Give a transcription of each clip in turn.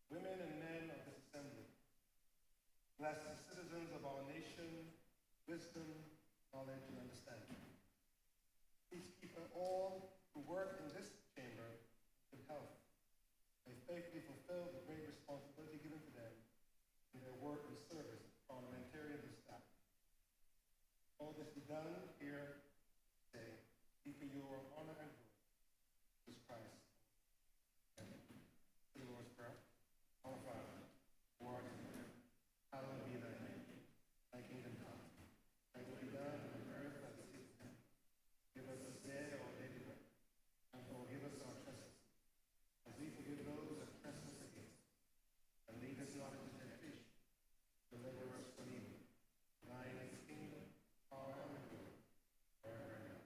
women and men of this assembly. Bless the citizens of our nation, wisdom, knowledge, and understanding. Please keep all who work in this chamber in health. May faithfully fulfill the great responsibility given to them in their work and service as parliamentarians and staff. All this be done here today, keeping your honor and glory. Jesus Christ. Amen. To the Lord's Prayer. Our Father, who art in heaven, hallowed be thy name. Thy kingdom come. Thy will be done on earth as it is in heaven. Give us this day our daily bread, and forgive us our trespasses, as we forgive those that trespass against us. And lead us not into temptation, deliver us from evil. Thine is the kingdom, power, and glory, forever and ever.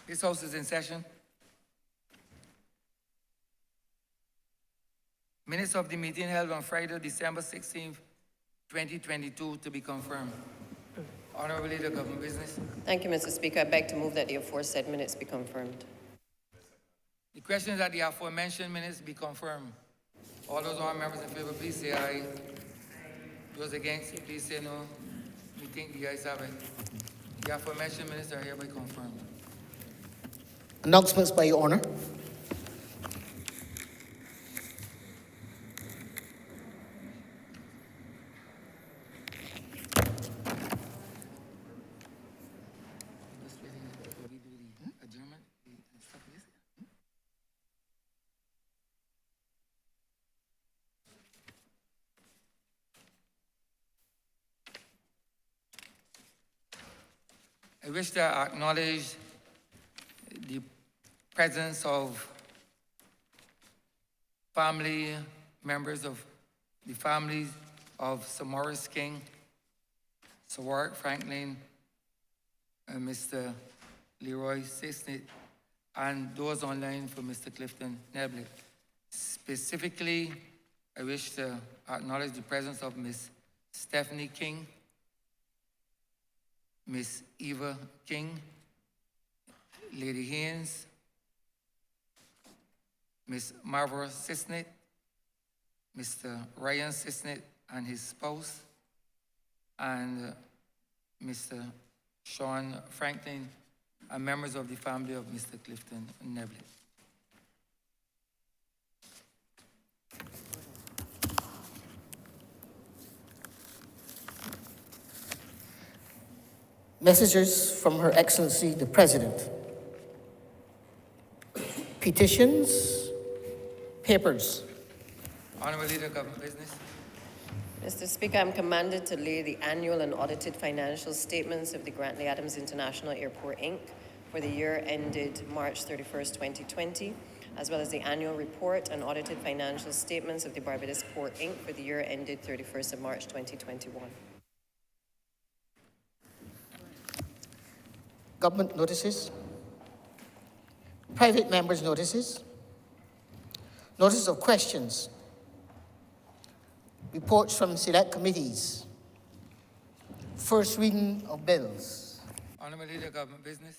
This House is in session. Minutes of the meeting held on Friday, December 16th, 2022 to be confirmed. Honourable Leader, Government Business. Thank you, Mr. Speaker. I beg to move that the aforesaid minutes be confirmed. The question is that the aforementioned minutes be confirmed. All those honourable members in favor, please say aye. Those against, please say no. We think the ayes have it. The aforementioned minutes are hereby confirmed. Announcements by Your Honour. I wish to acknowledge the presence of family members of the families of Sir Maurice King, Sir Warwick Franklin, and Mr. Leroy Sisnett, and those online for Mr. Clifton Neblett. Specifically, I wish to acknowledge the presence of Miss Stephanie King, Miss Eva King, Lady Haynes, Miss Marva Sisnett, Mr. Ryan Sisnett and his spouse, and Mr. Sean Franklin, and members of the family of Mr. Clifton Neblett. Messages from Her Excellency the President. Petitions, papers. Honourable Leader, Government Business. Mr. Speaker, I'm commanded to lay the annual and audited financial statements of the Grantley Adams International Airport, Inc. for the year ended March 31st, 2020, as well as the annual report and audited financial statements of the Barbados Port, Inc. for the year ended 31st of March, 2021. Government notices. Private members' notices. Notice of questions. Reports from select committees. First reading of bills. Honourable Leader, Government Business.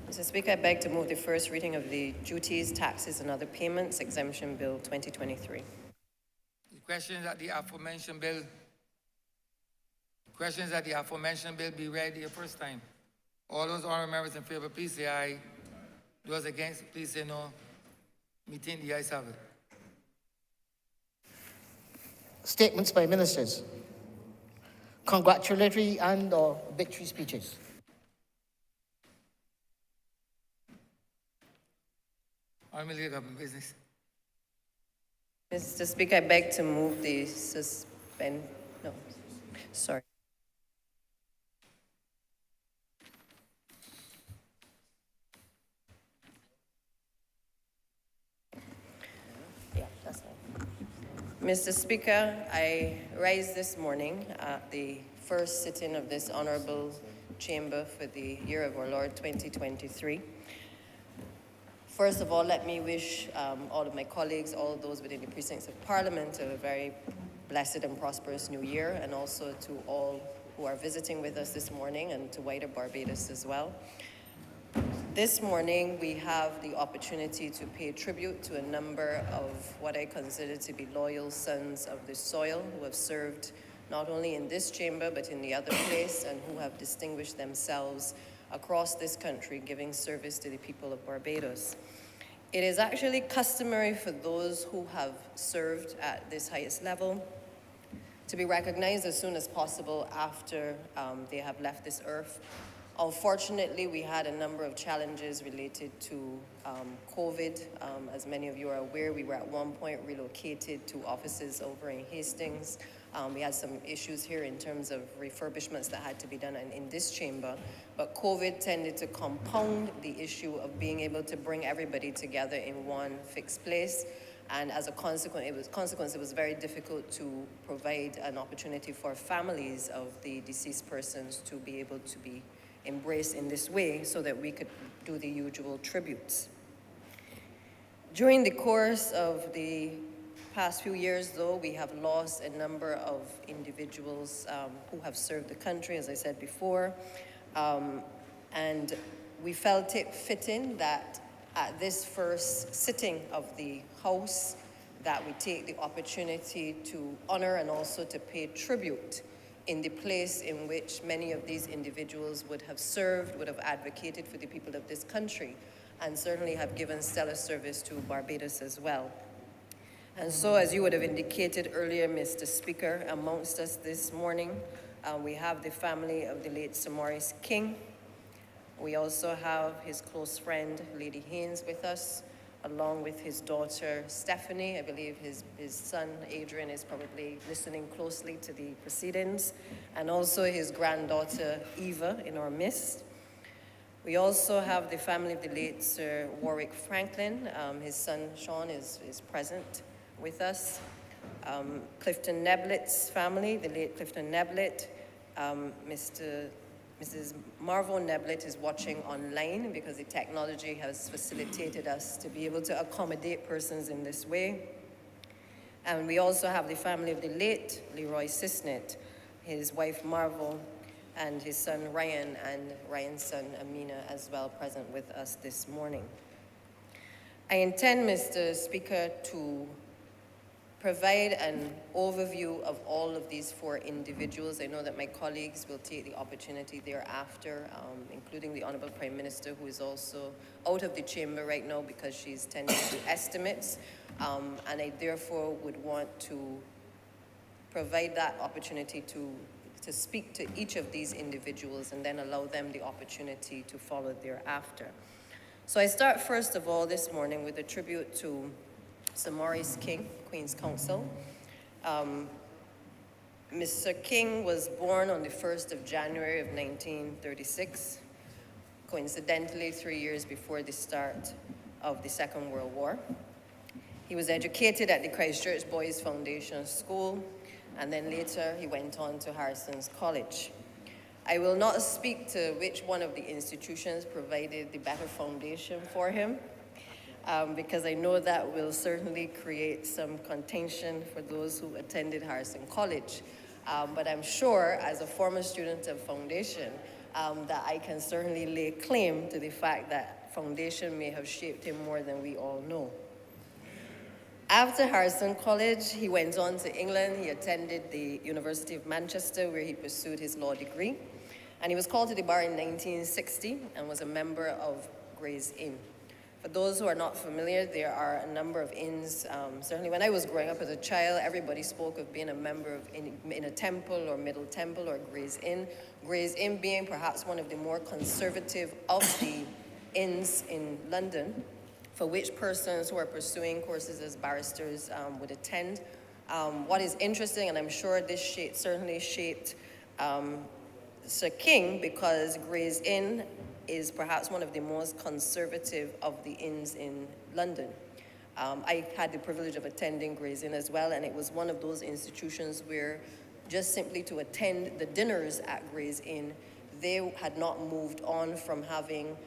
Mr. Speaker, I beg to move the first reading of the Duties, Taxes and Other Payments Exemption Bill 2023. The question is that the aforementioned bill be read the first time. All those honourable members in favour, please say aye. Those against, please say no. Meeting the ayes have it. Statements by ministers. congratulatory and/or victory speeches. Honourable Leader of Government Business. Mr. Speaker, I beg to move the sorry. Yeah, that's fine. Mr. Speaker, I rise this morning at the first sitting of this honourable chamber for the year of our Lord 2023. First of all, let me wish all of my colleagues, all those within the precincts of Parliament, a very blessed and prosperous new year, and also to all who are visiting with us this morning and to wider Barbados as well. This morning, we have the opportunity to pay tribute to a number of what I consider to be loyal sons of the soil who have served not only in this chamber but in the other place, and who have distinguished themselves across this country giving service to the people of Barbados. It is actually customary for those who have served at this highest level to be recognized as soon as possible after they have left this earth. Unfortunately, we had a number of challenges related to COVID. As many of you are aware, we were at one point relocated to offices over in Hastings. We had some issues here in terms of refurbishments that had to be done in this chamber, but COVID tended to compound the issue of being able to bring everybody together in one fixed place. And as a consequence, it was very difficult to provide an opportunity for families of the deceased persons to be able to be embraced in this way so that we could do the usual tributes. During the course of the past few years, though, we have lost a number of individuals who have served the country, as I said before, and we felt it fitting that at this first sitting of the House that we take the opportunity to honor and also to pay tribute in the place in which many of these individuals would have served, would have advocated for the people of this country, and certainly have given stellar service to Barbados as well. And so, as you would have indicated earlier, Mr. Speaker, amongst us this morning, we have the family of the late Sir Maurice King. We also have his close friend, Lady Haynes, with us, along with his daughter, Stephanie. I believe his son, Adrian, is probably listening closely to the proceedings, and also his granddaughter, Eva, in our midst. We also have the family of the late Sir Warwick Franklin. His son, Sean, is present with us. Clifton Neblett's family, the late Clifton Neblett. Mrs. Marvo Neblett is watching online because the technology has facilitated us to be able to accommodate persons in this way. And we also have the family of the late Leroy Sisnett, his wife Marvo, and his son Ryan, and Ryan's son Amina as well, present with us this morning. I intend, Mr. Speaker, to provide an overview of all of these four individuals. I know that my colleagues will take the opportunity thereafter, including the Honourable Prime Minister, who is also out of the chamber right now because she's tending to estimates, and I therefore would want to provide that opportunity to speak to each of these individuals and then allow them the opportunity to follow thereafter. So I start first of all this morning with a tribute to Sir Maurice King, Queen's Counsel. Mr. King was born on the 1st of January of 1936, coincidentally 3 years before the start of the Second World War. He was educated at the Christchurch Boys Foundation School, and then later he went on to Harrison's College. I will not speak to which one of the institutions provided the better foundation for him, because I know that will certainly create some contention for those who attended Harrison College. But I'm sure, as a former student of Foundation, that I can certainly lay claim to the fact that Foundation may have shaped him more than we all know. After Harrison College, he went on to England. He attended the University of Manchester, where he pursued his law degree. And he was called to the bar in 1960 and was a member of Gray's Inn. For those who are not familiar, there are a number of inns. Certainly when I was growing up as a child, everybody spoke of being a member of in a temple or Middle Temple or Gray's Inn. Gray's Inn being perhaps one of the more conservative of the inns in London, for which persons who are pursuing courses as barristers would attend. What is interesting, and I'm sure this certainly shaped Sir King, because Gray's Inn is perhaps one of the most conservative of the inns in London. I had the privilege of attending Gray's Inn as well, and it was one of those institutions where just simply to attend the dinners at Gray's Inn, they had not moved on from having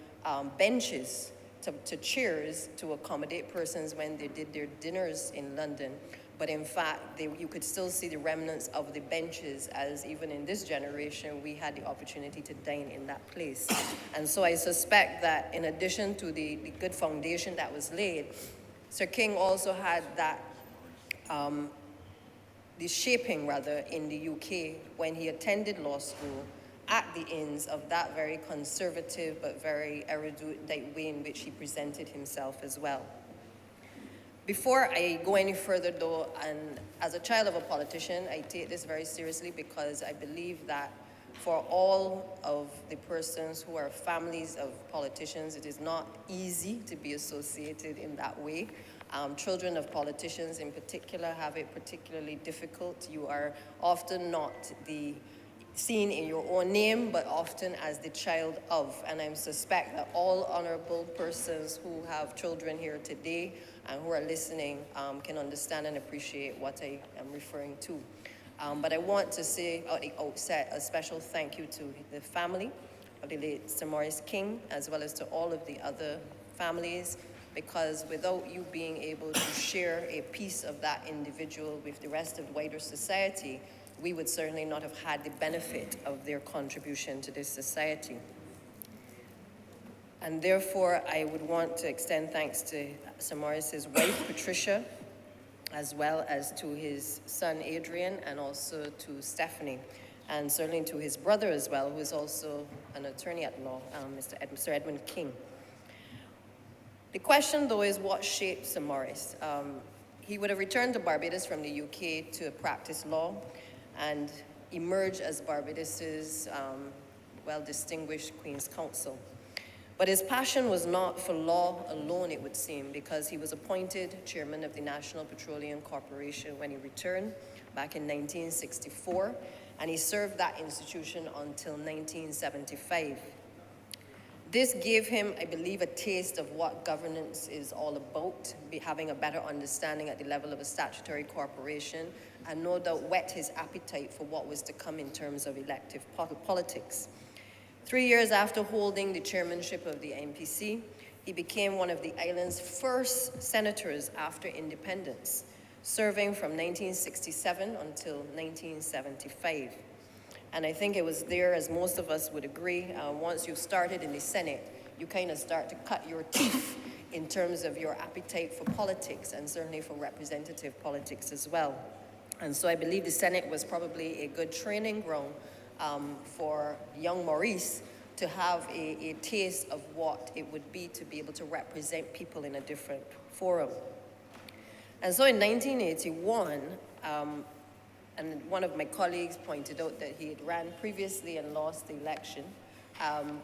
benches to chairs to accommodate persons when they did their dinners in London. But in fact, you could still see the remnants of the benches, as even in this generation, we had the opportunity to dine in that place. And so I suspect that in addition to the good foundation that was laid, Sir King also had that, the shaping rather, in the UK when he attended law school at the inns of that very conservative but very erudite way in which he presented himself as well. Before I go any further though, and as a child of a politician, I take this very seriously because I believe that for all of the persons who are families of politicians, it is not easy to be associated in that way. Children of politicians in particular have it particularly difficult. You are often not seen in your own name, but often as the child of. And I suspect that all honorable persons who have children here today and who are listening can understand and appreciate what I am referring to. But I want to say at the outset a special thank you to the family of the late Sir Maurice King, as well as to all of the other families, because without you being able to share a piece of that individual with the rest of the wider society, we would certainly not have had the benefit of their contribution to this society. And therefore, I would want to extend thanks to Sir Maurice's wife, Patricia, as well as to his son, Adrian, and also to Stephanie, and certainly to his brother as well, who is also an attorney at law, Sir Edmund King. The question, though, is what shaped Sir Maurice? He would have returned to Barbados from the UK to practice law and emerge as Barbados's well-distinguished Queen's Counsel. But his passion was not for law alone, it would seem, because he was appointed chairman of the National Petroleum Corporation when he returned back in 1964, and he served that institution until 1975. This gave him, I believe, a taste of what governance is all about, having a better understanding at the level of a statutory corporation, and no doubt whet his appetite for what was to come in terms of elective politics. 3 years after holding the chairmanship of the NPC, he became one of the island's first senators after independence, serving from 1967 until 1975. And I think it was there, as most of us would agree, once you've started in the Senate, you kind of start to cut your teeth in terms of your appetite for politics, and certainly for representative politics as well. And so I believe the Senate was probably a good training ground for young Maurice to have a taste of what it would be to be able to represent people in a different forum. And so in 1981, and one of my colleagues pointed out that he had ran previously and lost the election,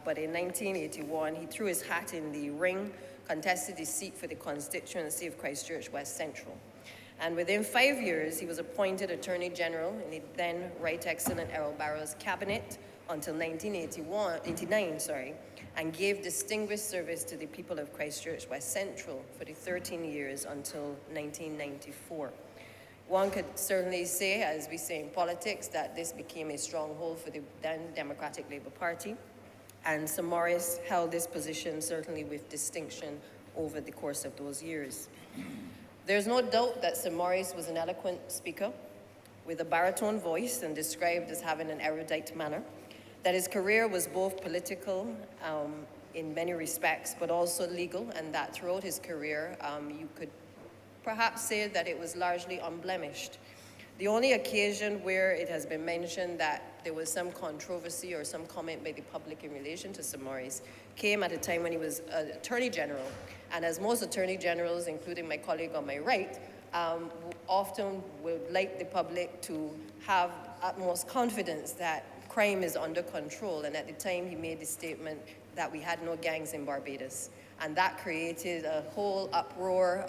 but in 1981, he threw his hat in the ring, contested the seat for the constituency of Christchurch West Central. And within 5 years, he was appointed Attorney General in the then Right Excellent Errol Barrow's cabinet until 1989, and gave distinguished service to the people of Christchurch West Central for the 13 years until 1994. One could certainly say, as we say in politics, that this became a stronghold for the then Democratic Labour Party, and Sir Maurice held this position certainly with distinction over the course of those years. There's no doubt that Sir Maurice was an eloquent speaker with a baritone voice and described as having an erudite manner, that his career was both political in many respects, but also legal, and that throughout his career, you could perhaps say that it was largely unblemished. The only occasion where it has been mentioned that there was some controversy or some comment by the public in relation to Sir Maurice came at a time when he was Attorney General. And as most Attorney Generals, including my colleague on my right, often would like the public to have utmost confidence that crime is under control. And at the time, he made the statement that we had no gangs in Barbados. And that created a whole uproar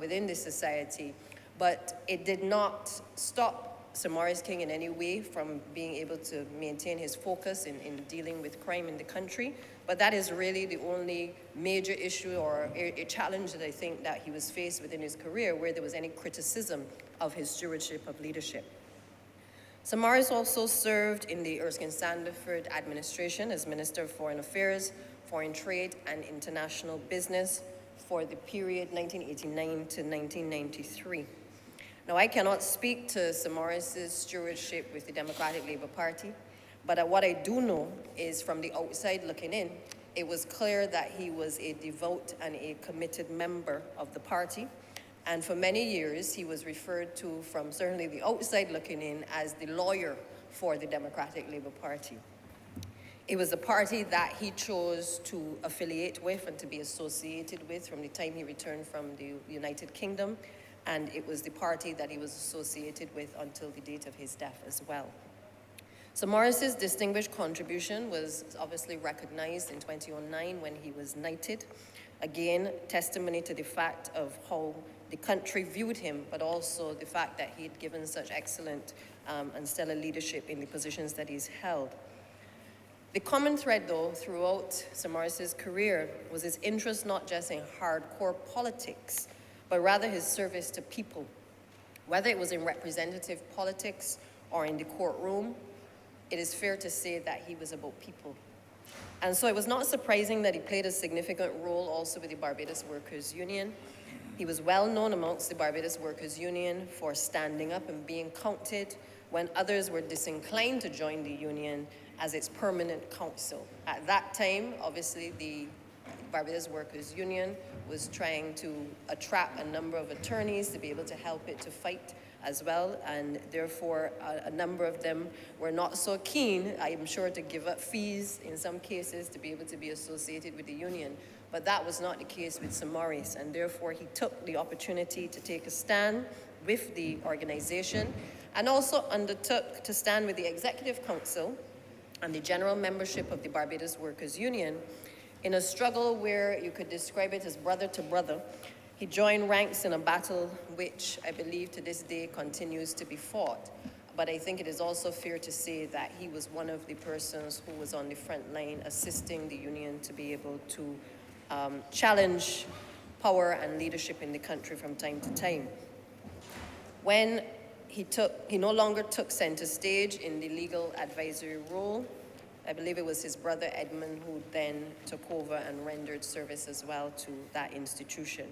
within the society. But it did not stop Sir Maurice King in any way from being able to maintain his focus in dealing with crime in the country. But that is really the only major issue or a challenge that I think that he was faced within his career where there was any criticism of his stewardship of leadership. Sir Maurice also served in the Erskine-Sandiford administration as Minister of Foreign Affairs, Foreign Trade and International Business for the period 1989 to 1993. Now, I cannot speak to Sir Maurice's stewardship with the Democratic Labour Party, but what I do know is from the outside looking in, it was clear that he was a devout and a committed member of the party. And for many years, he was referred to from certainly the outside looking in as the lawyer for the Democratic Labour Party. It was a party that he chose to affiliate with and to be associated with from the time he returned from the United Kingdom. And it was the party that he was associated with until the date of his death as well. So Maurice's distinguished contribution was obviously recognized in 2009 when he was knighted. Again, testimony to the fact of how the country viewed him, but also the fact that he had given such excellent and stellar leadership in the positions that he's held. The common thread, though, throughout Sir Maurice's career was his interest not just in hardcore politics, but rather his service to people. Whether it was in representative politics or in the courtroom, it is fair to say that he was about people. And so it was not surprising that he played a significant role also with the Barbados Workers' Union. He was well known amongst the Barbados Workers' Union for standing up and being counted when others were disinclined to join the union as its permanent council. At that time, obviously, the Barbados Workers' Union was trying to attract a number of attorneys to be able to help it to fight as well, and therefore a number of them were not so keen, I am sure, to give up fees in some cases to be able to be associated with the union. But that was not the case with Sir Maurice, and therefore he took the opportunity to take a stand with the organization and also undertook to stand with the Executive Council and the general membership of the Barbados Workers' Union in a struggle where you could describe it as brother to brother. He joined ranks in a battle which I believe to this day continues to be fought. But I think it is also fair to say that he was one of the persons who was on the front line assisting the union to be able to challenge power and leadership in the country from time to time. When he no longer took center stage in the legal advisory role, I believe it was his brother Edmund who then took over and rendered service as well to that institution.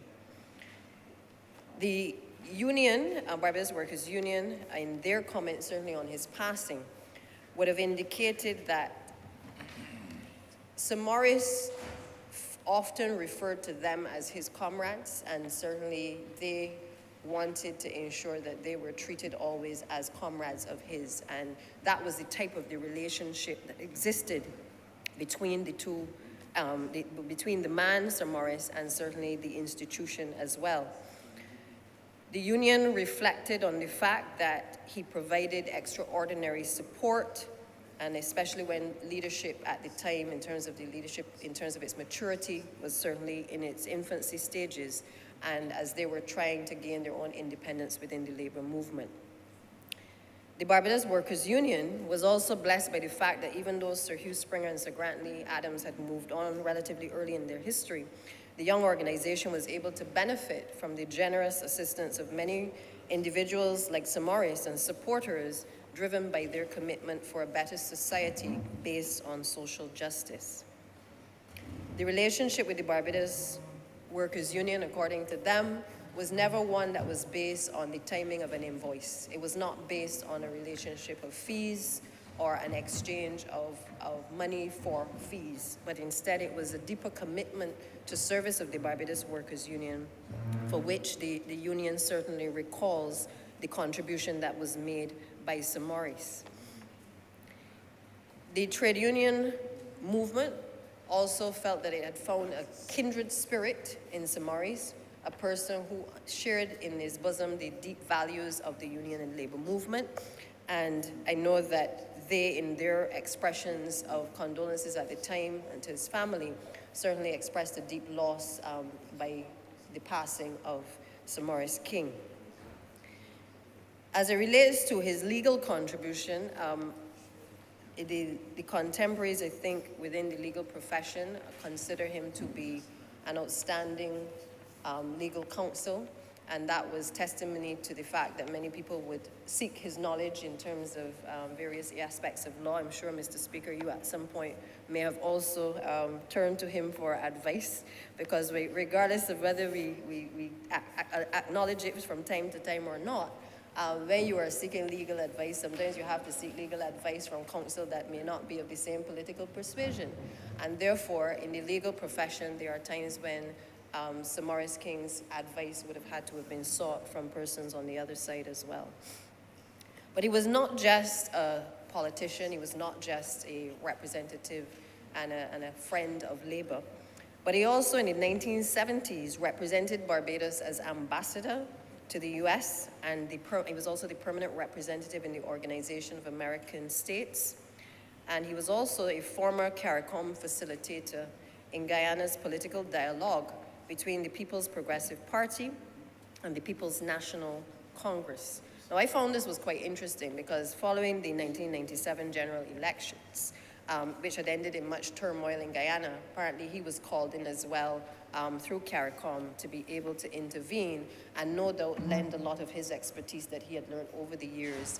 The union, Barbados Workers' Union, in their comments certainly on his passing, would have indicated that Sir Maurice often referred to them as his comrades, and certainly they wanted to ensure that they were treated always as comrades of his, and that was the type of the relationship that existed between the two, between the man, Sir Maurice, and certainly the institution as well. The union reflected on the fact that he provided extraordinary support, and especially when leadership at the time, in terms of the leadership, in terms of its maturity, was certainly in its infancy stages, and as they were trying to gain their own independence within the labor movement. The Barbados Workers' Union was also blessed by the fact that even though Sir Hugh Springer and Sir Grantley Adams had moved on relatively early in their history, the young organization was able to benefit from the generous assistance of many individuals like Sir Maurice and supporters driven by their commitment for a better society based on social justice. The relationship with the Barbados Workers' Union, according to them, was never one that was based on the timing of an invoice. It was not based on a relationship of fees or an exchange of money for fees, but instead it was a deeper commitment to service of the Barbados Workers' Union, for which the union certainly recalls the contribution that was made by Sir Maurice. The trade union movement also felt that it had found a kindred spirit in Sir Maurice, a person who shared in his bosom the deep values of the union and labor movement. And I know that they, in their expressions of condolences at the time and to his family, certainly expressed a deep loss by the passing of Sir Maurice King. As it relates to his legal contribution, the contemporaries, I think, within the legal profession consider him to be an outstanding legal counsel, and that was testimony to the fact that many people would seek his knowledge in terms of various aspects of law. I'm sure, Mr. Speaker, you at some point may have also turned to him for advice, because regardless of whether we acknowledge it from time to time or not, when you are seeking legal advice, sometimes you have to seek legal advice from counsel that may not be of the same political persuasion. And therefore, in the legal profession, there are times when Sir Maurice King's advice would have had to have been sought from persons on the other side as well. But he was not just a politician, he was not just a representative and a friend of labor, but he also, in the 1970s, represented Barbados as ambassador to the US, and he was also the permanent representative in the Organization of American States. And he was also a former CARICOM facilitator in Guyana's political dialogue between the People's Progressive Party and the People's National Congress. Now, I found this was quite interesting because following the 1997 general elections, which had ended in much turmoil in Guyana, apparently he was called in as well through CARICOM to be able to intervene and no doubt lend a lot of his expertise that he had learned over the years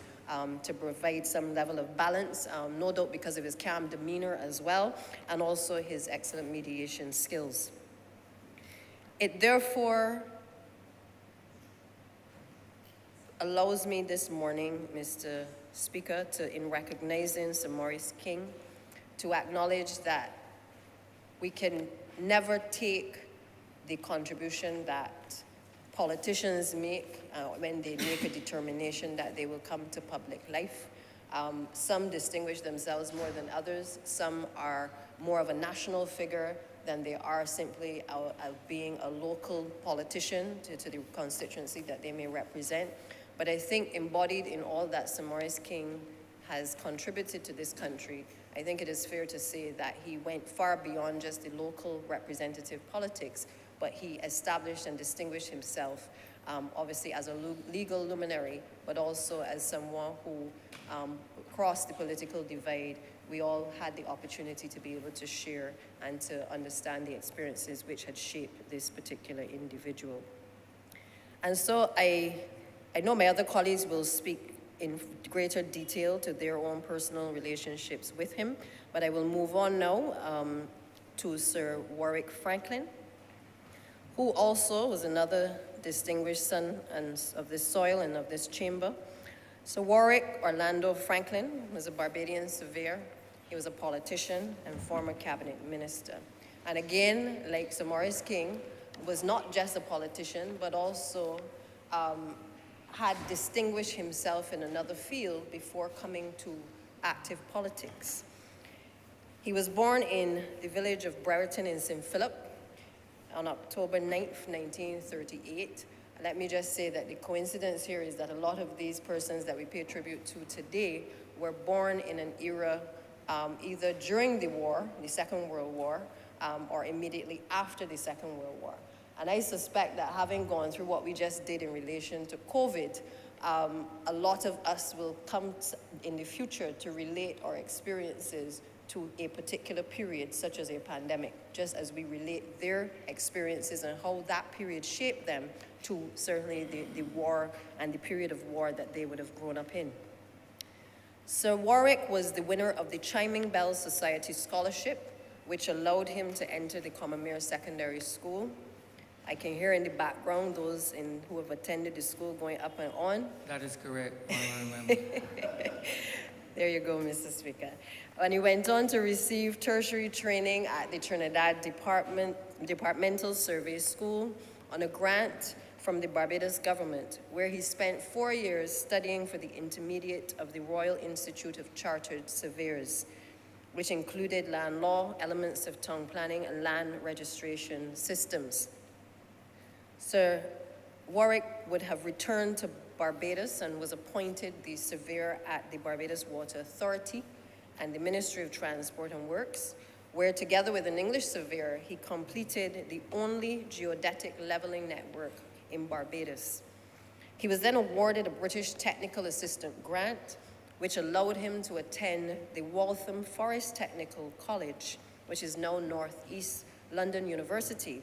to provide some level of balance, no doubt because of his calm demeanor as well, and also his excellent mediation skills. It therefore allows me this morning, Mr. Speaker, in recognizing Sir Maurice King, to acknowledge that we can never take the contribution that politicians make when they make a determination that they will come to public life. Some distinguish themselves more than others. Some are more of a national figure than they are simply being a local politician to the constituency that they may represent. But I think embodied in all that Sir Maurice King has contributed to this country, I think it is fair to say that he went far beyond just the local representative politics, but he established and distinguished himself, obviously as a legal luminary, but also as someone who crossed the political divide. We all had the opportunity to be able to share and to understand the experiences which had shaped this particular individual. And so I know my other colleagues will speak in greater detail to their own personal relationships with him, but I will move on now to Sir Warwick Franklin, who also was another distinguished son of this soil and of this chamber. Sir Warwick Orlando Franklin was a Barbadian surveyor. He was a politician and former cabinet minister. And again, like Sir Maurice King, was not just a politician, but also had distinguished himself in another field before coming to active politics. He was born in the village of Brereton in St. Philip on October 9th, 1938. Let me just say that the coincidence here is that a lot of these persons that we pay tribute to today were born in an era either during the war, the Second World War, or immediately after the Second World War. And I suspect that having gone through what we just did in relation to COVID, a lot of us will come in the future to relate our experiences to a particular period, such as a pandemic, just as we relate their experiences and how that period shaped them to certainly the war and the period of war that they would have grown up in. Sir Warwick was the winner of the Chiming Bell Society Scholarship, which allowed him to enter the Commermere Secondary School. I can hear in the background those who have attended the school going up and on. That is correct, Honourable Member. There you go, Mr. Speaker. And he went on to receive tertiary training at the Trinidad Departmental Survey School on a grant from the Barbados government, where he spent 4 years studying for the intermediate of the Royal Institute of Chartered Surveyors, which included land law, elements of town planning, and land registration systems. Sir Warwick would have returned to Barbados and was appointed the surveyor at the Barbados Water Authority and the Ministry of Transport and Works, where together with an English surveyor, he completed the only geodetic leveling network in Barbados. He was then awarded a British Technical Assistant grant, which allowed him to attend the Waltham Forest Technical College, which is now Northeast London University,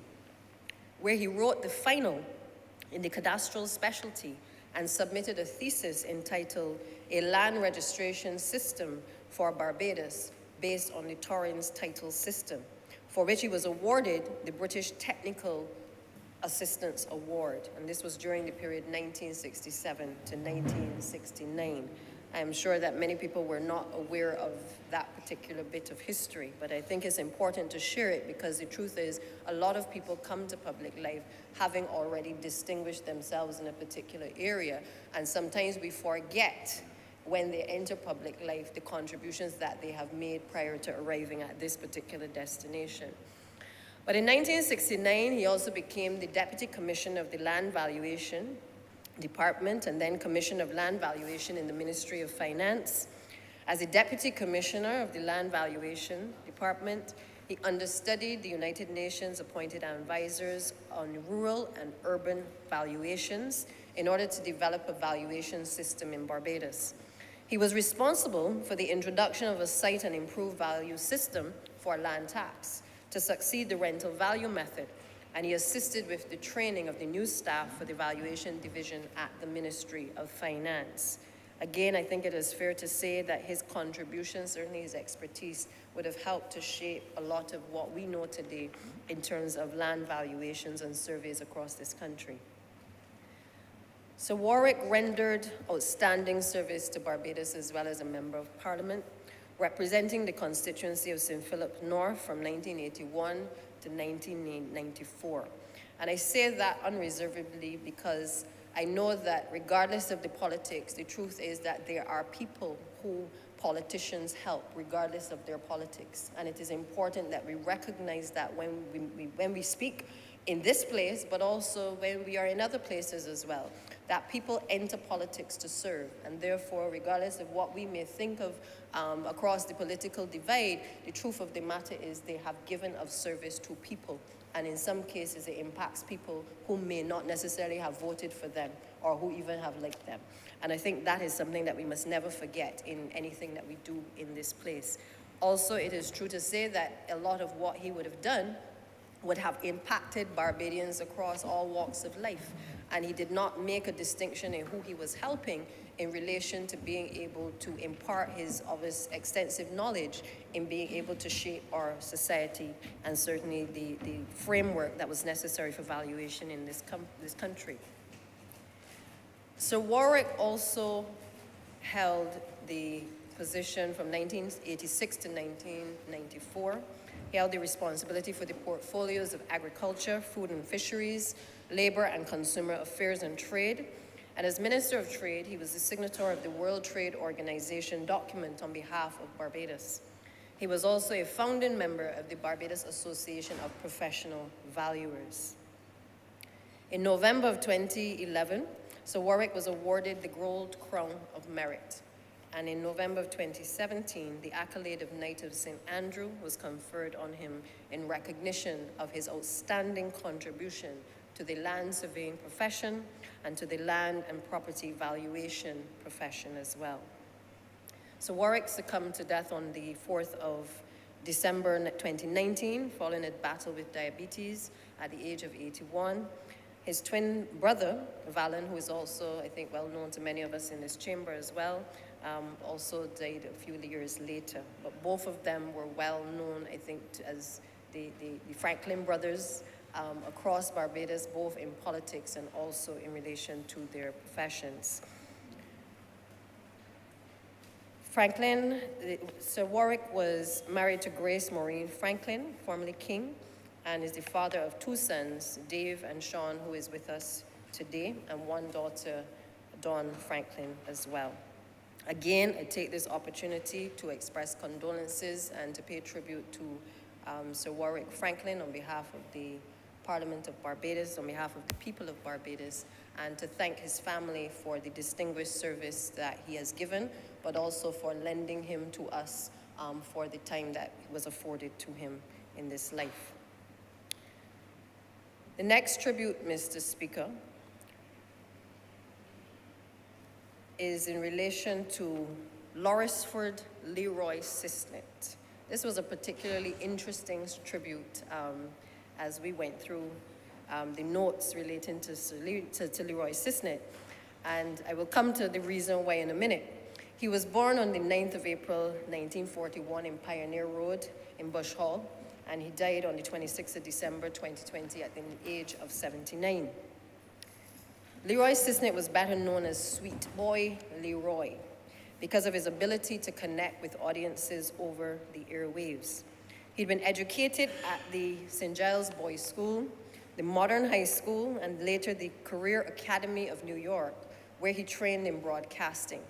where he wrote the final in the cadastral specialty and submitted a thesis entitled A Land Registration System for Barbados based on the Torrens title system, for which he was awarded the British Technical Assistance Award, and this was during the period 1967 to 1969. I am sure that many people were not aware of that particular bit of history, but I think it's important to share it because the truth is a lot of people come to public life having already distinguished themselves in a particular area, and sometimes we forget when they enter public life the contributions that they have made prior to arriving at this particular destination. But in 1969, he also became the Deputy Commissioner of the Land Valuation Department and then Commissioner of Land Valuation in the Ministry of Finance. As a Deputy Commissioner of the Land Valuation Department, he understudied the United Nations appointed advisors on rural and urban valuations in order to develop a valuation system in Barbados. He was responsible for the introduction of a site and improved value system for land tax to succeed the rental value method, and he assisted with the training of the new staff for the valuation division at the Ministry of Finance. Again, I think it is fair to say that his contributions, certainly his expertise, would have helped to shape a lot of what we know today in terms of land valuations and surveys across this country. So Warwick rendered outstanding service to Barbados as well as a Member of Parliament, representing the constituency of St. Philip North from 1981 to 1994. And I say that unreservedly because I know that regardless of the politics, the truth is that there are people who politicians help regardless of their politics. And it is important that we recognize that when we speak in this place, but also when we are in other places as well, that people enter politics to serve. And therefore, regardless of what we may think of across the political divide, the truth of the matter is they have given of service to people. And in some cases, it impacts people who may not necessarily have voted for them or who even have liked them. And I think that is something that we must never forget in anything that we do in this place. Also, it is true to say that a lot of what he would have done would have impacted Barbadians across all walks of life. And he did not make a distinction in who he was helping in relation to being able to impart his obvious extensive knowledge in being able to shape our society and certainly the framework that was necessary for valuation in this country. Sir Warwick also held the position from 1986 to 1994. He held the responsibility for the portfolios of agriculture, food and fisheries, labor and consumer affairs and trade. And as Minister of Trade, he was the signatory of the World Trade Organization document on behalf of Barbados. He was also a founding member of the Barbados Association of Professional Valuers. In November of 2011, Sir Warwick was awarded the Gold Crown of Merit. And in November of 2017, the accolade of Knight of St. Andrew was conferred on him in recognition of his outstanding contribution to the land surveying profession and to the land and property valuation profession as well. So Warwick succumbed to death on the 4th of December 2019, following a battle with diabetes at the age of 81. His twin brother, Valen, who is also, I think, well known to many of us in this chamber as well, also died a few years later. But both of them were well known, I think, as the Franklin brothers across Barbados, both in politics and also in relation to their professions. Sir Warwick was married to Grace Maureen Franklin, formerly King, and is the father of two sons, Dave and Sean, who is with us today, and one daughter, Dawn Franklin, as well. Again, I take this opportunity to express condolences and to pay tribute to Sir Warwick Franklin on behalf of the Parliament of Barbados, on behalf of the people of Barbados, and to thank his family for the distinguished service that he has given, but also for lending him to us for the time that was afforded to him in this life. The next tribute, Mr. Speaker, is in relation to Lawrenceford Leroy Cisnet. This was a particularly interesting tribute as we went through the notes relating to Leroy Cisnet, and I will come to the reason why in a minute. He was born on the 9th of April, 1941 in Pioneer Road in Bush Hall, and he died on the 26th of December, 2020 at the age of 79. Leroy Cisnet was better known as Sweet Boy Leroy because of his ability to connect with audiences over the airwaves. He'd been educated at the St. Giles Boys School, the Modern High School, and later the Career Academy of New York, where he trained in broadcasting.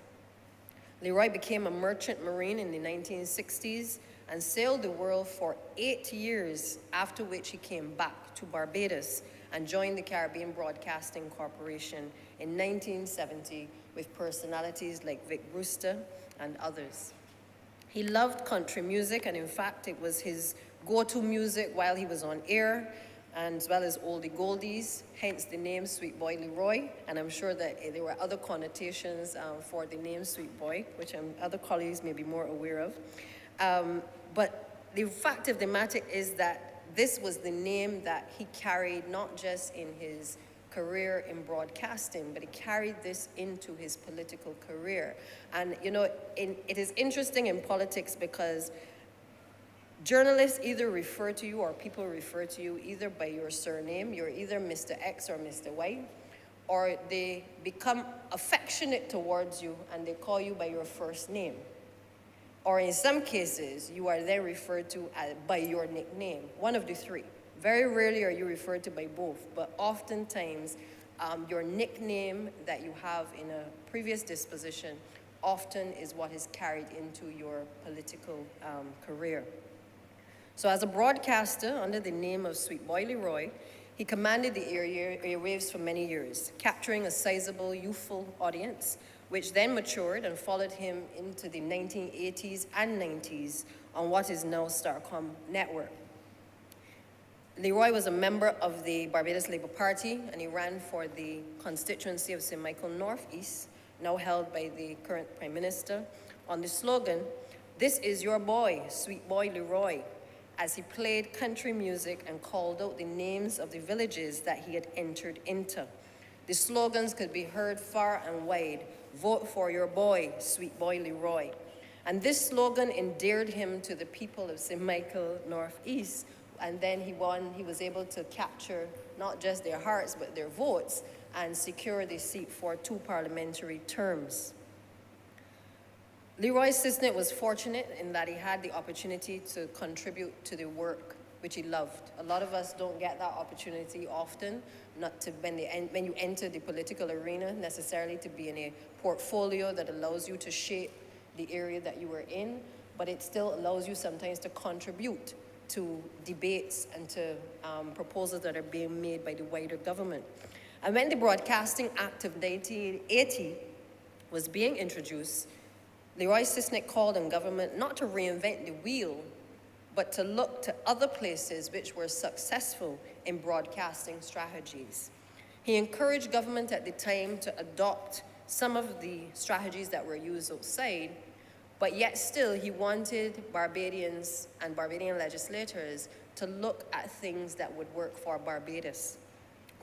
Leroy became a merchant marine in the 1960s and sailed the world for 8 years, after which he came back to Barbados and joined the Caribbean Broadcasting Corporation in 1970 with personalities like Vic Brewster and others. He loved country music, and in fact, it was his go-to music while he was on air, and as well as oldie goldies, hence the name Sweet Boy Leroy. And I'm sure that there were other connotations for the name Sweet Boy, which other colleagues may be more aware of. But the fact of the matter is that this was the name that he carried not just in his career in broadcasting, but he carried this into his political career. And you know, it is interesting in politics because journalists either refer to you, or people refer to you either by your surname, you're either Mr. X or Mr. Y, or they become affectionate towards you and they call you by your first name. Or in some cases, you are then referred to by your nickname, one of the three. Very rarely are you referred to by both, but oftentimes your nickname that you have in a previous disposition often is what is carried into your political career. So as a broadcaster under the name of Sweet Boy Leroy, he commanded the airwaves for many years, capturing a sizable youthful audience, which then matured and followed him into the 1980s and 90s on what is now Starcom Network. Leroy was a member of the Barbados Labour Party, and he ran for the constituency of St. Michael North East, now held by the current Prime Minister, on the slogan, "This is your boy, Sweet Boy Leroy," as he played country music and called out the names of the villages that he had entered into. The slogans could be heard far and wide: "Vote for your boy, Sweet Boy Leroy." And this slogan endeared him to the people of St. Michael North East, and then he was able to capture not just their hearts, but their votes, and secure the seat for 2 parliamentary terms. Leroy Cisnet was fortunate in that he had the opportunity to contribute to the work which he loved. A lot of us don't get that opportunity often, not to when you enter the political arena, necessarily to be in a portfolio that allows you to shape the area that you were in, but it still allows you sometimes to contribute to debates and to proposals that are being made by the wider government. And when the Broadcasting Act of 1980 was being introduced, Leroy Cisnet called on government not to reinvent the wheel, but to look to other places which were successful in broadcasting strategies. He encouraged government at the time to adopt some of the strategies that were used outside, but yet still he wanted Barbadians and Barbadian legislators to look at things that would work for Barbados,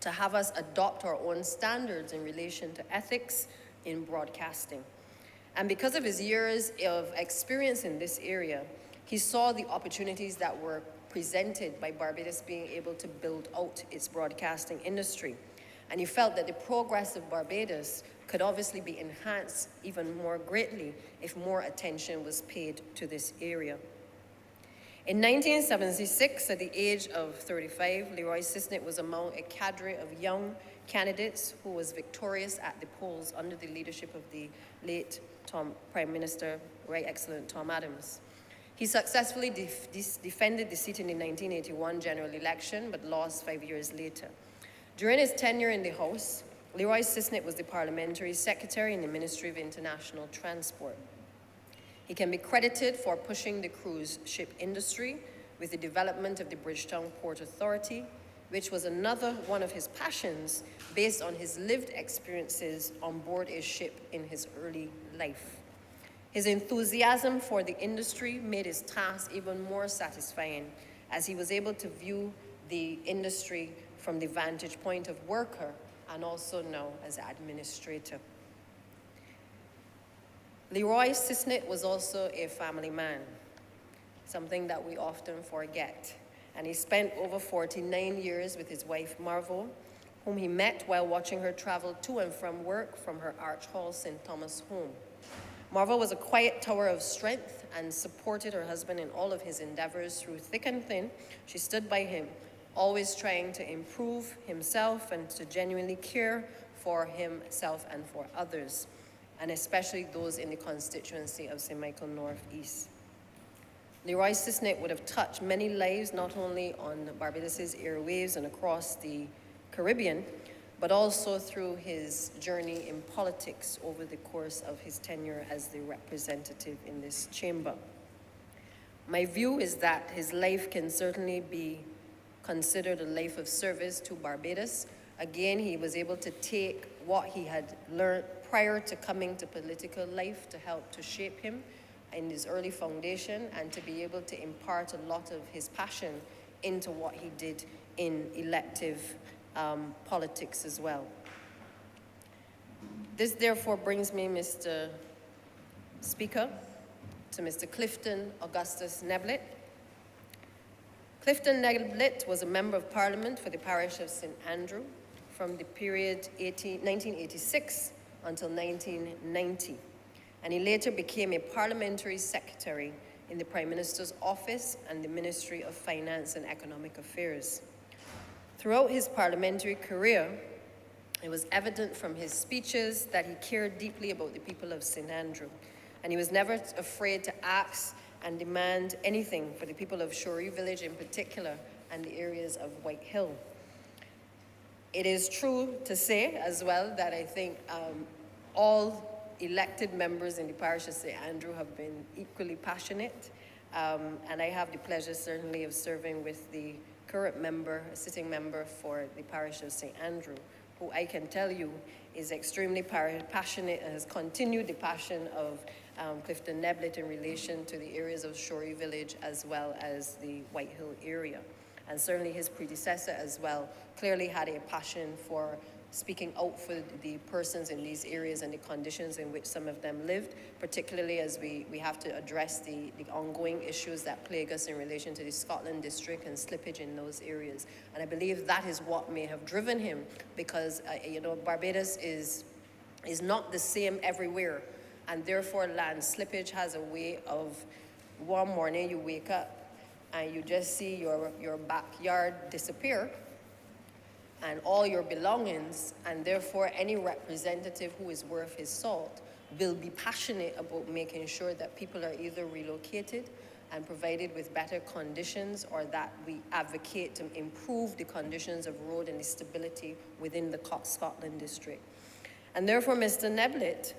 to have us adopt our own standards in relation to ethics in broadcasting. And because of his years of experience in this area, he saw the opportunities that were presented by Barbados being able to build out its broadcasting industry. And he felt that the progress of Barbados could obviously be enhanced even more greatly if more attention was paid to this area. In 1976, at the age of 35, Leroy Cisnet was among a cadre of young candidates who was victorious at the polls under the leadership of the late Prime Minister, Right Excellent Tom Adams. He successfully defended the seat in the 1981 general election, but lost 5 years later. During his tenure in the House, Leroy Sisnett was the Parliamentary Secretary in the Ministry of International Transport. He can be credited for pushing the cruise ship industry with the development of the Bridgetown Port Authority, which was another one of his passions based on his lived experiences on board a ship in his early life. His enthusiasm for the industry made his task even more satisfying, as he was able to view the industry from the vantage point of worker and also now as administrator. Leroy Sisnett was also a family man, something that we often forget. And he spent over 49 years with his wife, Marvel, whom he met while watching her travel to and from work from her Arch Hall St. Thomas home. Marvel was a quiet tower of strength and supported her husband in all of his endeavors through thick and thin. She stood by him, always trying to improve himself and to genuinely care for himself and for others, and especially those in the constituency of St. Michael North East. Leroy Sisnett would have touched many lives, not only on Barbados' airwaves and across the Caribbean, but also through his journey in politics over the course of his tenure as the representative in this chamber. My view is that his life can certainly be considered a life of service to Barbados. Again, he was able to take what he had learned prior to coming to political life to help to shape him in his early foundation and to be able to impart a lot of his passion into what he did in elective politics as well. This therefore brings me, Mr. Speaker, to Mr. Clifton Augustus Neblett. Clifton Neblett was a Member of Parliament for the parish of St. Andrew from the period 1986 until 1990, and he later became a Parliamentary Secretary in the Prime Minister's Office and the Ministry of Finance and Economic Affairs. Throughout his parliamentary career, it was evident from his speeches that he cared deeply about the people of St. Andrew, and he was never afraid to ask and demand anything for the people of Shorey Village in particular and the areas of White Hill. It is true to say as well that I think all elected members in the parish of St. Andrew have been equally passionate, and I have the pleasure certainly of serving with the current member, sitting member for the parish of St. Andrew, who I can tell you is extremely passionate and has continued the passion of Clifton Neblett in relation to the areas of Shorey Village as well as the White Hill area. And certainly his predecessor as well clearly had a passion for speaking out for the persons in these areas and the conditions in which some of them lived, particularly as we have to address the ongoing issues that plague us in relation to the Scotland district and slippage in those areas. And I believe that is what may have driven him, because Barbados is not the same everywhere, and therefore land slippage has a way of one morning you wake up and you just see your backyard disappear and all your belongings, and therefore any representative who is worth his salt will be passionate about making sure that people are either relocated and provided with better conditions, or that we advocate to improve the conditions of road and the stability within the Scotland district. And therefore, Mr. Neblett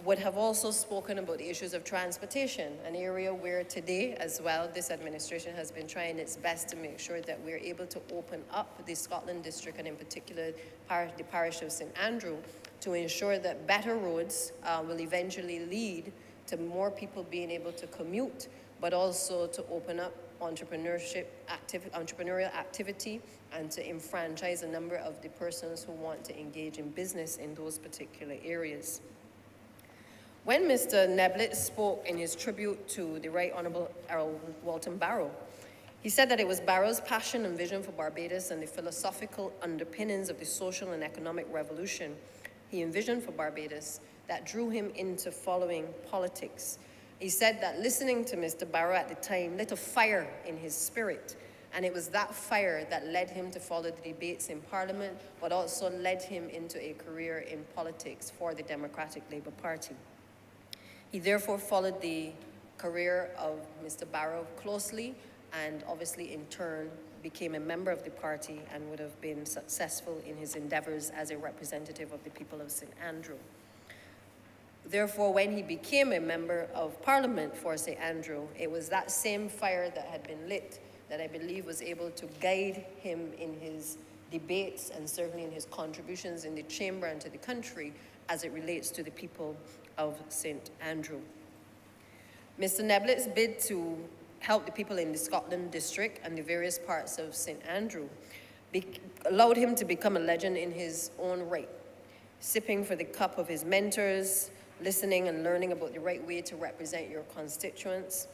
would have also spoken about the issues of transportation, an area where today as well this administration has been trying its best to make sure that we're able to open up the Scotland district, and in particular the parish of St. Andrew, to ensure that better roads will eventually lead to more people being able to commute, but also to open up entrepreneurial activity and to enfranchise a number of the persons who want to engage in business in those particular areas. When Mr. Neblett spoke in his tribute to the Right Honourable Earl Walton Barrow, he said that it was Barrow's passion and vision for Barbados and the philosophical underpinnings of the social and economic revolution he envisioned for Barbados that drew him into following politics. He said that listening to Mr. Barrow at the time lit a fire in his spirit, And it was that fire that led him to follow the debates in Parliament, but also led him into a career in politics for the Democratic Labour Party. He therefore followed the career of Mr. Barrow closely, and obviously in turn became a member of the party and would have been successful in his endeavors as a representative of the people of St. Andrew. Therefore, when he became a member of Parliament for St. Andrew, it was that same fire that had been lit that I believe was able to guide him in his debates and certainly in his contributions in the chamber and to the country as it relates to the people of St. Andrew. Mr. Neblet's bid to help the people in the Scotland district and the various parts of St. Andrew allowed him to become a legend in his own right, sipping for the cup of his mentors, listening and learning about the right way to represent your constituents.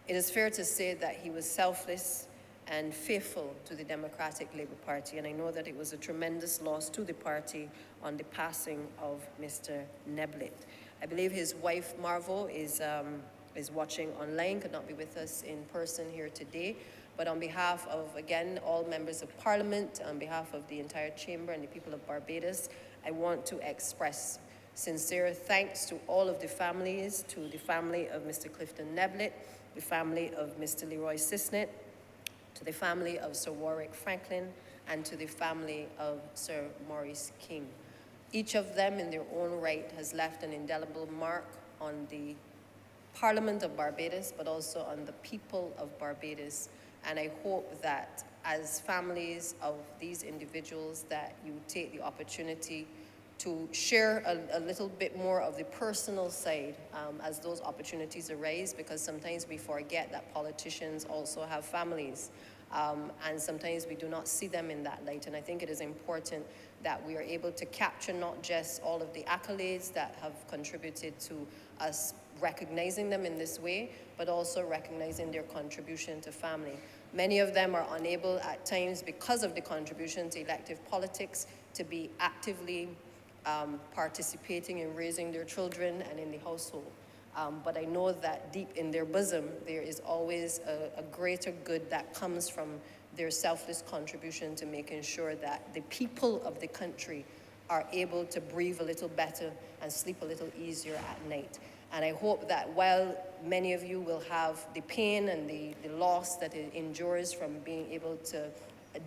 It is fair to say that he was selfless and faithful to the Democratic Labour Party, and I know that it was a tremendous loss to the party on the passing of Mr. Neblet. I believe his wife, Marvo, is watching online, could not be with us in person here today. But on behalf of, again, all members of Parliament, on behalf of the entire Chamber and the people of Barbados, I want to express sincere thanks to all of the families, to the family of Mr. Clifton Neblet, the family of Mr. Leroy Sisnett, to the family of Sir Warwick Franklin, and to the family of Sir Maurice King. Each of them in their own right has left an indelible mark on the Parliament of Barbados, but also on the people of Barbados. And I hope that as families of these individuals that you take the opportunity to share a little bit more of the personal side as those opportunities arise, because sometimes we forget that politicians also have families. And sometimes we do not see them in that light. And I think it is important that we are able to capture not just all of the accolades that have contributed to us recognizing them in this way, but also recognizing their contribution to family. Many of them are unable at times, because of the contribution to elective politics, to be actively participating in raising their children and in the household. But I know that deep in their bosom, there is always a greater good that comes from their selfless contribution to making sure that the people of the country are able to breathe a little better and sleep a little easier at night. And I hope that while many of you will have the pain and the loss that it endures from being able to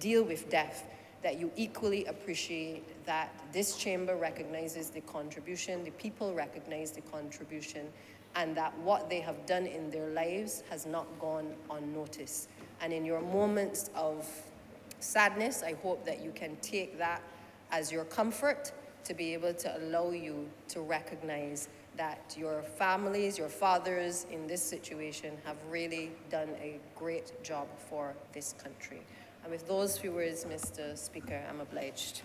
deal with death, that you equally appreciate that this chamber recognizes the contribution, the people recognize the contribution, and that what they have done in their lives has not gone unnoticed. And in your moments of sadness, I hope that you can take that as your comfort to be able to allow you to recognize that your families, your fathers in this situation have really done a great job for this country. And with those few words, Mr. Speaker, I'm obliged.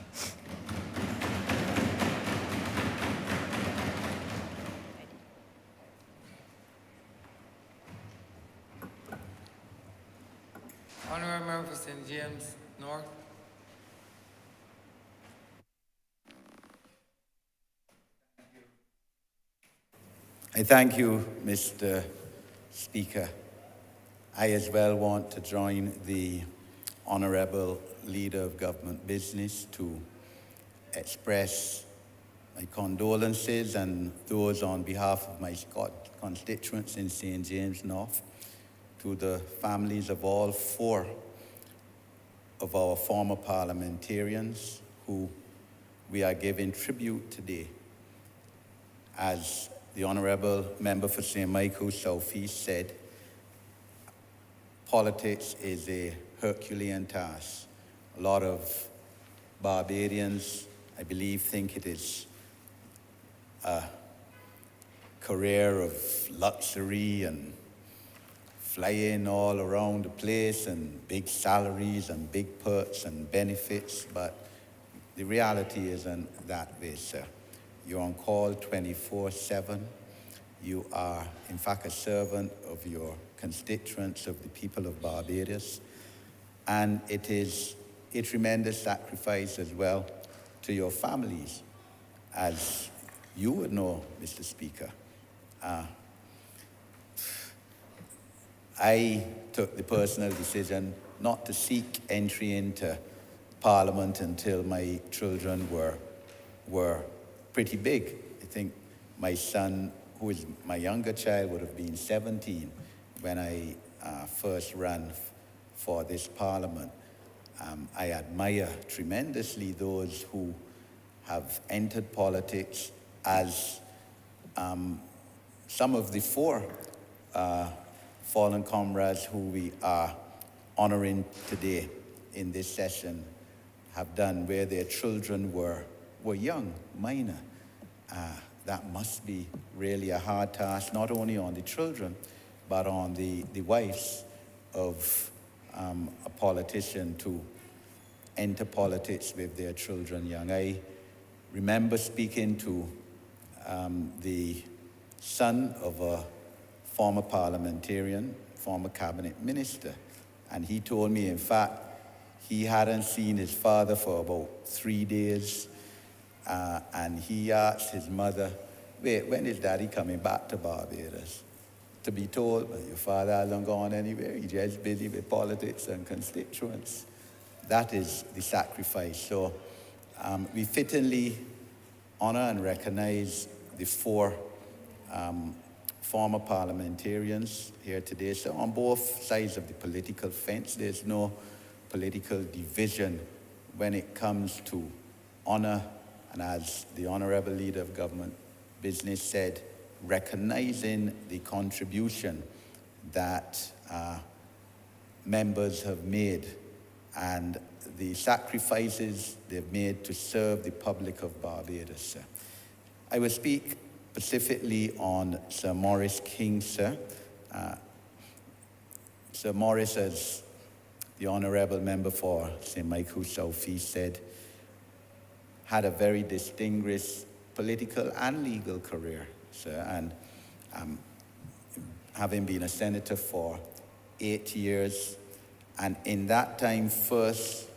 Honourable Member for St. James North. I thank you, Mr. Speaker. I as well want to join the Honourable Leader of Government Business to express my condolences and those on behalf of my constituents in St. James North to the families of all 4 of our former parliamentarians who we are giving tribute today. As the Honourable Member for St. Michael's South East said, politics is a Herculean task. A lot of Barbadians, I believe, think it is a career of luxury and flying all around the place and big salaries and big perks and benefits, but the reality isn't that way, sir. You're on call 24/7. You are, in fact, a servant of your constituents, of the people of Barbados. And it is a tremendous sacrifice as well to your families. As you would know, Mr. Speaker, I took the personal decision not to seek entry into Parliament until my children were pretty big. I think my son, who is my younger child, would have been 17 when I first ran for this Parliament. I admire tremendously those who have entered politics, as some of the four fallen comrades who we are honoring today in this session have done, where their children were young, minor. That must be really a hard task, not only on the children, but on the wives of a politician to enter politics with their children young. I remember speaking to the son of a former parliamentarian, former cabinet minister, and he told me, in fact, he hadn't seen his father for about 3 days, and he asked his mother, "Wait, when is Daddy coming back to Barbados?" To be told, "Well, your father hasn't gone anywhere, he's just busy with politics and constituents." That is the sacrifice. So we fittingly honor and recognize the four former parliamentarians here today. So on both sides of the political fence, there's no political division when it comes to honor, and as the Honourable Leader of Government Business said, recognizing the contribution that members have made and the sacrifices they've made to serve the public of Barbados. I will speak specifically on Sir Maurice King, sir. Sir Maurice, as the Honourable Member for St. Michael's South East said, had a very distinguished political and legal career, sir, and having been a senator for 8 years, and in that time first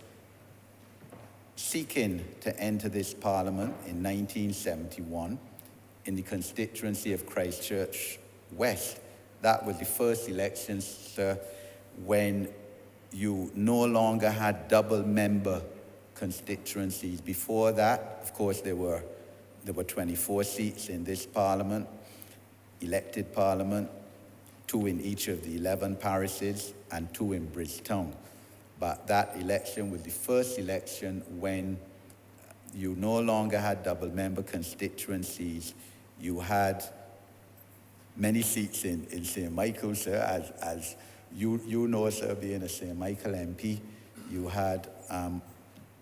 seeking to enter this Parliament in 1971 in the constituency of Christchurch West. That was the first election, sir, when you no longer had double member constituencies. Before that, of course, there were 24 seats in this Parliament, elected Parliament, 2 in each of the 11 parishes and 2 in Bridgetown. But that election was the first election when you no longer had double member constituencies. You had many seats in St. Michael, sir, as you know, sir, being a St. Michael MP. You had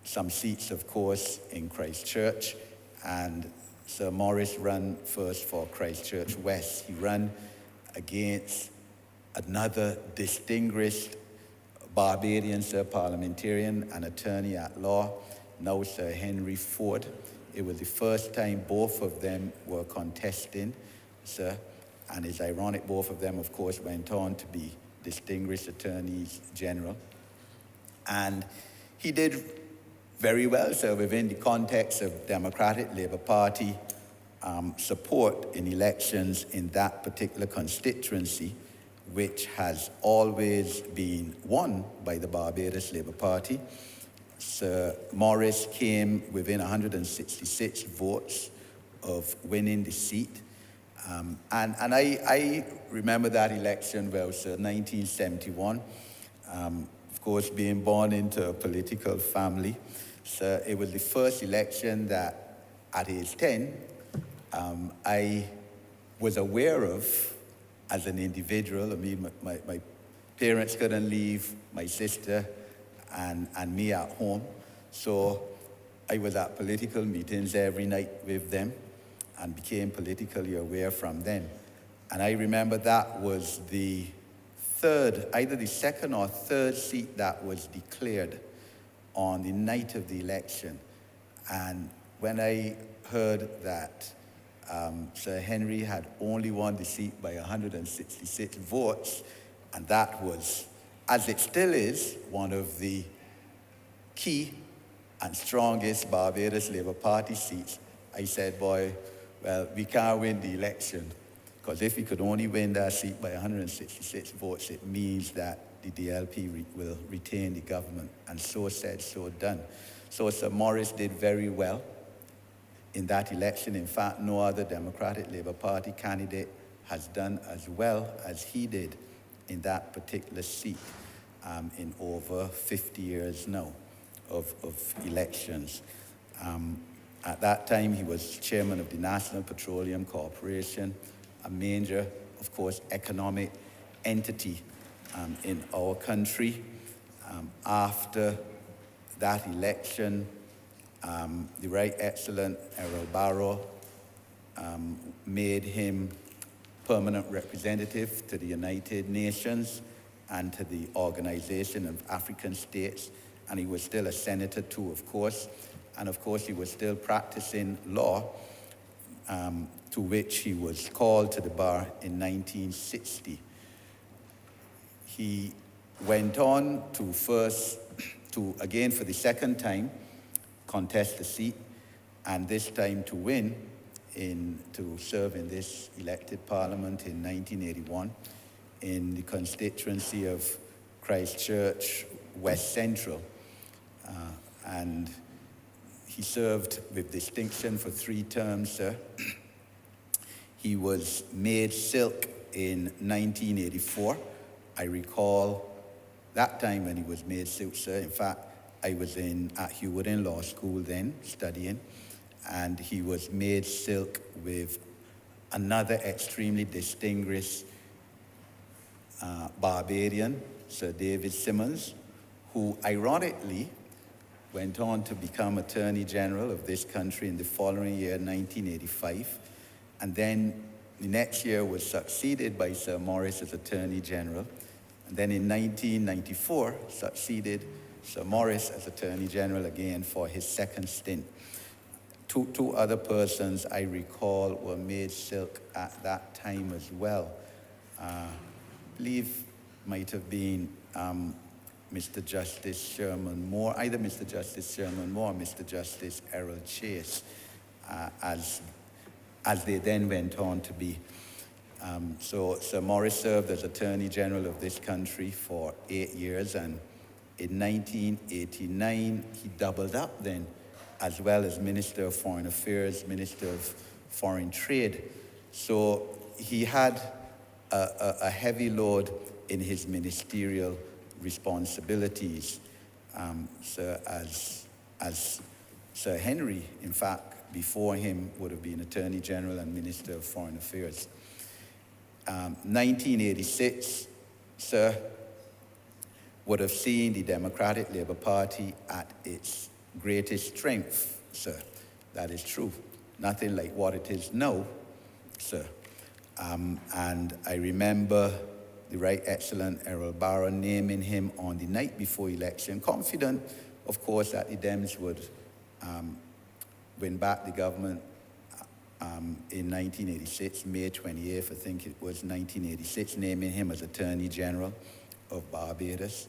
some seats, of course, in Christchurch, and Sir Maurice ran first for Christchurch West. He ran against another distinguished Barbadian, sir, parliamentarian and attorney at law, now Sir Henry Ford. It was the first time both of them were contesting, sir, and it's ironic both of them, of course, went on to be distinguished attorneys general. And he did very well, sir, within the context of Democratic Labour Party support in elections in that particular constituency, which has always been won by the Barbados Labour Party. Sir Maurice came within 166 votes of winning the seat. And I remember that election well, sir, 1971. Of course, being born into a political family. So it was the first election that, at age 10, I was aware of as an individual. I mean, my parents couldn't leave my sister and me at home. So I was at political meetings every night with them and became politically aware from them. And I remember that was the third, either the second or third seat that was declared on the night of the election. And when I heard that Sir Henry had only won the seat by 166 votes, and that was, as it still is, one of the key and strongest Barbados Labour Party seats, I said, boy, well, we can't win the election, because if we could only win that seat by 166 votes, it means that the DLP will retain the government. And so said, so done. So Sir Morris did very well in that election. In fact, no other Democratic Labour Party candidate has done as well as he did in that particular seat in over 50 years now of elections. At that time, he was chairman of the National Petroleum Corporation, a major, of course, economic entity in our country. After that election, the Right Excellent Errol Barrow made him permanent representative to the United Nations and to the Organization of African States, and he was still a senator too, of course, and of course he was still practicing law, to which he was called to the bar in 1960. He went on to again for the second time, contest the seat, and this time to win, to serve in this elected parliament in 1981 in the constituency of Christchurch West Central. And he served with distinction for 3 terms, sir. He was made silk in 1984. I recall that time when he was made silk, sir. In fact, I was at Hewarden Law School then, studying, and he was made silk with another extremely distinguished Barbadian, Sir David Simmons, who ironically went on to become Attorney General of this country in the following year, 1985, and then the next year was succeeded by Sir Morris as Attorney General, and then in 1994 succeeded Sir Morris as Attorney General again for his second stint. Two other persons I recall were made silk at that time as well. I believe might have been Mr. Justice Sherman Moore, either Mr. Justice Sherman Moore or Mr. Justice Errol Chase, as they then went on to be. So Sir Morris served as Attorney General of this country for 8 years, and in 1989 he doubled up then, as well as Minister of Foreign Affairs, Minister of Foreign Trade. So he had a heavy load in his ministerial responsibilities. So as Sir Henry, in fact, before him would have been Attorney General and Minister of Foreign Affairs. 1986, sir, would have seen the Democratic Labour Party at its greatest strength, sir. That is true. Nothing like what it is now, sir. And I remember the Right Excellent Errol Barrow naming him on the night before election, confident, of course, that the Dems would win back the government in 1986, May 28th, I think it was 1986, naming him as Attorney General of Barbados.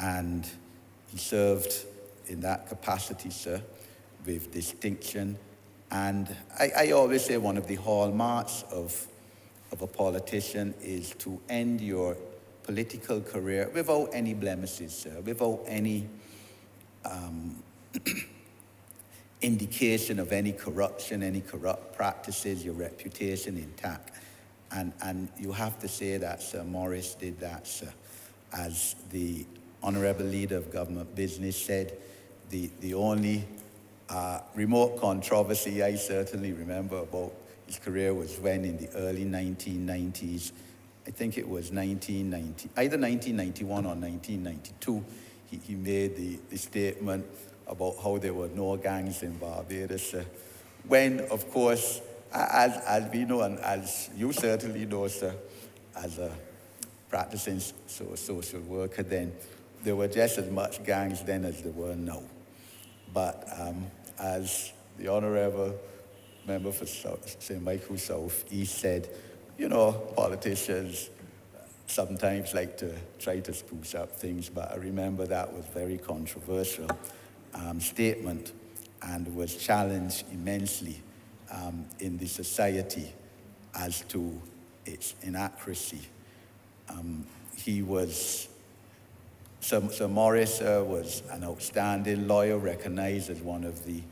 And he served in that capacity, sir, with distinction. And I always say one of the hallmarks of a politician is to end your political career without any blemishes, sir, without any indication of any corruption, any corrupt practices, your reputation intact. And you have to say that Sir Morris did that, sir. As the Honourable Leader of Government Business said, the only remote controversy I certainly remember about his career was when in the early 1990s, I think it was either 1991 or 1992, he made the statement about how there were no gangs in Barbados. When, of course, as we know, and as you certainly know, sir, as a practicing social worker then, there were just as much gangs then as there were now. But as the Honourable Member for St. Michael South East said, you know, politicians sometimes like to try to spruce up things, but I remember that was very controversial statement and was challenged immensely in the society as to its inaccuracy. He was Sir Morris was an outstanding lawyer, recognized as one of the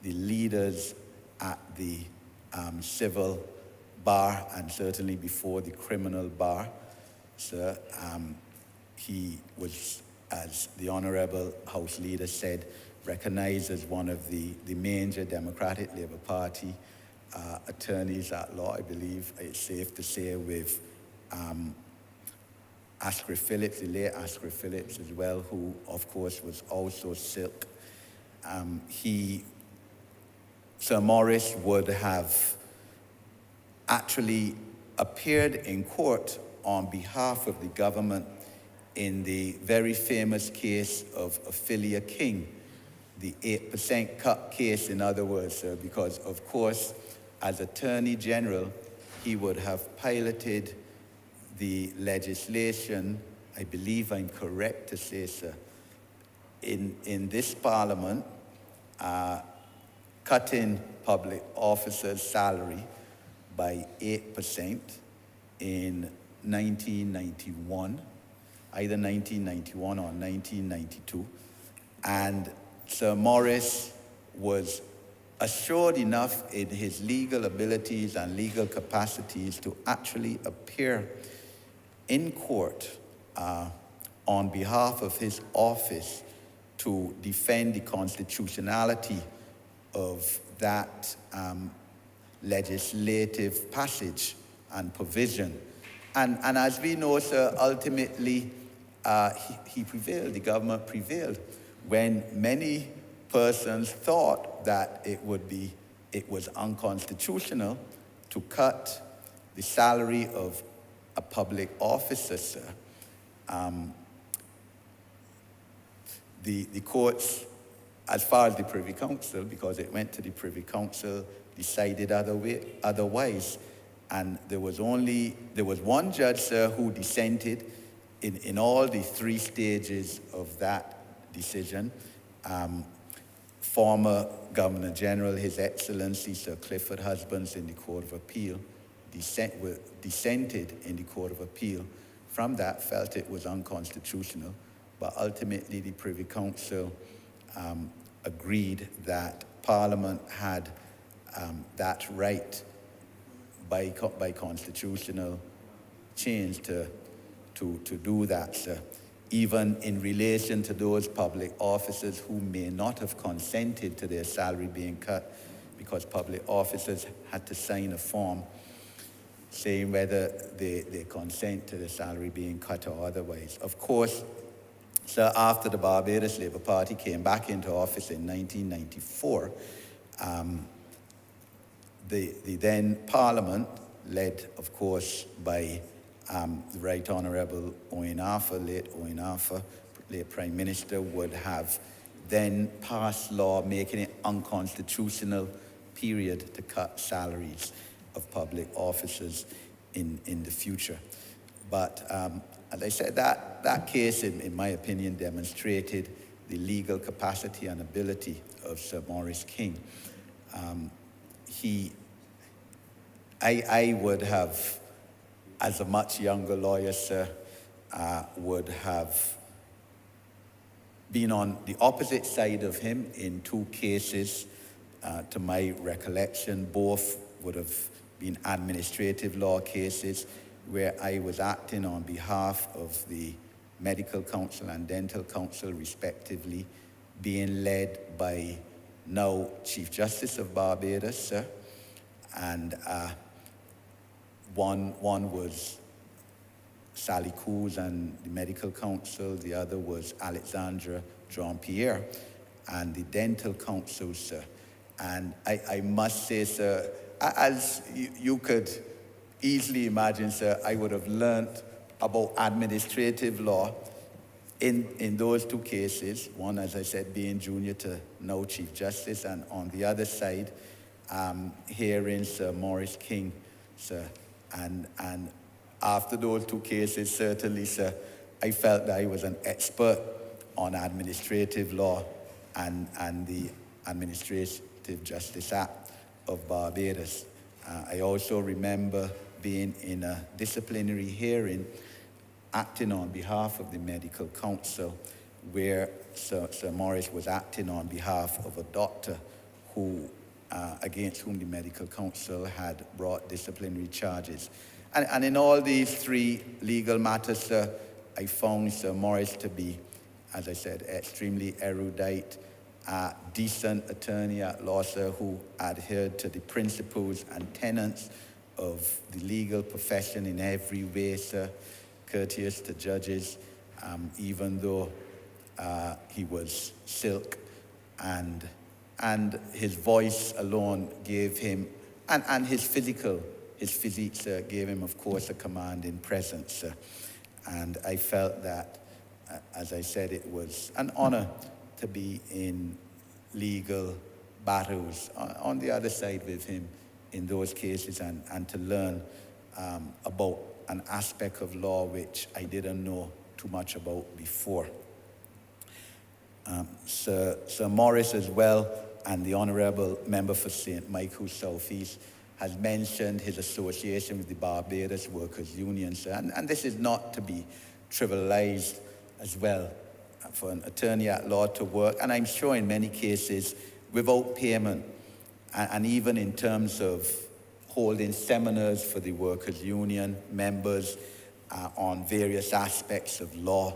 leaders at the civil bar and certainly before the criminal bar. Sir, he was, as the Honourable House Leader said, recognized as one of the major Democratic Labour Party attorneys at law, I believe it's safe to say, with Askew Phillips, the late Askew Phillips as well, who of course was also Silk. Sir Morris would have actually appeared in court on behalf of the government in the very famous case of Ophelia King, the 8% cut case, in other words, because of course, as Attorney General, he would have piloted the legislation, I believe I'm correct to say, sir, in this Parliament, cutting public officers' salary by 8% in 1991, either 1991 or 1992. And Sir Morris was assured enough in his legal abilities and legal capacities to actually appear in court on behalf of his office to defend the constitutionality of that legislative passage and provision. And as we know, sir, ultimately he prevailed, the government prevailed, when many persons thought that it was unconstitutional to cut the salary of a public officer, sir. The courts, as far as the Privy Council, because it went to the Privy Council, decided otherwise. And there was one judge, sir, who dissented in all the three stages of that decision. Former Governor General, His Excellency Sir Clifford Husbands in the Court of Appeal, dissented in the Court of Appeal. From that, felt it was unconstitutional, but ultimately the Privy Council agreed that Parliament had that right by constitutional change to do that, sir, even in relation to those public officers who may not have consented to their salary being cut, because public officers had to sign a form saying whether they consent to the salary being cut or otherwise. Of course, sir, after the Barbados Labour Party came back into office in 1994, the then Parliament, led, of course, by the Right Honourable Owen Arthur, late Owen Arthur, late Prime Minister, would have then passed law making it unconstitutional, period, to cut salaries of public officers in the future. But as I said, that case, in my opinion, demonstrated the legal capacity and ability of Sir Morris King. I would have, as a much younger lawyer, sir, would have been on the opposite side of him in two cases. To my recollection, both would have been administrative law cases where I was acting on behalf of the Medical Council and Dental Council, respectively, being led by now Chief Justice of Barbados, sir, and one was Sally Coos and the Medical Council, the other was Alexandra Jean-Pierre and the Dental Council, sir. And I must say, sir, as you could easily imagine, sir, I would have learned about administrative law in those two cases. One, as I said, being junior to now Chief Justice, and on the other side, hearing Sir Morris King, sir. And after those two cases, certainly, sir, I felt that I was an expert on administrative law and the Administrative Justice Act of Barbados. I also remember being in a disciplinary hearing acting on behalf of the Medical Council, where Sir Morris was acting on behalf of a doctor who, against whom the Medical Council had brought disciplinary charges. And in all these three legal matters, sir, I found Sir Morris to be, as I said, extremely erudite, decent attorney at law, sir, who adhered to the principles and tenets of the legal profession in every way, sir, courteous to judges, even though he was silk, and his voice alone gave him, and his physique, sir, gave him, of course, a commanding presence, sir. And I felt that, as I said, it was an honor to be in legal battles on the other side with him in those cases, and to learn about an aspect of law which I didn't know too much about before. Sir Morris as well, and the Honourable Member for St. Michael's South East, has mentioned his association with the Barbados Workers' Union, sir, and this is not to be trivialized as well, for an attorney at law to work, and I'm sure in many cases, without payment, and even in terms of holding seminars for the Workers' Union members on various aspects of law,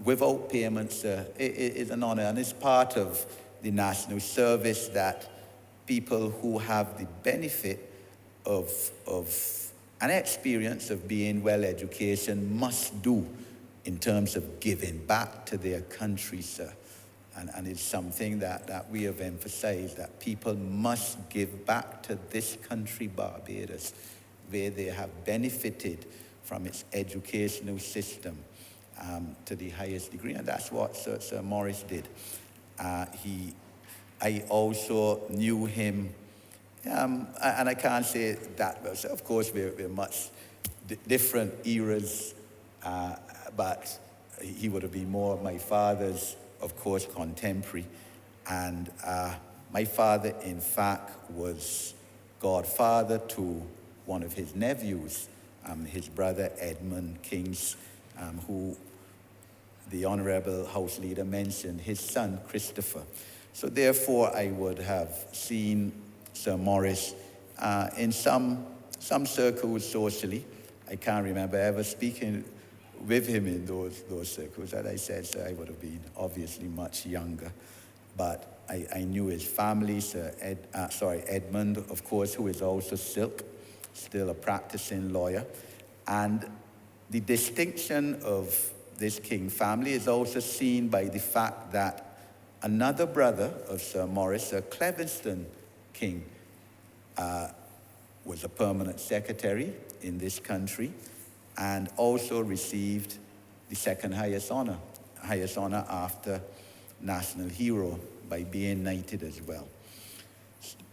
without payments, it is an honor, and it's part of the national service that people who have the benefit of an experience of being well educated must do in terms of giving back to their country, sir. And it's something that we have emphasized, that people must give back to this country, Barbados, where they have benefited from its educational system to the highest degree. And that's what Sir Morris did. I also knew him, and I can't say that well. So of course, we're much different eras, but he would have been more my father's, of course, contemporary. And my father, in fact, was godfather to one of his nephews, his brother Edmund Kings, who the Honourable House Leader mentioned, his son Christopher. So therefore, I would have seen Sir Morris in some circles socially. I can't remember ever speaking with him in those circles. As I said, sir, I would have been obviously much younger. But I knew his family, Edmund, of course, who is also silk, still a practicing lawyer. And the distinction of this King family is also seen by the fact that another brother of Sir Morris, Sir Cleviston King, was a permanent secretary in this country, and also received the second highest honor after National Hero, by being knighted as well.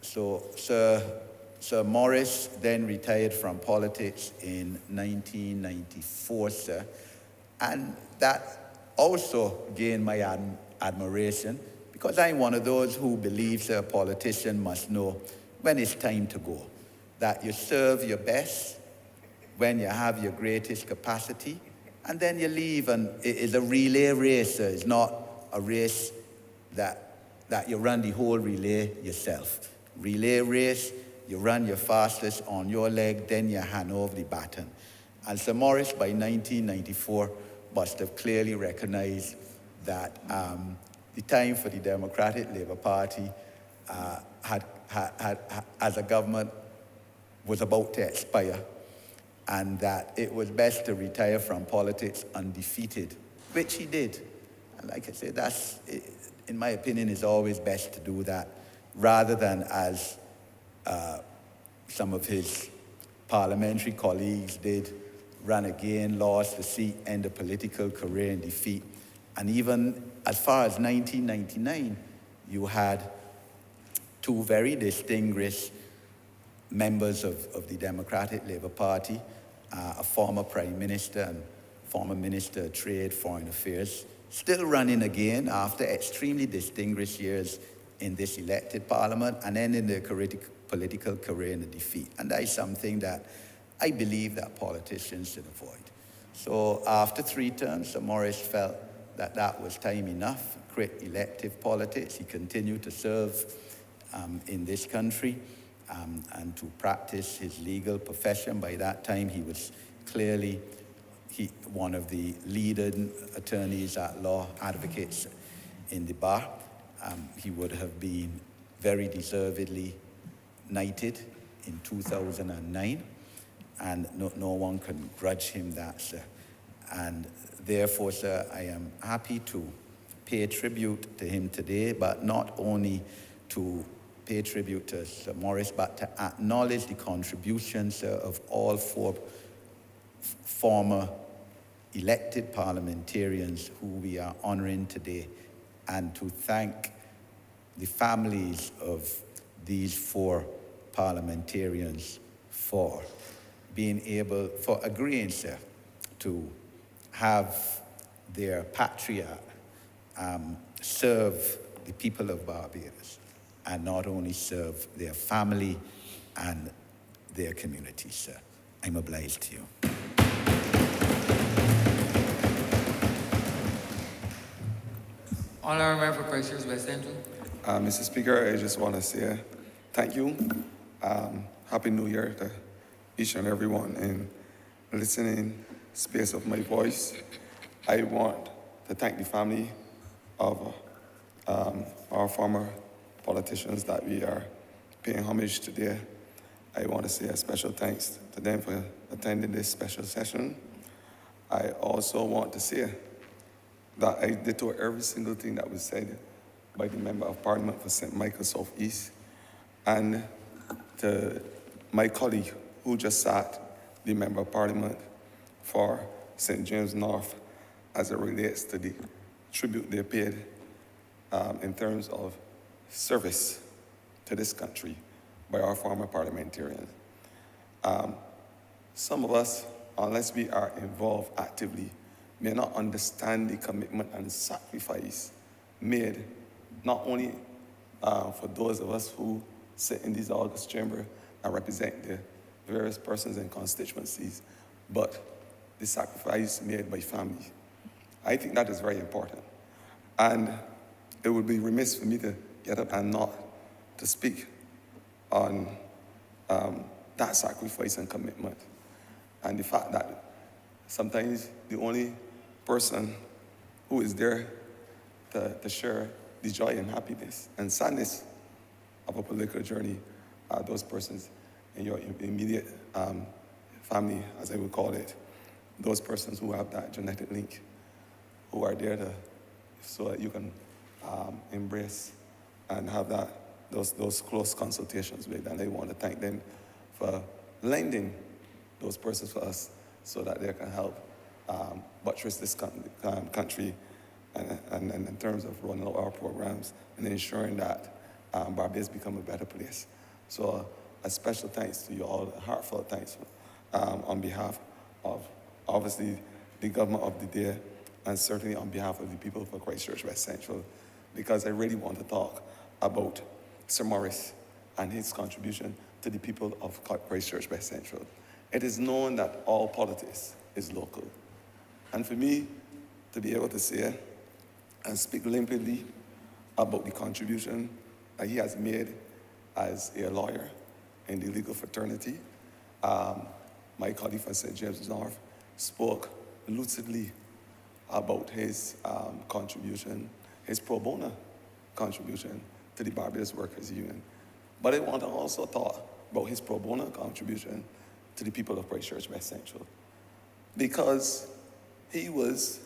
So Sir Morris then retired from politics in 1994, sir, and that also gained my admiration, because I'm one of those who believes a politician must know when it's time to go, that you serve your best when you have your greatest capacity, and then you leave. And it is a relay race. It's not a race that you run the whole relay yourself. Relay race, you run your fastest on your leg, then you hand over the baton. And Sir Morris, by 1994, must have clearly recognized that the time for the Democratic Labour Party as a government was about to expire, and that it was best to retire from politics undefeated, which he did. And like I said, that's, in my opinion, is always best to do that, rather than as some of his parliamentary colleagues did, run again, lost the seat, end a political career in defeat. And even as far as 1999, you had two very distinguished members of the Democratic Labour Party, a former Prime Minister and former Minister of Trade, Foreign Affairs, still running again after extremely distinguished years in this elected parliament, and ending their political career in a defeat. And that is something that I believe that politicians should avoid. So after 3 terms, Sir Morris felt that that was time enough. Quit elective politics. He continued to serve in this country and to practice his legal profession. By that time, he was clearly one of the leading attorneys at law, advocates in the bar. He would have been very deservedly knighted in 2009, and no one can grudge him that, sir. And therefore, sir, I am happy to pay tribute to him today, but not only to pay tribute to Sir Morris, but to acknowledge the contributions, sir, of all 4 former elected parliamentarians who we are honoring today, and to thank the families of these 4 parliamentarians for agreeing, sir, to have their patriarch serve the people of Barbados, and not only serve their family and their community, sir. I'm obliged to you. Honourable Member for Christchurch West Central. Mr. Speaker, I just want to say thank you. Happy New Year to each and everyone in listening space of my voice. I want to thank the family of our former politicians that we are paying homage today. I want to say a special thanks to them for attending this special session. I also want to say that I ditto every single thing that was said by the Member of Parliament for St. Michael South East, and to my colleague who just sat, the Member of Parliament for St. James North, as it relates to the tribute they paid in terms of service to this country by our former parliamentarians. Some of us, unless we are involved actively, may not understand the commitment and sacrifice made not only for those of us who sit in this august chamber and represent the various persons and constituencies, but the sacrifice made by families. I think that is very important. And it would be remiss for me to get up and not to speak on that sacrifice and commitment, and the fact that sometimes the only person who is there to share the joy and happiness and sadness of a political journey are those persons in your immediate family, as I would call it, those persons who have that genetic link, who are there so that you can embrace and have those close consultations with. And I want to thank them for lending those persons for us so that they can help buttress this country and in terms of running our programs and ensuring that Barbados become a better place. So a special thanks to you all, a heartfelt thanks on behalf of obviously the government of the day, and certainly on behalf of the people for Christchurch West Central, because I really want to talk about Sir Morris and his contribution to the people of Christchurch West Central. It is known that all politics is local. And for me to be able to say and speak limpidly about the contribution that he has made as a lawyer in the legal fraternity, my colleague from St. James North spoke lucidly about his contribution, his pro bono contribution to the Barbados Workers Union. But I want to also talk about his pro bono contribution to the people of Christchurch West Central, because he was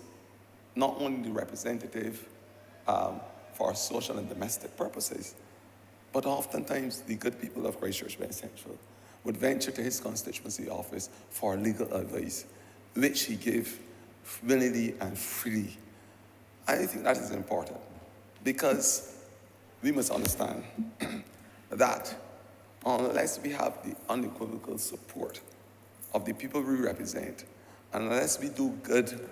not only the representative for social and domestic purposes, but oftentimes the good people of Christchurch West Central would venture to his constituency office for legal advice, which he gave willingly and freely. I think that is important, because we must understand that unless we have the unequivocal support of the people we represent, and unless we do good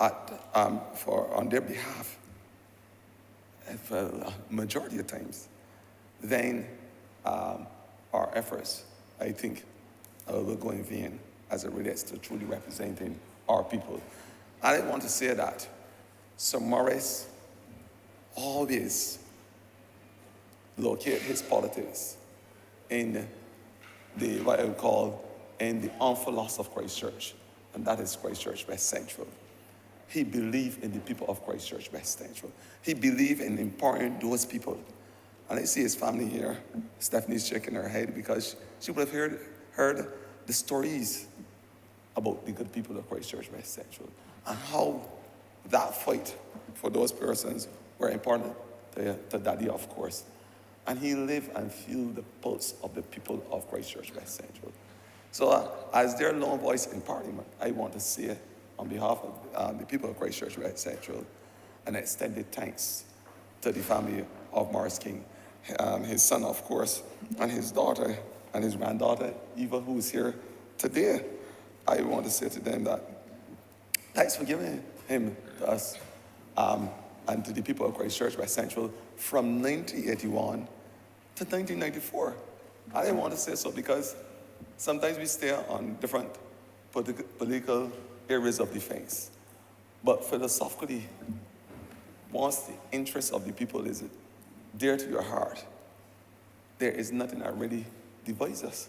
on their behalf, for a majority of times, then our efforts, I think, will go in vain. as it relates to truly representing our people. I want to say that Sir Morris always locate his politics in the, what I would call, in the envelope of Christ Church, and that is Christ Church West Central. He believed in the people of Christ Church West Central. He believed in empowering those people. And I see his family here. Stephanie's shaking her head because she would have heard the stories about the good people of Christ Church West Central and how that fight for those persons were important to Daddy, of course. And he lived and feel the pulse of the people of Christ Church West Central. So as their lone voice in Parliament, I want to say on behalf of the people of Christ Church West Central an extended thanks to the family of Morris King, his son, of course, and his daughter and his granddaughter, Eva, who is here today. I want to say to them that thanks for giving him to us and to the people of Christ Church West Central from 1981 to 1994. I want to say so because sometimes we stay on different political areas of defense. But philosophically, once the interest of the people is dear to your heart, there is nothing that really divides us.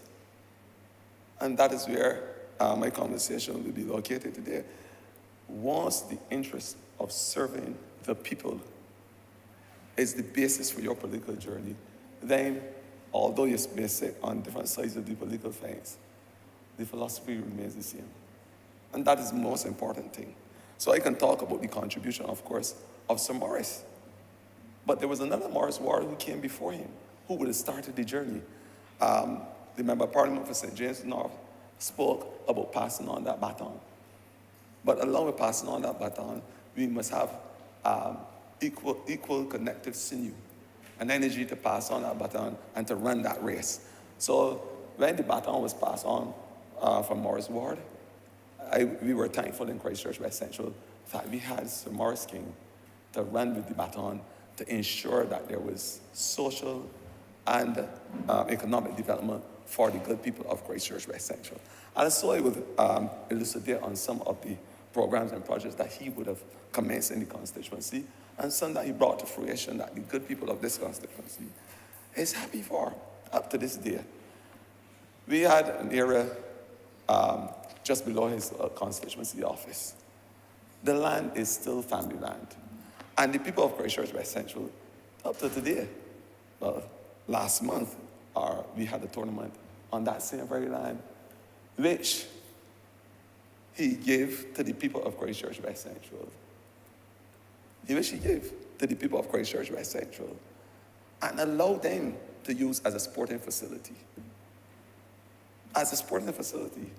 And that is where my conversation will be located today. Once the interest of serving the people is the basis for your political journey, then although you may sit on different sides of the political fence, the philosophy remains the same. And that is the most important thing. So I can talk about the contribution, of course, of Sir Morris. But there was another Morris Ward who came before him, who would have started the journey. The Member of Parliament for St. James North spoke about passing on that baton. But along with passing on that baton, we must have equal connective sinew and energy to pass on that baton and to run that race. So when the baton was passed on from Morris Ward, we were thankful in Christ Church West Central that we had Sir Morris King to run with the baton to ensure that there was social and economic development for the good people of Christ Church West Central. And so I would elucidate on some of the programs and projects that he would have commenced in the constituency and some that he brought to fruition that the good people of this constituency is happy for up to this day. We had an area just below his constituency office. The land is still family land. And the people of Christ Church West Central, up to today, last month, we had a tournament on that same very land, which he gave to the people of Christ Church West Central. Which he gave to the people of Christ Church West Central and allowed them to use as a sporting facility. As a sporting facility.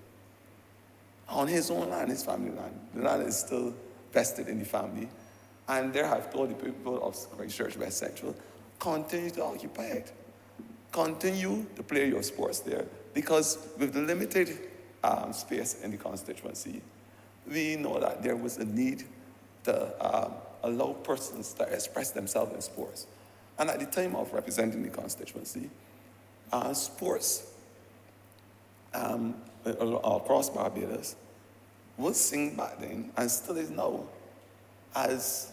On his own land, his family land. The land is still vested in the family. And there have told the people of Christ Church West Central, continue to occupy it. Continue to play your sports there. Because with the limited space in the constituency, we know that there was a need to allow persons to express themselves in sports. And at the time of representing the constituency, sports across Barbados was seen back then, and still is now, as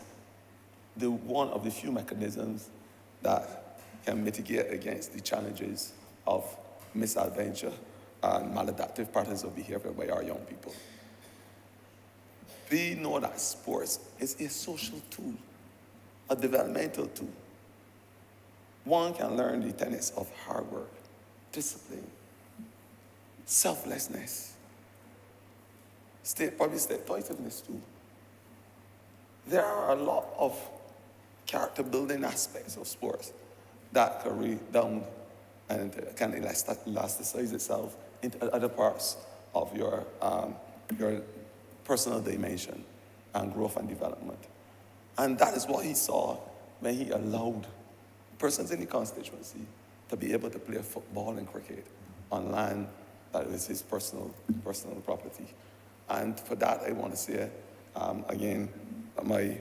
the one of the few mechanisms that can mitigate against the challenges of misadventure and maladaptive patterns of behavior by our young people. We know that sports is a social tool, a developmental tool. One can learn the tenets of hard work, discipline, selflessness, probably state-positiveness too. There are a lot of character-building aspects of sports that can redound and can elasticize itself into other parts of your personal dimension and growth and development. And that is what he saw when he allowed persons in the constituency to be able to play football and cricket on land that was his personal property. And for that, I want to say, again, my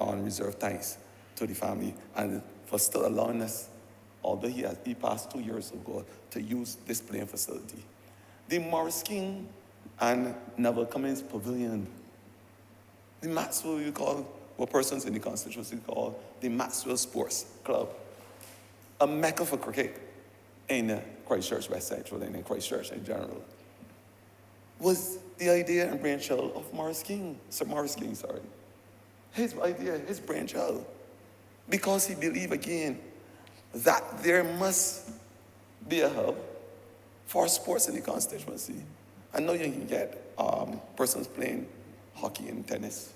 unreserved thanks to the family and for still allowing us, although he passed 2 years ago, to use this playing facility. The Morris King and Neville Cummings Pavilion. The Maxwell, you call what persons in the constituency call the Maxwell Sports Club, a mecca for cricket in Christchurch, West Central, and in Christchurch in general, was the idea and brainchild of Morris King, Sir Morris King, sorry. His idea, his brainchild, because he believed again that there must be a hub for sports in the constituency. I know you can get persons playing hockey and tennis,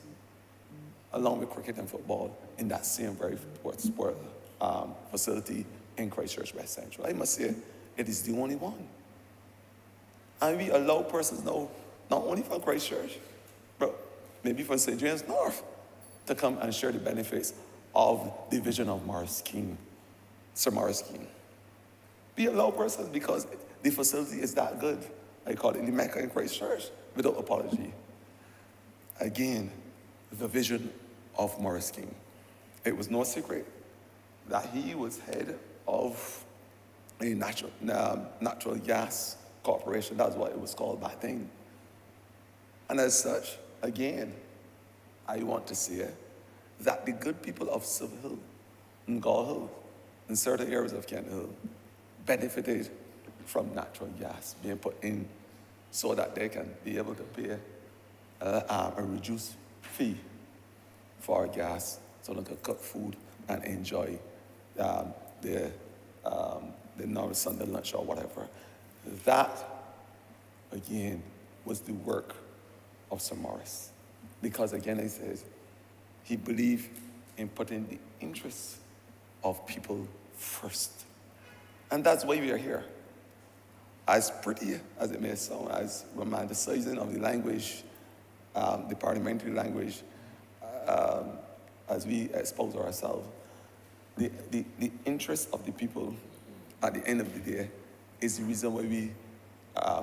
along with cricket and football, in that same very sport facility in Christchurch, West Central. I must say, it is the only one. And we allow persons now, not only from Christchurch, but maybe from St. James North, to come and share the benefits of the vision of Morris King, Sir Morris King. We allow persons because the facility is that good. I call it the Mecca in Christchurch, without apology. Again, the vision of Morris King. It was no secret that he was head of a natural gas corporation. That's what it was called back then. And as such, again, I want to say that the good people of Silver Hill and Gull Hill and certain areas of Kent Hill benefited from natural gas being put in so that they can be able to pay a reduced fee for gas so they can cook food and enjoy their normal Sunday lunch or whatever. That, again, was the work of Sir Morris. Because again, he says, he believed in putting the interests of people first. And that's why we are here. As pretty as it may sound, as romanticizing of the language, the parliamentary language, as we expose ourselves, the interest of the people at the end of the day is the reason why we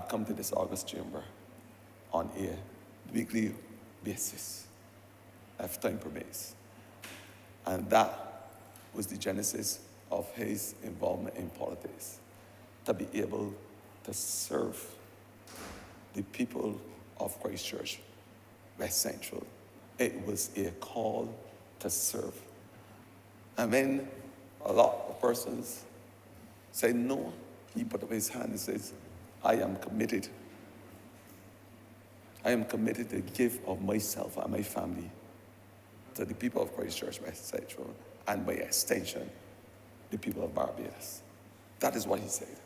come to this August chamber on a weekly basis, if time permits. And that was the genesis of his involvement in politics, to be able to serve the people of Christchurch, West Central. It was a call to serve. And when a lot of persons say no, he put up his hand and says, I am committed. I am committed to give of myself and my family to the people of Christchurch, West Central, and by extension, the people of Barbados. That is what he said.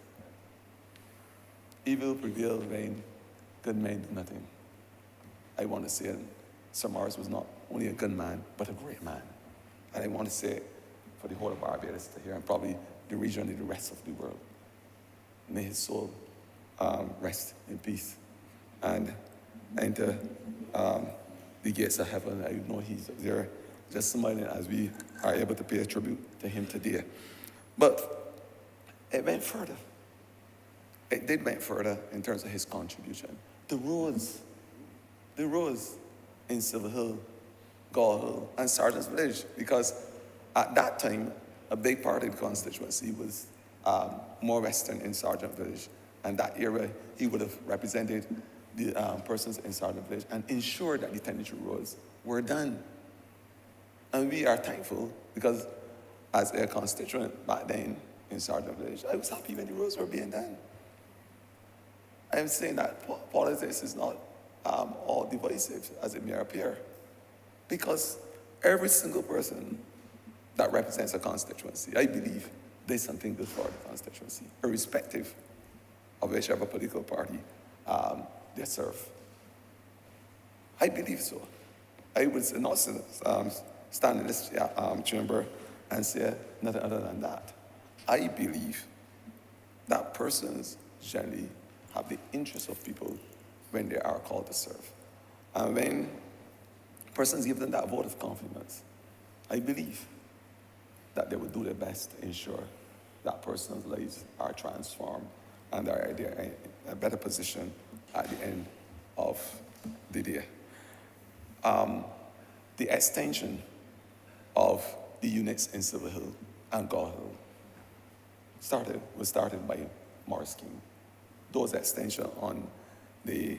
Evil prevail vain, good men do nothing. I want to say Sir Morris was not only a good man, but a great man. And I want to say it for the whole of Barbados to hear, and probably the region and the rest of the world. May his soul rest in peace and enter the gates of heaven. I know he's there just smiling as we are able to pay a tribute to him today. But it went further. It did went further in terms of his contribution. The roads in Silver Hill, Gull Hill, and Sergeant's Village, because at that time, a big part of the constituency was more western in Sergeant Village. And that era, he would have represented the persons in Sergeant Village and ensured that the tenantry roads were done. And we are thankful because as a constituent back then in Sergeant Village, I was happy when the roads were being done. I'm saying that politics is not all divisive as it may appear, because every single person that represents a constituency, I believe, does something good for the constituency, irrespective of whichever political party they serve. I believe so. I would not stand in this chamber and say nothing other than that. I believe that persons generally have the interests of people when they are called to serve. And when persons give them that vote of confidence, I believe that they will do their best to ensure that person's lives are transformed and are in a better position at the end of the day. The extension of the units in Silver Hill and Gull Hill was started by Morris King. Those extension on the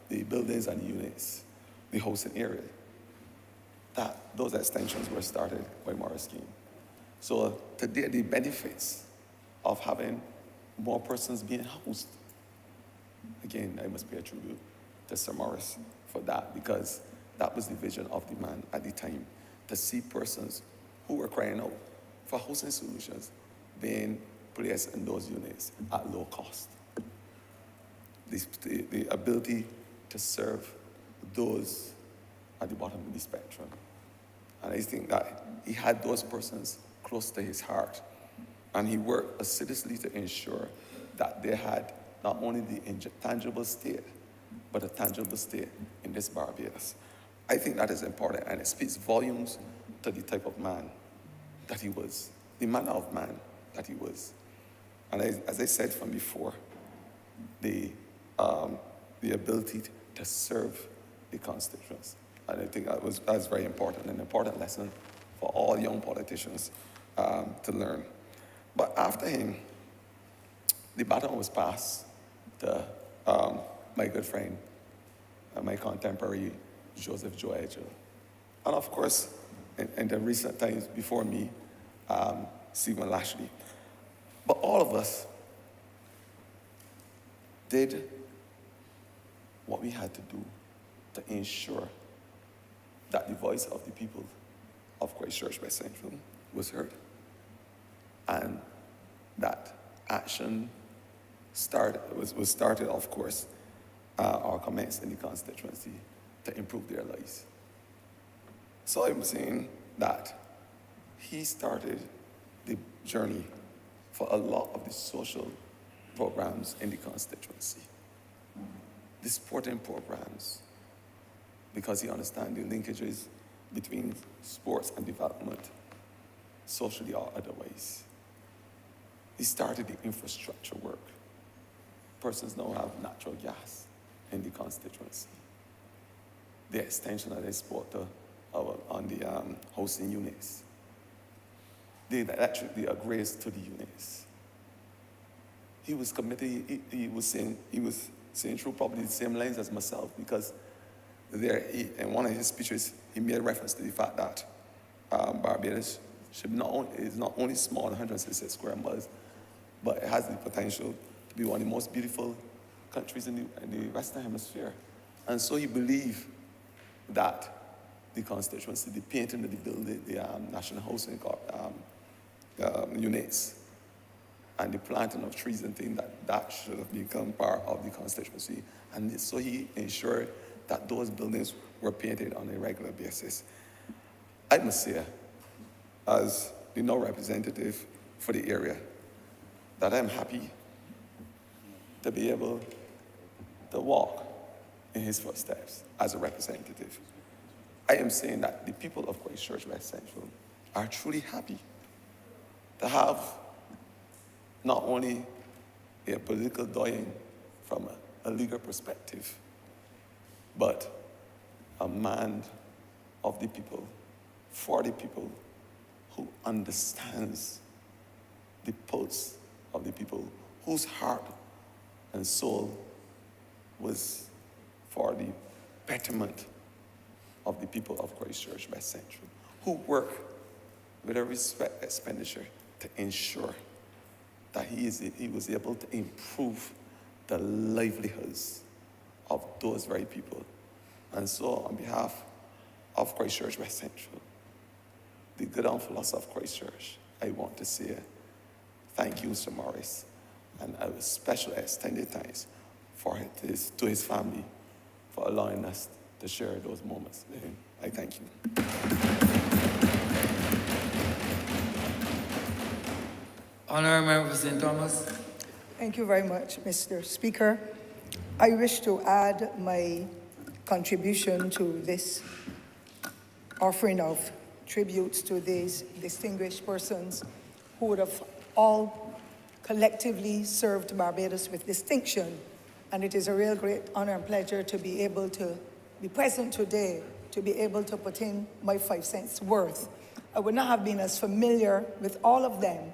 the buildings and units, the housing area, that those extensions were started by Morris King. So today, the benefits of having more persons being housed, again, I must pay a tribute to Sir Morris for that, because that was the vision of the man at the time, to see persons who were crying out for housing solutions being placed in those units at low cost. The ability to serve those at the bottom of the spectrum. And I think that he had those persons close to his heart. And he worked assiduously to ensure that they had not only the intangible state, but a tangible state in this Barbados. I think that is important, and it speaks volumes to the type of man that he was, the manner of man that he was. And as I said from before, the ability to serve the constituents. And I think that's very important, an important lesson for all young politicians to learn. But after him, the baton was passed to my good friend and my contemporary, Joseph Joajo. And of course, in the recent times before me, Stephen Lashley. But all of us did what we had to do to ensure that the voice of the people of Christchurch West Central was heard. And that action was started, of course, or commenced in the constituency to improve their lives. So I'm saying that he started the journey for a lot of the social programs in the constituency. The sporting programs, because he understands the linkages between sports and development, socially or otherwise. He started the infrastructure work. Persons now have natural gas in the constituency. The extension that they spoke to on the housing units. The upgrades to the units. He was committed, he was saying through probably the same lines as myself, because in one of his speeches, he made reference to the fact that Barbados is not only small, 166 square miles, but it has the potential to be one of the most beautiful countries in the Western Hemisphere. And so he believed that the constituency, the painting of the building, the National Housing units, and the planting of trees and things, that should have become part of the constituency. And so he ensured that those buildings were painted on a regular basis. I must say, as the now representative for the area, that I'm happy to be able to walk in his footsteps as a representative. I am saying that the people of Christchurch West Central are truly happy to have not only a political doyen from a legal perspective, but a man of the people, for the people, who understands the pulse of the people, whose heart and soul was for the betterment of the people of Christchurch West Central, who work with a respect expenditure to ensure that he was able to improve the livelihoods of those very people. And so on behalf of Christchurch West Central, the good and philosopher of Christchurch, I want to say thank you, Sir Morris, and a special extended thanks to his family for allowing us to share those moments with him. I thank you. Honourable Member for St. Thomas. Thank you very much, Mr. Speaker. I wish to add my contribution to this offering of tributes to these distinguished persons who would have all collectively served Barbados with distinction. And it is a real great honor and pleasure to be able to be present today, to be able to put in my 5 cents worth. I would not have been as familiar with all of them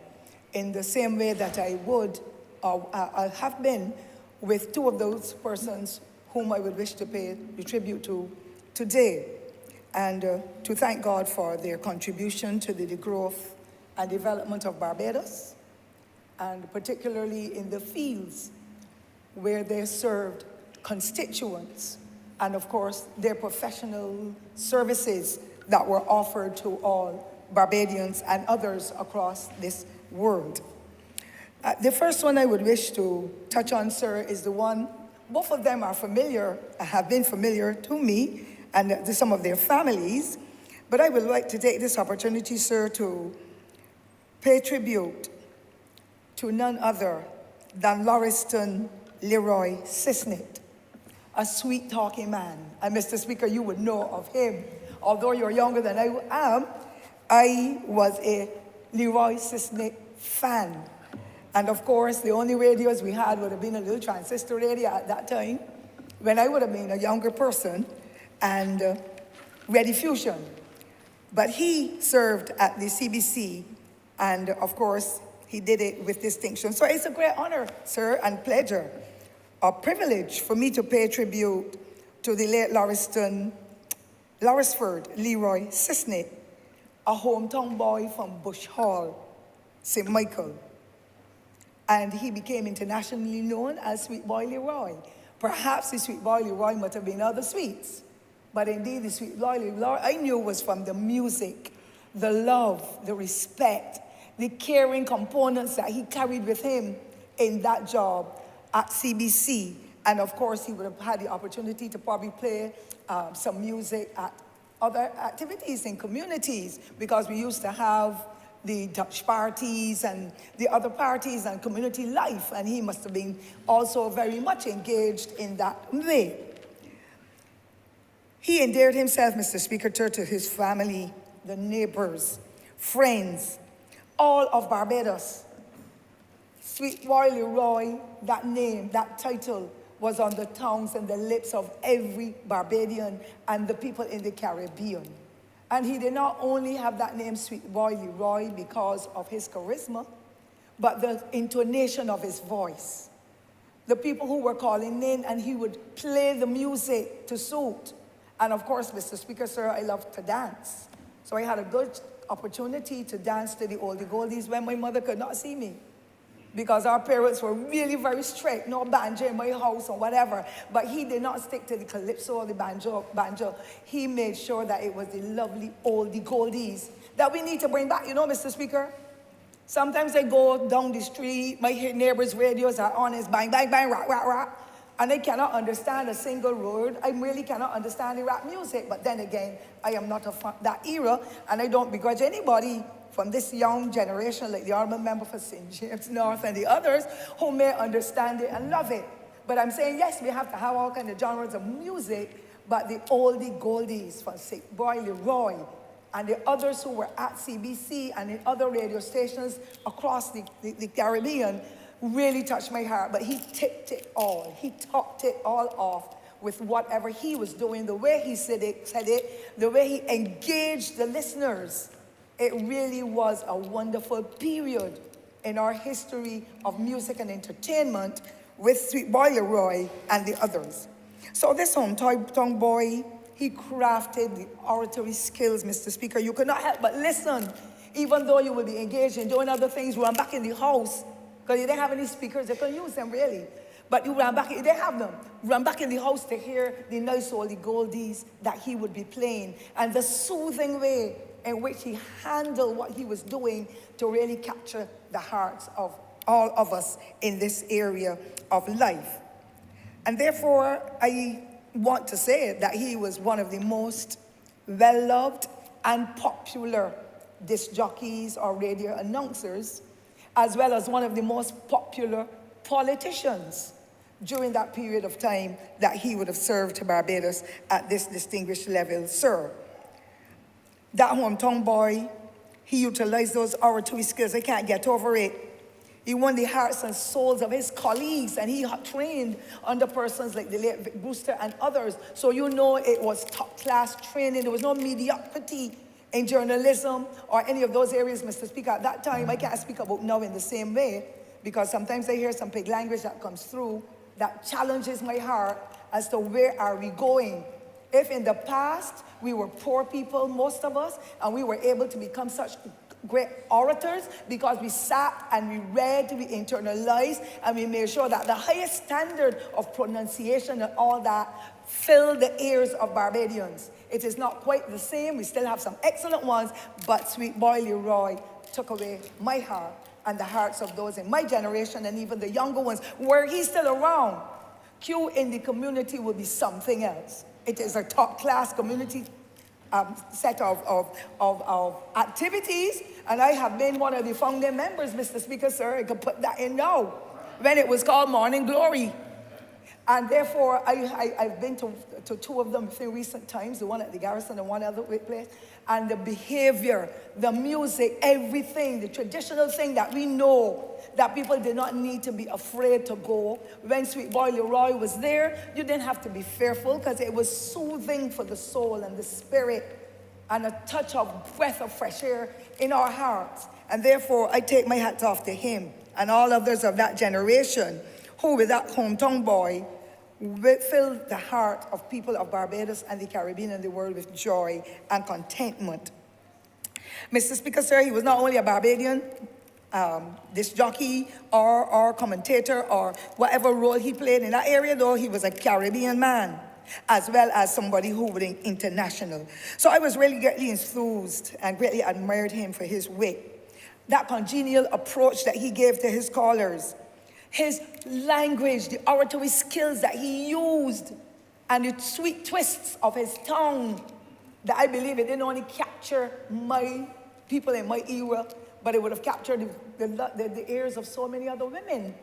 in the same way that I would, or I have been with 2 of those persons whom I would wish to pay the tribute to today, and to thank God for their contribution to the growth and development of Barbados, and particularly in the fields where they served constituents, and of course their professional services that were offered to all Barbadians and others across this world. The first one I would wish to touch on, sir, is the one, both of them are familiar, have been familiar to me and to some of their families, but I would like to take this opportunity, sir, to pay tribute to none other than Lauriston Leroy Cisnet, a sweet-talking man. And Mr. Speaker, you would know of him. Although you're younger than I am, I was a Leroy Cisnet fan. And of course, the only radios we had would have been a little transistor radio at that time, when I would have been a younger person, and Ready Fusion. But he served at the CBC, and of course, he did it with distinction. So it's a great honor, sir, and pleasure, a privilege for me to pay tribute to the late Laurisford Leroy Cisnet, a hometown boy from Bush Hall, St. Michael. And he became internationally known as Sweet Boy Leroy. Perhaps the Sweet Boy Leroy might have been other sweets, but indeed the Sweet Boy Leroy I knew was from the music, the love, the respect, the caring components that he carried with him in that job at CBC. And of course, he would have had the opportunity to probably play some music at other activities in communities, because we used to have the Dutch parties and the other parties and community life, and he must have been also very much engaged in that way. He endeared himself, Mr. Speaker, to his family, the neighbors, friends, all of Barbados. Sweet Boy Leroy, that name, that title, was on the tongues and the lips of every Barbadian and the people in the Caribbean. And he did not only have that name, Sweet Boy Leroy, because of his charisma, but the intonation of his voice. The people who were calling in, and he would play the music to suit. And of course, Mr. Speaker, sir, I love to dance. So I had a good opportunity to dance to the oldie goldies when my mother could not see me, because our parents were really very strict, no banjo in my house or whatever. But he did not stick to the calypso or the banjo. He made sure that it was the lovely oldie goldies that we need to bring back, you know, Mr. Speaker. Sometimes I go down the street, my neighbors' radios are on, it's bang, bang, bang, rock, rock, rock. And I cannot understand a single word. I really cannot understand the rap music. But then again, I am not of that era, and I don't begrudge anybody from this young generation, like the Honourable Member for St. James North and the others, who may understand it and love it. But I'm saying, yes, we have to have all kinds of genres of music, but the oldie goldies from Sweet Boy Leroy and the others who were at CBC and in other radio stations across the Caribbean really touched my heart. But he tipped it all. He topped it all off with whatever he was doing, the way he said it, the way he engaged the listeners. It really was a wonderful period in our history of music and entertainment with Sweet Boy Leroy and the others. So this hometown boy, he crafted the oratory skills, Mr. Speaker. You could not help but listen, even though you would be engaged in doing other things, run back in the house, because you didn't have any speakers, they couldn't use them really. But you ran back, they have them. Run back in the house to hear the nice oldie goldies that he would be playing, and the soothing way in which he handled what he was doing to really capture the hearts of all of us in this area of life. And therefore, I want to say that he was one of the most well-loved and popular disc jockeys or radio announcers, as well as one of the most popular politicians during that period of time that he would have served Barbados at this distinguished level, sir. That hometown boy, he utilized those oratory skills. I can't get over it. He won the hearts and souls of his colleagues, and he trained under persons like the late Vic Brewster and others. So you know it was top-class training. There was no mediocrity in journalism or any of those areas, Mr. Speaker. At that time, I can't speak about now in the same way, because sometimes I hear some big language that comes through that challenges my heart, as to where are we going. If in the past we were poor people, most of us, and we were able to become such great orators because we sat and we read, we internalized, and we made sure that the highest standard of pronunciation and all that filled the ears of Barbadians. It is not quite the same. We still have some excellent ones, but Sweet Boy Leroy took away my heart and the hearts of those in my generation and even the younger ones. Were he still around, Q in the community would be something else. It is a top-class community set of activities, and I have been one of the founding members, Mr. Speaker, sir. I could put that in now, when it was called Morning Glory. And therefore, I've been to two of them in recent times, the one at the Garrison and one other place. And the behavior, the music, everything, the traditional thing that we know, that people did not need to be afraid to go. When Sweet Boy Leroy was there, you didn't have to be fearful because it was soothing for the soul and the spirit and a touch of breath of fresh air in our hearts. And therefore, I take my hats off to him and all others of that generation who, with that hometown boy, filled the heart of people of Barbados and the Caribbean and the world with joy and contentment. Mr. Speaker, sir, he was not only a Barbadian disc jockey or commentator or whatever role he played in that area, though he was a Caribbean man, as well as somebody who was international. So I was really greatly enthused and greatly admired him for his wit, that congenial approach that he gave to his callers, his language, the oratory skills that he used, and the sweet twists of his tongue, that I believe it didn't only capture my people in my era, but it would have captured the ears of so many other women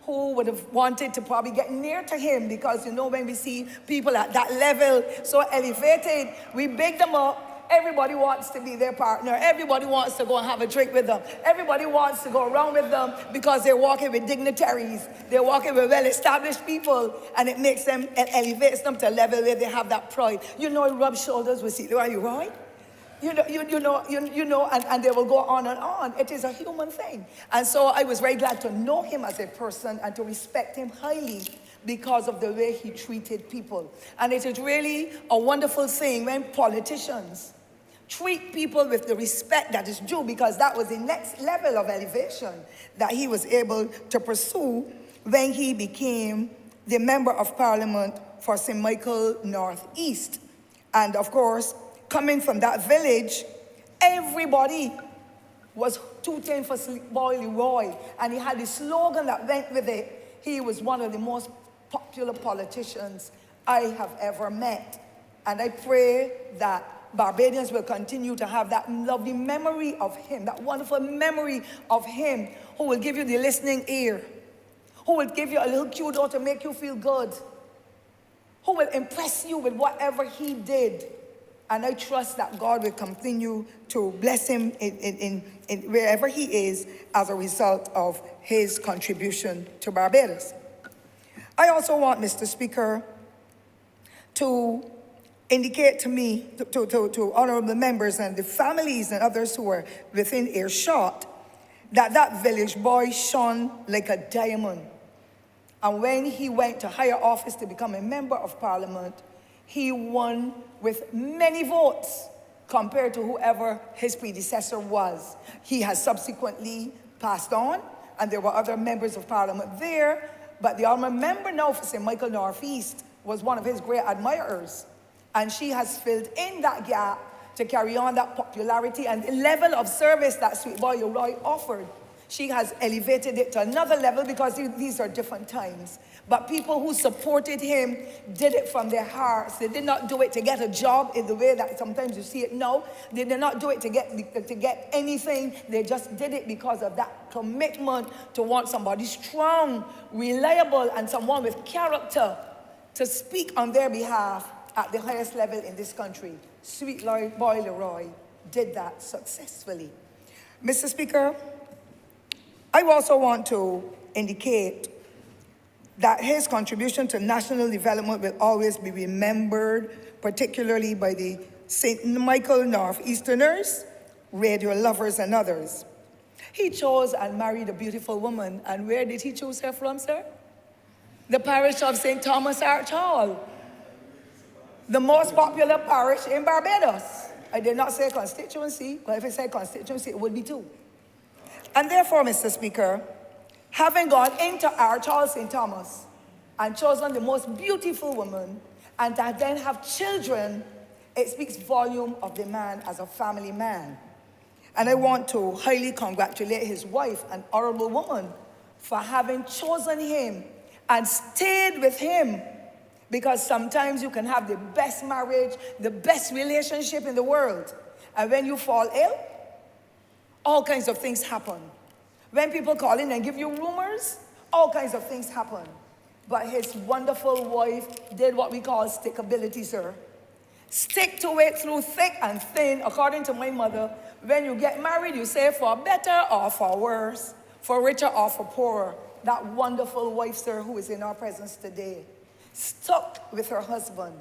who would have wanted to probably get near to him, because, you know, when we see people at that level, so elevated, we big them up. Everybody wants to be their partner. Everybody wants to go and have a drink with them. Everybody wants to go around with them because they're walking with dignitaries. They're walking with well-established people, and it makes them, it elevates them to a level where they have that pride. You know, rub shoulders with Sweet Boy Leroy. You know, and they will go on and on. It is a human thing. And so I was very glad to know him as a person and to respect him highly because of the way he treated people. And it is really a wonderful thing when politicians treat people with the respect that is due, because that was the next level of elevation that he was able to pursue when he became the Member of Parliament for St. Michael Northeast. And of course, coming from that village, everybody was tooting for Sweet Boy Leroy, and he had a slogan that went with it. He was one of the most popular politicians I have ever met. And I pray that Barbadians will continue to have that lovely memory of him, that wonderful memory of him, who will give you the listening ear, who will give you a little kudo to make you feel good, who will impress you with whatever he did. And I trust that God will continue to bless him in wherever he is as a result of his contribution to Barbados. I also want, Mr. Speaker, to indicate to me, to honourable members and the families and others who are within earshot, that that village boy shone like a diamond. And when he went to higher office to become a member of Parliament, he won with many votes compared to whoever his predecessor was. He has subsequently passed on, and there were other members of Parliament there, but the honourable member now for St. Michael Northeast was one of his great admirers. And she has filled in that gap to carry on that popularity and the level of service that Sweet Boy Leroy offered. She has elevated it to another level because these are different times. But people who supported him did it from their hearts. They did not do it to get a job in the way that sometimes you see it now. They did not do it to get anything. They just did it because of that commitment to want somebody strong, reliable, and someone with character to speak on their behalf at the highest level in this country. Sweet Boy Leroy did that successfully. Mr. Speaker, I also want to indicate that his contribution to national development will always be remembered, particularly by the St. Michael Northeasterners, radio lovers, and others. He chose and married a beautiful woman, and where did he choose her from, sir? the parish of St. Thomas Arch Hall, the most popular parish in Barbados. I did not say constituency, but if I said constituency, it would be two. And therefore, Mr. Speaker, having gone into Arch Hall St. Thomas and chosen the most beautiful woman, and to then have children, it speaks volume of the man as a family man. And I want to highly congratulate his wife, an honorable woman, for having chosen him and stayed with him. Because sometimes you can have the best marriage, the best relationship in the world, and when you fall ill, all kinds of things happen. When people call in and give you rumors, all kinds of things happen. But his wonderful wife did what we call stickability, sir. Stick to it through thick and thin. According to my mother, when you get married, you say for better or for worse, for richer or for poorer. That wonderful wife, sir, who is in our presence today, stuck with her husband,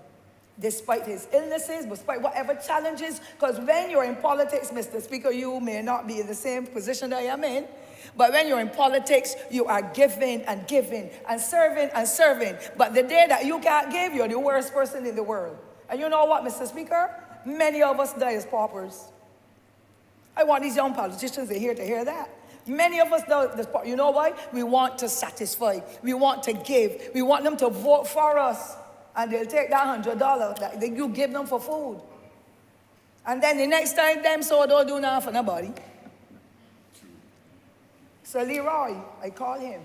despite his illnesses, despite whatever challenges, because when you're in politics, Mr. Speaker, you may not be in the same position that I am in, but when you're in politics, you are giving and giving and serving and serving. But the day that you can't give, you're the worst person in the world. And you know what, Mr. Speaker? Many of us die as paupers. I want these young politicians to hear that. Many of us die, you know why? We want to satisfy. We want to give. We want them to vote for us. And they'll take that $100 that you give them for food. And then the next time, them so don't do nothing for nobody. So Leroy, I call him,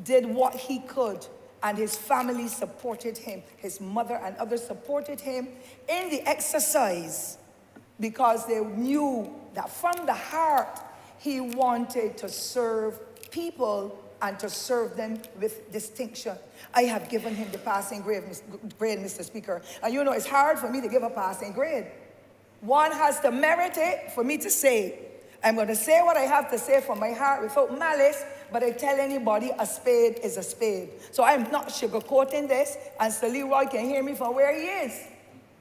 did what he could, and his family supported him. His mother and others supported him in the exercise because they knew that from the heart, he wanted to serve people and to serve them with distinction. I have given him the passing grade, Mr. Speaker. And you know, it's hard for me to give a passing grade. One has to merit it for me to say. I'm going to say what I have to say from my heart without malice, but I tell anybody a spade is a spade. So I'm not sugarcoating this, and Sir Leroy can hear me from where he is,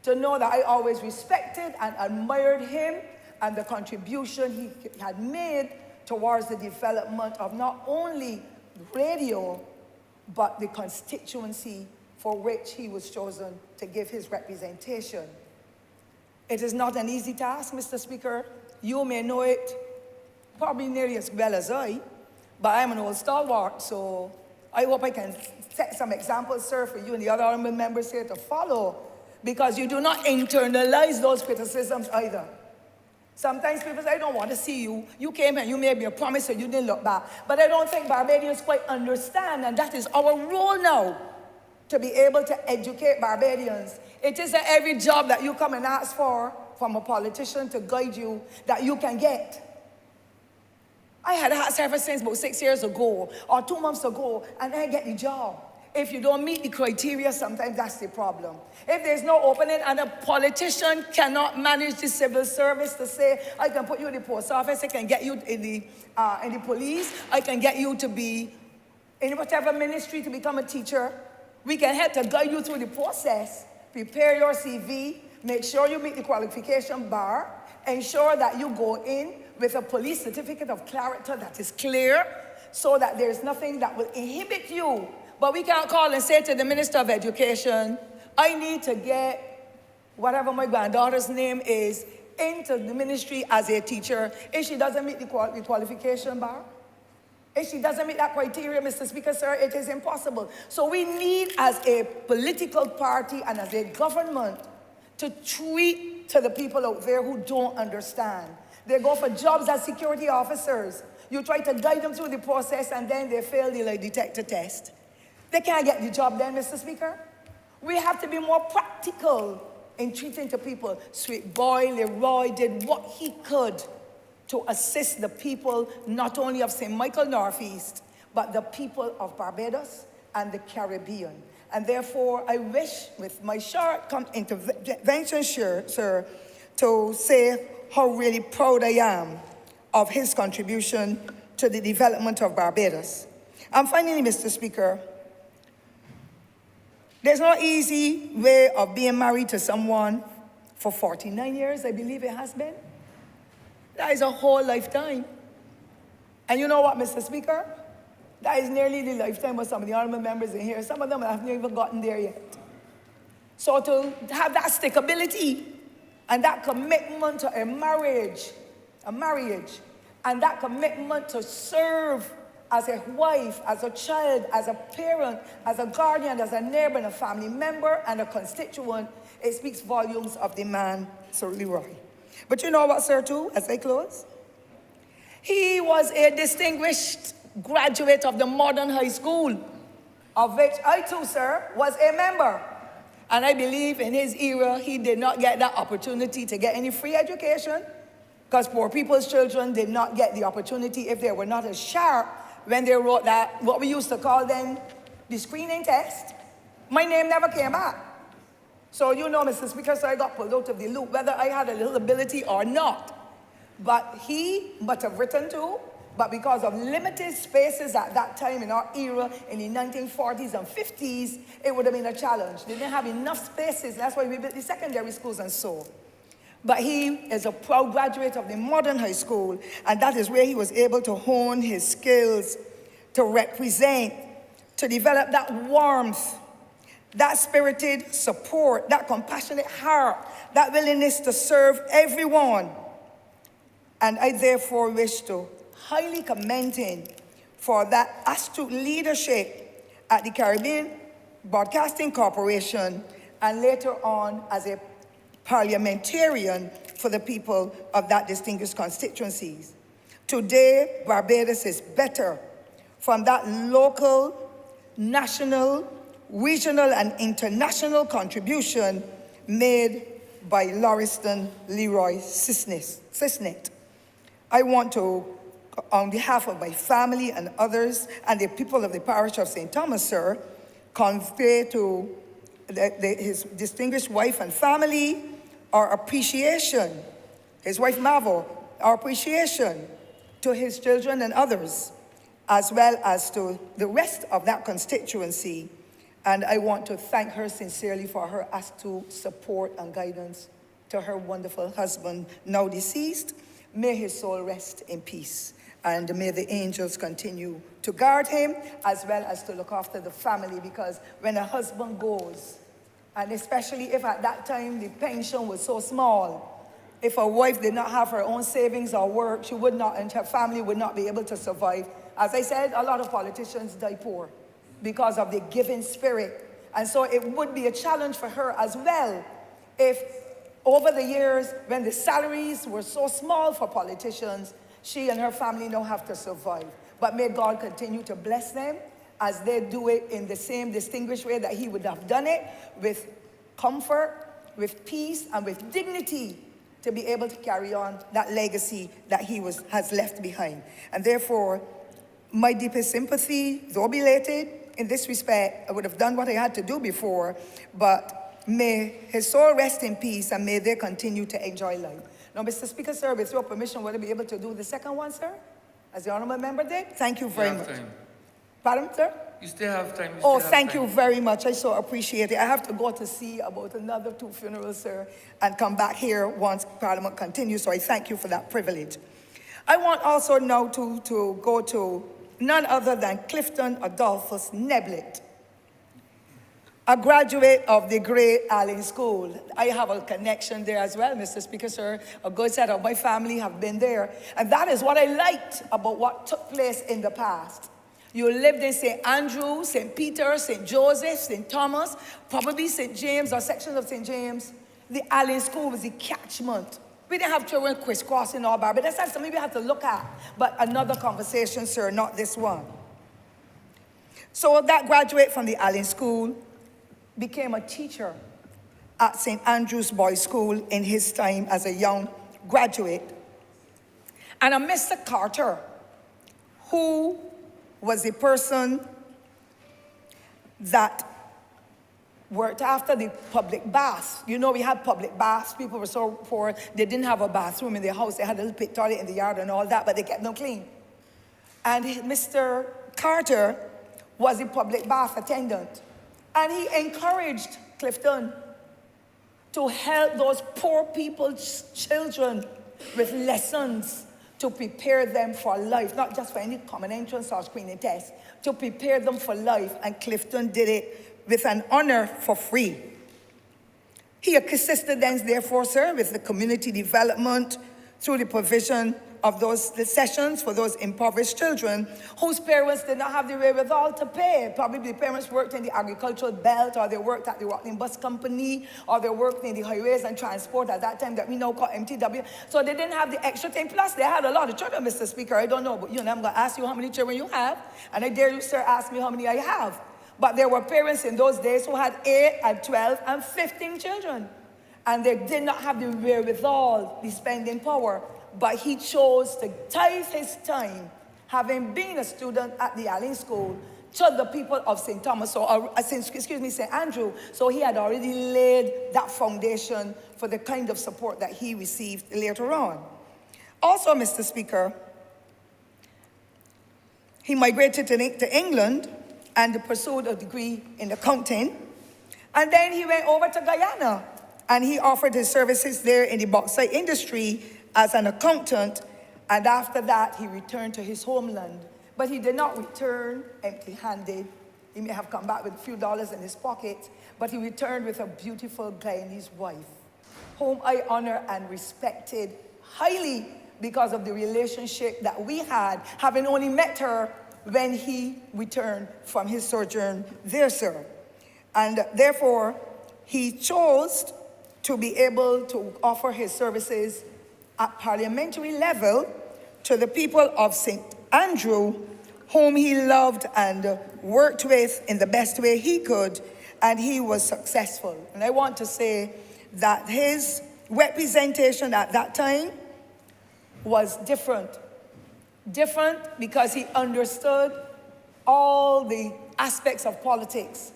to know that I always respected and admired him and the contribution he had made towards the development of not only radio, but the constituency for which he was chosen to give his representation. It is not an easy task, Mr. Speaker. You may know it probably nearly as well as I, but I'm an old stalwart, so I hope I can set some examples, sir, for you and the other honorable members here to follow, because you do not internalize those criticisms either. Sometimes people say, I don't want to see you. You came and you made me a promise, so you didn't look back. But I don't think Barbadians quite understand, and that is our role now, to be able to educate Barbadians. It isn't every job that you come and ask for from a politician to guide you that you can get. I had a ever since about 6 years ago or 2 months ago, and I get the job. If you don't meet the criteria, sometimes that's the problem. If there's no opening and a politician cannot manage the civil service to say, I can put you in the post office, I can get you in the police, I can get you to be in whatever ministry to become a teacher, we can help to guide you through the process. Prepare your CV, make sure you meet the qualification bar, ensure that you go in with a police certificate of character that is clear, so that there's nothing that will inhibit you. But we can't call and say to the Minister of Education, I need to get whatever my granddaughter's name is into the ministry as a teacher if she doesn't meet the qualification bar. If she doesn't meet that criteria, Mr. Speaker, sir, it is impossible. So we need, as a political party and as a government, to treat to the people out there who don't understand. They go for jobs as security officers. You try to guide them through the process, and then they fail the lie detector test. They can't get the job then, Mr. Speaker. We have to be more practical in treating to people. Sweet boy Leroy did what he could to assist the people, not only of St. Michael Northeast, but the people of Barbados and the Caribbean. And therefore, I wish, with my short intervention, sir, to say how really proud I am of his contribution to the development of Barbados. And finally, Mr. Speaker, there's no easy way of being married to someone for 49 years, I believe it has been. That is a whole lifetime. And you know what, Mr. Speaker? That is nearly the lifetime of some of the honorable members in here. Some of them have never even gotten there yet. So to have that stickability and that commitment to a marriage, and that commitment to serve as a wife, as a child, as a parent, as a guardian, as a neighbor, and a family member, and a constituent, it speaks volumes of the man, Sir Leroy. But you know what, sir, too, as I close? He was a distinguished graduate of the modern high school, of which I, too, sir, was a member. And I believe in his era, he did not get that opportunity to get any free education, because poor people's children did not get the opportunity if they were not as sharp when they wrote that, what we used to call then, the screening test. My name never came back. So you know, Mr. Speaker, so I got pulled out of the loop, whether I had a little ability or not. But he must have written too, but because of limited spaces at that time in our era, in the 1940s and 50s, it would have been a challenge. They didn't have enough spaces. That's why we built the secondary schools and so. But he is a proud graduate of the modern high school, and that is where he was able to hone his skills to represent, to develop that warmth, that spirited support, that compassionate heart, that willingness to serve everyone. And I therefore wish to highly commend him for that astute leadership at the Caribbean Broadcasting Corporation, and later on as a parliamentarian for the people of that distinguished constituencies. Today, Barbados is better from that local, national, regional, and international contribution made by Lauriston Leroy Cisnet. I want to, on behalf of my family and others, and the people of the parish of St. Thomas, sir, convey to his distinguished wife and family our appreciation, his wife Mavo, our appreciation to his children and others, as well as to the rest of that constituency. And I want to thank her sincerely for her astute support and guidance to her wonderful husband, now deceased. May his soul rest in peace. And may the angels continue to guard him, as well as to look after the family, because when a husband goes, and especially if at that time the pension was so small, if a wife did not have her own savings or work, she would not, and her family would not be able to survive. As I said, a lot of politicians die poor because of the giving spirit. And so it would be a challenge for her as well if over the years, when the salaries were so small for politicians, she and her family don't have to survive. But may God continue to bless them as they do it in the same distinguished way that he would have done it, with comfort, with peace, and with dignity, to be able to carry on that legacy that he has left behind. And therefore, my deepest sympathy, though belated, in this respect, I would have done what I had to do before, but may his soul rest in peace, and may they continue to enjoy life. Now, Mr. Speaker, sir, with your permission, will I be able to do the second one, sir? As the honorable member did? Thank you very much. Time. Pardon, sir? You still have time. Thank you very much. I so appreciate it. I have to go to see about another 2 funerals, sir, and come back here once Parliament continues, so I thank you for that privilege. I want also now to go to none other than Clifton Adolphus Neblett, a graduate of the Great Allen School. I have a connection there as well, Mr. Speaker, sir. A good set of my family have been there. And that is what I liked about what took place in the past. You lived in St. Andrew, St. Peter, St. Joseph, St. Thomas, probably St. James or sections of St. James. The Allen School was the catchment. We didn't have children crisscrossing all Barbados. That's something we have to look at. But another conversation, sir, not this one. So that graduate from the Allen School became a teacher at St. Andrew's Boys' School in his time as a young graduate. And a Mr. Carter, who was the person that worked after the public baths. You know, we had public baths. People were so poor, they didn't have a bathroom in their house. They had a little pit toilet in the yard and all that, but they kept them clean. And Mr. Carter was the public bath attendant. And he encouraged Clifton to help those poor people's children with lessons, to prepare them for life, not just for any common entrance or screening test, to prepare them for life, and Clifton did it with an honor for free. He assisted them, therefore, sir, with the community development through the provision of the sessions for those impoverished children whose parents did not have the wherewithal to pay. Probably the parents worked in the agricultural belt, or they worked at the Rockland Bus Company, or they worked in the highways and transport at that time that we now call MTW. So they didn't have the extra thing. Plus, they had a lot of children, Mr. Speaker. I don't know, but I'm going to ask you how many children you have, and I dare you, sir, ask me how many I have. But there were parents in those days who had 8 and 12 and 15 children, and they did not have the wherewithal, the spending power. But he chose to tithe his time, having been a student at the Allen School, to the people of St. Thomas, or St. Andrew. So he had already laid that foundation for the kind of support that he received later on. Also, Mr. Speaker, he migrated to England and pursued a degree in accounting. And then he went over to Guyana, and he offered his services there in the bauxite industry as an accountant, and after that, he returned to his homeland. But he did not return empty-handed. He may have come back with a few dollars in his pocket, but he returned with a beautiful Guyanese wife, whom I honor and respected highly because of the relationship that we had, having only met her when he returned from his sojourn there, sir. And therefore, he chose to be able to offer his services at parliamentary level to the people of St. Andrew, whom he loved and worked with in the best way he could, and he was successful. And I want to say that his representation at that time was different. Different because he understood all the aspects of politics.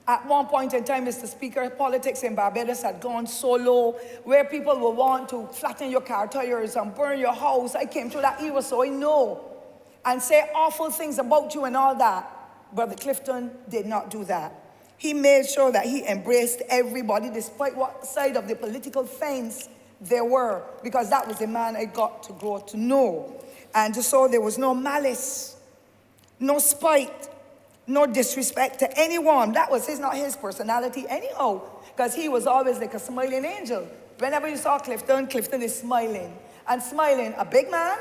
At one point in time, Mr. Speaker, politics in Barbados had gone so low, where people would want to flatten your car tires and burn your house. I came through that era, so I know. And say awful things about you and all that. Brother Clifton did not do that. He made sure that he embraced everybody, despite what side of the political fence they were, because that was the man I got to grow to know. And so there was no malice, no spite, no disrespect to anyone. That was not his personality anyhow, because he was always like a smiling angel. Whenever you saw Clifton, Clifton is smiling. And smiling, a big man,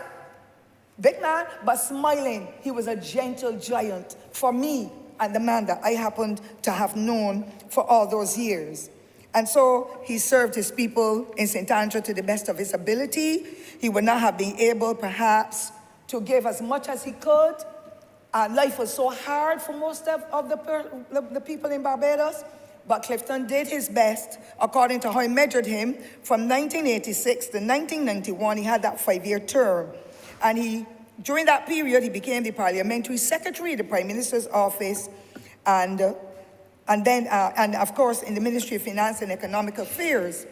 but smiling. He was a gentle giant for me and the man that I happened to have known for all those years. And so he served his people in St. Andrew to the best of his ability. He would not have been able, perhaps, to give as much as he could. And life was so hard for most of the people in Barbados. But Clifton did his best, according to how I measured him. From 1986 to 1991, he had that 5-year term. And during that period, he became the parliamentary secretary of the Prime Minister's office, and then, of course, in the Ministry of Finance and Economic Affairs.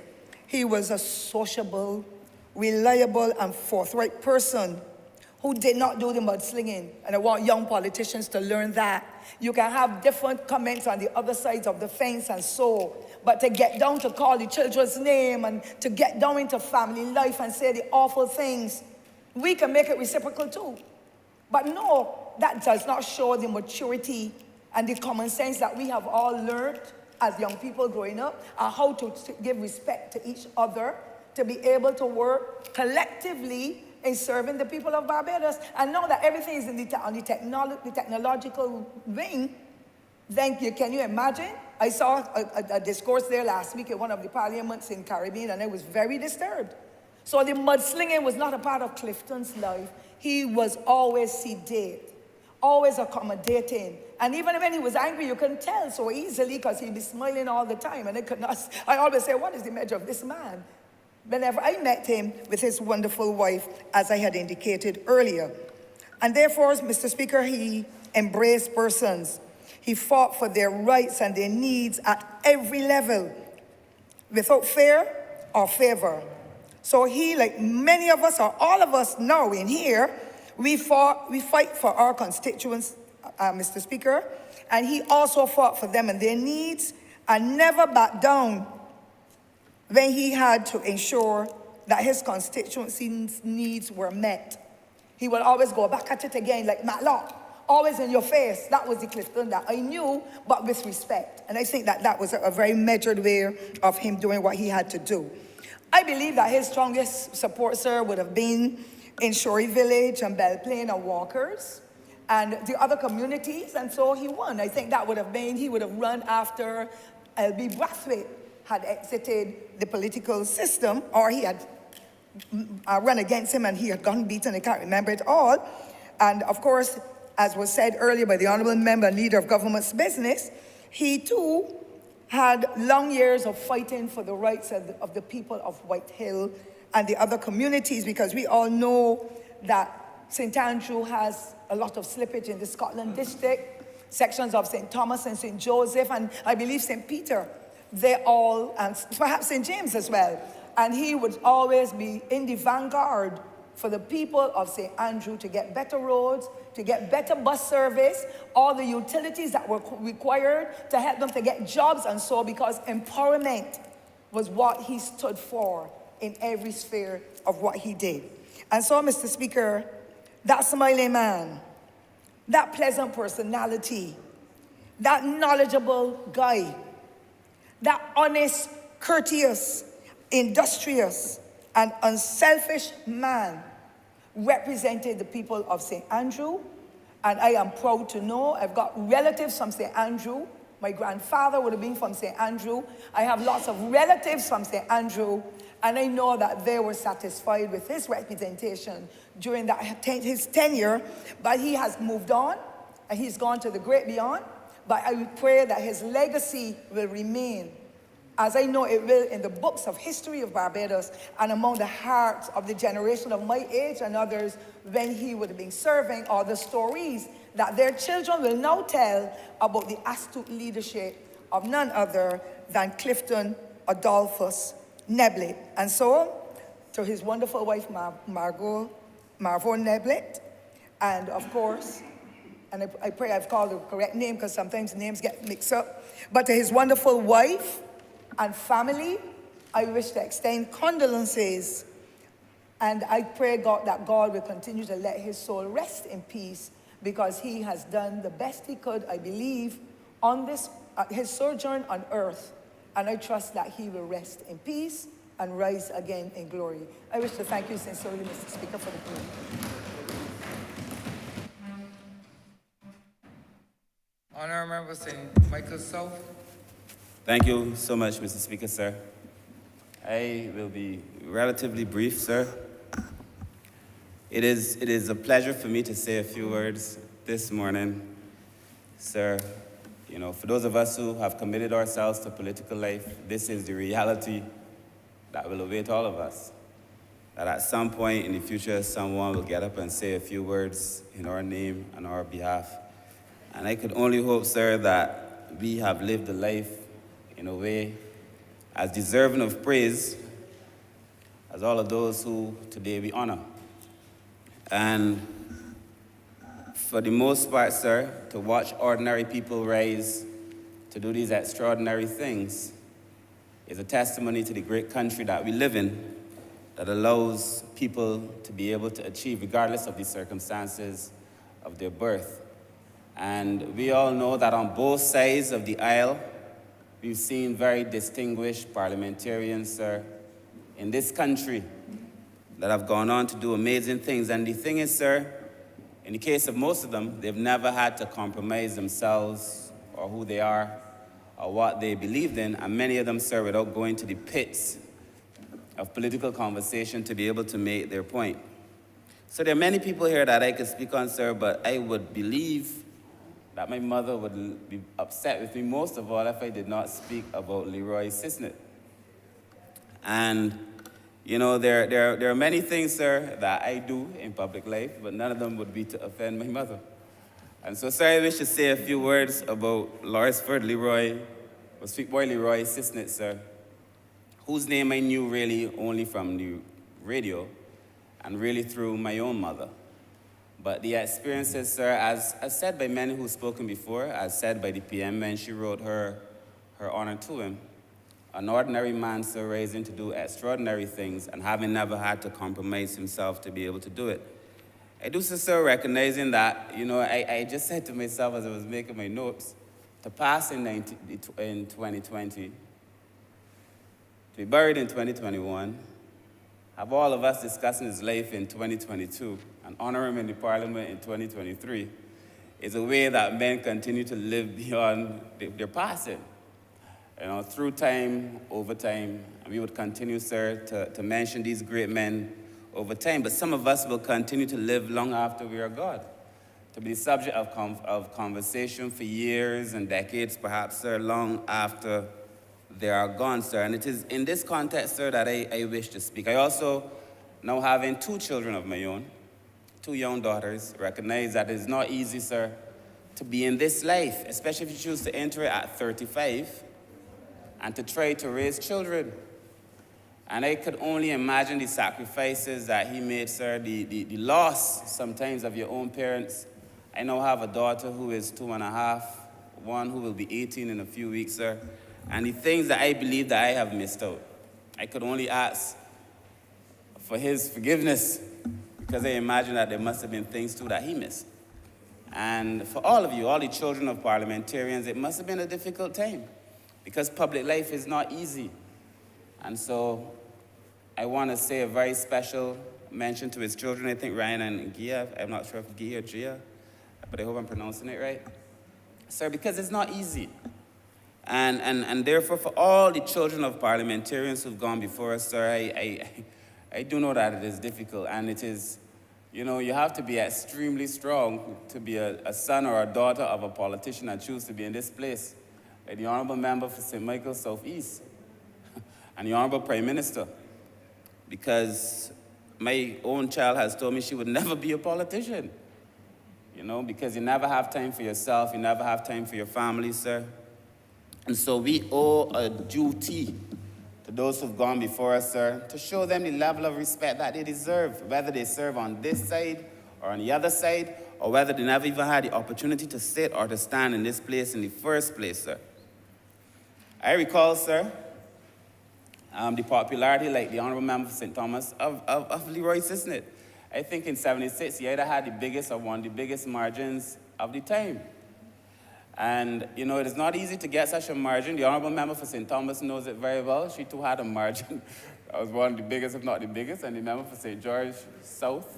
He was a sociable, reliable, and forthright person who did not do the mudslinging. And I want young politicians to learn that. You can have different comments on the other sides of the fence and so, but to get down to call the children's name and to get down into family life and say the awful things, we can make it reciprocal too. But no, that does not show the maturity and the common sense that we have all learned as young people growing up, and how to give respect to each other, to be able to work collectively in serving the people of Barbados, and know that everything is on the technological wing. Then can you imagine? I saw a discourse there last week at one of the parliaments in Caribbean, and I was very disturbed. So the mudslinging was not a part of Clifton's life. He was always sedate, always accommodating. And even when he was angry, you couldn't tell so easily, because he'd be smiling all the time. And I always say, what is the measure of this man? Whenever I met him with his wonderful wife, as I had indicated earlier. And therefore, Mr. Speaker, he embraced persons. He fought for their rights and their needs at every level, without fear or favor. So he, like many of us, or all of us now in here, we fight for our constituents, Mr. Speaker, and he also fought for them and their needs, and never backed down when he had to ensure that his constituency's needs were met. He will always go back at it again, like Matlock, always in your face. That was the Clifton that I knew, but with respect. And I think that that was a very measured way of him doing what he had to do. I believe that his strongest support, sir, would have been in Shorey Village and Belle Plaine and Walkers and the other communities, and so he won. I think that would have been, he would have run after L.B. Brathwaite had exited the political system, or he had run against him and he had gotten beaten. I can't remember it all. And of course, as was said earlier by the Honourable Member and Leader of Government's Business, he too had long years of fighting for the rights of the people of White Hill and the other communities, because we all know that St. Andrew has a lot of slippage in the Scotland district, sections of St. Thomas and St. Joseph, and I believe St. Peter, they all, and perhaps St. James as well. And he would always be in the vanguard for the people of St. Andrew to get better roads, to get better bus service, all the utilities that were required to help them to get jobs and so, because empowerment was what he stood for in every sphere of what he did. And so, Mr. Speaker, that smiling man, that pleasant personality, that knowledgeable guy, that honest, courteous, industrious, and unselfish man represented the people of St. Andrew, and I am proud to know I've got relatives from St. Andrew. My grandfather would have been from St. Andrew. I have lots of relatives from St. Andrew, and I know that they were satisfied with his representation during his tenure, but he has moved on, and he's gone to the great beyond. But I would pray that his legacy will remain, as I know it will, in the books of history of Barbados and among the hearts of the generation of my age and others when he would have been serving, or the stories that their children will now tell about the astute leadership of none other than Clifton Adolphus Neblett. And so, to his wonderful wife, Margot Neblett, and of course, and I pray I've called the correct name because sometimes names get mixed up, but to his wonderful wife and family, I wish to extend condolences, and I pray God that God will continue to let his soul rest in peace, because he has done the best he could, I believe, on this his sojourn on earth, and I trust that he will rest in peace and rise again in glory. I wish to thank you sincerely, Mr. Speaker, for the floor. Honourable Member St. Michael South. Thank you so much, Mr. Speaker, sir. I will be relatively brief, sir. It is a pleasure for me to say a few words this morning, sir. You know, for those of us who have committed ourselves to political life, this is the reality that will await all of us. That at some point in the future, someone will get up and say a few words in our name and our behalf. And I could only hope, sir, that we have lived a life in a way as deserving of praise as all of those who today we honor. And for the most part, sir, to watch ordinary people rise to do these extraordinary things is a testimony to the great country that we live in, that allows people to be able to achieve regardless of the circumstances of their birth. And we all know that on both sides of the aisle, we've seen very distinguished parliamentarians, sir, in this country that have gone on to do amazing things. And the thing is, sir, in the case of most of them, they've never had to compromise themselves or who they are or what they believed in. And many of them, sir, without going to the pits of political conversation to be able to make their point. So there are many people here that I could speak on, sir, but I would believe that my mother would be upset with me most of all if I did not speak about Leroy Sisnett. And, you know, there are many things, sir, that I do in public life, but none of them would be to offend my mother. And so, sir, I wish to say a few words about Lawrenceford Leroy, or Sweet Boy Leroy Sisnett, sir, whose name I knew really only from the radio and really through my own mother. But the experiences, sir, as said by many who've spoken before, as said by the PM when she wrote her honor to him, an ordinary man, sir, raising to do extraordinary things and having never had to compromise himself to be able to do it. I do, sir, recognizing that, I just said to myself as I was making my notes, to pass in 2020, to be buried in 2021, have all of us discussing his life in 2022, and honor him in the Parliament in 2023, is a way that men continue to live beyond their passing. Through time, over time, and we would continue, sir, to mention these great men over time, but some of us will continue to live long after we are gone, to be the subject of conversation for years and decades, perhaps, sir, long after they are gone, sir. And it is in this context, sir, that I wish to speak. I also, now having 2 children of my own, 2 young daughters, recognize that it's not easy, sir, to be in this life, especially if you choose to enter it at 35, and to try to raise children. And I could only imagine the sacrifices that he made, sir, the loss sometimes of your own parents. I now have a daughter who is 2.5, one who will be 18 in a few weeks, sir. And the things that I believe that I have missed out, I could only ask for his forgiveness, because I imagine that there must have been things too that he missed. And for all of you, all the children of parliamentarians, it must have been a difficult time, because public life is not easy. And so I want to say a very special mention to his children. I think Ryan and Gia, I'm not sure if Gia or Gia, but I hope I'm pronouncing it right. Sir, because it's not easy. And therefore, for all the children of parliamentarians who've gone before us, sir, I do know that it is difficult. And it is, you have to be extremely strong to be a son or a daughter of a politician and choose to be in this place. Like the Honourable Member for St. Michael's Southeast and the Honourable Prime Minister, because my own child has told me she would never be a politician, because you never have time for yourself, you never have time for your family, sir. And so we owe a duty to those who've gone before us, sir, to show them the level of respect that they deserve, whether they serve on this side or on the other side, or whether they never even had the opportunity to sit or to stand in this place in the first place, sir. I recall, sir, the popularity, like the Honourable Member for St. Thomas, of Leroy Sisnett. I think in '76, he either had the biggest or one of the biggest margins of the time. And, it is not easy to get such a margin. The Honourable Member for St. Thomas knows it very well. She too had a margin. I was one of the biggest, if not the biggest, and the member for St. George South.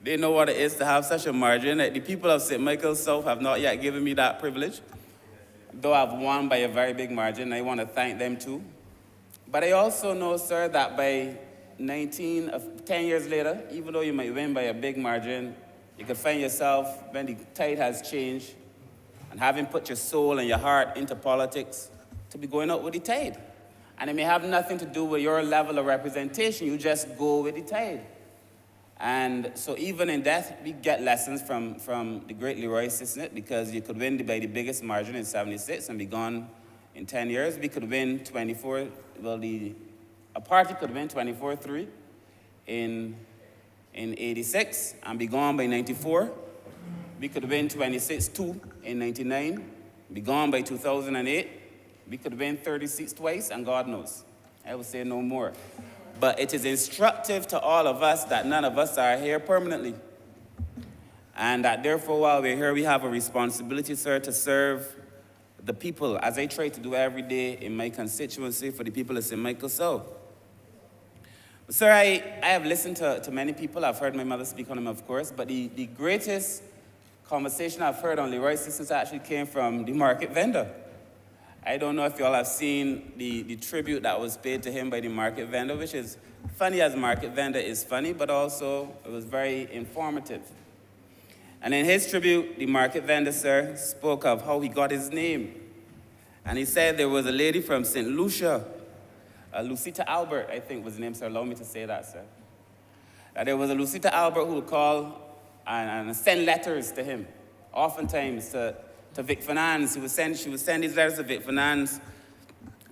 They know what it is to have such a margin. The people of St. Michael's South have not yet given me that privilege, though I've won by a very big margin. I want to thank them too. But I also know, sir, that by 10 years later, even though you might win by a big margin, you could find yourself, when the tide has changed, and having put your soul and your heart into politics, to be going out with the tide. And it may have nothing to do with your level of representation, you just go with the tide. And so even in death, we get lessons from the great Leroy Sisnett, because you could win by the biggest margin in '76 and be gone in 10 years. We could win a party could win 24-3 in '86 and be gone by '94. We could win 26-2 in '99, be gone by 2008. We could win 30 seats twice, and God knows. I will say no more. But it is instructive to all of us that none of us are here permanently. And that therefore, while we're here, we have a responsibility, sir, to serve the people, as I try to do every day in my constituency for the people of St. Michael's South. But sir, I have listened to many people. I've heard my mother speak on him, of course, but the greatest conversation I've heard on Leroy Sisnett actually came from the market vendor. I don't know if you all have seen the tribute that was paid to him by the market vendor, which is funny as market vendor is funny, but also it was very informative. And in his tribute, the market vendor, sir, spoke of how he got his name. And he said there was a lady from St. Lucia, Lucita Albert, I think was the name, sir. Allow me to say that, sir. There was a Lucita Albert who would call and send letters to him, oftentimes to Vic Fernandes. She would send these letters to Vic Fernandes,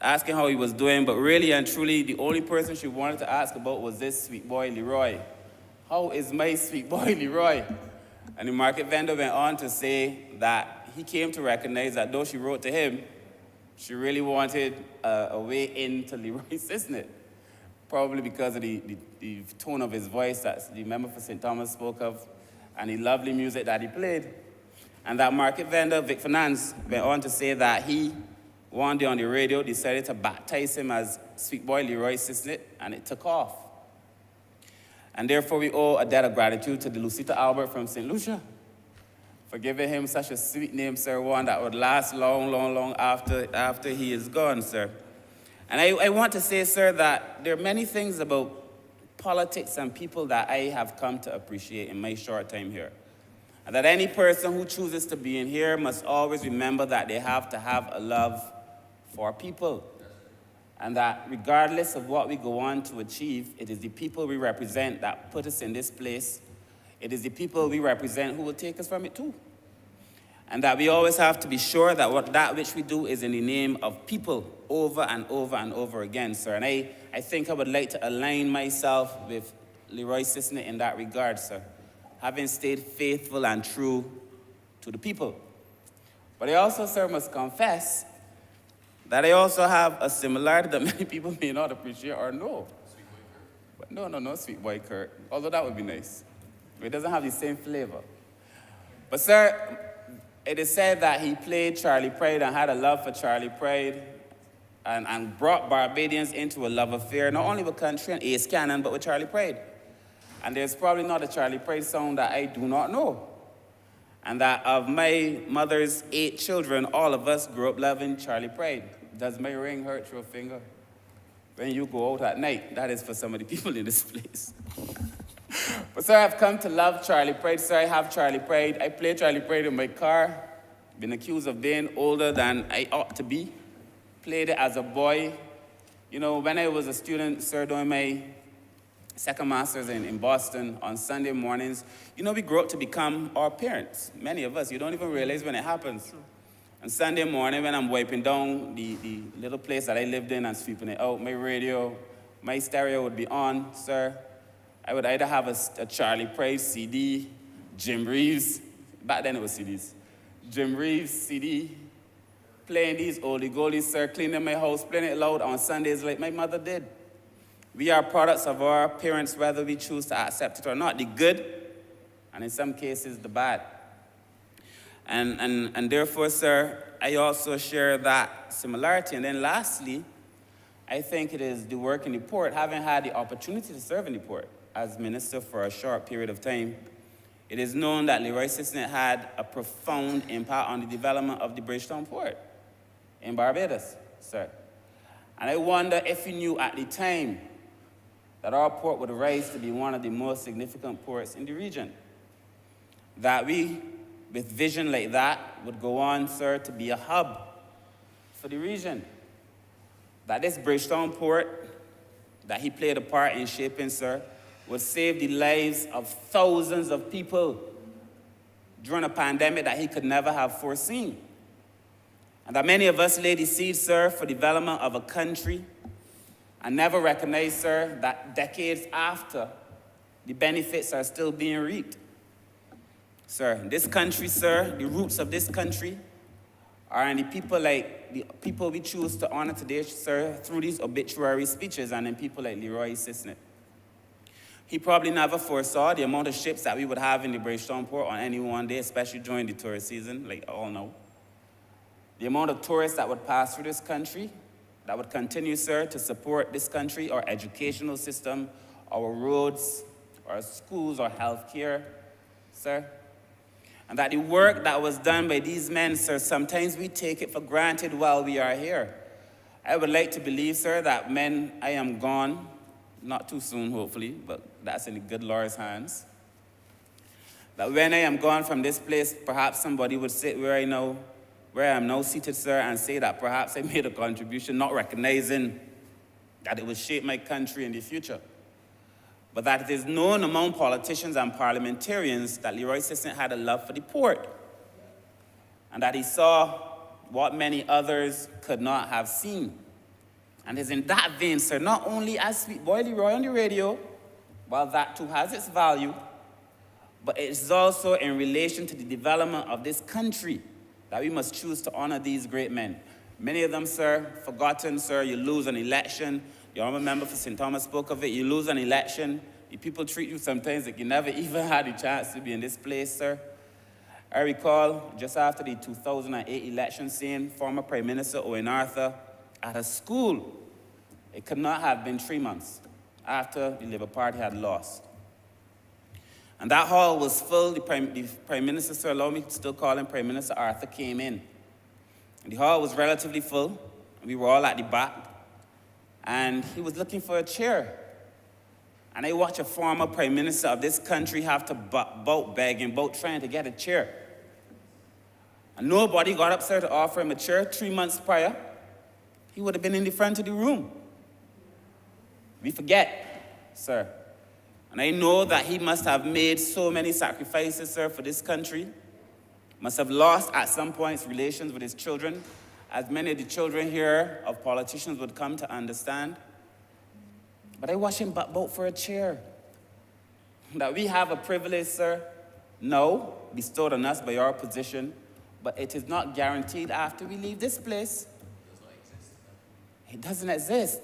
asking how he was doing, but really and truly, the only person she wanted to ask about was this sweet boy, Leroy. How is my sweet boy, Leroy? And the market vendor went on to say that he came to recognize that though she wrote to him, She really wanted a way into Leroy Sisnett, probably because of the tone of his voice that the member for St. Thomas spoke of, and the lovely music that he played. And that market vendor, Vic Finance, went on to say that he, one day on the radio, decided to baptize him as Sweet Boy Leroy Sisnett, and it took off. And therefore, we owe a debt of gratitude to the Lucita Albert from St. Lucia for giving him such a sweet name, sir, one that would last long, long, long after he is gone, sir. And I want to say, sir, that there are many things about politics and people that I have come to appreciate in my short time here. And that any person who chooses to be in here must always remember that they have to have a love for people. And that regardless of what we go on to achieve, it is the people we represent that put us in this place. It is the people we represent who will take us from it too. And that we always have to be sure that that which we do is in the name of people over and over and over again, sir. And I think I would like to align myself with Leroy Sisnett in that regard, sir, having stayed faithful and true to the people. But I also, sir, must confess that I also have a similarity that many people may not appreciate or know. But no, Sweet Boy Kurt, although that would be nice. It doesn't have the same flavor. But, sir, it is said that he played Charlie Pride and had a love for Charlie Pride and brought Barbadians into a love affair, not only with country and Ace Cannon, but with Charlie Pride. And there's probably not a Charlie Pride song that I do not know. And that of my mother's 8 children, all of us grew up loving Charlie Pride. Does my ring hurt your finger? When you go out at night, that is for some of the people in this place. But sir, I've come to love Charlie Pride. Sir, I have Charlie Pride. I play Charlie Pride in my car. Been accused of being older than I ought to be. Played it as a boy. You know, when I was a student, sir, doing my second master's in Boston on Sunday mornings, you know, we grow up to become our parents. Many of us, you don't even realize when it happens. On Sunday morning, when I'm wiping down the little place that I lived in and sweeping it out, my radio, my stereo would be on, sir. I would either have a Charlie Pride CD, Jim Reeves, back then it was CDs, Jim Reeves CD, playing these oldie goldies, sir, cleaning my house, playing it loud on Sundays like my mother did. We are products of our parents, whether we choose to accept it or not, the good, and in some cases, the bad. And therefore, sir, I also share that similarity. And then lastly, I think it is the work in the port, having had the opportunity to serve in the port as minister for a short period of time. It is known that Leroy Sisnett had a profound impact on the development of the Bridgetown port in Barbados, sir. And I wonder if he knew at the time that our port would rise to be one of the most significant ports in the region. That we, with vision like that, would go on, sir, to be a hub for the region. That this Bridgetown port that he played a part in shaping, sir, would save the lives of thousands of people during a pandemic that he could never have foreseen. And that many of us laid the seed, sir, for development of a country and never recognized, sir, that decades after, the benefits are still being reaped. Sir, this country, sir, the roots of this country are in the people like the people we choose to honor today, sir, through these obituary speeches, and in people like Leroy Sisnett. He probably never foresaw the amount of ships that we would have in the Bridgetown port on any one day, especially during the tourist season, like all know. The amount of tourists that would pass through this country, that would continue, sir, to support this country, our educational system, our roads, our schools, our healthcare, sir. And that the work that was done by these men, sir, sometimes we take it for granted while we are here. I would like to believe, sir, that when I am gone, not too soon, hopefully, but that's in the good Lord's hands, that when I am gone from this place, perhaps somebody would sit where I am now seated, sir, and say that perhaps I made a contribution, not recognizing that it would shape my country in the future. But that it is known among politicians and parliamentarians that Leroy Sisnett had a love for the port, and that he saw what many others could not have seen. And it's in that vein, sir, not only as Sweet Boy Leroy on the radio, while that too has its value, but it is also in relation to the development of this country that we must choose to honor these great men. Many of them, sir, forgotten, sir. You lose an election. The honorable member for St. Thomas spoke of it. You lose an election. The people treat you sometimes like you never even had a chance to be in this place, sir. I recall just after the 2008 election, seeing former Prime Minister Owen Arthur at a school. It could not have been 3 months after the Labour Party had lost. And that hall was full. The Prime Minister, sir, allow me to still call him Prime Minister Arthur, came in. And the hall was relatively full. We were all at the back. And he was looking for a chair. And I watched a former Prime Minister of this country have to bout begging, bout trying to get a chair. And nobody got up, sir, to offer him a chair. 3 months prior, he would have been in the front of the room. We forget, sir. And I know that he must have made so many sacrifices, sir, for this country. Must have lost at some points relations with his children, as many of the children here of politicians would come to understand. But I watch him vote for a chair. That we have a privilege, sir, no, bestowed on us by our position, but it is not guaranteed after we leave this place. It doesn't exist.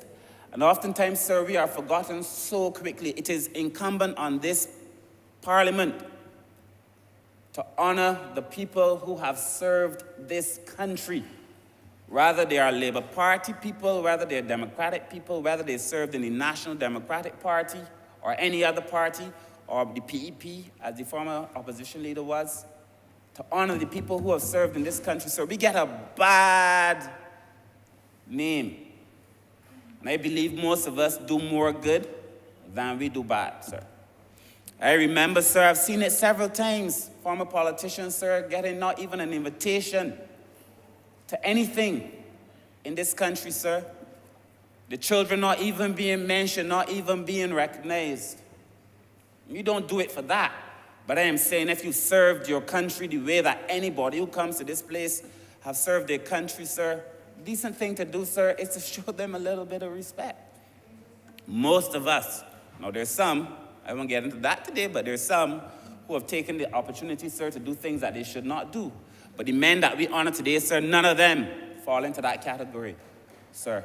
And oftentimes, sir, we are forgotten so quickly. It is incumbent on this Parliament to honor the people who have served this country. Whether they are Labour Party people, whether they are Democratic people, whether they served in the National Democratic Party or any other party, or the PEP, as the former opposition leader was, to honor the people who have served in this country. So we get a bad name. And I believe most of us do more good than we do bad, sir. I remember, sir, I've seen it several times, former politicians, sir, getting not even an invitation to anything in this country, sir. The children not even being mentioned, not even being recognized. You don't do it for that. But I am saying if you served your country the way that anybody who comes to this place have served their country, sir, the decent thing to do, sir, is to show them a little bit of respect. Most of us, now there's some, I won't get into that today, but there's some who have taken the opportunity, sir, to do things that they should not do. But the men that we honor today, sir, none of them fall into that category, sir.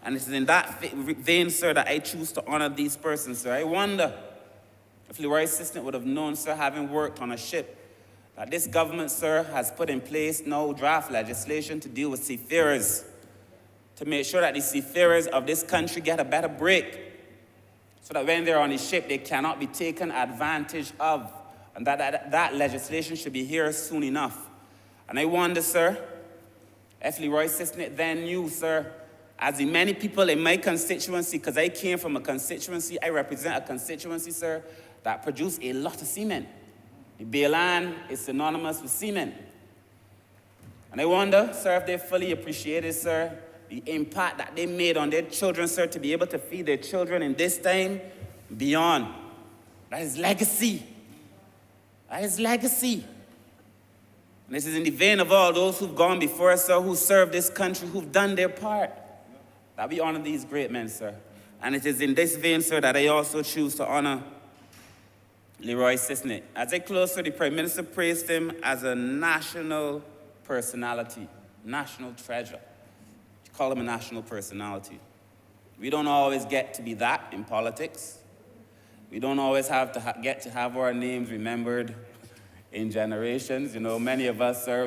And it is in that vein, sir, that I choose to honor these persons, sir. I wonder if Leroy Assistant would have known, sir, having worked on a ship, that this government, sir, has put in place now draft legislation to deal with seafarers, to make sure that the seafarers of this country get a better break, so that when they're on the ship, they cannot be taken advantage of, and that legislation should be here soon enough. And I wonder, sir, if Leroy Sisnett then knew, sir, as the many people in my constituency, because I came from a constituency, I represent a constituency, sir, that produced a lot of seamen. The Bayland is synonymous with seamen. And I wonder, sir, if they fully appreciated, sir, the impact that they made on their children, sir, to be able to feed their children in this time beyond. That is legacy. That is legacy. And this is in the vein of all those who've gone before us, sir, who served this country, who've done their part, that we honor these great men, sir. And it is in this vein, sir, that I also choose to honor Leroy Sisnett. As I close, sir, the Prime Minister praised him as a national personality, national treasure. You call him a national personality. We don't always get to be that in politics. We don't always have to get to have our names remembered in generations. You know, many of us, sir,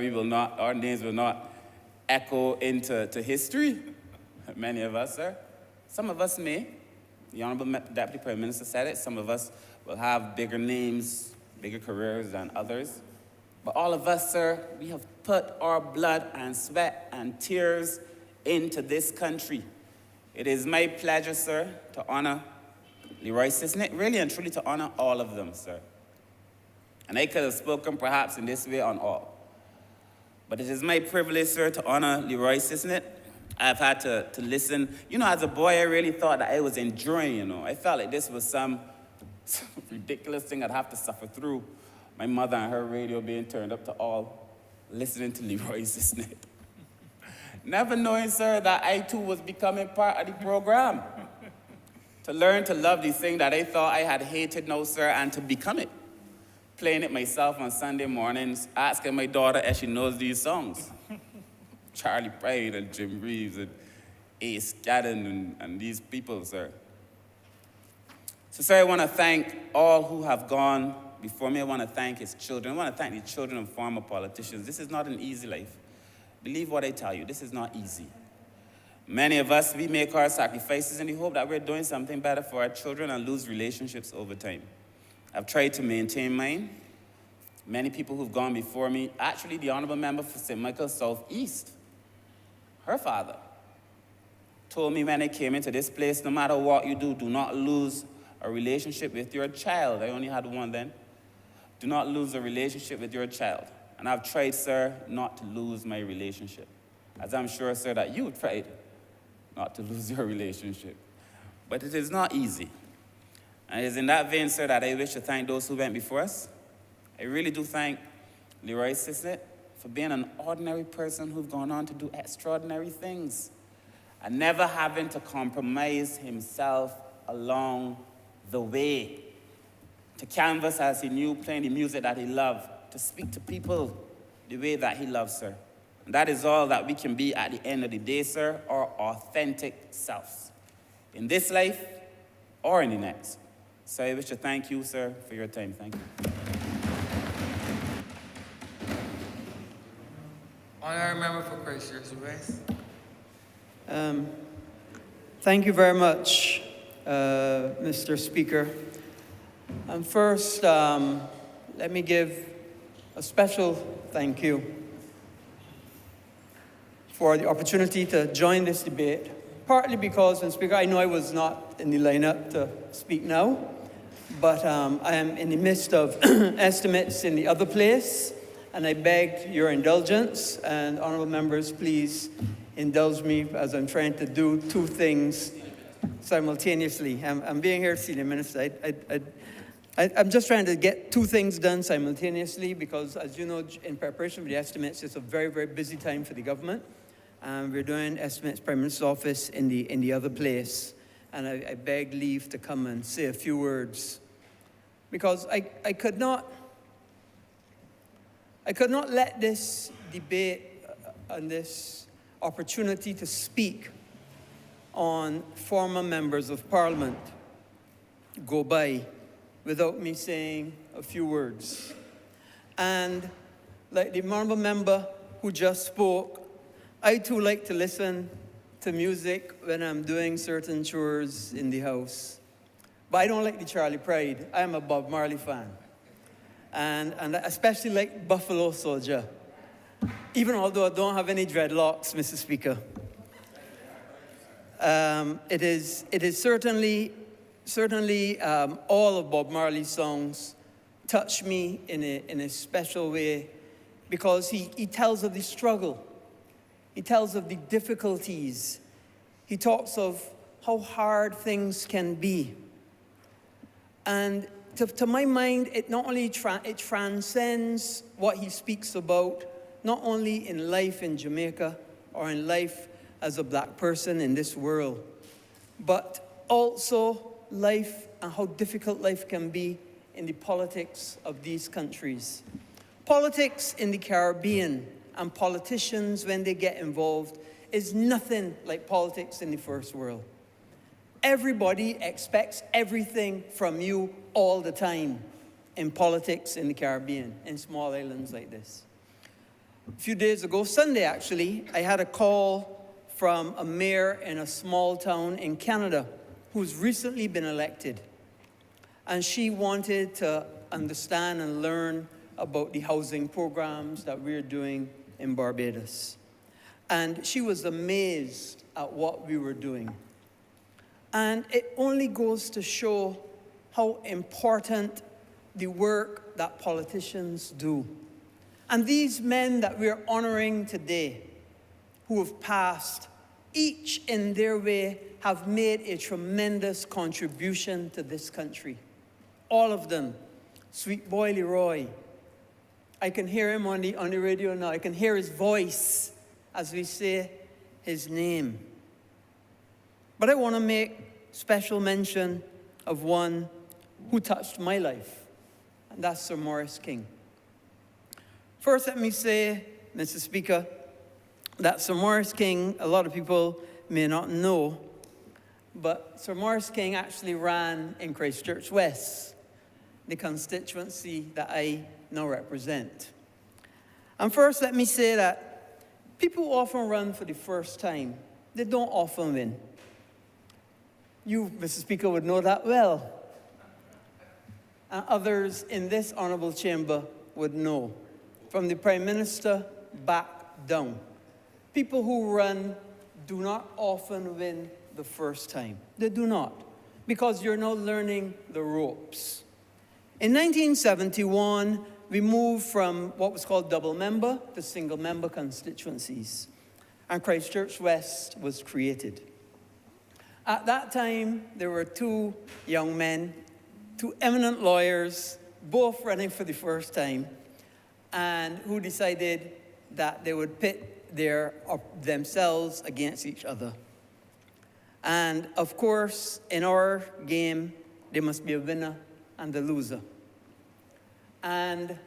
our names will not echo into history. Many of us, sir. Some of us may. The Honourable Deputy Prime Minister said it. Some of us will have bigger names, bigger careers than others. But all of us, sir, we have put our blood and sweat and tears into this country. It is my pleasure, sir, to honor Leroy Sisnett, really and truly to honor all of them, sir. And I could have spoken perhaps in this way on all. But it is my privilege, sir, to honor Leroy Sisnett. I've had to listen. You know, as a boy, I really thought that I was enduring, you know. I felt like this was some ridiculous thing I'd have to suffer through. My mother and her radio being turned up to all, listening to Leroy Sisnett. Never knowing, sir, that I too was becoming part of the program. To learn to love these things that I thought I had hated now, sir, and to become it. Playing it myself on Sunday mornings, asking my daughter if she knows these songs. Charlie Pride and Jim Reeves and Ace Gadden and these people, sir. So, sir, I want to thank all who have gone before me. I want to thank his children. I want to thank the children of former politicians. This is not an easy life. Believe what I tell you, this is not easy. Many of us, we make our sacrifices in the hope that we're doing something better for our children and lose relationships over time. I've tried to maintain mine. Many people who've gone before me, actually the Honourable Member for St. Michael Southeast, her father, told me when I came into this place, no matter what you do, do not lose a relationship with your child. I only had one then. Do not lose a relationship with your child. And I've tried, sir, not to lose my relationship. As I'm sure, sir, that you tried not to lose your relationship. But it is not easy. And it is in that vein, sir, that I wish to thank those who went before us. I really do thank Leroy Sisnett for being an ordinary person who's gone on to do extraordinary things and never having to compromise himself along the way, to canvas as he knew, playing the music that he loved, to speak to people the way that he loves, sir. And that is all that we can be at the end of the day, sir, our authentic selves, in this life or in the next. So I wish to thank you, sir, for your time. Thank you. Honourable Member for Christchurch West. Thank you very much, Mr. Speaker. And first, let me give a special thank you for the opportunity to join this debate, partly because, Mr. Speaker, I know I was not in the lineup to speak now, but I am in the midst of estimates in the other place, and I beg your indulgence, and honourable members, please indulge me as I'm trying to do two things simultaneously. I'm being here, Senior Minister. I'm just trying to get two things done simultaneously because, as you know, in preparation for the estimates, it's a very, very busy time for the government. We're doing estimates, Prime Minister's office in the other place. And I beg leave to come and say a few words because I could not let this debate and this opportunity to speak on former members of Parliament go by without me saying a few words. And like the honourable member who just spoke, I too like to listen to music when I'm doing certain chores in the house. But I don't like the Charlie Pride. I'm a Bob Marley fan. And I especially like Buffalo Soldier, even although I don't have any dreadlocks, Mr. Speaker. It is certainly all of Bob Marley's songs touch me in a special way because he tells of the struggle. He tells of the difficulties. He talks of how hard things can be. And to my mind, it not only it transcends what he speaks about, not only in life in Jamaica or in life as a black person in this world, but also life and how difficult life can be in the politics of these countries. Politics in the Caribbean and politicians when they get involved is nothing like politics in the first world. Everybody expects everything from you all the time in politics in the Caribbean, in small islands like this. A few days ago, Sunday actually, I had a call from a mayor in a small town in Canada who's recently been elected. And she wanted to understand and learn about the housing programs that we're doing in Barbados. And she was amazed at what we were doing. And it only goes to show how important the work that politicians do. And these men that we're honoring today, who have passed, each in their way have made a tremendous contribution to this country. All of them. Sweet boy Leroy. I can hear him on the radio now. I can hear his voice as we say his name. But I want to make special mention of one who touched my life, and that's Sir Maurice King. First, let me say, Mr. Speaker, that Sir Maurice King, a lot of people may not know, but Sir Maurice King actually ran in Christchurch West, the constituency that I now represent. And first, let me say that people often run for the first time. They don't often win. You, Mr. Speaker, would know that well. And others in this honourable chamber would know, from the Prime Minister back down. People who run do not often win the first time. They do not, because you're now learning the ropes. In 1971, we moved from what was called double-member to single-member constituencies, and Christchurch West was created. At that time, there were two young men, two eminent lawyers, both running for the first time, and who decided that they would pit themselves against each other. And of course, in our game, there must be a winner and a loser. And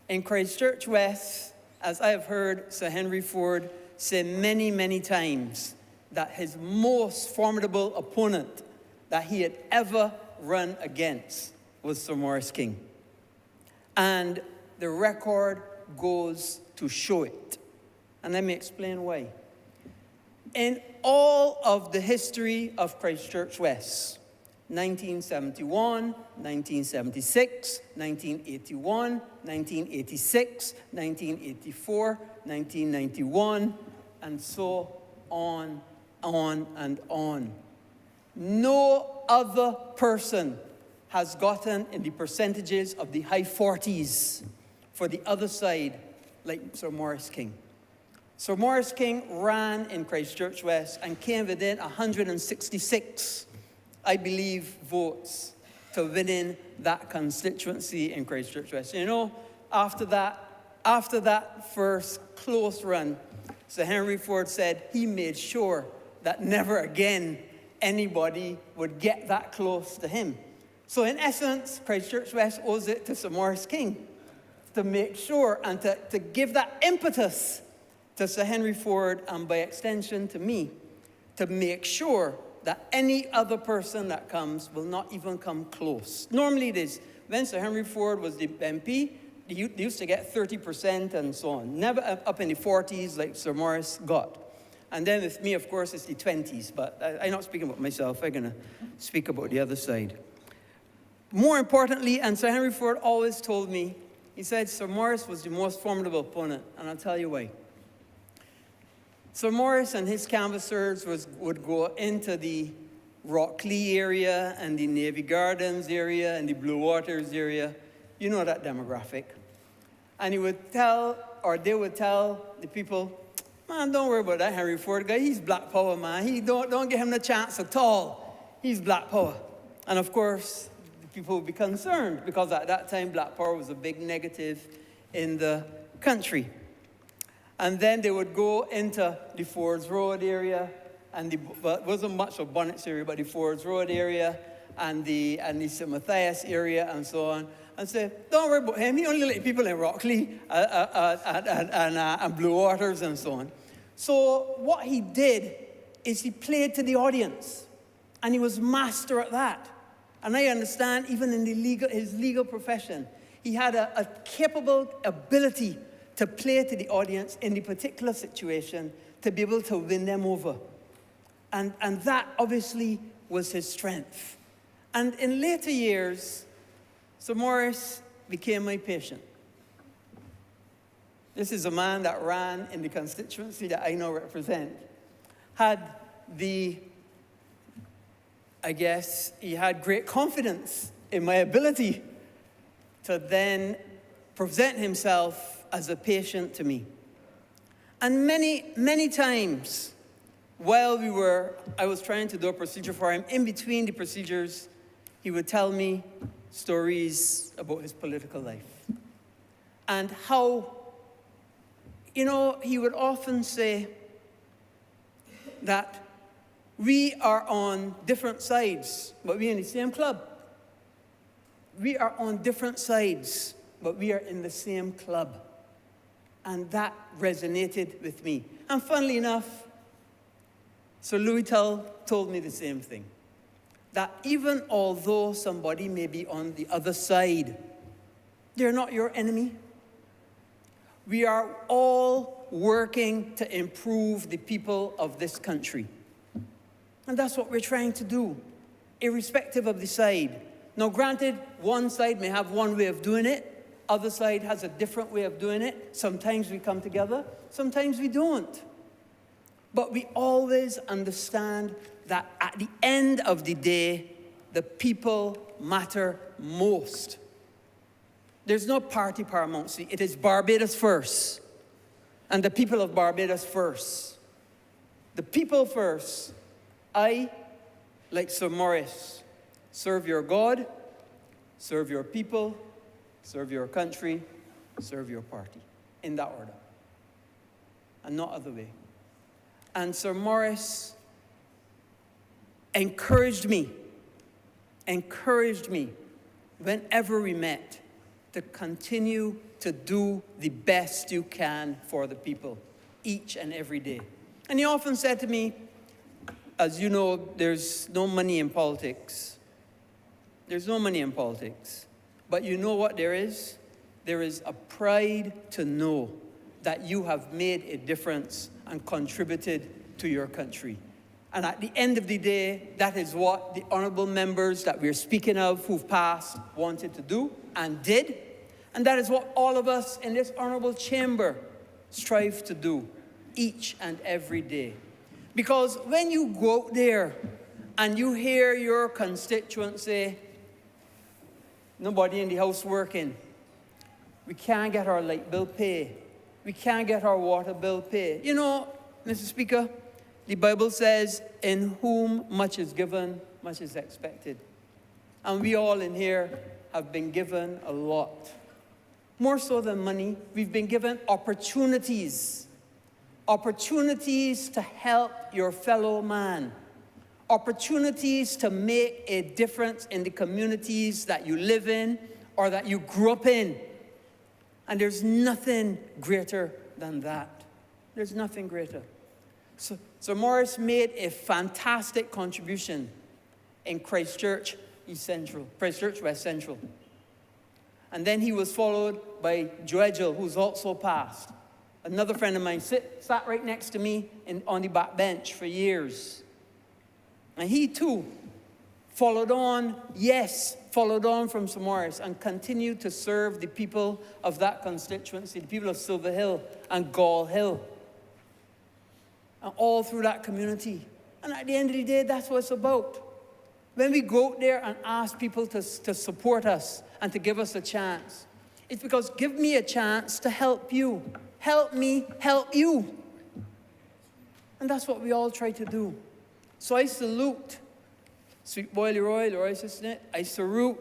in Christchurch West, as I have heard Sir Henry Ford say many, many times, that his most formidable opponent that he had ever run against was Sir Maurice King. And the record goes to show it. And let me explain why. In all of the history of Christchurch West, 1971, 1976, 1981, 1986, 1984, 1991, and so on and on. No other person has gotten in the percentages of the high 40s for the other side like Sir Maurice King. Sir Maurice King ran in Christchurch West and came within 166, I believe, votes to winning that constituency in Christchurch West. You know, after that first close run, Sir Henry Ford said he made sure that never again anybody would get that close to him. So in essence, Christchurch West owes it to Sir Maurice King to make sure and to give that impetus to Sir Henry Ford, and by extension to me, to make sure that any other person that comes will not even come close. Normally it is, when Sir Henry Ford was the MP, they used to get 30% and so on. Never up in the 40s like Sir Maurice got. And then with me, of course, it's the 20s, but I'm not speaking about myself, I'm gonna speak about the other side. More importantly, and Sir Henry Ford always told me, he said Sir Maurice was the most formidable opponent, and I'll tell you why. Sir Maurice and his canvassers would go into the Rockley area and the Navy Gardens area and the Blue Waters area. You know that demographic. And he would tell, or they would tell the people, man, don't worry about that Henry Ford guy. He's black power, man. Don't give him the chance at all. He's black power. And of course, the people would be concerned because at that time, black power was a big negative in the country. And then they would go into the Fords Road area, and it wasn't much of Bonnet's area, but the Fords Road area, and the St. Matthias area, and so on, and say, don't worry about him. He only let people in Rockley and Blue Waters and so on. So what he did is he played to the audience, and he was master at that. And I understand even in his legal profession, he had a capable ability to play to the audience in the particular situation to be able to win them over. And that obviously was his strength. And in later years, Sir Maurice became my patient. This is a man that ran in the constituency that I now represent. He had great confidence in my ability to then present himself as a patient to me. And many, many times, while I was trying to do a procedure for him, in between the procedures, he would tell me stories about his political life. And how, he would often say that we are on different sides, but we're in the same club. We are on different sides, but we are in the same club. And that resonated with me. And funnily enough, Sir Louis told me the same thing. That even although somebody may be on the other side, they're not your enemy. We are all working to improve the people of this country. And that's what we're trying to do, irrespective of the side. Now, granted, one side may have one way of doing it, other side has a different way of doing it. Sometimes we come together, sometimes we don't. But we always understand that at the end of the day, the people matter most. There's no party paramountcy. It is Barbados first, and the people of Barbados first. The people first. I, like Sir Morris, serve your God, serve your people, serve your country, serve your party, in that order, and not other way. And Sir Morris encouraged me whenever we met to continue to do the best you can for the people, each and every day. And he often said to me, as you know, there's no money in politics. There's no money in politics. But you know what there is? There is a pride to know that you have made a difference and contributed to your country. And at the end of the day, that is what the honourable members that we're speaking of who've passed wanted to do and did. And that is what all of us in this honourable chamber strive to do each and every day. Because when you go out there and you hear your constituents say, nobody in the house working, we can't get our light bill paid, we can't get our water bill paid. You know, Mr. Speaker, the Bible says, in whom much is given, much is expected. And we all in here have been given a lot. More so than money, we've been given opportunities. Opportunities to help your fellow man. Opportunities to make a difference in the communities that you live in or that you grew up in. And there's nothing greater than that. There's nothing greater. So Morris made a fantastic contribution in Christchurch West Central. And then he was followed by Joegel, who's also passed. Another friend of mine sat right next to me on the back bench for years. And he too followed on from Sir Morris and continued to serve the people of that constituency, the people of Silver Hill and Gall Hill, and all through that community. And at the end of the day, that's what it's about. When we go out there and ask people to support us and to give us a chance, it's because give me a chance to help you. Help me help you. And that's what we all try to do. So I salute Sweet Boy Leroy Sisnett. I salute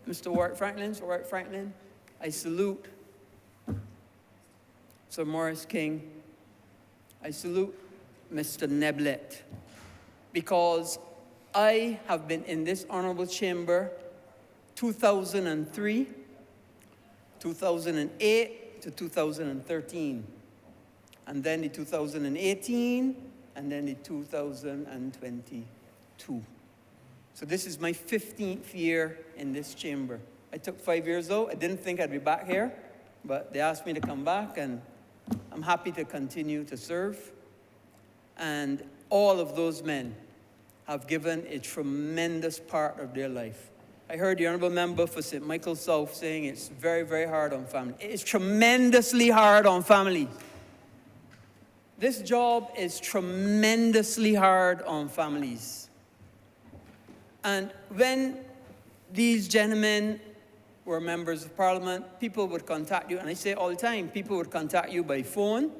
Mr. Warwick Franklin. I salute Sir Morris King. I salute Mr. Neblett, because I have been in this honourable chamber 2003, 2008 to 2013, and then the 2018, and then the 2022. So this is my 15th year in this chamber. I took 5 years out. I didn't think I'd be back here, but they asked me to come back, and I'm happy to continue to serve. And all of those men have given a tremendous part of their life. I heard the Honourable Member for St. Michael South saying it's very, very hard on families. It is tremendously hard on families. This job is tremendously hard on families. And when these gentlemen were members of Parliament, people would contact you, and I say all the time, people would contact you by phone,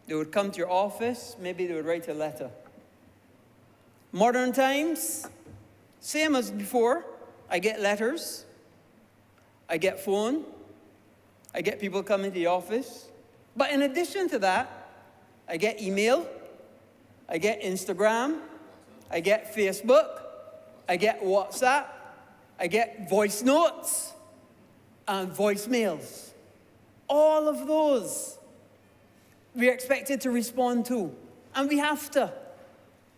they would come to your office, maybe they would write a letter. Modern times, same as before, I get letters, I get phone, I get people coming to the office, but in addition to that, I get email, I get Instagram, I get Facebook, I get WhatsApp, I get voice notes, and voicemails. All of those we're expected to respond to. And we have to.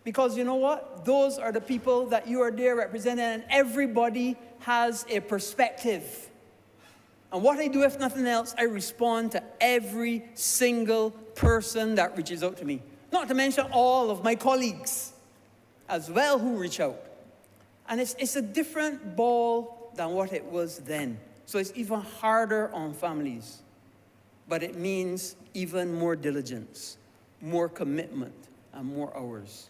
Because you know what? Those are the people that you are there representing, and everybody has a perspective. And what I do, if nothing else, I respond to every single person that reaches out to me. Not to mention all of my colleagues as well who reach out. And it's a different ball than what it was then. So it's even harder on families. But it means even more diligence, more commitment, and more hours.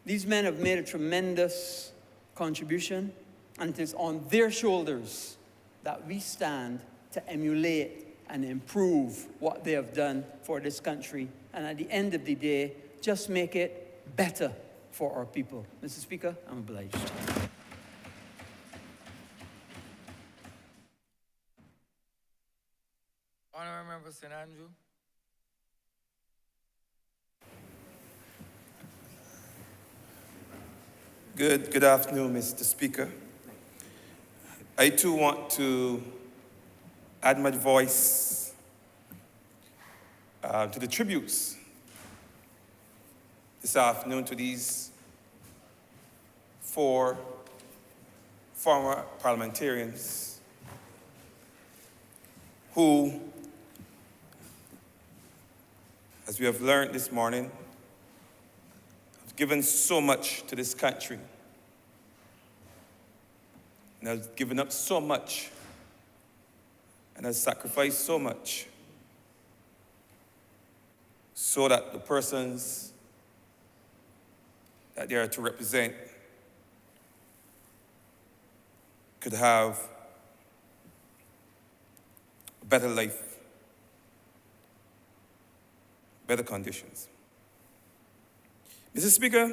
These men have made a tremendous contribution, and it is on their shoulders that we stand to emulate and improve what they have done for this country. And at the end of the day, just make it better for our people. Mr. Speaker, I'm obliged. Honourable Member St. Andrew. Good afternoon, Mr. Speaker. I too want to add my voice to the tributes this afternoon to these 4 former parliamentarians who, as we have learned this morning, have given so much to this country and has given up so much and has sacrificed so much so that the persons that they are to represent could have a better life, better conditions. Mr. Speaker,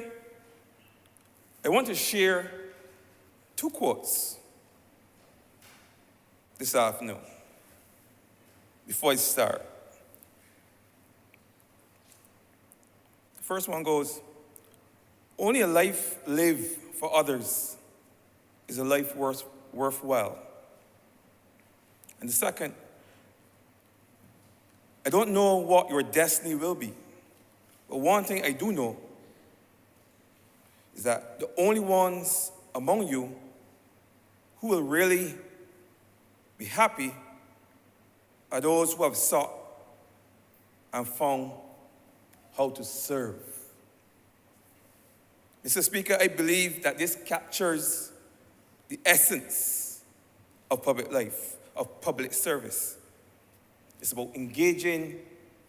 I want to share 2 quotes this afternoon before I start. The first one goes, "Only a life lived for others is a life worthwhile." And the second, "I don't know what your destiny will be, but one thing I do know is that the only ones among you who will really be happy are those who have sought and found how to serve." Mr. Speaker, I believe that this captures the essence of public life, of public service. It's about engaging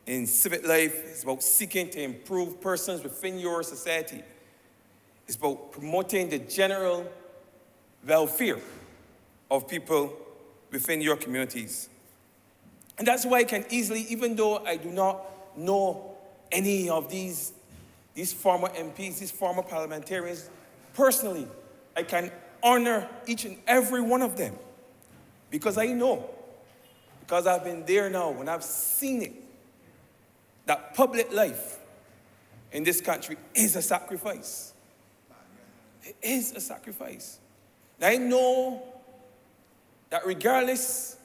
in civic life. It's about seeking to improve persons within your society. It's about promoting the general welfare of people within your communities. And that's why I can easily, even though I do not know any of these former MPs, these former parliamentarians, personally, I can honor each and every one of them because I know, because I've been there now and I've seen it, that public life in this country is a sacrifice. It is a sacrifice. And I know that regardless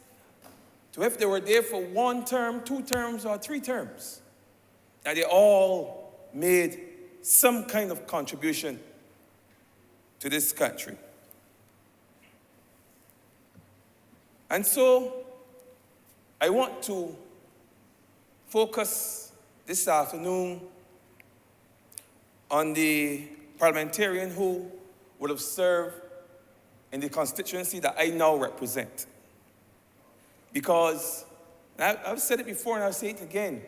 to if they were there for 1 term, 2 terms, or 3 terms, that they all made some kind of contribution to this country. And so I want to focus this afternoon on the parliamentarian who would have served in the constituency that I now represent. Because, I've said it before and I'll say it again,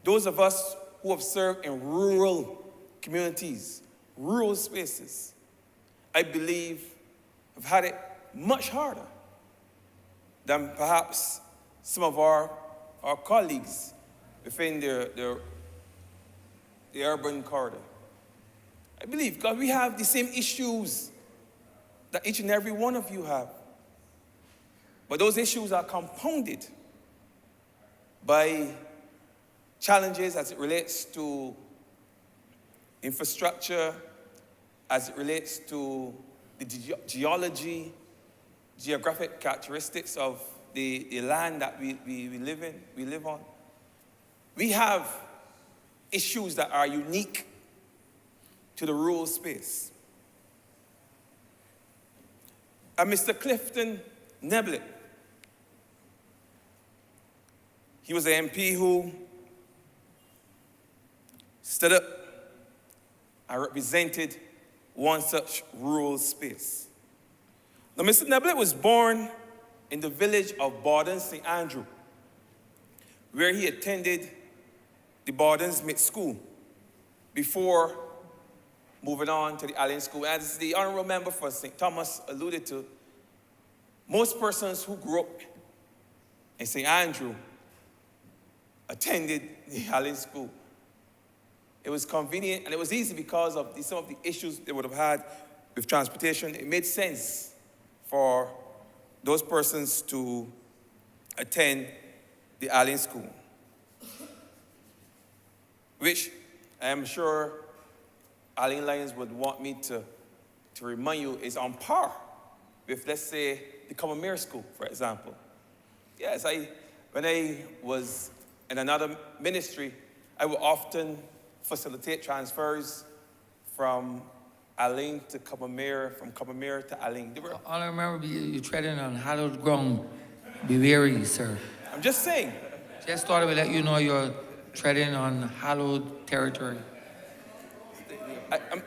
those of us who have served in rural communities, rural spaces, I believe have had it much harder than perhaps some of our colleagues within the urban corridor. I believe because we have the same issues that each and every one of you have. But those issues are compounded by challenges as it relates to infrastructure, as it relates to the geographic characteristics of the land that we live on, we have issues that are unique to the rural space. And Mr. Clifton Neblett, he was an MP who stood up and represented one such rural space. Now, Mr. Neblett was born in the village of Borden, St. Andrew, where he attended the Borden Smith School before moving on to the Allen School. As the Honourable Member for St. Thomas alluded to, most persons who grew up in St. Andrew attended the Allen School. It was convenient and it was easy because of some of the issues they would have had with transportation. It made sense for those persons to attend the Allen School, which I am sure Allen Lions would want me to remind you is on par with, let's say, the Commonwealth School, for example. Yes, when I was in another ministry, I would often facilitate transfers from Allen to Commonwealth, from Commonwealth to Allen. All I remember, you treading on hallowed ground. Be wary, sir. I'm just saying. Just thought I would let you know you're treading on hallowed territory.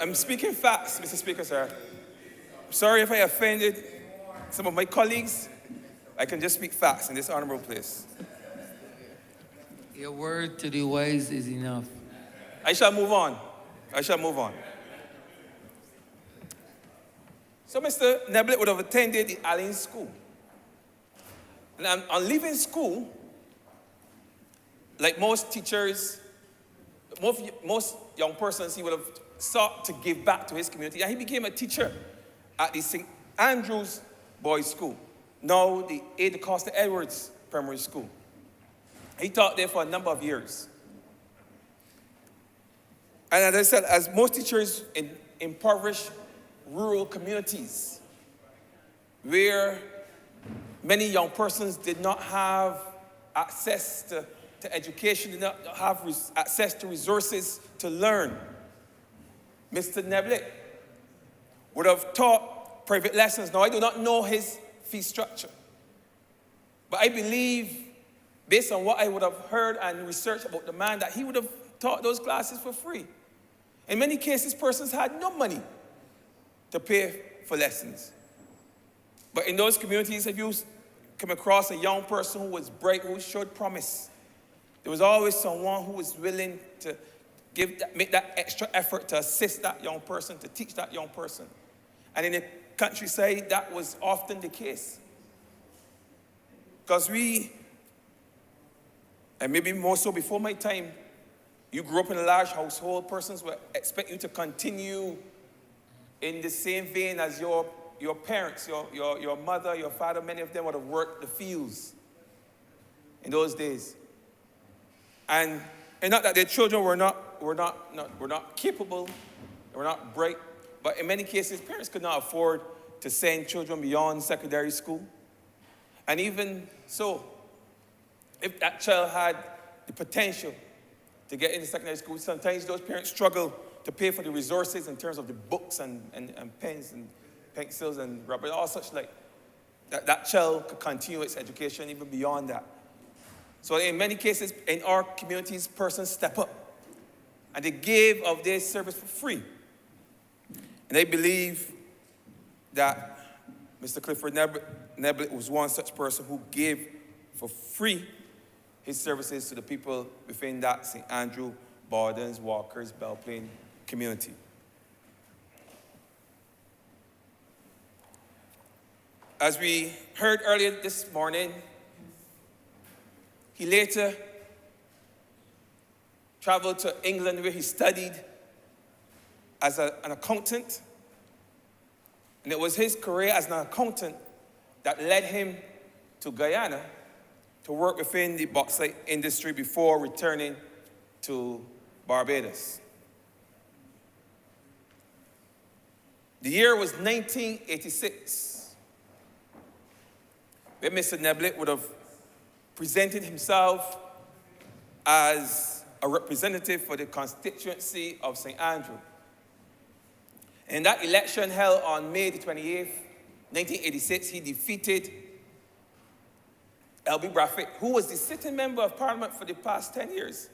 I'm speaking facts, Mr. Speaker, sir. I'm sorry if I offended some of my colleagues. I can just speak facts in this honorable place. Your word to the wise is enough. I shall move on. So Mr. Neblett would have attended the Allen School. And on leaving school, like most teachers, most young persons, he would have sought to give back to his community. And he became a teacher at the St. Andrews Boys' School, now the A. DeCosta Edwards Primary School. He taught there for a number of years. And as I said, as most teachers in impoverished rural communities, where many young persons did not have access to education, did not have access to resources to learn, Mr. Neblett would have taught private lessons. Now, I do not know his fee structure, but I believe, based on what I would have heard and researched about the man, that he would have taught those classes for free. In many cases, persons had no money to pay for lessons. But in those communities, if you come across a young person who was bright, who showed promise, there was always someone who was willing to make that extra effort to assist that young person, to teach that young person. And in the countryside, that was often the case. Because and maybe more so before my time, you grew up in a large household, persons would expect you to continue in the same vein as your parents, your mother, your father. Many of them would have worked the fields in those days. And not that their children were not capable, they were not bright, but in many cases, parents could not afford to send children beyond secondary school. And even so, if that child had the potential to get into secondary school, sometimes those parents struggle to pay for the resources in terms of the books and pens and pencils and rubber, all such like. That child could continue its education even beyond that. So in many cases, in our communities, persons step up and they gave of their service for free. And I believe that Mr. Clifford Neblett was one such person who gave for free his services to the people within that St. Andrew, Bordens, Walkers, Belle Plaine community. As we heard earlier this morning, he later traveled to England where he studied as an accountant. And it was his career as an accountant that led him to Guyana to work within the bauxite industry before returning to Barbados. The year was 1986. where Mr. Neblett would have presented himself as a representative for the constituency of St. Andrew. In that election held on May the 28th, 1986, he defeated L.B. Braffett, who was the sitting member of Parliament for the past 10 years.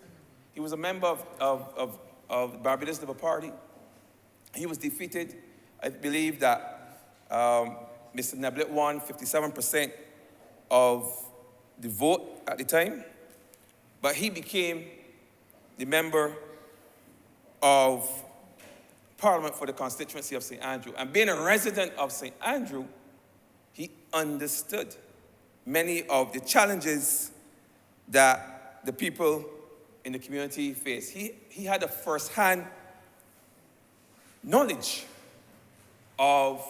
He was a member of the Barbados Labour Party. He was defeated. I believe that Mr. Neblett won 57% of the vote at the time, but he became the member of Parliament for the constituency of St. Andrew. And being a resident of St. Andrew, he understood many of the challenges that the people in the community face. He had a first-hand knowledge of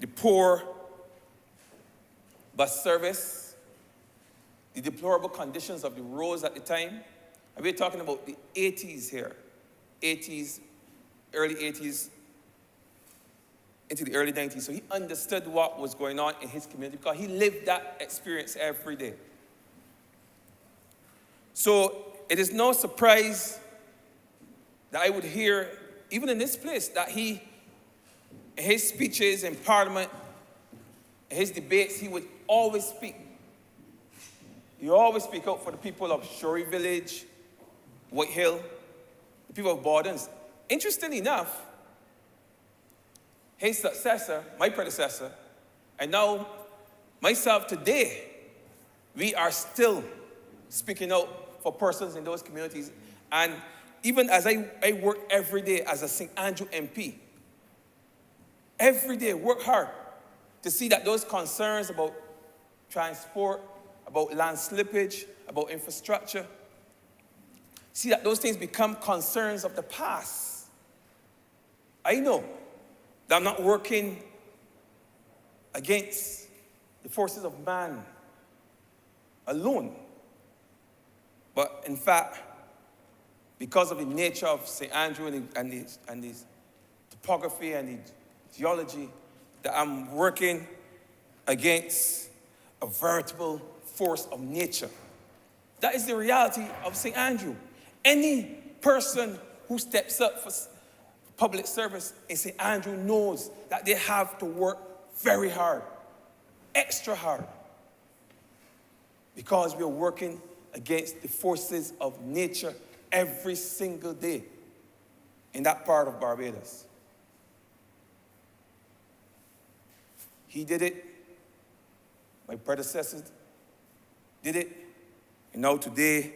the poor bus service, the deplorable conditions of the roads at the time. And we're talking about the 80s here, 80s, early 80s, into the early 90s. So he understood what was going on in his community because he lived that experience every day. So it is no surprise that I would hear, even in this place, that he, in his speeches in Parliament, in his debates, he would always speak. He always speak out for the people of Shorey Village, White Hill, the people of Bordens. Interestingly enough, his successor, my predecessor, and now myself today, we are still speaking out for persons in those communities. And even as I work every day as a St. Andrew MP, every day work hard to see that those concerns about transport, about land slippage, about infrastructure, see that those things become concerns of the past. I know that I'm not working against the forces of man alone. But in fact, because of the nature of St. Andrew and the topography and the geology, that I'm working against a veritable force of nature. That is the reality of St. Andrew. Any person who steps up for public service in St. Andrew knows that they have to work very hard, extra hard, because we are working against the forces of nature every single day in that part of Barbados. He did it, my predecessors did it, and now today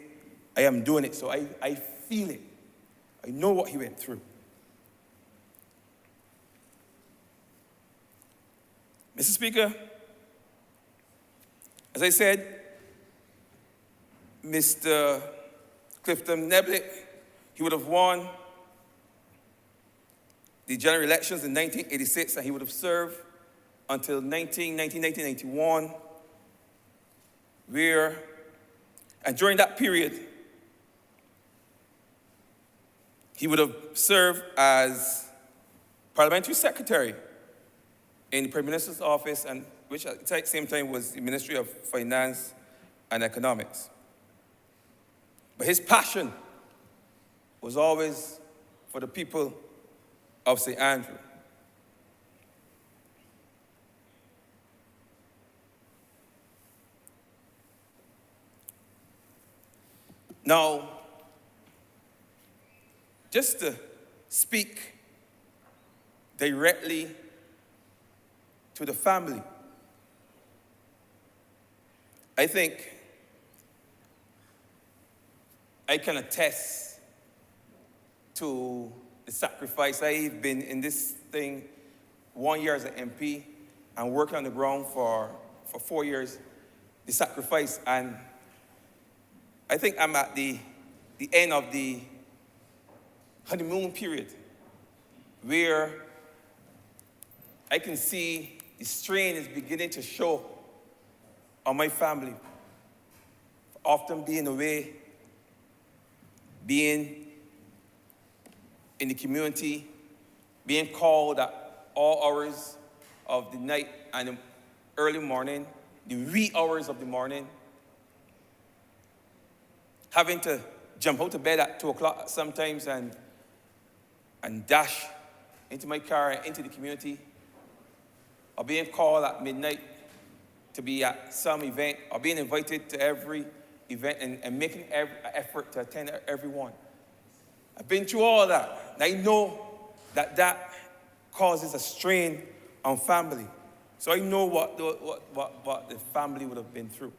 I am doing it, so I feel it. I know what he went through. Mr. Speaker, as I said, Mr. Clifton Neblett, he would have won the general elections in 1986, and he would have served until 1991, and during that period, he would have served as parliamentary secretary in the Prime Minister's office, and which at the same time was the Ministry of Finance and Economics. But his passion was always for the people of St. Andrew. Now, just to speak directly to the family, I think I can attest to the sacrifice. I've been in this thing 1 year as an MP and working on the ground for 4 years, the sacrifice, and I think I'm at the end of the honeymoon period where I can see the strain is beginning to show on my family. Often being away, being in the community, being called at all hours of the night and the early morning the wee hours of the morning, having to jump out of bed at 2 o'clock sometimes and dash into my car and into the community, or being called at midnight to be at some event, or being invited to every event and making every effort to attend every one. I've been through all that, and I know that causes a strain on family. So I know what the family would have been through.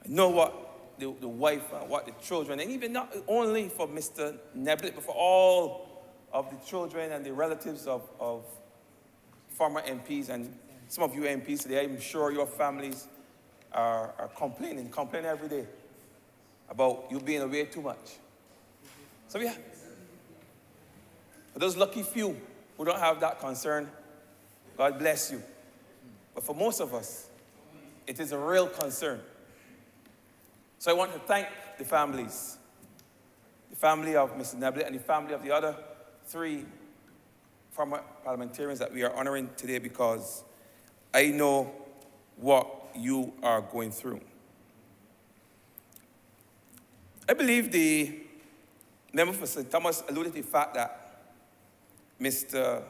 I know what the wife and what the children, and even not only for Mr. Neblett, but for all of the children and the relatives of former MPs, and some of you MPs today, I'm sure your families are complaining every day about you being away too much. So yeah, for those lucky few who don't have that concern, God bless you. But for most of us, it is a real concern. So I want to thank the families, the family of Mr. Neblett and the family of the other 3 former parliamentarians that we are honoring today, because I know what you are going through. I believe the member for St. Thomas alluded to the fact that Mr.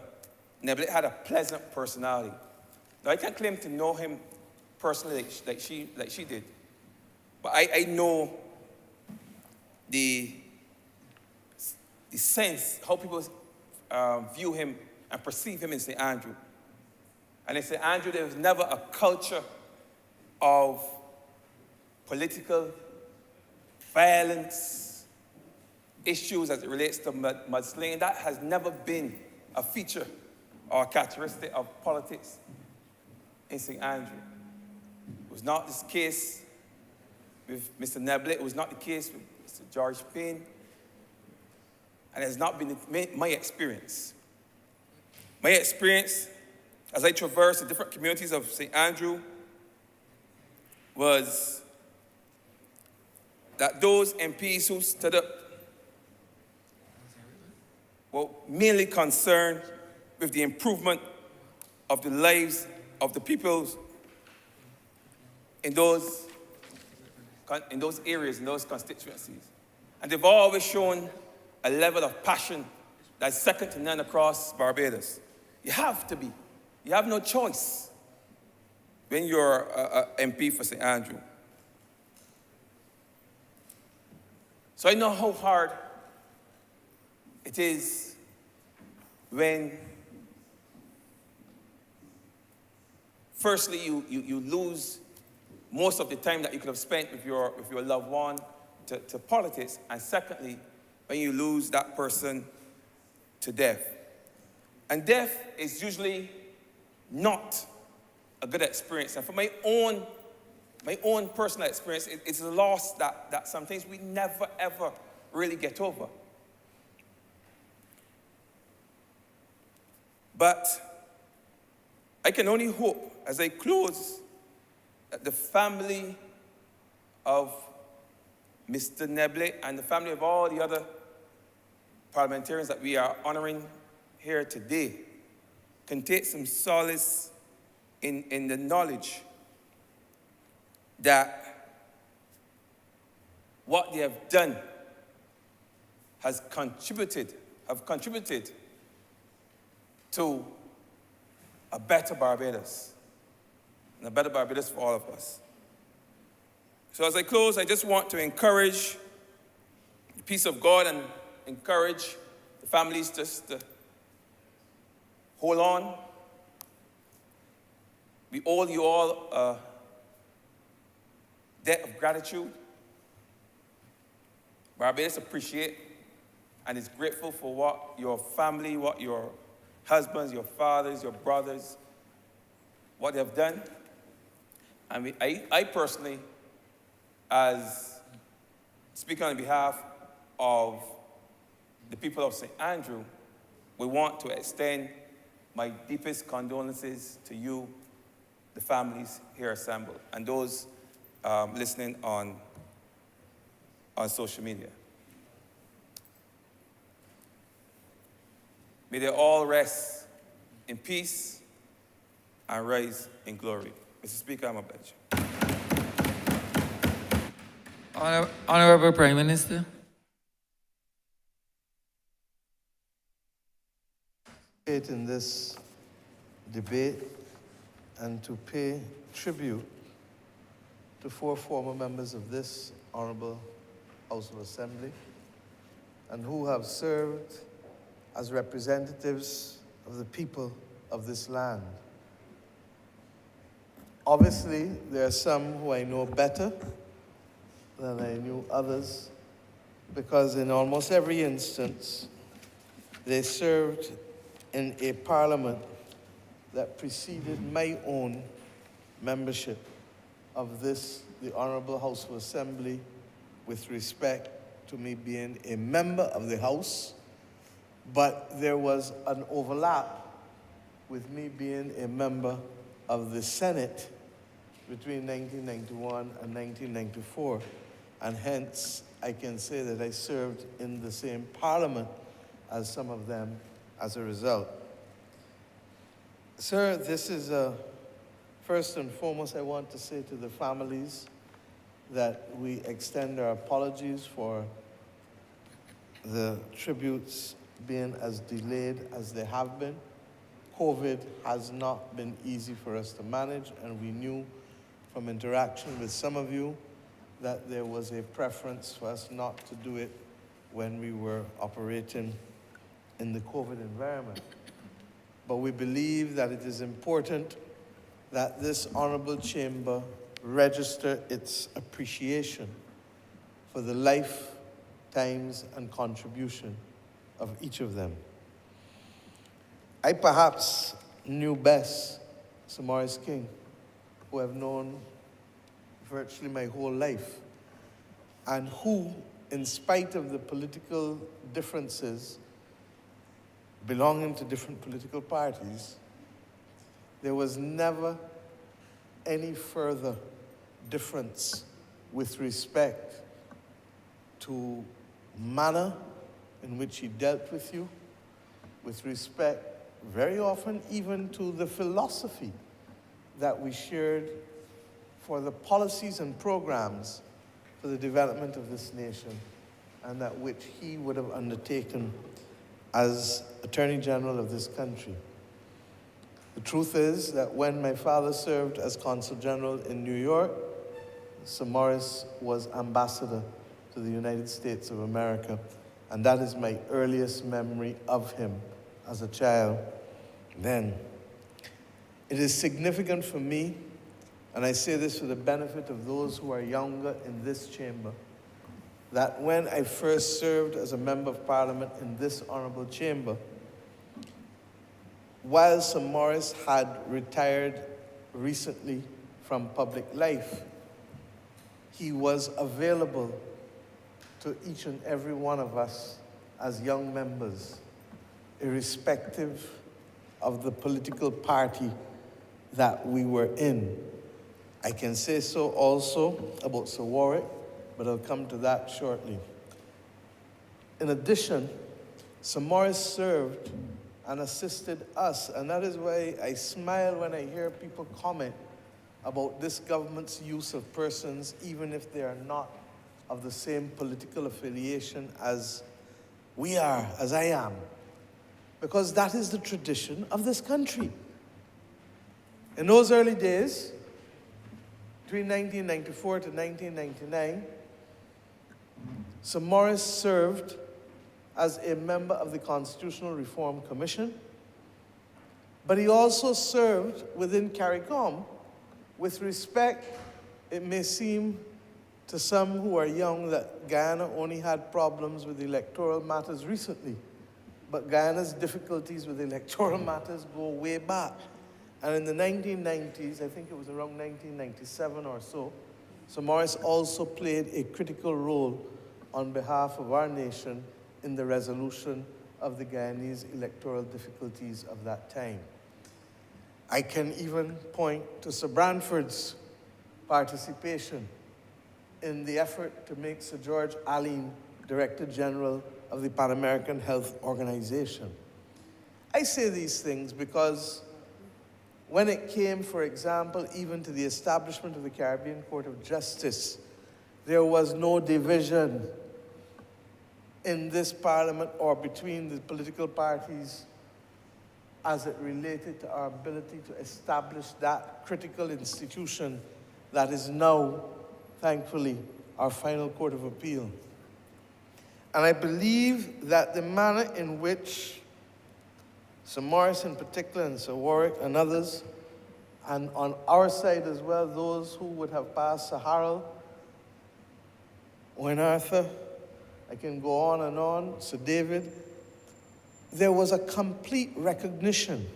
Neblett had a pleasant personality. Now, I can't claim to know him personally like she did, but I know the sense, how people view him and perceive him in St. Andrew. And in St. Andrew, there was never a culture of political violence, issues as it relates to mudslinging. That has never been a feature or a characteristic of politics in St. Andrew. It was not this case with Mr. Neblett. It was not the case with Mr. George Payne. And it has not been my experience. My experience, as I traversed the different communities of St. Andrew, was that those MPs who stood up were mainly concerned with the improvement of the lives of the peoples in those areas, in those constituencies. And they've always shown a level of passion that's second to none across Barbados. You have to be. You have no choice when you're a MP for St. Andrew. So I know how hard it is when, firstly, you lose most of the time that you could have spent with your loved one to politics, and secondly, when you lose that person to death. And death is usually not a good experience. And for my own personal experience, it's a loss that sometimes we never, ever really get over. But I can only hope, as I close, that the family of Mr. Neblett and the family of all the other parliamentarians that we are honoring here today can take some solace in the knowledge that what they have done have contributed to a better Barbados, and a better Barbados for all of us. So as I close, I just want to encourage the peace of God and encourage the families just to hold on. We owe you all a debt of gratitude. Barbados appreciate and is grateful for what your family, what your husbands, your fathers, your brothers, what they have done. And I personally, as speaking on behalf of the people of St. Andrew, we want to extend my deepest condolences to you, the families here assembled, and those listening on social media. May they all rest in peace and rise in glory. Mr. Speaker, I'm obliged. Honourable Prime Minister. In this debate and to pay tribute to 4 former members of this Honourable House of Assembly and who have served as representatives of the people of this land. Obviously, there are some who I know better than I knew others, because in almost every instance, they served in a parliament that preceded my own membership of this, the Honourable House of Assembly, with respect to me being a member of the House, but there was an overlap with me being a member of the Senate between 1991 and 1994, and hence I can say that I served in the same parliament as some of them as a result. Sir, this is first and foremost, I want to say to the families that we extend our apologies for the tributes being as delayed as they have been. COVID has not been easy for us to manage, and we knew from interaction with some of you that there was a preference for us not to do it when we were operating in the COVID environment. But we believe that it is important that this Honourable Chamber register its appreciation for the life, times, and contribution of each of them. I perhaps knew best Sir Maurice King, who I've known virtually my whole life, and who, in spite of the political differences belonging to different political parties, there was never any further difference with respect to manner in which he dealt with you, with respect very often even to the philosophy that we shared for the policies and programs for the development of this nation, and that which he would have undertaken as Attorney General of this country. The truth is that when my father served as Consul General in New York, Sir Maurice was Ambassador to the United States of America, and that is my earliest memory of him as a child then. It is significant for me, and I say this for the benefit of those who are younger in this chamber, that when I first served as a Member of Parliament in this Honourable Chamber, while Sir Maurice had retired recently from public life, he was available to each and every one of us as young members, irrespective of the political party that we were in. I can say so also about Sir Warwick, but I'll come to that shortly. In addition, Sir Maurice served and assisted us, and that is why I smile when I hear people comment about this government's use of persons, even if they are not of the same political affiliation as we are, as I am, because that is the tradition of this country. In those early days, between 1994 to 1999, Sir Maurice served as a member of the Constitutional Reform Commission, but he also served within CARICOM. With respect, it may seem to some who are young that Guyana only had problems with electoral matters recently, but Guyana's difficulties with electoral matters go way back. And in the 1990s, I think it was around 1997 or so, Sir Maurice also played a critical role on behalf of our nation in the resolution of the Guyanese electoral difficulties of that time. I can even point to Sir Branford's participation in the effort to make Sir George Allen Director General of the Pan American Health Organization. I say these things because when it came, for example, even to the establishment of the Caribbean Court of Justice, there was no division in this parliament or between the political parties as it related to our ability to establish that critical institution that is now, thankfully, our final court of appeal. And I believe that the manner in which Sir Morris in particular, and Sir Warwick and others, and on our side as well, those who would have passed, Sir Harold, Owen Arthur, I can go on, Sir David, there was a complete recognition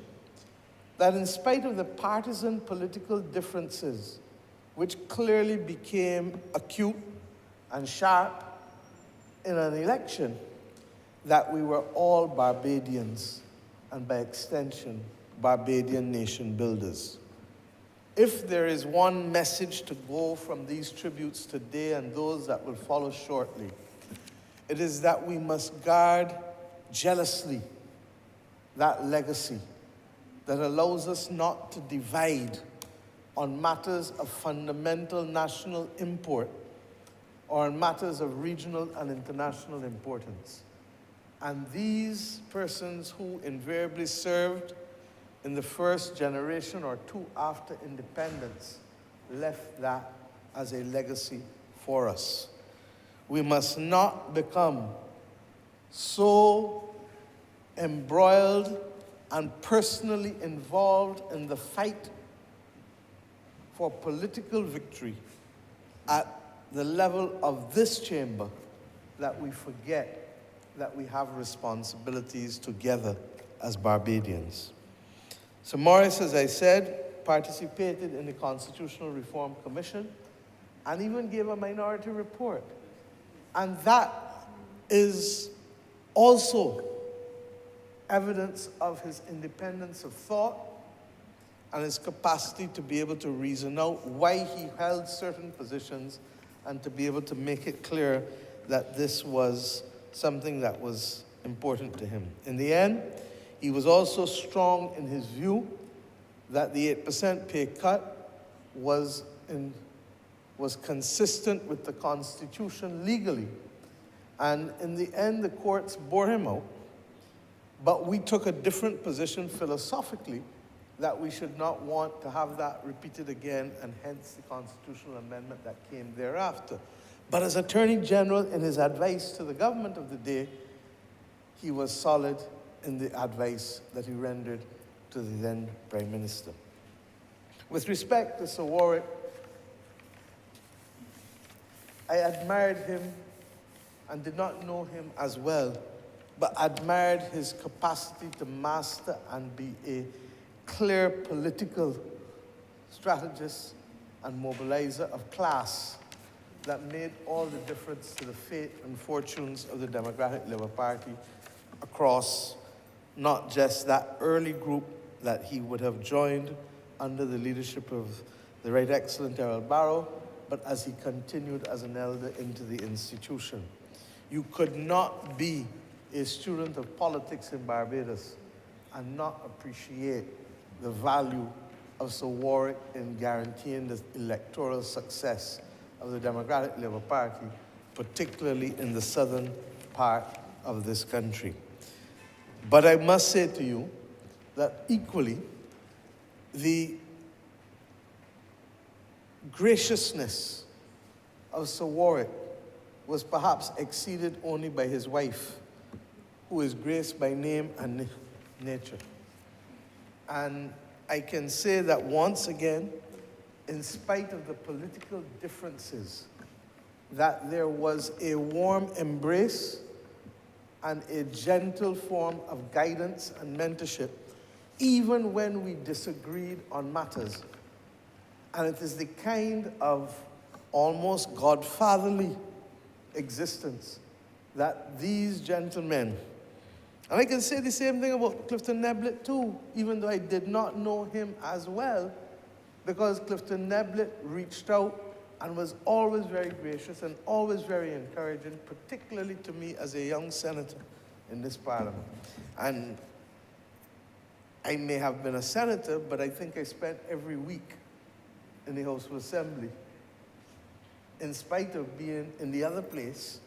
that in spite of the partisan political differences, which clearly became acute and sharp in an election, that we were all Barbadians, and by extension, Barbadian nation builders. If there is one message to go from these tributes today and those that will follow shortly, it is that we must guard jealously that legacy that allows us not to divide on matters of fundamental national import or on matters of regional and international importance. And these persons who invariably served in the first generation or two after independence left that as a legacy for us. We must not become so embroiled and personally involved in the fight for political victory at the level of this chamber that we forget that we have responsibilities together as Barbadians. So Morris, as I said, participated in the Constitutional Reform Commission and even gave a minority report. And that is also evidence of his independence of thought and his capacity to be able to reason out why he held certain positions and to be able to make it clear that this was something that was important to him. In the end, he was also strong in his view that the 8% pay cut was consistent with the Constitution legally. And in the end, the courts bore him out. But we took a different position philosophically that we should not want to have that repeated again, and hence the constitutional amendment that came thereafter. But as Attorney General, in his advice to the government of the day, he was solid in the advice that he rendered to the then Prime Minister. With respect to Sir Warwick, I admired him and did not know him as well, but admired his capacity to master and be a clear political strategist and mobilizer of class that made all the difference to the fate and fortunes of the Democratic Labour Party across not just that early group that he would have joined under the leadership of the Right Excellent Errol Barrow, but as he continued as an elder into the institution. You could not be a student of politics in Barbados and not appreciate the value of Sir Warwick in guaranteeing the electoral success of the Democratic Labour Party, particularly in the southern part of this country. But I must say to you that equally, the graciousness of Sir Warwick was perhaps exceeded only by his wife, who is grace by name and nature. And I can say that once again, in spite of the political differences, that there was a warm embrace and a gentle form of guidance and mentorship, even when we disagreed on matters. And it is the kind of almost godfatherly existence that these gentlemen, and I can say the same thing about Clifton Neblett too, even though I did not know him as well, because Clifton Neblett reached out and was always very gracious and always very encouraging, particularly to me as a young senator in this parliament. And I may have been a senator, but I think I spent every week in the House of Assembly, in spite of being in the other place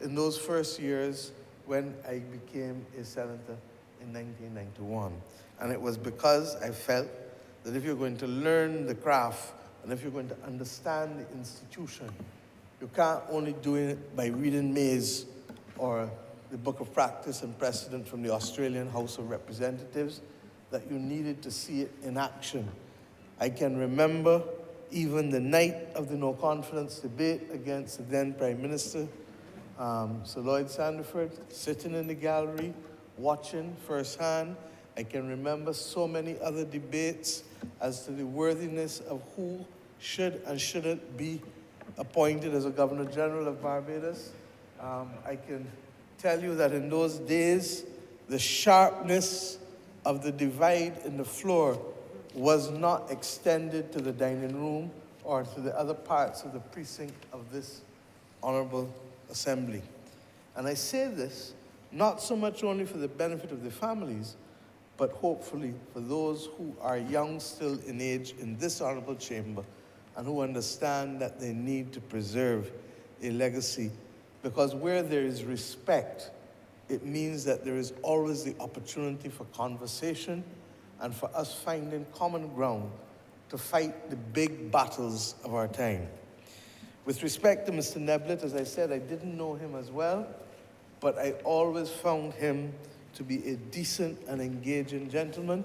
in those first years when I became a senator in 1991. And it was because I felt that if you're going to learn the craft and if you're going to understand the institution, you can't only do it by reading Mays or the Book of Practice and Precedent from the Australian House of Representatives, that you needed to see it in action. I can remember even the night of the no-confidence debate against the then Prime Minister, Sir Lloyd Sandiford, sitting in the gallery, watching firsthand. I can remember so many other debates as to the worthiness of who should and shouldn't be appointed as a Governor General of Barbados. I can tell you that in those days, the sharpness of the divide in the floor was not extended to the dining room or to the other parts of the precinct of this Honourable Assembly. And I say this not so much only for the benefit of the families, but hopefully for those who are young still in age in this Honourable Chamber and who understand that they need to preserve a legacy, because where there is respect, it means that there is always the opportunity for conversation and for us finding common ground to fight the big battles of our time. With respect to Mr. Neblett, as I said, I didn't know him as well, but I always found him to be a decent and engaging gentleman.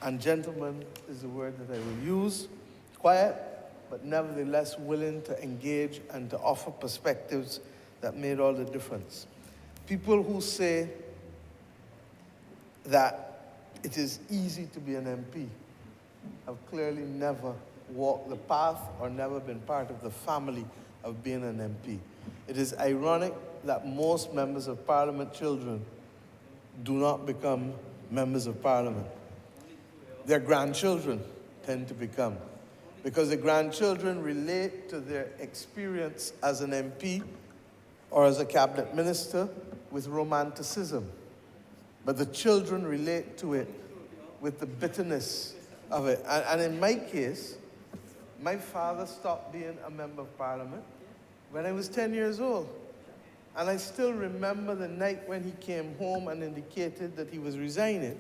And gentleman is the word that I will use. Quiet, but nevertheless willing to engage and to offer perspectives that made all the difference. People who say that it is easy to be an MP have clearly never walked the path or never been part of the family of being an MP. It is ironic that most members of Parliament children do not become members of Parliament. Their grandchildren tend to become, because the grandchildren relate to their experience as an MP or as a cabinet minister with romanticism. But the children relate to it with the bitterness of it. And in my case, my father stopped being a member of Parliament when I was 10 years old. And I still remember the night when he came home and indicated that he was resigning.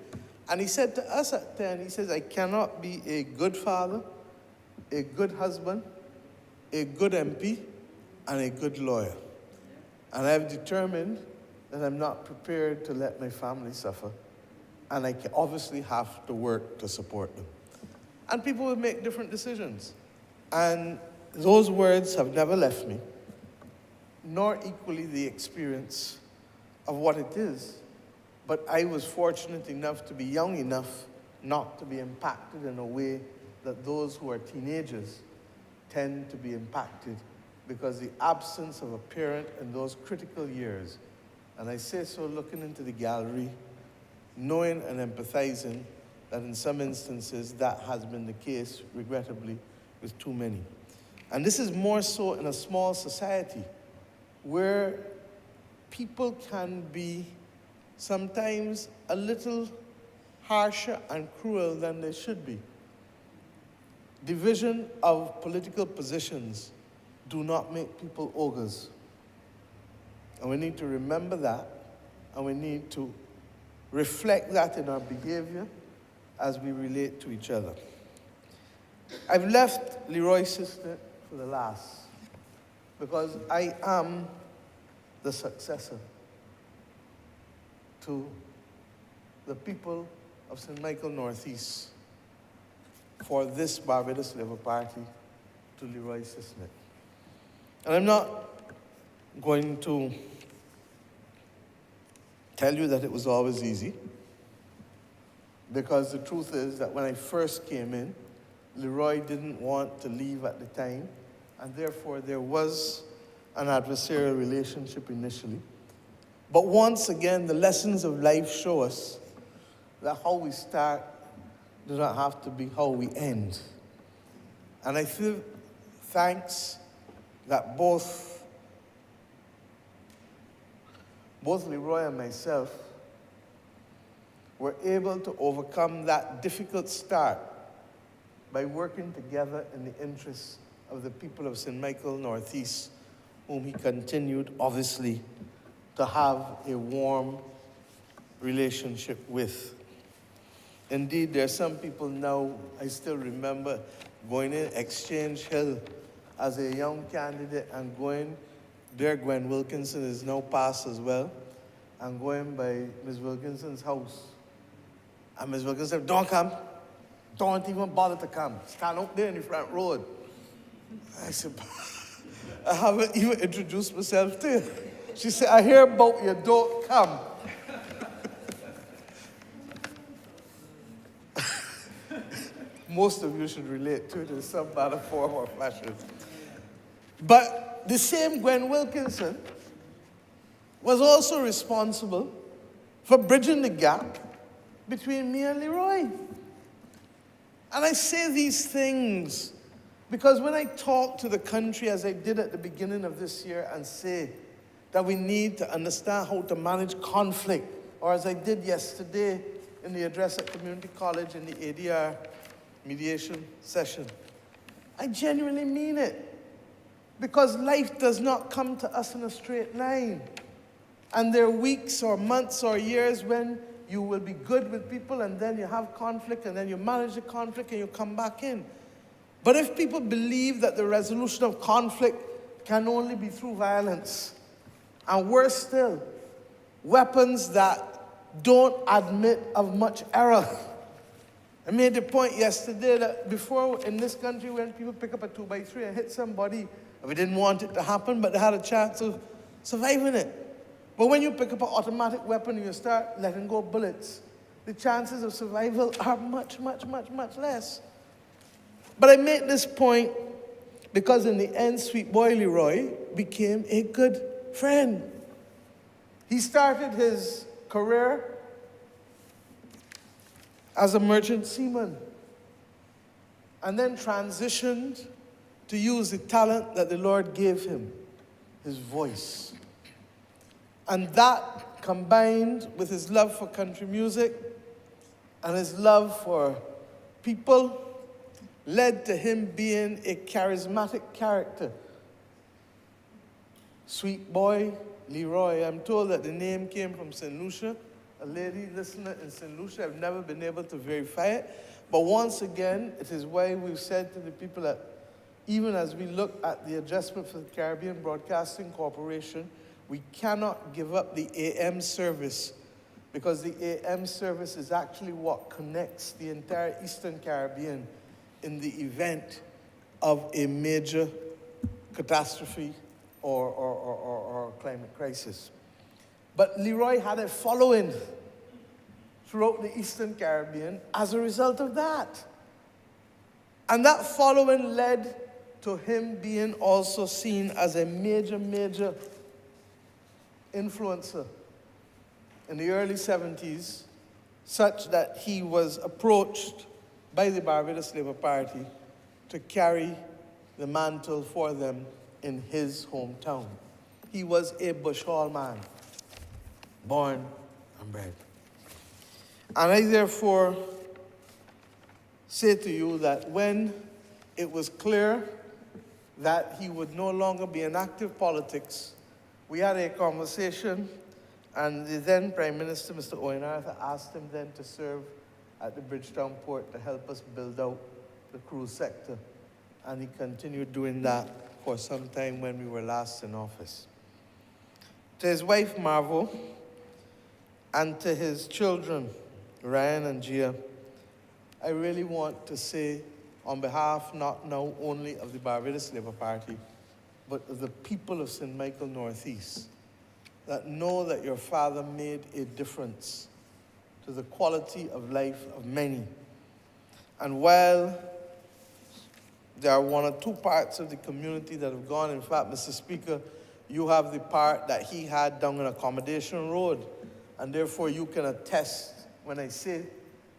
And he said to us at 10, he says, I cannot be a good father, a good husband, a good MP, and a good lawyer. And I've determined that I'm not prepared to let my family suffer. And I obviously have to work to support them. And people will make different decisions. And those words have never left me, nor equally the experience of what it is. But I was fortunate enough to be young enough not to be impacted in a way that those who are teenagers tend to be impacted, because the absence of a parent in those critical years, and I say so looking into the gallery, knowing and empathizing that in some instances that has been the case, regrettably, with too many. And this is more so in a small society where people can be sometimes a little harsher and cruel than they should be. Division of political positions do not make people ogres. And we need to remember that, and we need to reflect that in our behavior as we relate to each other. I've left Leroy Sisnett for the last, because I am the successor to the people of St. Michael Northeast for this Barbados Labour Party, to Leroy Sisnett. And I'm not going to tell you that it was always easy, because the truth is that when I first came in, Leroy didn't want to leave at the time, and therefore there was an adversarial relationship initially. But once again, the lessons of life show us that how we start does not have to be how we end. And I feel thanks that both Leroy and myself were able to overcome that difficult start by working together in the interests of the people of St. Michael Northeast, whom he continued, obviously, to have a warm relationship with. Indeed, there are some people now, I still remember going in Exchange Hill as a young candidate and going, there Gwen Wilkinson is now passed as well, and going by Ms. Wilkinson's house. And Ms. Wilkinson said, don't come. Don't even bother to come. Stand out there in the front road. I said, I haven't even introduced myself to you. She said, I hear about you, don't come. Most of you should relate to it in some manner, form, or fashion. But the same Gwen Wilkinson was also responsible for bridging the gap between me and Leroy. And I say these things because when I talk to the country, as I did at the beginning of this year, and say that we need to understand how to manage conflict, or as I did yesterday in the address at Community College in the ADR mediation session, I genuinely mean it. Because life does not come to us in a straight line. And there are weeks or months or years when you will be good with people and then you have conflict and then you manage the conflict and you come back in. But if people believe that the resolution of conflict can only be through violence, and worse still, weapons that don't admit of much error. I made the point yesterday that before in this country when people pick up a 2x3 and hit somebody, we didn't want it to happen, but they had a chance of surviving it. But when you pick up an automatic weapon and you start letting go bullets, the chances of survival are much, much, much, much less. But I make this point because in the end, sweet boy Leroy became a good friend. He started his career as a merchant seaman and then transitioned to use the talent that the Lord gave him, his voice. And that, combined with his love for country music and his love for people, led to him being a charismatic character. Sweet boy Leroy. I'm told that the name came from St. Lucia, a lady listener in St. Lucia. I've never been able to verify it. But once again, it is why we've said to the people that even as we look at the adjustment for the Caribbean Broadcasting Corporation, we cannot give up the AM service because the AM service is actually what connects the entire Eastern Caribbean in the event of a major catastrophe or climate crisis. But Leroy had a following throughout the Eastern Caribbean as a result of that. And that following led to him being also seen as a major, major influencer in the early 70s, such that he was approached by the Barbados Labour Party to carry the mantle for them in his hometown. He was a Bush Hall man, born and bred. And I therefore say to you that when it was clear that he would no longer be in active politics, we had a conversation, and the then Prime Minister, Mr. Owen Arthur, asked him then to serve at the Bridgetown port to help us build out the cruise sector. And he continued doing that for some time when we were last in office. To his wife, Marvo, and to his children, Ryan and Gia, I really want to say on behalf not now only of the Barbados Labour Party, but of the people of St. Michael Northeast, that know that your father made a difference to the quality of life of many. And while there are one or two parts of the community that have gone, in fact, Mr. Speaker, you have the part that he had down in Accommodation Road, and therefore you can attest when I say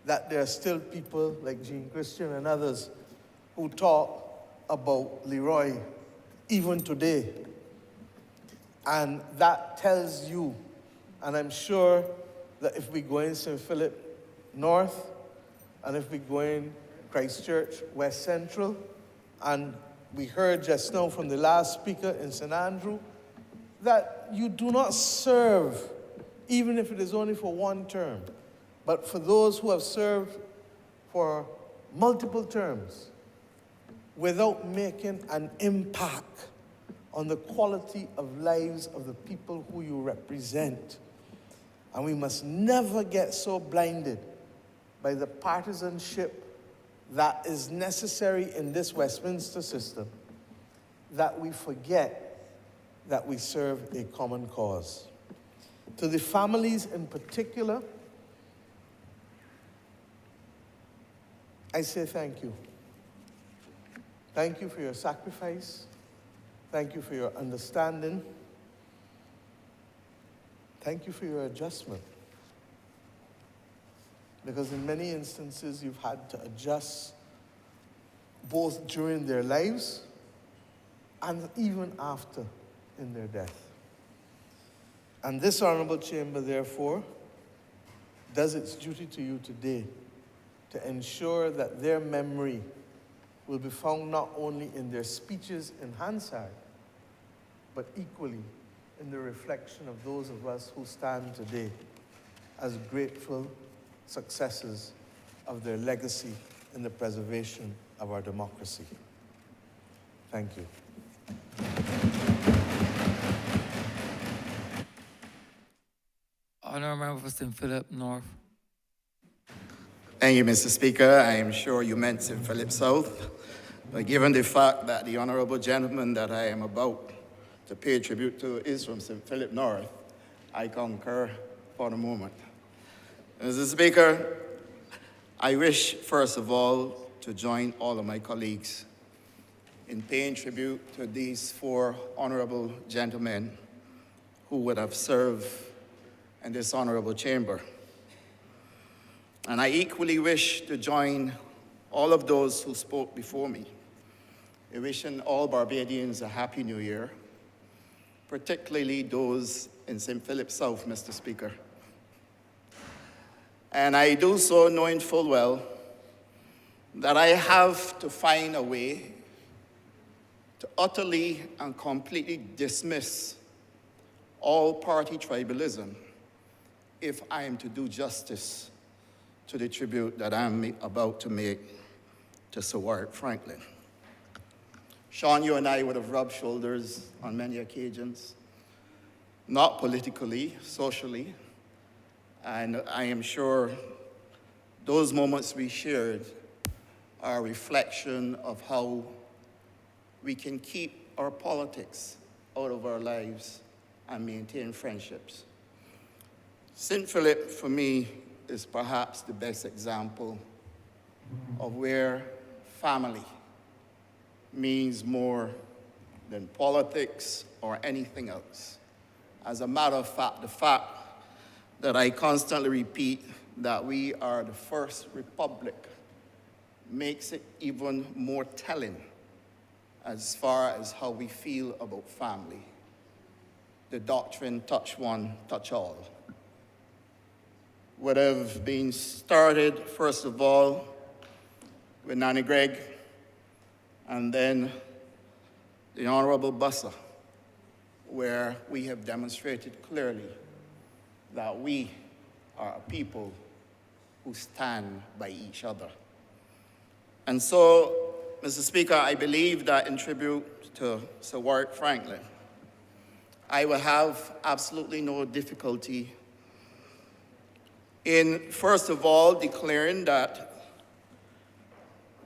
that there are still people like Jean Christian and others who talk about Leroy even today. And that tells you, and I'm sure that if we go in St. Philip, North, and if we go in Christchurch, West Central, and we heard just now from the last speaker in St. Andrew, that you do not serve, even if it is only for one term, but for those who have served for multiple terms, without making an impact on the quality of lives of the people who you represent. And we must never get so blinded by the partisanship that is necessary in this Westminster system that we forget that we serve a common cause. To the families in particular, I say thank you. Thank you for your sacrifice. Thank you for your understanding. Thank you for your adjustment. Because in many instances, you've had to adjust both during their lives and even after in their death. And this Honourable Chamber, therefore, does its duty to you today to ensure that their memory will be found not only in their speeches in Hansard, but equally in the reflection of those of us who stand today as grateful successors of their legacy in the preservation of our democracy. Thank you. Honourable Member for St. Philip North. Thank you, Mr. Speaker. I am sure you meant St. Philip South, but given the fact that the honourable gentleman that I am about to pay tribute to is from St. Philip North, I concur for the moment. Mr. Speaker, I wish, first of all, to join all of my colleagues in paying tribute to these four honourable gentlemen who would have served in this honourable chamber. And I equally wish to join all of those who spoke before me in wishing all Barbadians a Happy New Year, particularly those in St. Philip South, Mr. Speaker. And I do so knowing full well that I have to find a way to utterly and completely dismiss all party tribalism if I am to do justice to the tribute that I'm about to make to Sir Warwick Franklin. Sean, you and I would have rubbed shoulders on many occasions, not politically, socially, and I am sure those moments we shared are a reflection of how we can keep our politics out of our lives and maintain friendships. St. Philip, for me, is perhaps the best example of where family means more than politics or anything else. As a matter of fact, the fact that I constantly repeat that we are the first republic makes it even more telling as far as how we feel about family. The doctrine, touch one, touch all, would have been started, first of all, with Nanny Gregg, and then the Honourable Bussa, where we have demonstrated clearly that we are a people who stand by each other. And so, Mr. Speaker, I believe that in tribute to Sir Warwick Franklin, I will have absolutely no difficulty in, first of all, declaring that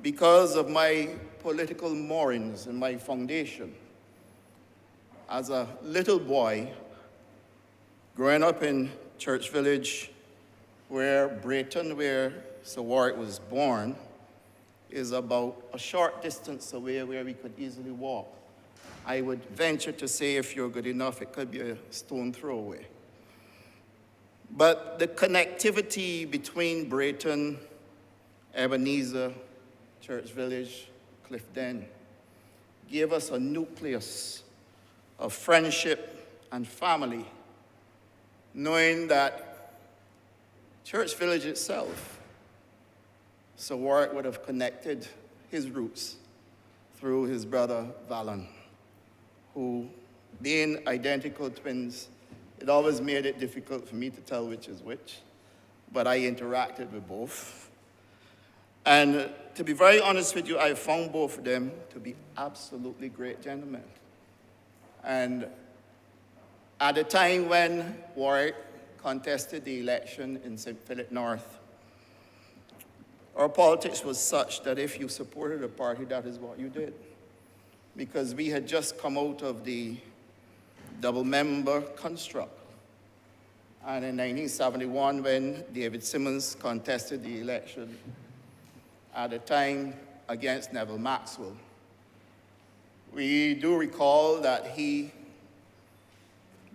because of my political moorings and my foundation, as a little boy, growing up in Church Village, where Brayton, where Sir Warwick was born, is about a short distance away where we could easily walk. I would venture to say, if you're good enough, it could be a stone throw away. But the connectivity between Brayton, Ebenezer, Church Village, Clifden, gave us a nucleus of friendship and family, knowing that Church Village itself Sir Warwick would have connected his roots through his brother Valon, who, being identical twins, it always made it difficult for me to tell which is which, but I interacted with both. And to be very honest with you, I found both of them to be absolutely great gentlemen. And at the time when Warwick contested the election in St. Philip North, our politics was such that if you supported a party, that is what you did. Because we had just come out of the double-member construct. And in 1971, when David Simmons contested the election, at the time against Neville Maxwell, we do recall that he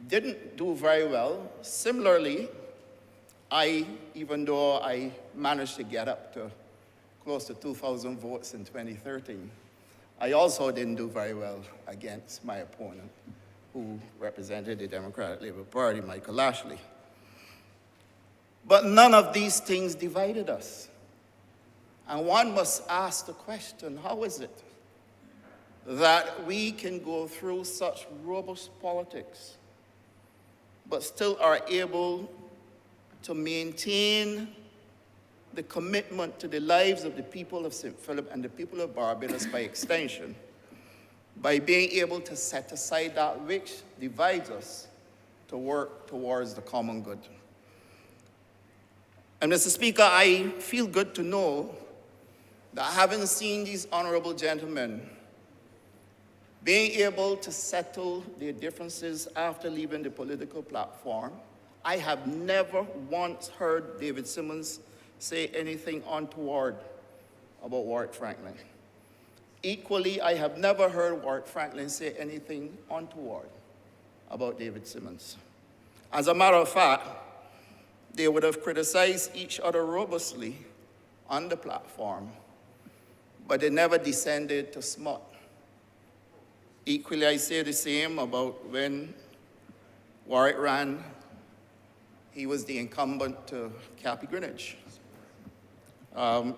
didn't do very well. Similarly, even though I managed to get up to close to 2,000 votes in 2013, I also didn't do very well against my opponent, who represented the Democratic Labour Party, Michael Ashley. But none of these things divided us. And one must ask the question, how is it that we can go through such robust politics, but still are able to maintain the commitment to the lives of the people of St. Philip and the people of Barbados by extension, by being able to set aside that which divides us to work towards the common good. And Mr. Speaker, I feel good to know that having seen these honorable gentlemen being able to settle their differences after leaving the political platform, I have never once heard David Simmons say anything untoward about Warwick Franklin. Equally, I have never heard Warwick Franklin say anything untoward about David Simmons. As a matter of fact, they would have criticized each other robustly on the platform, but they never descended to smut. Equally, I say the same about when Warwick ran. He was the incumbent to Cappy Greenwich. And,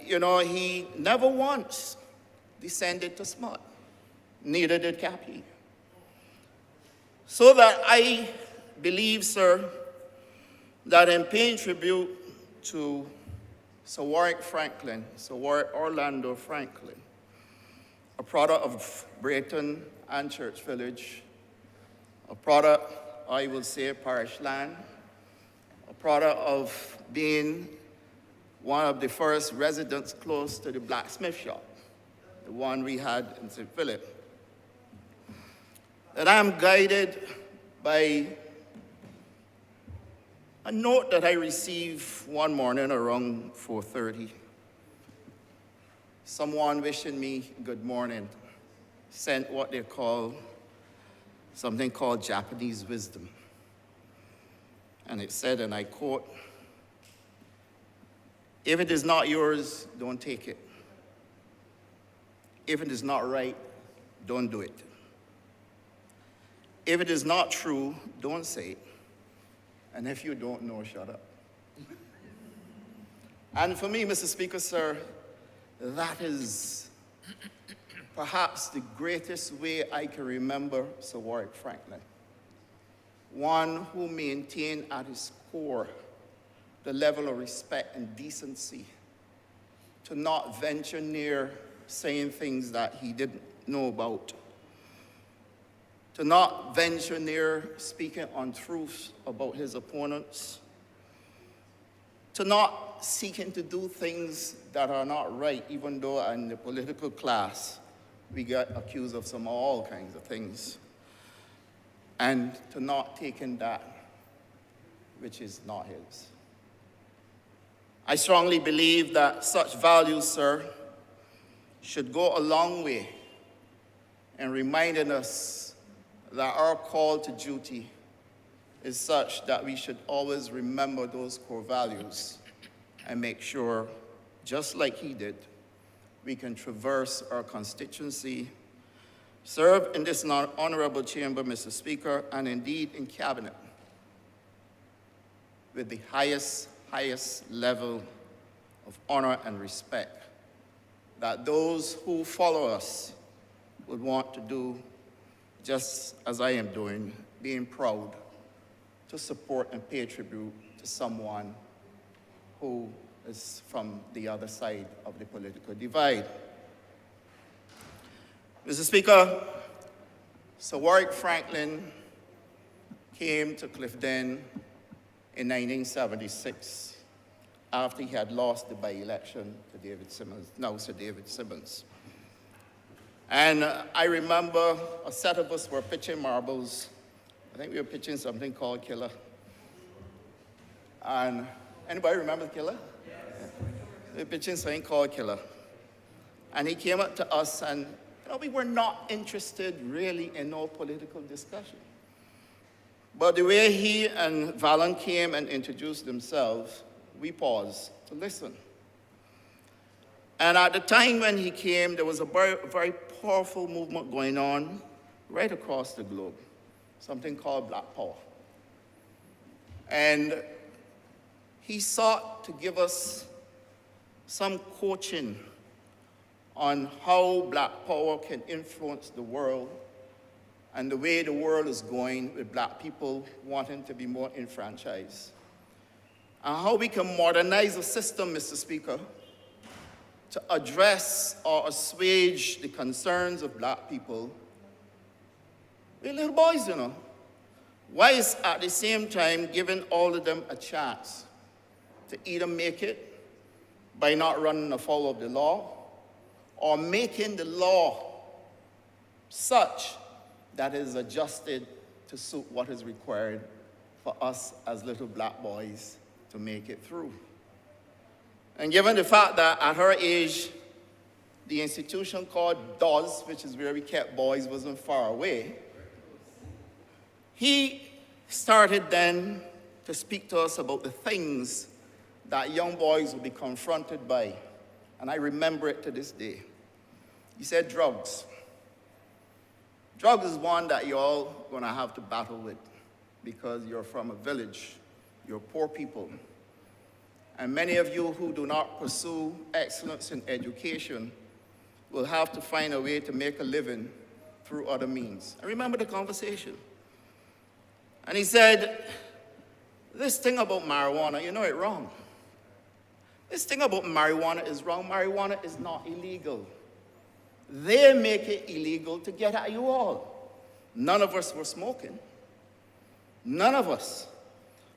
you know, he never once descended to smut. Neither did Cappy. So that I believe, sir, that in paying tribute to Sir Warwick Franklin, Sir Warwick Orlando Franklin, a product of Brayton and Church Village, a product, I will say, parish land, a product of being one of the first residents close to the blacksmith shop, the one we had in St. Philip, that I am guided by a note that I received one morning around 4:30. Someone wishing me good morning sent what they call something called Japanese wisdom. And it said, and I quote, "If it is not yours, don't take it. If it is not right, don't do it. If it is not true, don't say it. And if you don't know, shut up." And for me, Mr. Speaker, sir, that is perhaps the greatest way I can remember Sir Warwick Franklin. One who maintained at his core the level of respect and decency, to not venture near saying things that he didn't know about, to not venture near speaking untruths about his opponents, to not seeking to do things that are not right, even though in the political class we get accused of all kinds of things, and to not taking that which is not his. I strongly believe that such values, sir, should go a long way in reminding us that our call to duty is such that we should always remember those core values and make sure, just like he did, we can traverse our constituency, serve in this honorable chamber, Mr. Speaker, and indeed in cabinet with the highest level of honor and respect that those who follow us would want to do just as I am doing, being proud to support and pay tribute to someone who is from the other side of the political divide. Mr. Speaker, Sir Warwick Franklin came to Clifden in 1976 after he had lost the by-election to David Simmons, now Sir David Simmons. And I remember a set of us were pitching marbles. I think we were pitching something called Killer. And anybody remember the Killer? Yes. We were pitching something called Killer. And he came up to us and we were not interested really in no political discussion. But the way he and Valen came and introduced themselves, we paused to listen. And at the time when he came, there was a very, very powerful movement going on right across the globe, something called Black Power. And he sought to give us some coaching on how Black Power can influence the world and the way the world is going with Black people wanting to be more enfranchised. And how we can modernize the system, Mr. Speaker, to address or assuage the concerns of Black people. We're little boys, you know. Why is at the same time giving all of them a chance to either make it by not running afoul of the law or making the law such that it is adjusted to suit what is required for us as little Black boys to make it through. And given the fact that at her age, the institution called DOS, which is where we kept boys, wasn't far away, he started then to speak to us about the things that young boys will be confronted by. And I remember it to this day. He said drugs. Drugs is one that you're all going to have to battle with because you're from a village, you're poor people. And many of you who do not pursue excellence in education will have to find a way to make a living through other means. I remember the conversation. And he said, this thing about marijuana, you know it wrong. This thing about marijuana is wrong. Marijuana is not illegal. They make it illegal to get at you all. None of us were smoking. None of us.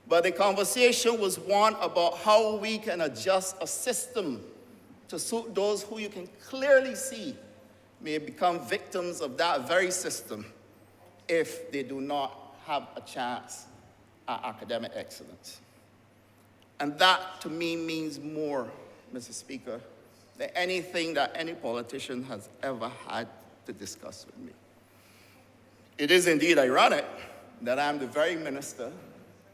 But the conversation was one about how we can adjust a system to suit those who you can clearly see may become victims of that very system if they do not have a chance at academic excellence. And that, to me, means more, Mr. Speaker, than anything that any politician has ever had to discuss with me. It is indeed ironic that I'm the very minister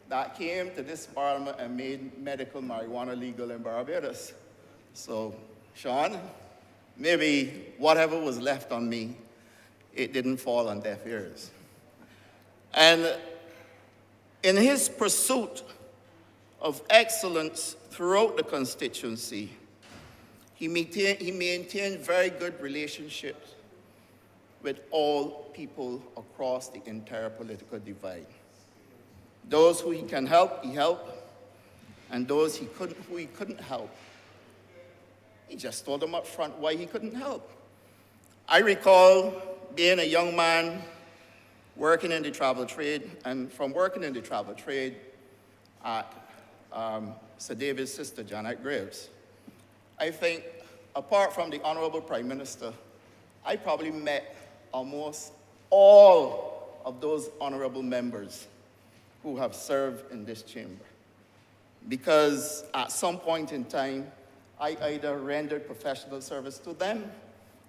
that came to this parliament and made medical marijuana legal in Barbados. So, Sean, maybe whatever was left on me, it didn't fall on deaf ears. And in his pursuit of excellence throughout the constituency, he maintained very good relationships with all people across the entire political divide. Those who he can help, he helped, and those who he couldn't help, he just told them up front why he couldn't help. I recall being a young man working in the travel trade, and from working in the travel trade at Sir David's sister, Janet Graves, I think, apart from the Honourable Prime Minister, I probably met almost all of those honourable members who have served in this chamber. Because at some point in time, I either rendered professional service to them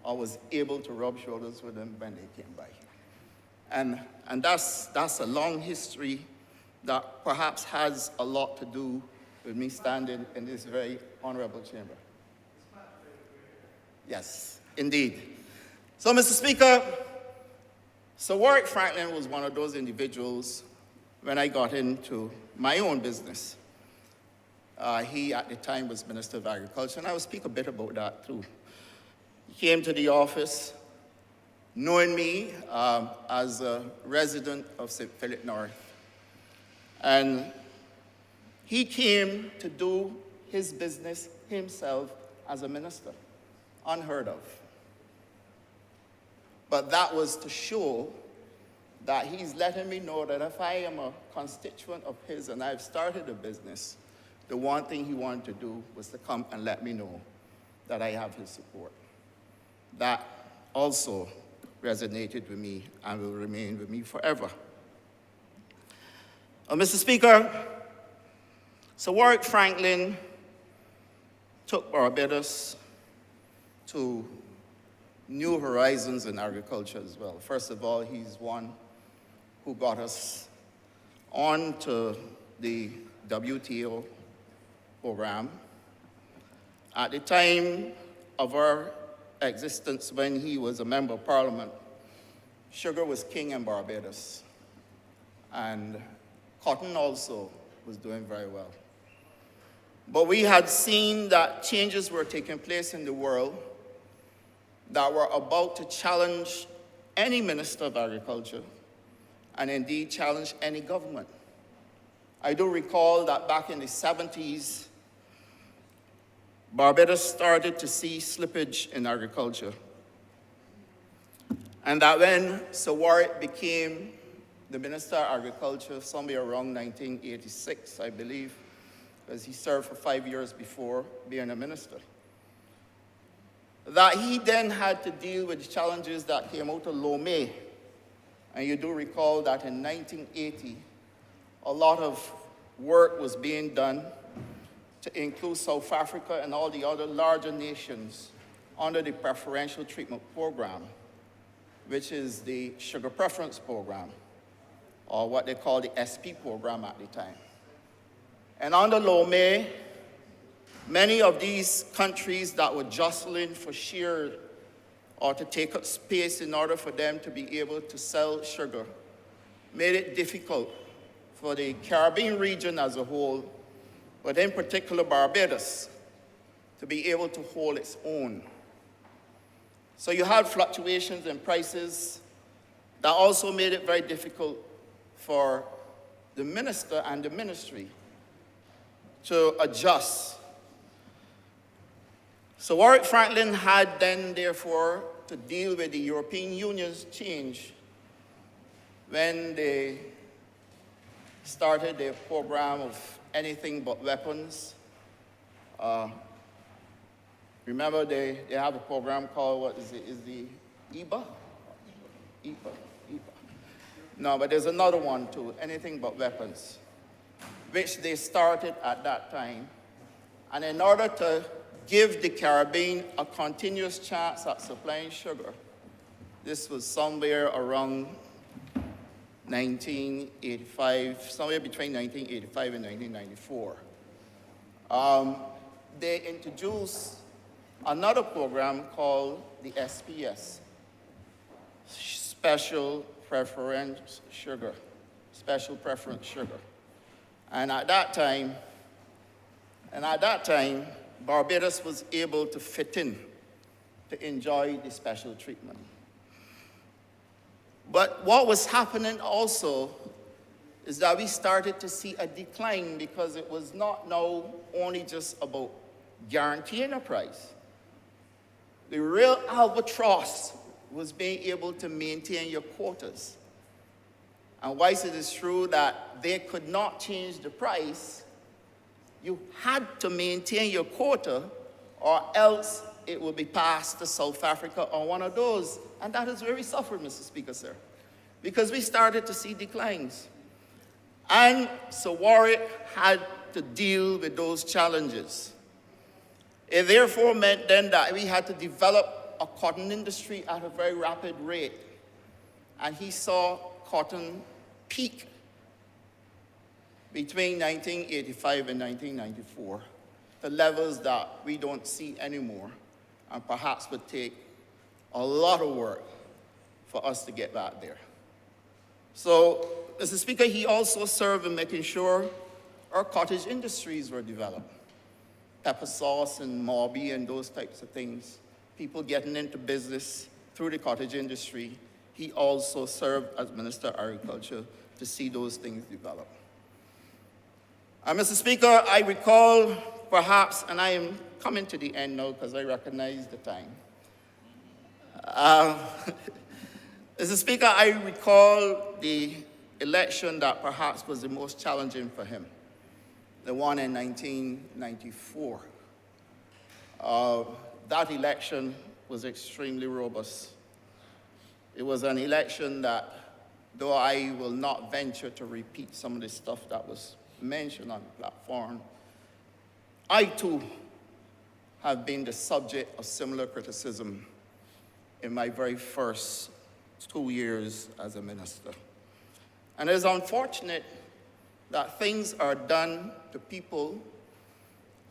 or was able to rub shoulders with them when they came by. And that's a long history that perhaps has a lot to do with me standing in this very honorable chamber. Yes, indeed. So, Mr. Speaker, Sir Warwick Franklin was one of those individuals when I got into my own business He, at the time, was Minister of Agriculture, and I will speak a bit about that, too. He came to the office knowing me as a resident of St. Philip North. And he came to do his business himself as a minister. Unheard of. But that was to show that he's letting me know that if I am a constituent of his and I've started a business, the one thing he wanted to do was to come and let me know that I have his support. That also resonated with me and will remain with me forever. Mr. Speaker, Sir Warwick Franklin took Barbados to new horizons in agriculture as well. First of all, he's one who got us on to the WTO program. At the time of our existence, when he was a member of parliament, sugar was king in Barbados, and cotton also was doing very well. But we had seen that changes were taking place in the world that were about to challenge any minister of agriculture, and indeed challenge any government. I do recall that back in the 70s, Barbados started to see slippage in agriculture. And that when Sir Warwick became the Minister of Agriculture somewhere around 1986, I believe, because he served for 5 years before being a minister, that he then had to deal with the challenges that came out of Lomé. And you do recall that in 1980, a lot of work was being done to include South Africa and all the other larger nations under the Preferential Treatment Program, which is the Sugar Preference Program, or what they call the SP program at the time. And under Lomé, many of these countries that were jostling for share or to take up space in order for them to be able to sell sugar made it difficult for the Caribbean region as a whole, but in particular Barbados, to be able to hold its own. So you had fluctuations in prices that also made it very difficult for the minister and the ministry to adjust. So Warwick Franklin had then, therefore, to deal with the European Union's change when they started their program of anything but weapons. Remember, they have a program called, what is it, is the EBA? EBA. No, but there's another one too, anything but weapons, which they started at that time. And in order to give the Caribbean a continuous chance at supplying sugar, this was somewhere around 1985, somewhere between 1985 and 1994. They introduced another program called the SPS, Special Preference Sugar. And at that time, Barbados was able to fit in to enjoy the special treatment. But what was happening also is that we started to see a decline, because it was not now only just about guaranteeing a price. The real albatross was being able to maintain your quotas. And whilst it is true that they could not change the price, you had to maintain your quota, or else it would be passed to South Africa on one of those. And that is where we suffered, Mr. Speaker, sir, because we started to see declines. And so Warwick had to deal with those challenges. It therefore meant then that we had to develop a cotton industry at a very rapid rate. And he saw cotton peak between 1985 and 1994, to levels that we don't see anymore, and perhaps would take a lot of work for us to get back there. So, Mr. Speaker, he also served in making sure our cottage industries were developed. Pepper sauce and Morby and those types of things. People getting into business through the cottage industry. He also served as Minister of Agriculture to see those things develop. Mr. Speaker, I recall perhaps, and I am coming to the end now because I recognize the time. Mr. Speaker, I recall the election that perhaps was the most challenging for him, the one in 1994. That election was extremely robust. It was an election that, though I will not venture to repeat some of the stuff that was mentioned on the platform, I too have been the subject of similar criticism in my very first 2 years as a minister. And it is unfortunate that things are done to people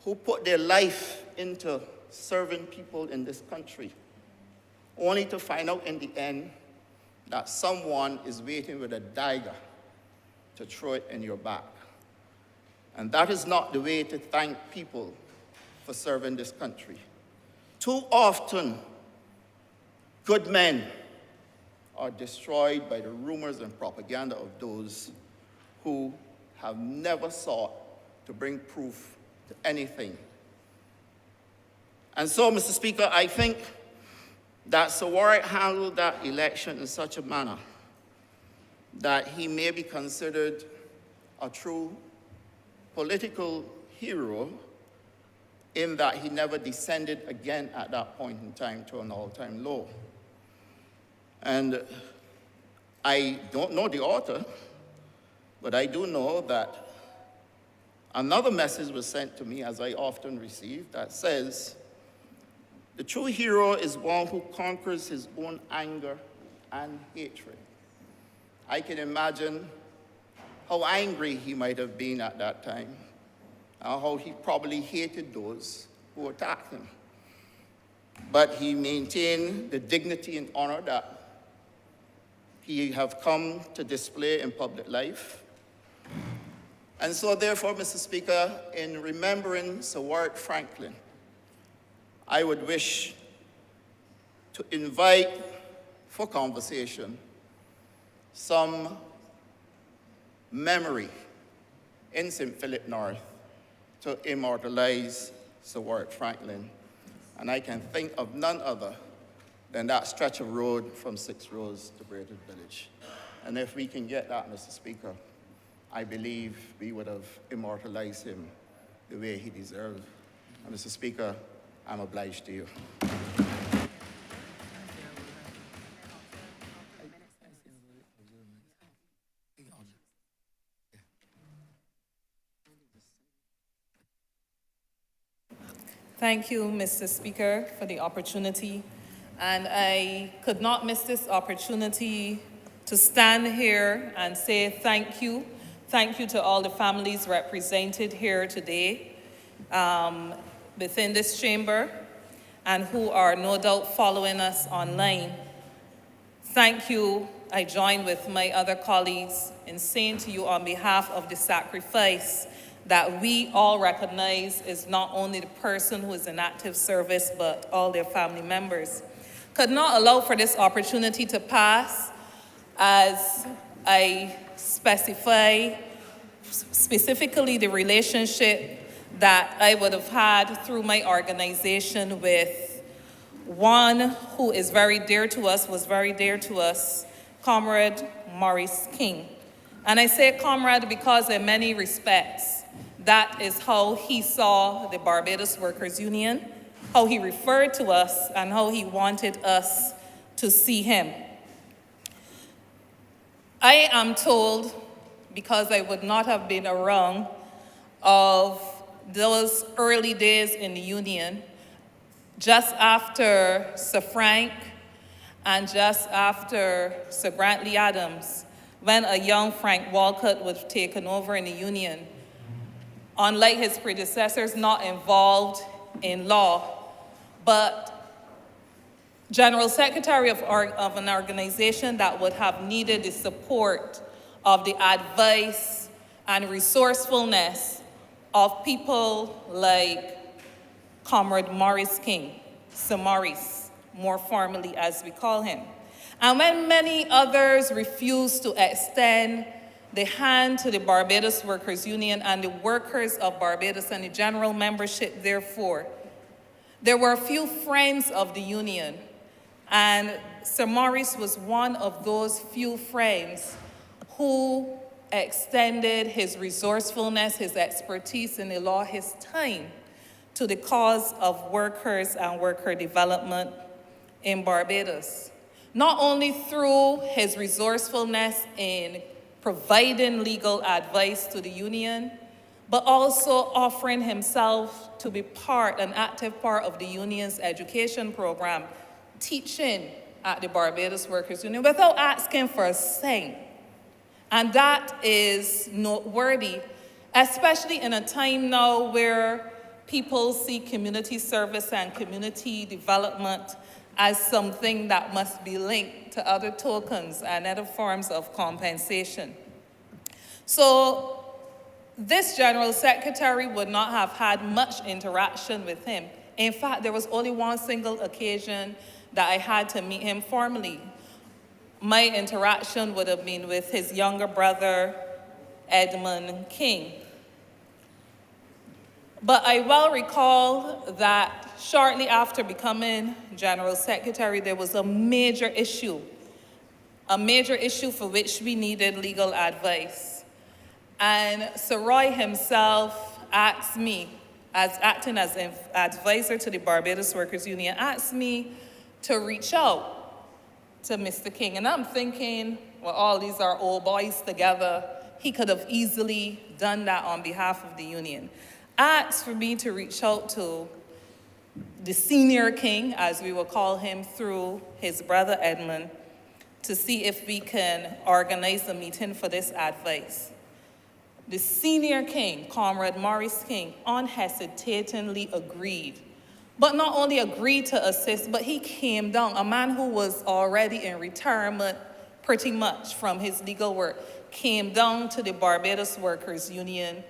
who put their life into serving people in this country, only to find out in the end that someone is waiting with a dagger to throw it in your back. And that is not the way to thank people for serving this country. Too often, good men are destroyed by the rumors and propaganda of those who have never sought to bring proof to anything. And so, Mr. Speaker, I think that Sir Warwick handled that election in such a manner that he may be considered a true political hero in that he never descended again at that point in time to an all-time low. And I don't know the author, but I do know that another message was sent to me, as I often receive, that says, the true hero is one who conquers his own anger and hatred. I can imagine how angry he might have been at that time, and how he probably hated those who attacked him. But he maintained the dignity and honor that he have come to display in public life. And so therefore, Mr. Speaker, in remembering Sir Warwick Franklin, I would wish to invite for conversation some memory in St. Philip North to immortalize Sir Warwick Franklin. And I can think of none other than that stretch of road from 6 Roads to Braided Village. And if we can get that, Mr. Speaker, I believe we would have immortalized him the way he deserved. And Mr. Speaker, I'm obliged to you. Thank you, Mr. Speaker, for the opportunity. And I could not miss this opportunity to stand here and say thank you. Thank you to all the families represented here today within this chamber and who are no doubt following us online. Thank you. I join with my other colleagues in saying to you on behalf of the sacrifice that we all recognize is not only the person who is in active service, but all their family members. Could not allow for this opportunity to pass as I specify specifically the relationship that I would have had through my organization with one who is very dear to us, was very dear to us, Comrade Maurice King. And I say comrade because in many respects, that is how he saw the Barbados Workers Union, how he referred to us, and how he wanted us to see him. I am told, because I would not have been around, of those early days in the union, just after Sir Frank and just after Sir Grantley Adams, when a young Frank Walcott was taken over in the union, unlike his predecessors, not involved in law, but General Secretary of an organization that would have needed the support of the advice and resourcefulness of people like Comrade Maurice King, Sir Maurice, more formally as we call him. And when many others refused to extend the hand to the Barbados Workers Union and the workers of Barbados and the general membership, therefore, there were a few friends of the union, and Sir Maurice was one of those few friends who extended his resourcefulness, his expertise in the law, his time to the cause of workers and worker development in Barbados. Not only through his resourcefulness in providing legal advice to the union, but also offering himself to be an active part of the union's education program, teaching at the Barbados Workers Union without asking for a cent. And that is noteworthy, especially in a time now where people see community service and community development as something that must be linked to other tokens and other forms of compensation. So this General Secretary would not have had much interaction with him. In fact, there was only one single occasion that I had to meet him formally. My interaction would have been with his younger brother, Edmund King. But I well recall that shortly after becoming General Secretary, there was a major issue for which we needed legal advice. And Sir Roy himself asked me, as acting as an advisor to the Barbados Workers Union, asked me to reach out to Mr. King. And I'm thinking, well, all these are old boys together. He could have easily done that on behalf of the union. Asked for me to reach out to the senior King, as we will call him, through his brother Edmund, to see if we can organize a meeting for this advice. The senior King, Comrade Maurice King, unhesitatingly agreed. But not only agreed to assist, but he came down, a man who was already in retirement pretty much from his legal work, came down to the Barbados Workers Union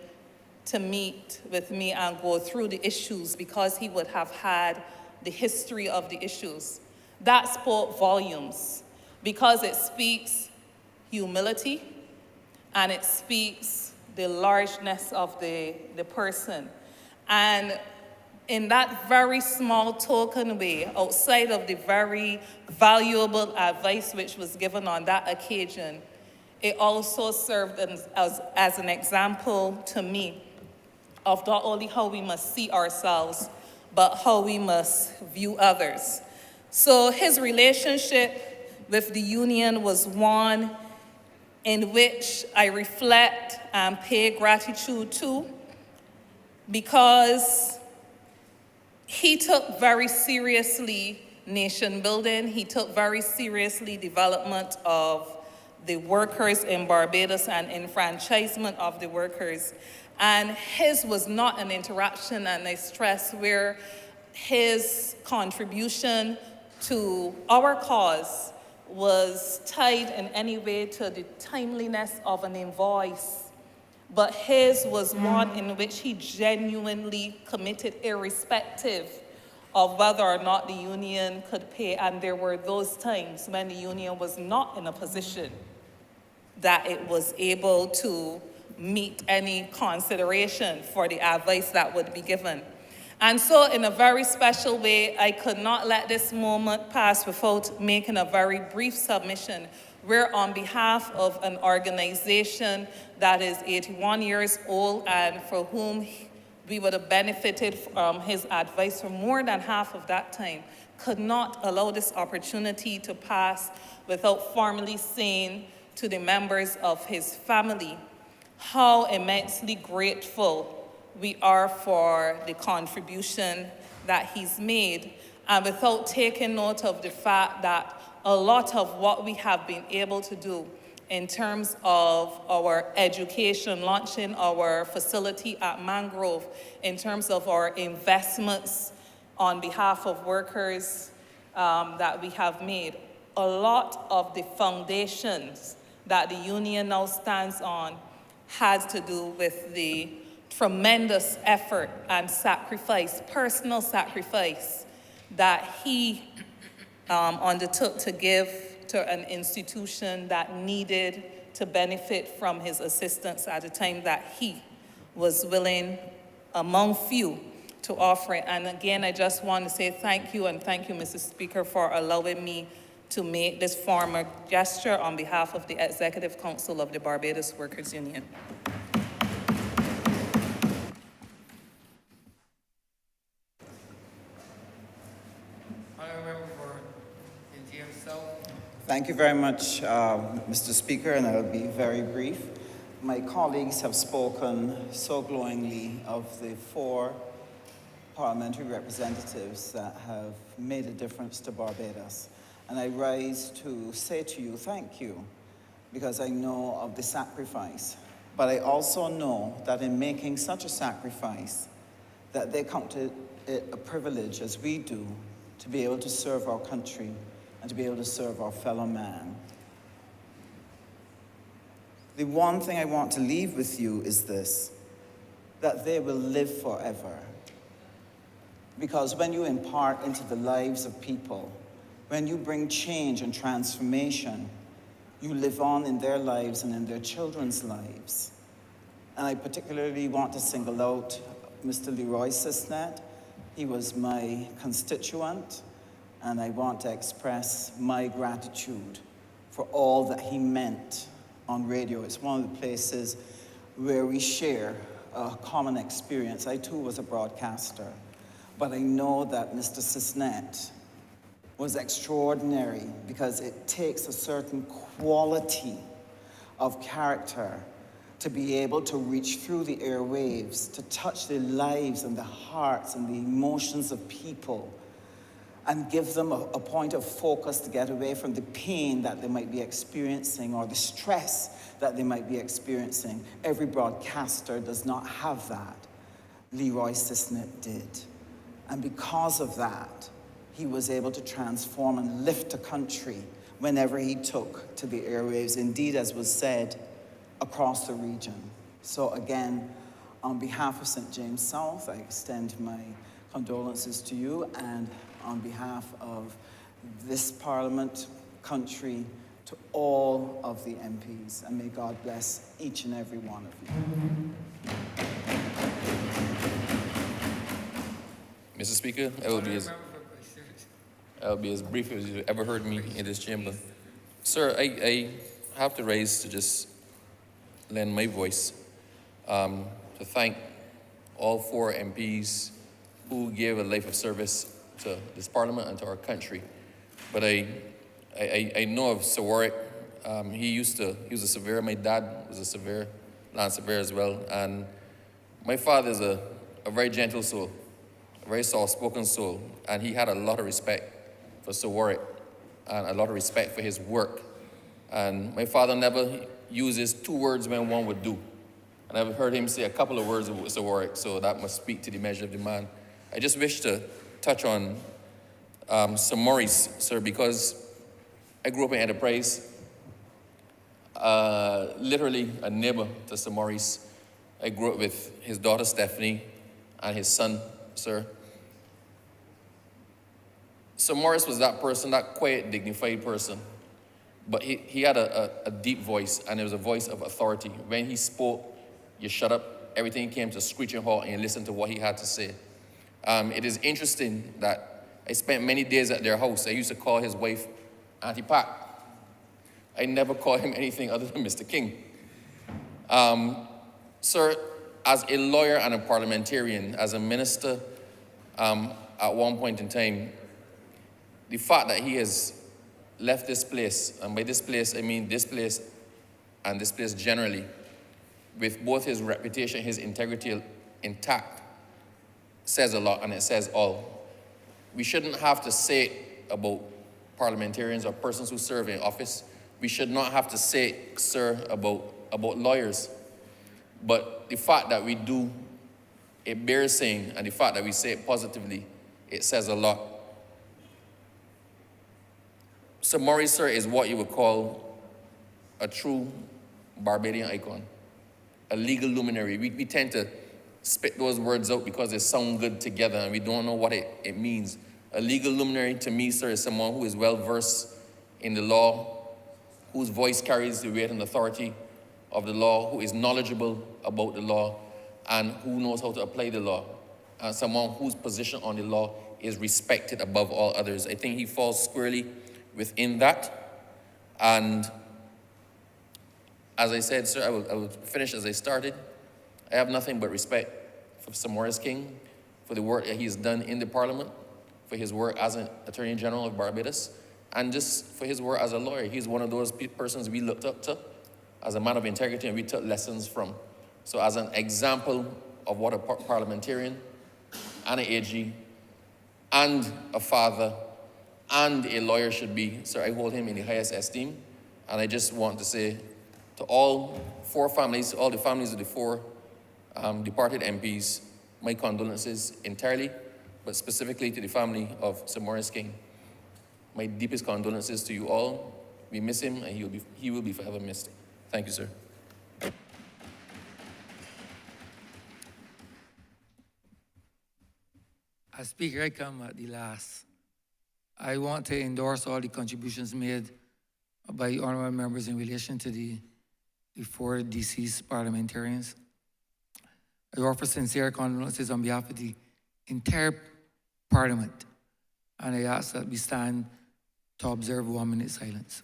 to meet with me and go through the issues because he would have had the history of the issues. That spoke volumes because it speaks humility and it speaks the largeness of the person. And in that very small token way, outside of the very valuable advice which was given on that occasion, it also served as an example to me of not only how we must see ourselves, but how we must view others. So his relationship with the union was one in which I reflect and pay gratitude to, because he took very seriously nation building. He took very seriously development of the workers in Barbados and enfranchisement of the workers. And his was not an interaction, and I stress, where his contribution to our cause was tied in any way to the timeliness of an invoice. But his was one in which he genuinely committed, irrespective of whether or not the union could pay. And there were those times when the union was not in a position that it was able to meet any consideration for the advice that would be given. And so in a very special way, I could not let this moment pass without making a very brief submission, where on behalf of an organization that is 81 years old and for whom we would have benefited from his advice for more than half of that time, could not allow this opportunity to pass without formally saying to the members of his family how immensely grateful we are for the contribution that he's made, and without taking note of the fact that a lot of what we have been able to do in terms of our education, launching our facility at Mangrove, in terms of our investments on behalf of workers that we have made, a lot of the foundations that the union now stands on had to do with the tremendous effort and sacrifice, personal sacrifice, that he undertook to give to an institution that needed to benefit from his assistance at a time that he was willing, among few, to offer it. And again, I just want to say thank you, and thank you, Mr. Speaker, for allowing me to make this formal gesture on behalf of the Executive Council of the Barbados Workers Union. Honourable for Indian South. Thank you very much, Mr. Speaker, and I'll be very brief. My colleagues have spoken so glowingly of the 4 parliamentary representatives that have made a difference to Barbados. And I rise to say to you, thank you, because I know of the sacrifice. But I also know that in making such a sacrifice, that they count it a privilege, as we do, to be able to serve our country and to be able to serve our fellow man. The one thing I want to leave with you is this, that they will live forever. Because when you impart into the lives of people, when you bring change and transformation, you live on in their lives and in their children's lives. And I particularly want to single out Mr. Leroy Cisnet. He was my constituent, and I want to express my gratitude for all that he meant on radio. It's one of the places where we share a common experience. I too was a broadcaster, but I know that Mr. Cisnet was extraordinary because it takes a certain quality of character to be able to reach through the airwaves, to touch the lives and the hearts and the emotions of people and give them a point of focus to get away from the pain that they might be experiencing or the stress that they might be experiencing. Every broadcaster does not have that. Leroy Cisnet did. And because of that, he was able to transform and lift a country whenever he took to the airwaves, indeed, as was said, across the region. So again, on behalf of St. James South, I extend my condolences to you, and on behalf of this Parliament, country, to all of the MPs, and may God bless each and every one of you. Mr. Speaker, I'll be as brief as you've ever heard me in this chamber. Sir, I have to raise to just lend my voice to thank all 4 MPs who gave a life of service to this Parliament and to our country. But I know of Sir Warwick. He was a surveyor. My dad was a surveyor, land surveyor as well. And my father is a very gentle soul, a very soft-spoken soul, and he had a lot of respect for Sir Warwick and a lot of respect for his work. And my father never uses 2 words when one would do. And I've heard him say a couple of words with Sir Warwick, so that must speak to the measure of the man. I just wish to touch on Sir Maurice, sir, because I grew up in Enterprise, literally a neighbor to Sir Maurice. I grew up with his daughter Stephanie and his son, sir. Sir Maurice was that person, that quiet, dignified person. But he had a deep voice, and it was a voice of authority. When he spoke, you shut up. Everything came to a screeching halt, and you listened to what he had to say. It is interesting that I spent many days at their house. I used to call his wife Auntie Pat. I never called him anything other than Mr. King. Sir, as a lawyer and a parliamentarian, as a minister, at one point in time, the fact that he has left this place, and by this place, I mean this place and this place generally, with both his reputation, his integrity intact, says a lot, and it says all. We shouldn't have to say it about parliamentarians or persons who serve in office. We should not have to say it, sir, about lawyers. But the fact that we do, it bears saying, and the fact that we say it positively, it says a lot. Sir Maurice, sir, is what you would call a true Barbadian icon. a legal luminary. We tend to spit those words out because they sound good together and we don't know what it means. A legal luminary to me, sir, is someone who is well versed in the law, whose voice carries the weight and authority of the law, who is knowledgeable about the law, and who knows how to apply the law. And someone whose position on the law is respected above all others. I think he falls squarely within that. And as I said, sir, I will finish as I started. I have nothing but respect for Sir Maurice King, for the work that he's done in the Parliament, for his work as an Attorney General of Barbados, and just for his work as a lawyer. He's one of those persons we looked up to as a man of integrity and we took lessons from. So as an example of what a parliamentarian and an AG and a father and a lawyer should be, sir, I hold him in the highest esteem. And I just want to say to all four families, all the families of the four departed MPs, my condolences entirely, but specifically to the family of Sir Maurice King. My deepest condolences to you all. We miss him and he will be forever missed. Thank you, sir. As Speaker, I come at the last. I want to endorse all the contributions made by honourable members in relation to the four deceased parliamentarians. I offer sincere condolences on behalf of the entire Parliament, and I ask that we stand to observe 1 minute silence.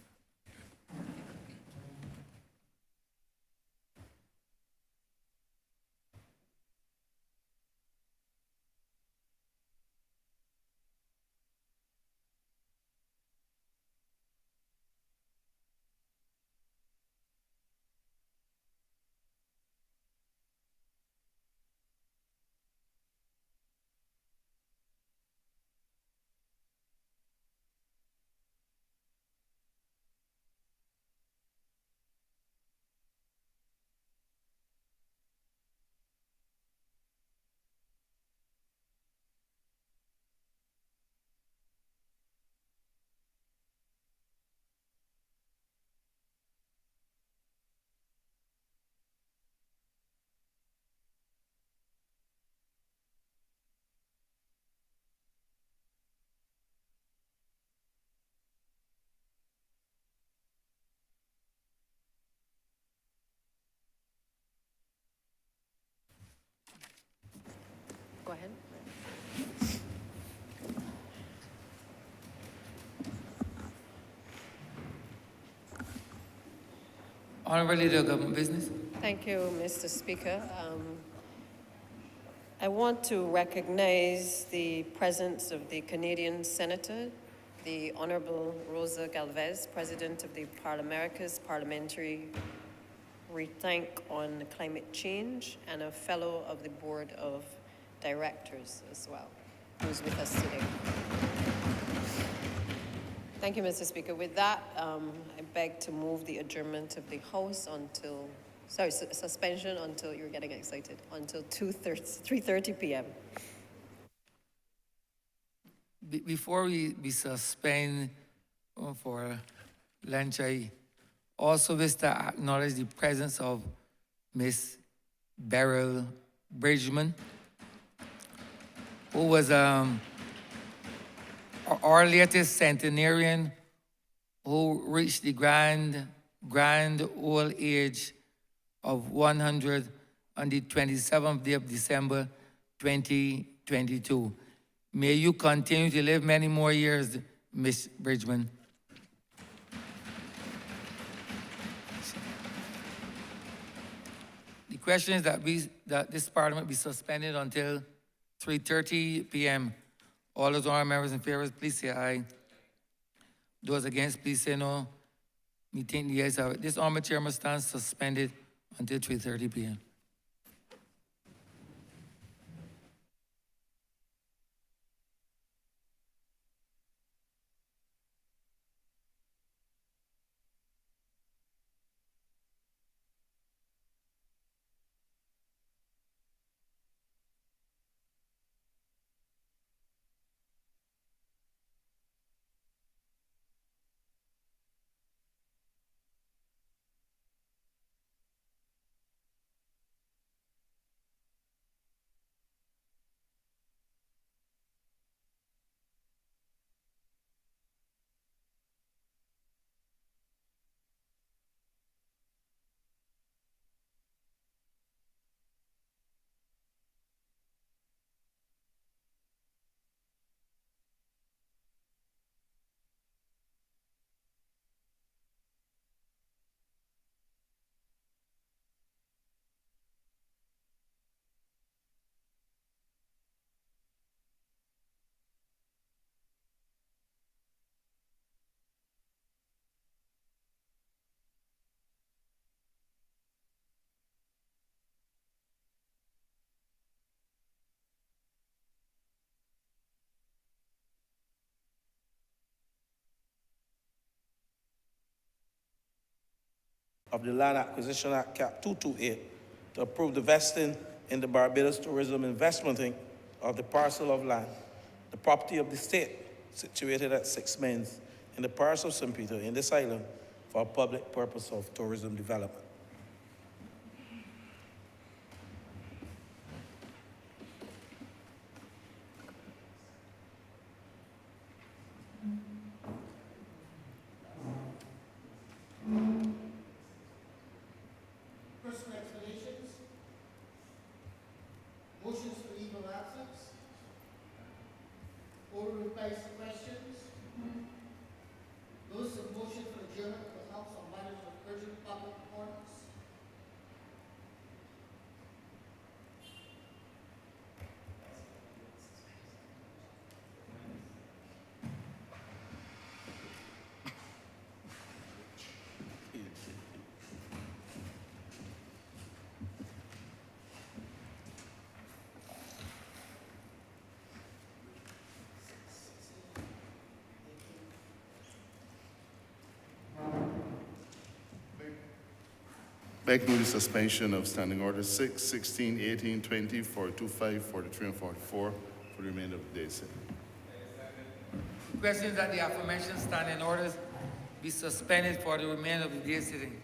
Go ahead. Honourable Leader of Government Business. Thank you, Mr. Speaker. I want to recognize the presence of the Canadian Senator, the Honourable Rosa Galvez, President of the Parliamericas Parliamentary Rethink on Climate Change, and a Fellow of the Board of Directors as well, who's with us today. Thank you, Mr. Speaker. With that, I beg to move the adjournment of the House until, suspension until, you're getting excited, until 3:30 p.m. Before we suspend for lunch, I also wish to acknowledge the presence of Miss Beryl Bridgman, who was our latest centenarian who reached the grand old age of 100 on the 27th day of December 2022. May you continue to live many more years, Miss Bridgman. The question is that this Parliament be suspended until 3:30 p.m. All those honourable members in favour, please say aye. Those against, please say no. Me think the ayes have it. This honourable chair must stand suspended until 3:30 p.m. of the Land Acquisition Act, Cap 228, to approve the vesting in the Barbados Tourism Investment Inc. of the parcel of land, the property of the state, situated at 6 Mains in the parish of St. Peter in this island for a public purpose of tourism development. Personal explanations. Motions for leave of absence. Oral replies to questions. Notice of motion for adjournment of the House on matters of urgent public importance. Make move the suspension of Standing Order 6, 16, 18, 20, 425, 43, and 44 for the remainder of the day. Questions that the aforementioned standing orders be suspended for the remainder of the day sitting.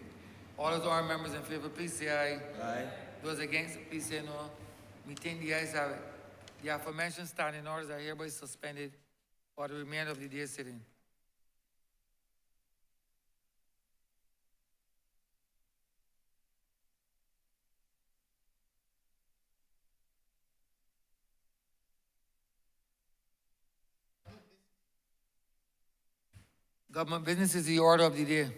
All those honorable members in favor, please say aye. Aye. Those against, please say no. We think the ayes have it. The aforementioned standing orders are hereby suspended for the remainder of the day sitting. Government business is the order of the day.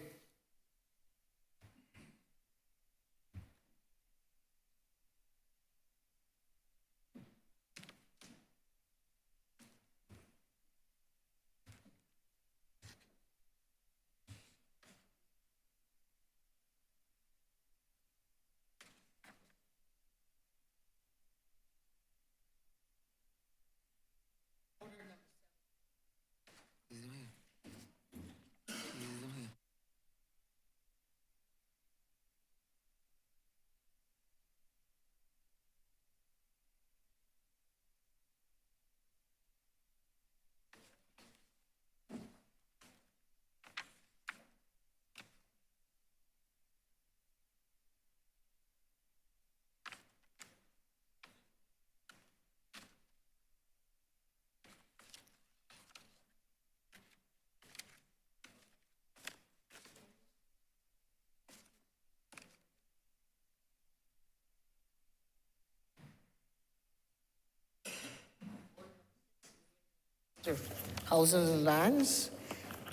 Houses and Lands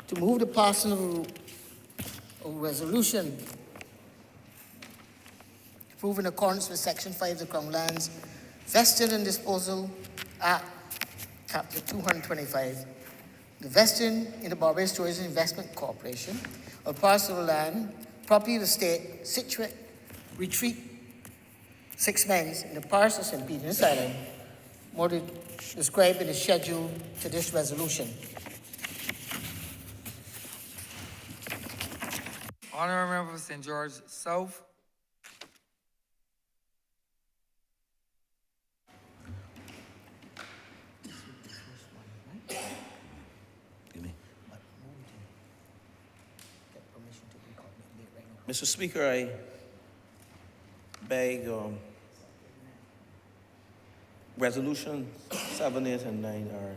to move the passing of a resolution approved in accordance with Section 5 of the Crown Lands Vested and Disposal Act, Chapter 225, the vesting in the Barbados Tourism Investment Corporation of parcel of land, property of the state, situate, retreat, 6 Mains in the parish of St. Peter, this island, more described in the schedule to this resolution. Honorable member for St. George South. Mr. Speaker, I beg Resolution 7, 8, and 9 are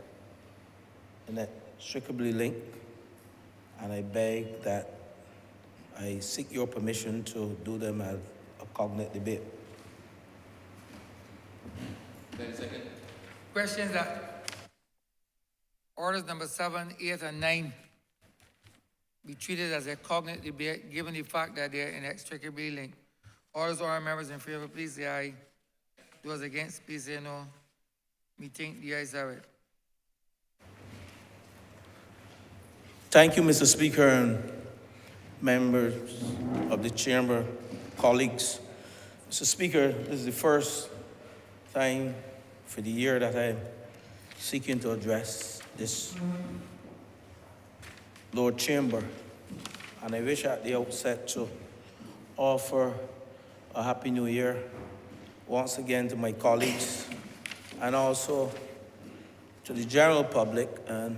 inextricably linked, and I beg that I seek your permission to do them as a cognate debate. Second. Questions that orders number 7, 8, and 9 be treated as a cognate debate, given the fact that they are inextricably linked. All those honorable members in favor, please say aye. Those against, please say no. Me think the ayes have it. Thank you, Mr. Speaker, and members of the chamber, colleagues. Mr. Speaker, this is the first time for the year that I'm seeking to address this Lord Chamber, and I wish at the outset to offer a Happy New Year once again to my colleagues and also to the general public and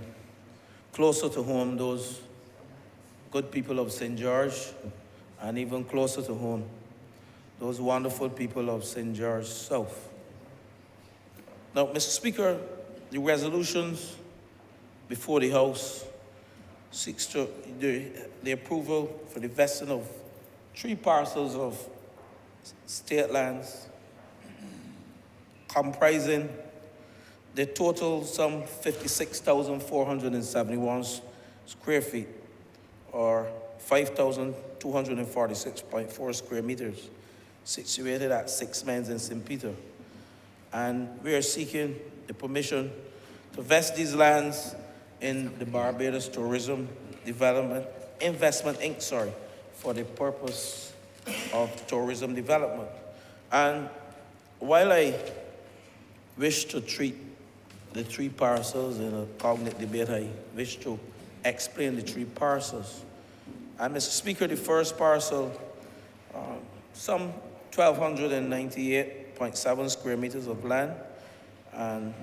closer to home, those good people of St. George, and even closer to home, those wonderful people of St. George South. Now, Mr. Speaker, the resolutions before the House seeks to the approval for the vesting of 3 parcels of state lands comprising the total some 56,471 square feet or 5,246.4 square meters situated at 6 Mines in St. Peter. And we are seeking the permission to vest these lands in the Barbados Tourism Development Investment Inc., for the purpose of tourism development. And while I wish to treat the 3 parcels in a cognate debate, I wish to explain the 3 parcels. And Mr. Speaker, the first parcel, some 1,298.7 square meters of land, and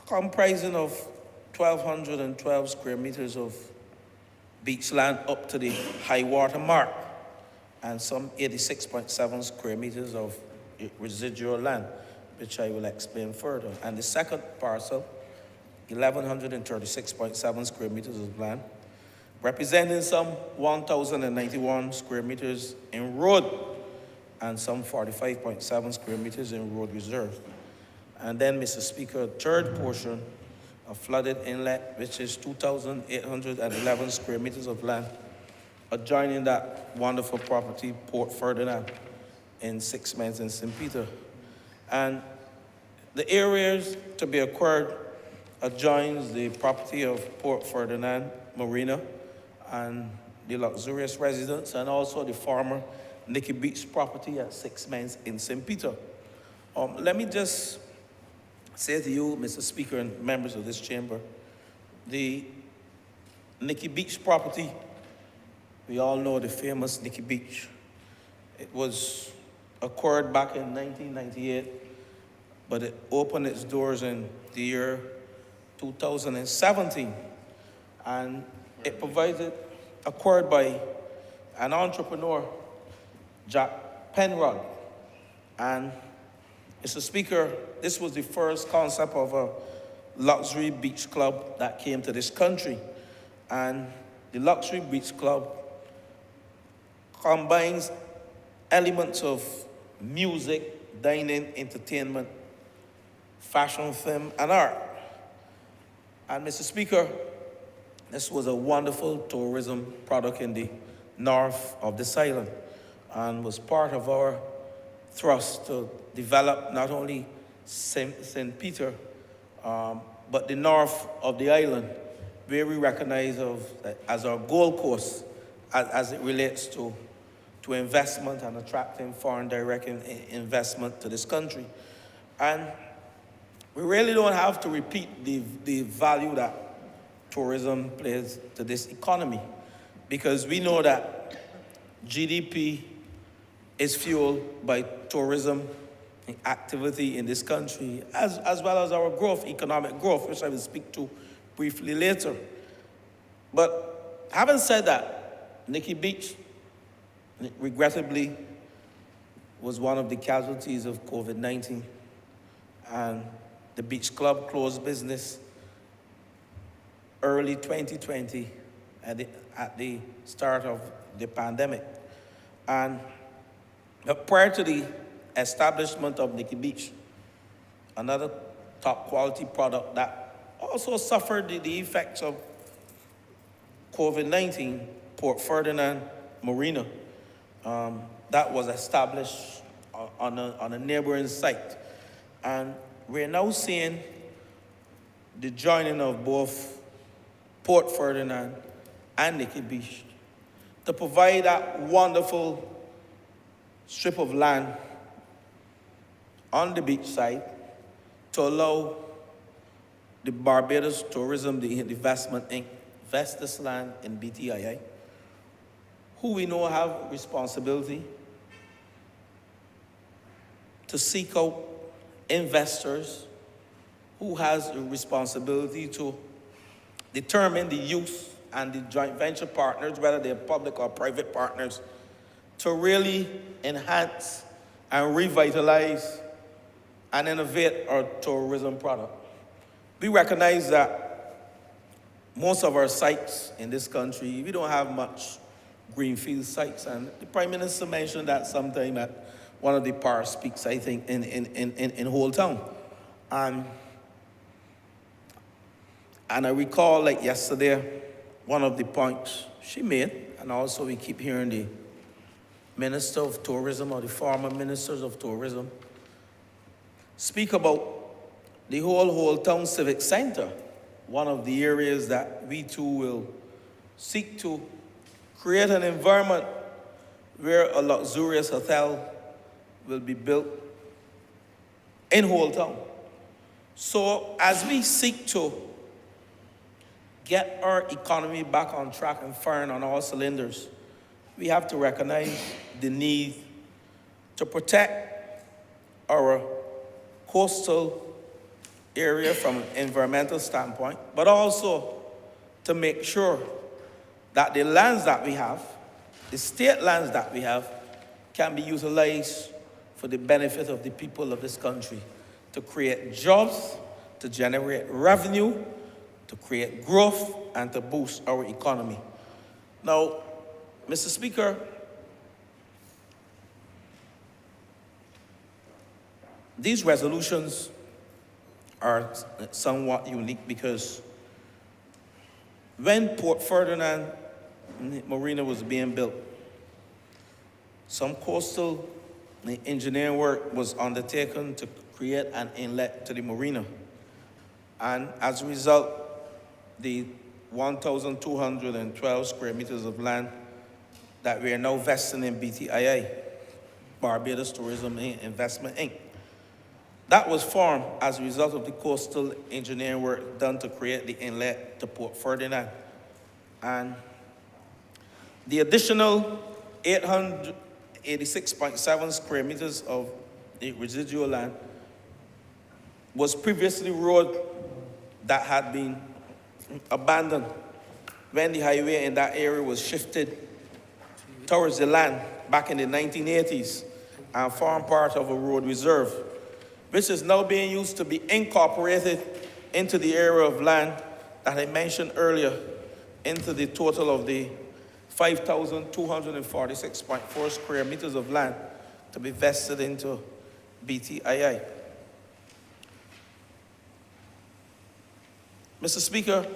comprising of 1,212 square meters of beach land up to the high water mark, and some 86.7 square meters of residual land, which I will explain further. And the second parcel, 1,136.7 square meters of land, representing some 1,091 square meters in road and some 45.7 square meters in road reserve. And then, Mr. Speaker, a third portion, a flooded inlet, which is 2,811 square meters of land, adjoining that wonderful property, Port Ferdinand, in 6 Mines in St. Peter. And the areas to be acquired adjoins the property of Port Ferdinand Marina and the luxurious residence, and also the former Nikki Beach property at 6 Mines in St. Peter. Let me just say to you, Mr. Speaker, and members of this chamber, the Nikki Beach property, we all know the famous Nikki Beach. It was acquired back in 1998, but it opened its doors in the year 2017. And it acquired by an entrepreneur, Jack Penrod. And Mr. Speaker, this was the first concept of a luxury beach club that came to this country. And the luxury beach club combines elements of music, dining, entertainment, fashion, film, and art. And Mr. Speaker, this was a wonderful tourism product in the north of this island and was part of our thrust to develop not only St. Peter, but the north of the island, where we recognize as our Gold Coast as it relates to investment and attracting foreign direct investment to this country. And we really don't have to repeat the value that tourism plays to this economy, because we know that GDP is fueled by tourism activity in this country, as well as our growth, economic growth, which I will speak to briefly later. But having said that, Nikki Beach, regrettably, was one of the casualties of COVID-19, and the beach club closed business early 2020 at the start of the pandemic. And prior to the establishment of Nikki Beach, another top quality product that also suffered the effects of COVID-19, Port Ferdinand Marina, that was established on a neighboring site. And we're now seeing the joining of both Port Ferdinand and Nikki Beach to provide that wonderful strip of land on the beach side to allow the Barbados Tourism Investment Inc. invest this land in BTII who we know have responsibility to seek out investors, who has a responsibility to determine the use and the joint venture partners, whether they're public or private partners, to really enhance and revitalize and innovate our tourism product. We recognize that most of our sites in this country, we don't have much greenfield sites, and the Prime Minister mentioned that sometime at one of the power speaks, I think, in Whole Town. And I recall, like yesterday, one of the points she made, and also we keep hearing the Minister of Tourism or the former Ministers of Tourism speak about the whole Town Civic Center, one of the areas that we too will seek to create an environment where a luxurious hotel will be built in Whole Town. So as we seek to get our economy back on track and firing on all cylinders, we have to recognize the need to protect our coastal area from an environmental standpoint, but also to make sure that the lands that we have, the state lands that we have, can be utilized for the benefit of the people of this country, to create jobs, to generate revenue, to create growth, and to boost our economy. Now, Mr. Speaker, these resolutions are somewhat unique because when Port Ferdinand Marina was being built, some coastal engineering work was undertaken to create an inlet to the marina. And as a result, the 1,212 square meters of land that we are now vesting in BTII, Barbados Tourism Investment Inc. That was formed as a result of the coastal engineering work done to create the inlet to Port Ferdinand. And the additional 886.7 square meters of the residual land was previously road that had been abandoned when the highway in that area was shifted towards the land back in the 1980s and formed part of a road reserve, which is now being used to be incorporated into the area of land that I mentioned earlier, into the total of the 5,246.4 square meters of land to be vested into BTII. Mr. Speaker,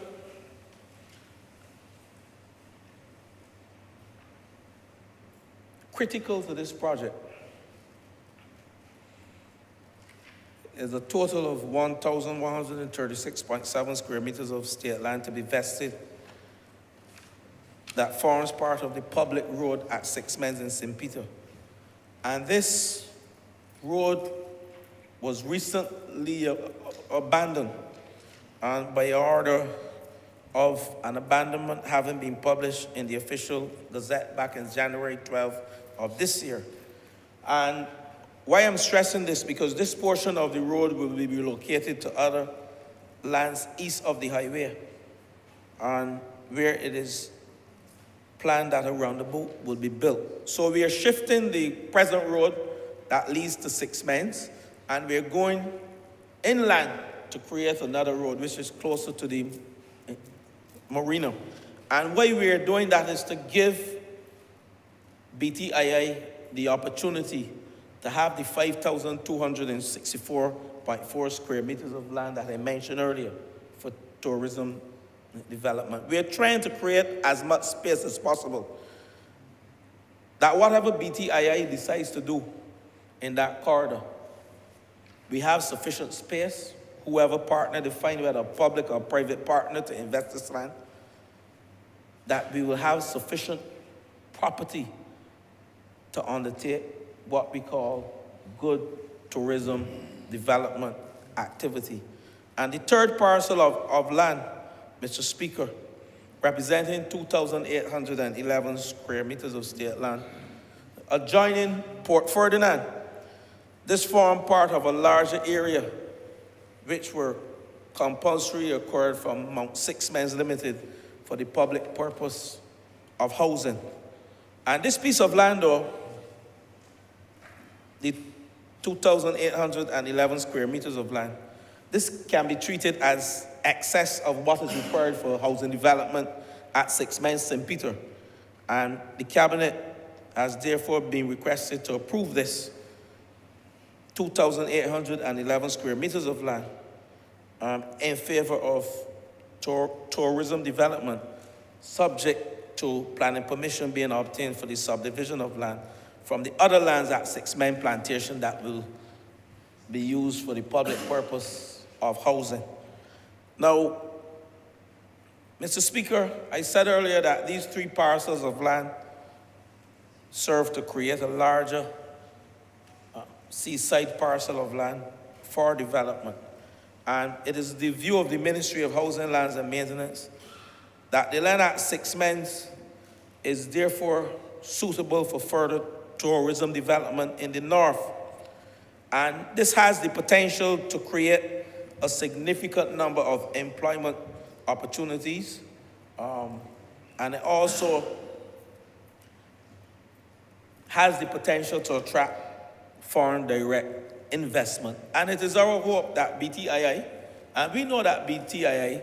critical to this project is a total of 1,136.7 square meters of state land to be vested that forms part of the public road at Six Mens in St. Peter. And this road was recently abandoned and by order of an abandonment having been published in the official Gazette back in January 12th of this year. And why I'm stressing this, because this portion of the road will be relocated to other lands east of the highway, and where it is planned that a roundabout will be built. So we are shifting the present road that leads to Six Mens, and we're going inland to create another road which is closer to the marina. And why we're doing that is to give BTII the opportunity to have the 5,264.4 square meters of land that I mentioned earlier for tourism development. We're trying to create as much space as possible that whatever BTII decides to do in that corridor, we have sufficient space, whoever partner to find, whether a public or private partner to invest this land, that we will have sufficient property to undertake what we call good tourism development activity. And the third parcel of land, Mr. Speaker, representing 2,811 square meters of state land, adjoining Port Ferdinand. This formed part of a larger area which were compulsory acquired from Mount Six Men's Limited for the public purpose of housing. And this piece of land, though, the 2,811 square meters of land, this can be treated as excess of what is required for housing development at 6 Mines St. Peter. And the Cabinet has therefore been requested to approve this 2,811 square meters of land in favor of tourism development, subject to planning permission being obtained for the subdivision of land from the other lands at 6 Mine Plantation that will be used for the public purpose of housing. Now, Mr. Speaker, I said earlier that these 3 parcels of land serve to create a larger seaside parcel of land for development. And it is the view of the Ministry of Housing, Lands and Maintenance that the land at 6 Mines is therefore suitable for further tourism development in the north. And this has the potential to create a significant number of employment opportunities. And it also has the potential to attract foreign direct investment. And it is our hope that BTII, and we know that BTII,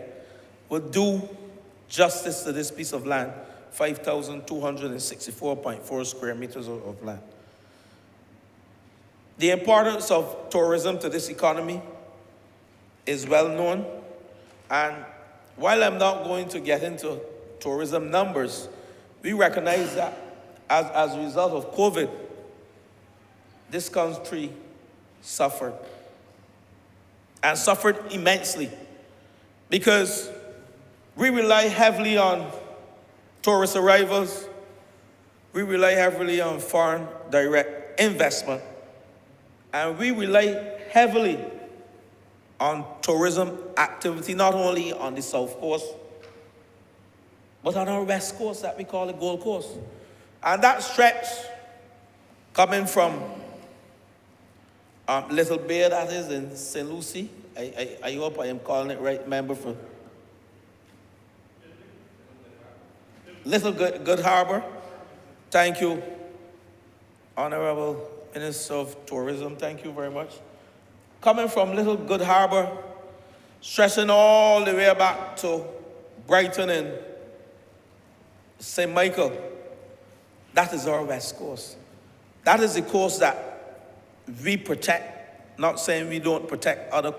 will do justice to this piece of land, 5,264.4 square meters of land. The importance of tourism to this economy is well known. And while I'm not going to get into tourism numbers, we recognize that as a result of COVID, this country suffered, and suffered immensely, because we rely heavily on tourist arrivals, we rely heavily on foreign direct investment, and we rely heavily on tourism activity, not only on the South Coast, but on our West Coast that we call the Gold Coast. And that stretch coming from Little Bay, that is, in St. Lucie. I hope I am calling it right, member, for Little Good Harbor. Thank you, Honourable Minister of Tourism. Thank you very much. Coming from Little Good Harbor, stretching all the way back to Brighton and St. Michael, that is our West Coast. That is the coast that we protect, not saying we don't protect other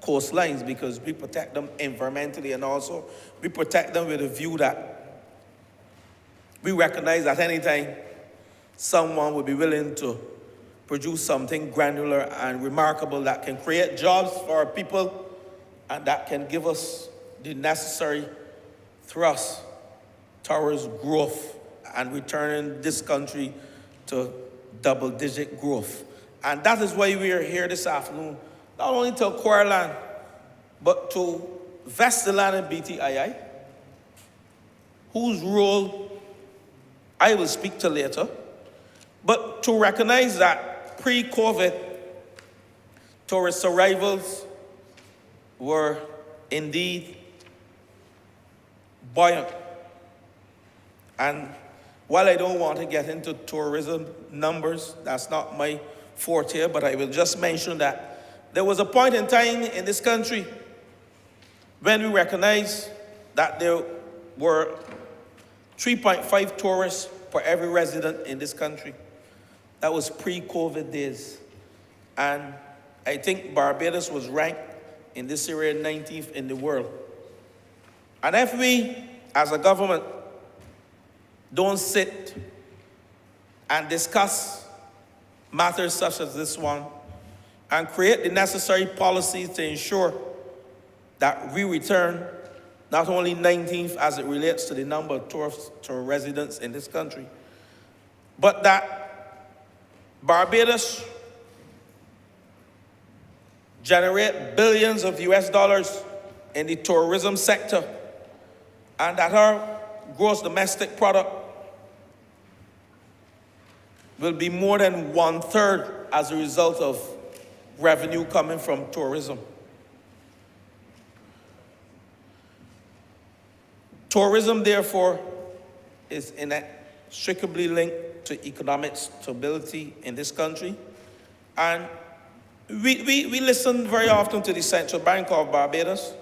coastlines, because we protect them environmentally, and also we protect them with a view that we recognize at any time someone would be willing to produce something granular and remarkable that can create jobs for our people and that can give us the necessary thrust towards growth and returning this country to double-digit growth. And that is why we are here this afternoon, not only to acquire land, but to vest the land in BTII, whose role I will speak to later, but to recognize that pre-COVID, tourist arrivals were indeed buoyant. And while I don't want to get into tourism numbers, that's not my forte, but I will just mention that there was a point in time in this country when we recognized that there were 3.5 tourists per every resident in this country. That was pre-COVID days. And I think Barbados was ranked in this area 19th in the world. And if we, as a government, don't sit and discuss matters such as this one and create the necessary policies to ensure that we return not only 19th as it relates to the number of tourist residents in this country, but that Barbados generate billions of US dollars in the tourism sector, and that our gross domestic product will be more than 1/3 as a result of revenue coming from tourism. Tourism, therefore, is inextricably linked to economic stability in this country. And we listen very often to the Central Bank of Barbados,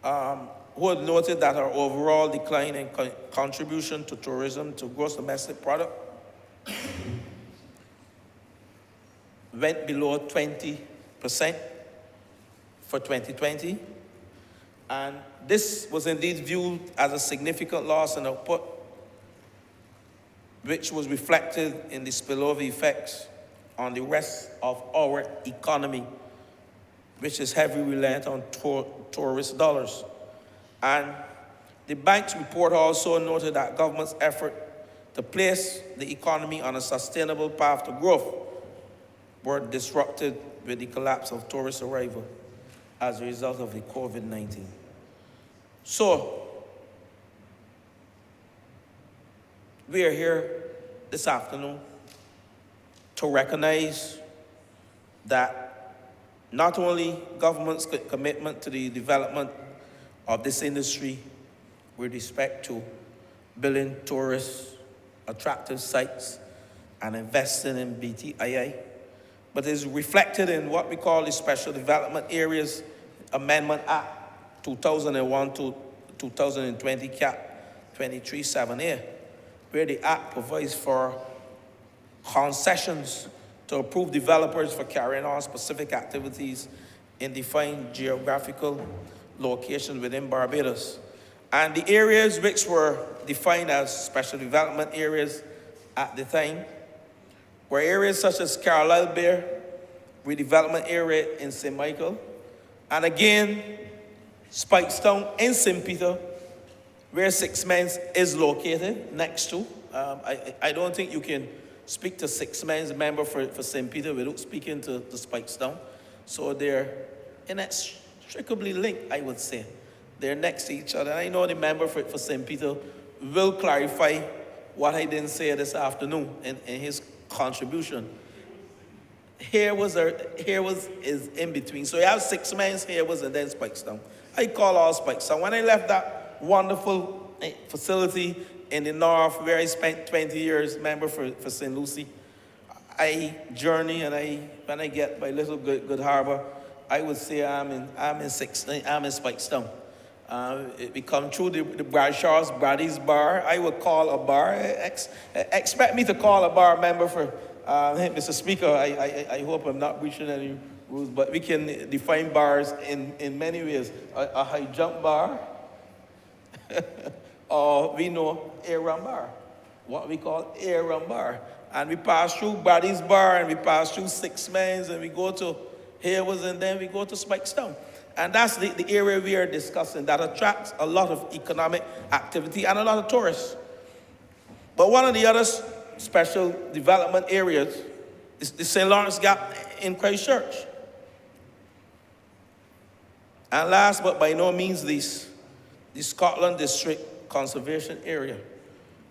who had noted that our overall decline in contribution to tourism to gross domestic product went below 20% for 2020. And this was indeed viewed as a significant loss in output, which was reflected in the spillover effects on the rest of our economy, which is heavily reliant on tourist dollars. And the bank's report also noted that government's effort to place the economy on a sustainable path to growth were disrupted with the collapse of tourist arrival as a result of the COVID-19. So, we are here this afternoon to recognize that not only government's commitment to the development of this industry with respect to building tourist attractive sites and investing in BTII, but is reflected in what we call the Special Development Areas Amendment Act 2001 to 2020 Cap 237A, where the act provides for concessions to approve developers for carrying on specific activities in defined geographical locations within Barbados. And the areas which were defined as special development areas at the time were areas such as Carlisle Bay, redevelopment area in St. Michael, and again, Spikestown in St. Peter, where Six Mines is located next to. I don't think you can speak to Six Mines member for St. Peter without speaking to Spikestown. So they're inextricably linked, I would say. They're next to each other. And I know the member for St. Peter will clarify what I didn't say this afternoon in his contribution. Here was is in between. So you have Six Mines, here was, and then Spikestown. I call all Spikestown. When I left that wonderful facility in the north where I spent 20 years, member for St. Lucie, I journey and when I get by Little Good Harbor, I would say I'm in Spikestown. We come through the Bradshaw's Brady's Bar. I would call a bar. Expect me to call a bar member for Mr. Speaker. I hope I'm not breaching any rules, but we can define bars in many ways. A high jump bar, or we know air run bar, what we call air run bar. And we pass through Brady's Bar, and we pass through Six Mines, and we go to Haywards, and then we go to Spikestown. And that's the area we are discussing that attracts a lot of economic activity and a lot of tourists. But one of the other special development areas is the St. Lawrence Gap in Christchurch. And last but by no means least, the Scotland District Conservation Area.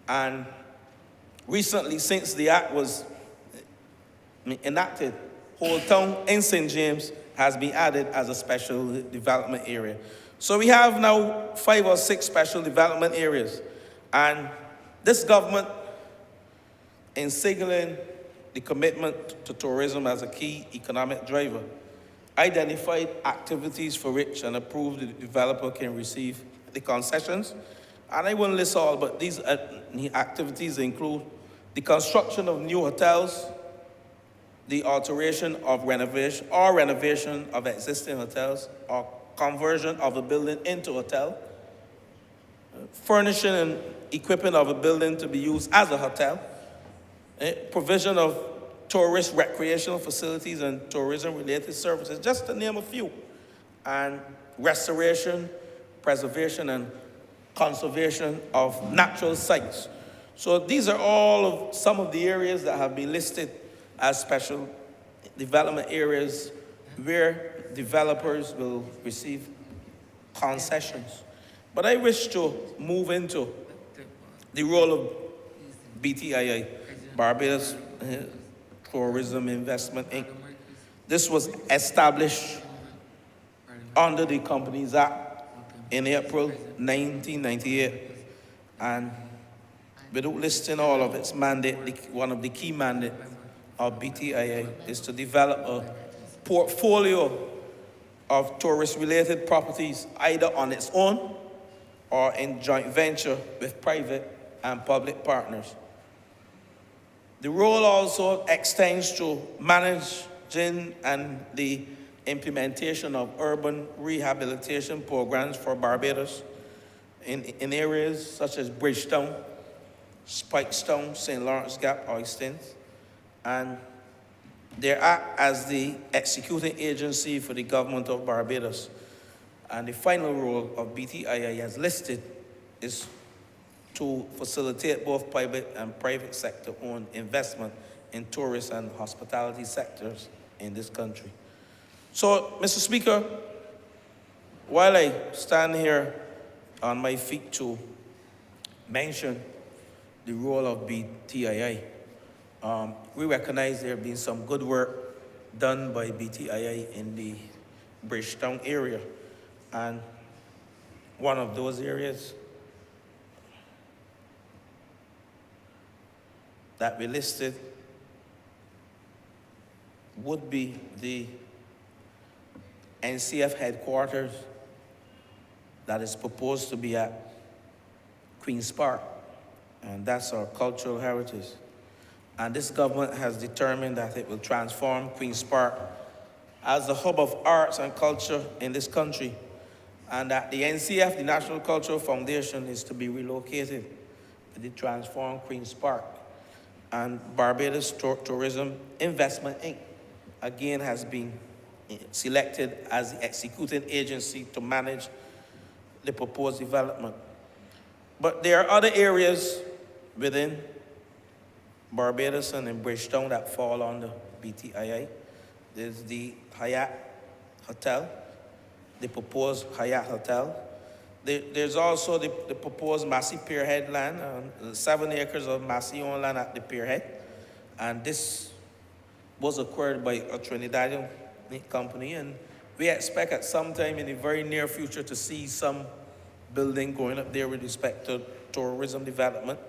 And recently, since the act was enacted, Old Town in St. James has been added as a special development area. So we have now 5 or 6 special development areas. And this government, in signaling the commitment to tourism as a key economic driver, identified activities for which an approved developer can receive the concessions. And I won't list all, but these activities include the construction of new hotels, the alteration of renovation of existing hotels, or conversion of a building into a hotel, furnishing and equipping of a building to be used as a hotel, provision of tourist recreational facilities and tourism-related services, just to name a few, and restoration, preservation, and conservation of natural sites. So these are all of some of the areas that have been listed as special development areas where developers will receive concessions. But I wish to move into the role of BTII, Barbados Tourism Investment Inc. This was established under the Companies Act in April 1998. And without listing all of its mandate, one of the key mandates of BTII is to develop a portfolio of tourist-related properties, either on its own or in joint venture with private and public partners. The role also extends to managing and the implementation of urban rehabilitation programs for Barbados in areas such as Bridgetown, Spikestown, St. Lawrence Gap, Oistins, and they act as the executing agency for the government of Barbados. And the final role of BTII as listed is to facilitate both private and private sector-owned investment in tourist and hospitality sectors in this country. So, Mr. Speaker, while I stand here on my feet to mention the role of BTII, we recognize there have been some good work done by BTII in the Bridgetown area. And one of those areas that we listed would be the NCF headquarters that is proposed to be at Queen's Park, and that's our cultural heritage. And this government has determined that it will transform Queen's Park as a hub of arts and culture in this country, and that the NCF, the National Cultural Foundation, is to be relocated to the transformed Queen's Park. And Barbados Tourism Investment Inc., again, has been selected as the executing agency to manage the proposed development. But there are other areas within Barbados and in Bridgetown that fall under BTII. There's the Hyatt Hotel, the proposed Hyatt Hotel. There's also the proposed Massey Pierhead land, 7 acres of Massey owned land at the Pierhead. And this was acquired by a Trinidadian company, and we expect at some time in the very near future to see some building going up there with respect to tourism development,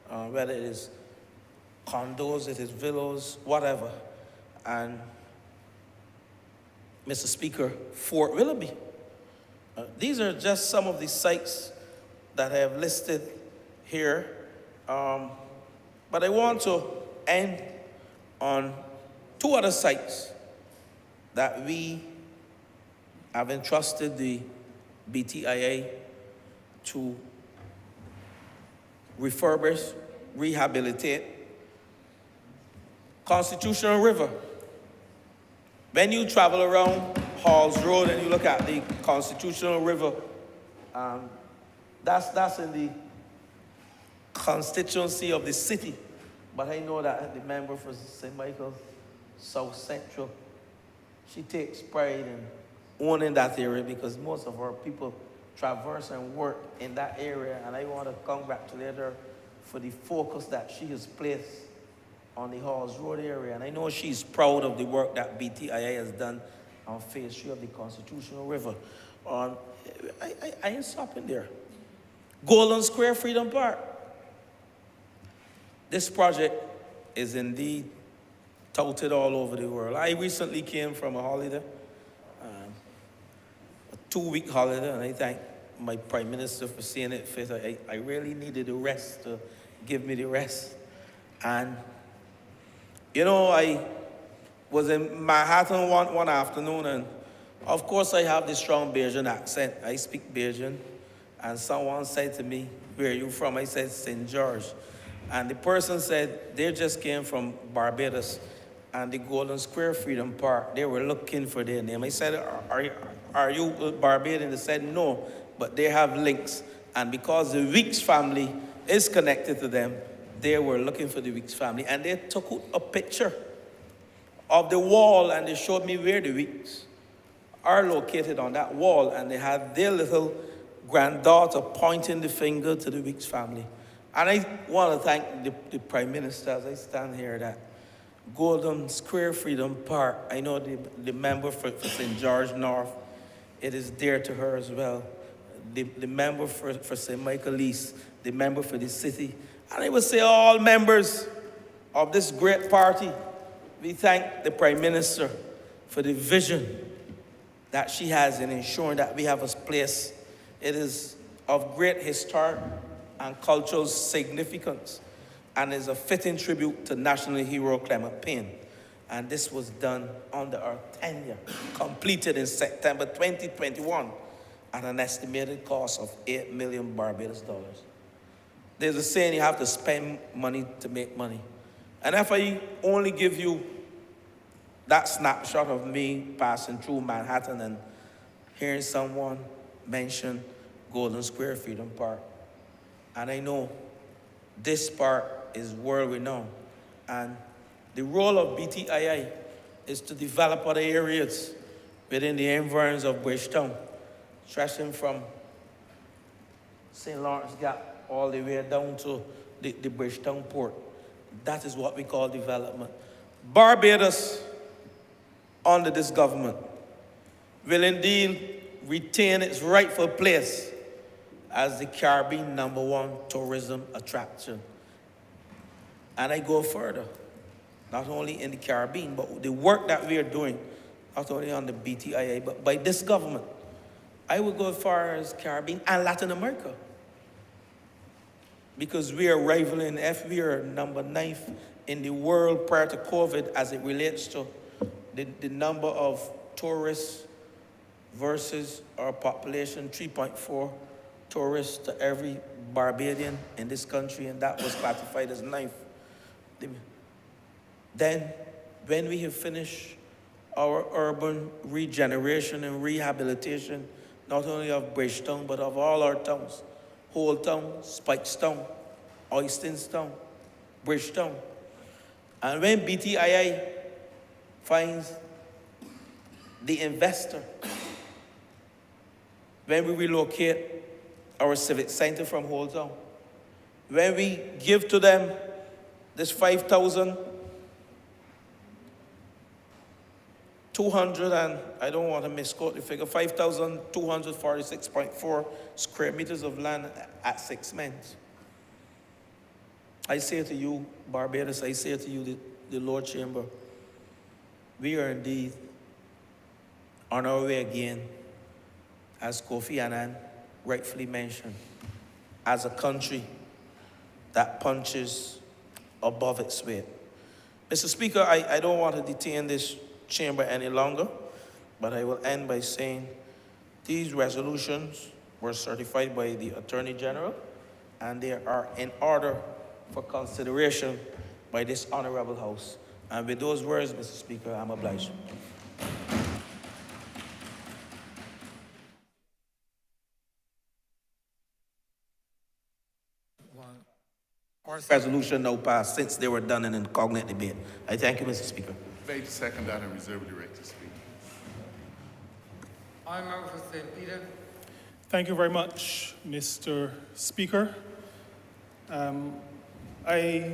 whether it is condos, it is villas, whatever. And Mr. Speaker, Fort Willoughby. These are just some of the sites that I have listed here. But I want to end on 2 other sites that we have entrusted the BTII to refurbish, rehabilitate. Constitutional River. When you travel around Halls Road and you look at the Constitutional River, that's in the constituency of the city. But I know that the member for St. Michael's South Central, she takes pride in owning that area because most of our people traverse and work in that area, and I want to congratulate her for the focus that she has placed on the Halls Road area. And I know she's proud of the work that BTII has done on phase 3 of the Constitutional River. I ain't stopping there. Golden Square Freedom Park. This project is indeed touted all over the world. I recently came from a holiday, a 2-week holiday, and I thank my Prime Minister for seeing it fit. I really needed a rest to give me the rest. And you know, I was in Manhattan one afternoon, and of course I have this strong Bajan accent. I speak Bajan, and someone said to me, "Where are you from?" I said, "St. George." And the person said, they just came from Barbados, and the Golden Square Freedom Park, they were looking for their name. I said, are you Barbadian? They said, no, but they have links. And because the Weeks family is connected to them, they were looking for the Weeks family, and they took a picture of the wall, and they showed me where the Weeks are located on that wall, and they had their little granddaughter pointing the finger to the Weeks family. And I want to thank the Prime Minister as I stand here that Golden Square Freedom Park, I know the member for St. George North, it is dear to her as well. The member for St. Michael East, the member for the city, and I would say all members of this great party, we thank the Prime Minister for the vision that she has in ensuring that we have a place. It is of great historic and cultural significance and is a fitting tribute to national hero Clement Payne. And this was done under our tenure, completed in September 2021 at an estimated cost of $8 million Barbados dollars. There's a saying, you have to spend money to make money. And if I only give you that snapshot of me passing through Manhattan and hearing someone mention Golden Square Freedom Park, and I know this park is world renowned, and the role of BTII is to develop other areas within the environs of Bridgetown, stretching from St. Lawrence Gap all the way down to the Bridgetown port. That is what we call development. Barbados, under this government, will indeed retain its rightful place as the Caribbean #1 tourism attraction. And I go further, not only in the Caribbean, but the work that we are doing, not only on the BTIA, but by this government. I would go as far as Caribbean and Latin America. Because we are rivaling, if we are number 9th in the world prior to COVID as it relates to the number of tourists versus our population, 3.4 tourists to every Barbadian in this country, and that was classified as 9th. Then, when we have finished our urban regeneration and rehabilitation, not only of Bridgetown, but of all our towns, Old Town, Spikestown, Oysterstown, Bridgetown. And when BTII finds the investor, when we relocate our civic center from Old Town, when we give to them this 5,200, and I don't want to misquote the figure, 5,246.4 square meters of land at 6 months. I say to you, Barbados, I say to you, the Lord Chamber, we are indeed on our way again, as Kofi Annan rightfully mentioned, as a country that punches above its weight. Mr. Speaker, I don't want to detain this chamber any longer, but I will end by saying these resolutions were certified by the Attorney General, and they are in order for consideration by this Honourable House. And with those words, Mr. Speaker, I'm obliged. Resolution now passed since they were done in a cognate debate. I thank you, Mr. Speaker. Beg to second that and reserve the right to speak. Honourable for St. Peter. Thank you very much, Mr. Speaker. I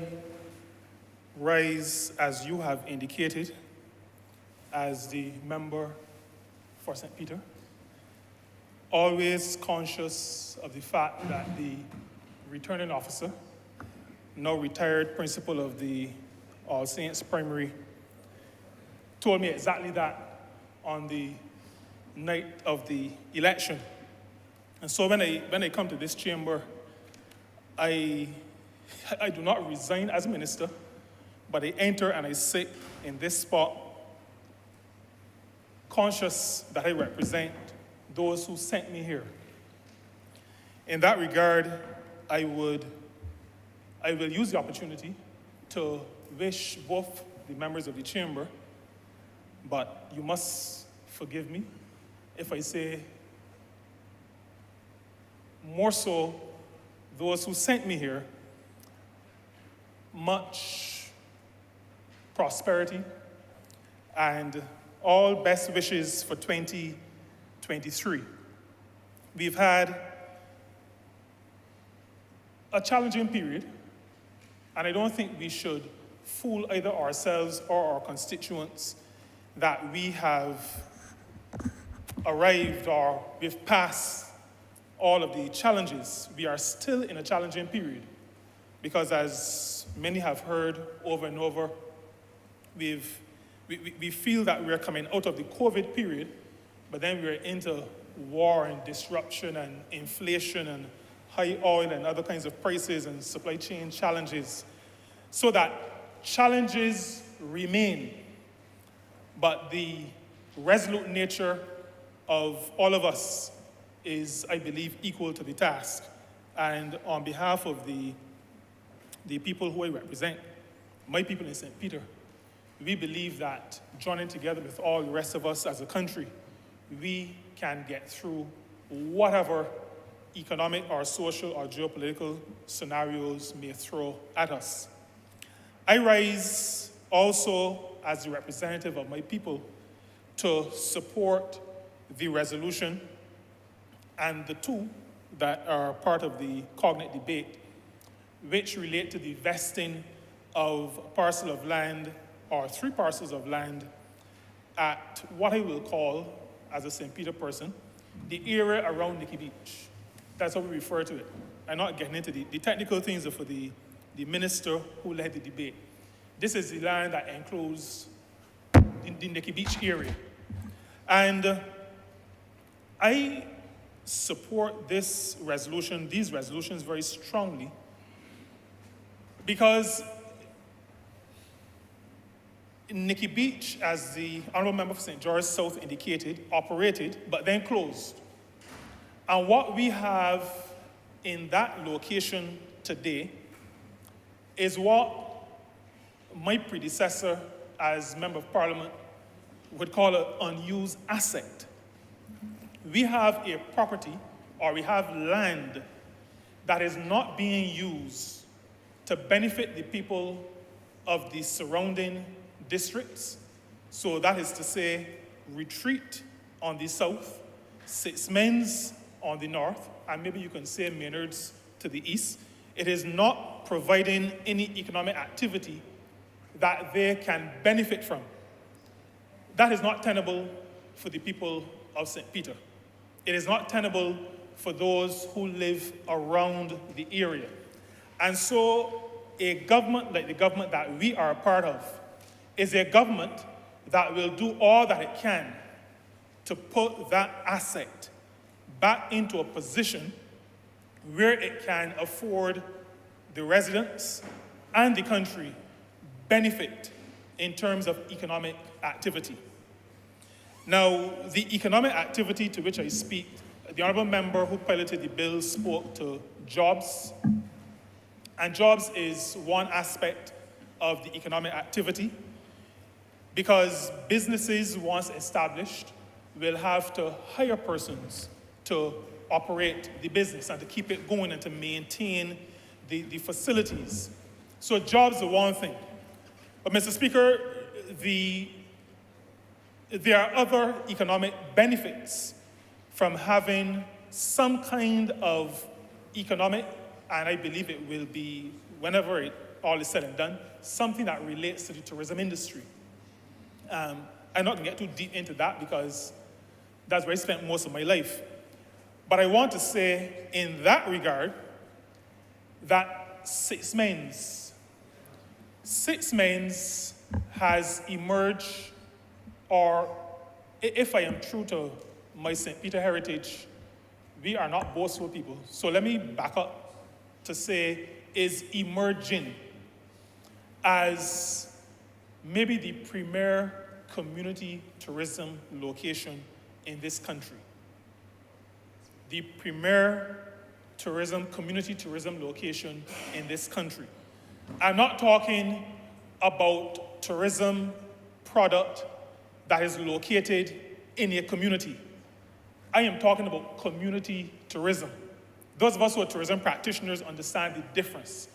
rise, as you have indicated, as the member for St. Peter, always conscious of the fact that the returning officer, now retired principal of the All Saints Primary, told me exactly that on the night of the election. And so when I come to this chamber, I do not resign as minister, but I enter and I sit in this spot, conscious that I represent those who sent me here. In that regard, I will use the opportunity to wish both the members of the chamber, but you must forgive me if I say more so those who sent me here, much prosperity and all best wishes for 2023. We've had a challenging period, and I don't think we should fool either ourselves or our constituents that we have arrived or we've passed all of the challenges. We are still in a challenging period because, as many have heard over and over, we feel that we're coming out of the COVID period, but then we're into war and disruption and inflation and high oil and other kinds of prices and supply chain challenges. So that challenges remain, but the resolute nature of all of us is, I believe, equal to the task. And on behalf of the people who I represent, my people in St. Peter, we believe that joining together with all the rest of us as a country, we can get through whatever economic or social or geopolitical scenarios may throw at us. I rise also as the representative of my people to support the resolution and the two that are part of the cognate debate, which relate to the vesting of a parcel of land or 3 parcels of land at what I will call, as a St. Peter person, the area around Nikki Beach. That's how we refer to it. I'm not getting into the technical things for the minister who led the debate. This is the land that encloses the Nikki Beach area. And I support this resolution, these resolutions very strongly, because Nikki Beach, as the Honourable Member for St. George South indicated, operated, but then closed. And what we have in that location today is what my predecessor as Member of Parliament would call an unused asset. We have a property, or we have land, that is not being used to benefit the people of the surrounding districts. So that is to say, Retreat on the south, Sixmens on the north, and maybe you can say Maynards to the east. It is not providing any economic activity that they can benefit from. That is not tenable for the people of St. Peter. It is not tenable for those who live around the area. And so a government like the government that we are a part of is a government that will do all that it can to put that asset back into a position where it can afford the residents and the country benefit in terms of economic activity. Now, the economic activity to which I speak, the Honourable Member who piloted the bill spoke to jobs, and jobs is one aspect of the economic activity, because businesses, once established, will have to hire persons to operate the business and to keep it going and to maintain the facilities. So jobs are one thing. But Mr. Speaker, there are other economic benefits from having some kind of economic, and I believe it will be, whenever it all is said and done, something that relates to the tourism industry. I'm not going to get too deep into that because that's where I spent most of my life. But I want to say in that regard that Sixmens has emerged, or if I am true to my St. Peter heritage, we are not boastful people. So let me back up to say is emerging as maybe the premier community tourism location in this country. The premier community tourism location in this country. I'm not talking about tourism product that is located in a community. I am talking about community tourism. Those of us who are tourism practitioners understand the difference.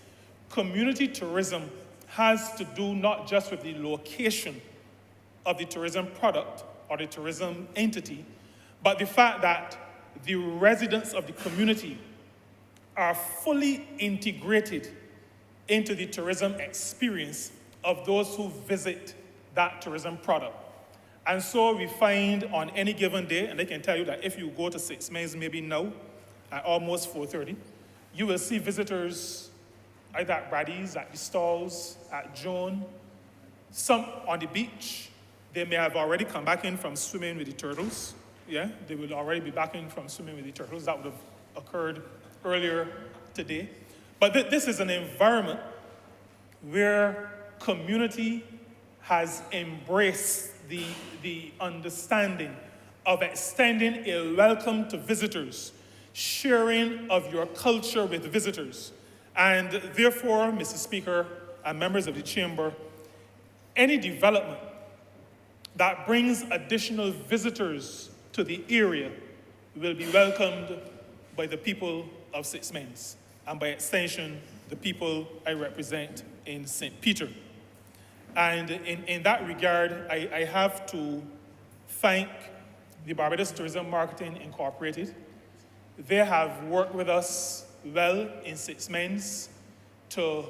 Community tourism has to do not just with the location of the tourism product or the tourism entity, but the fact that the residents of the community are fully integrated into the tourism experience of those who visit that tourism product. And so we find on any given day, and I can tell you that if you go to Six Mains maybe now at almost 4:30, you will see visitors either at Brady's, at the stalls, at Joan, some on the beach. They may have already come back in from swimming with the turtles. Yeah, they will already be back in from swimming with the turtles. That would have occurred earlier today. But this is an environment where community has embraced the understanding of extending a welcome to visitors, sharing of your culture with visitors. And therefore, Mr. Speaker and members of the chamber, any development that brings additional visitors to the area will be welcomed by the people of Six Mains, and by extension, the people I represent in St. Peter. And in that regard, I have to thank the Barbados Tourism Marketing Incorporated. They have worked with us well in Six Mains to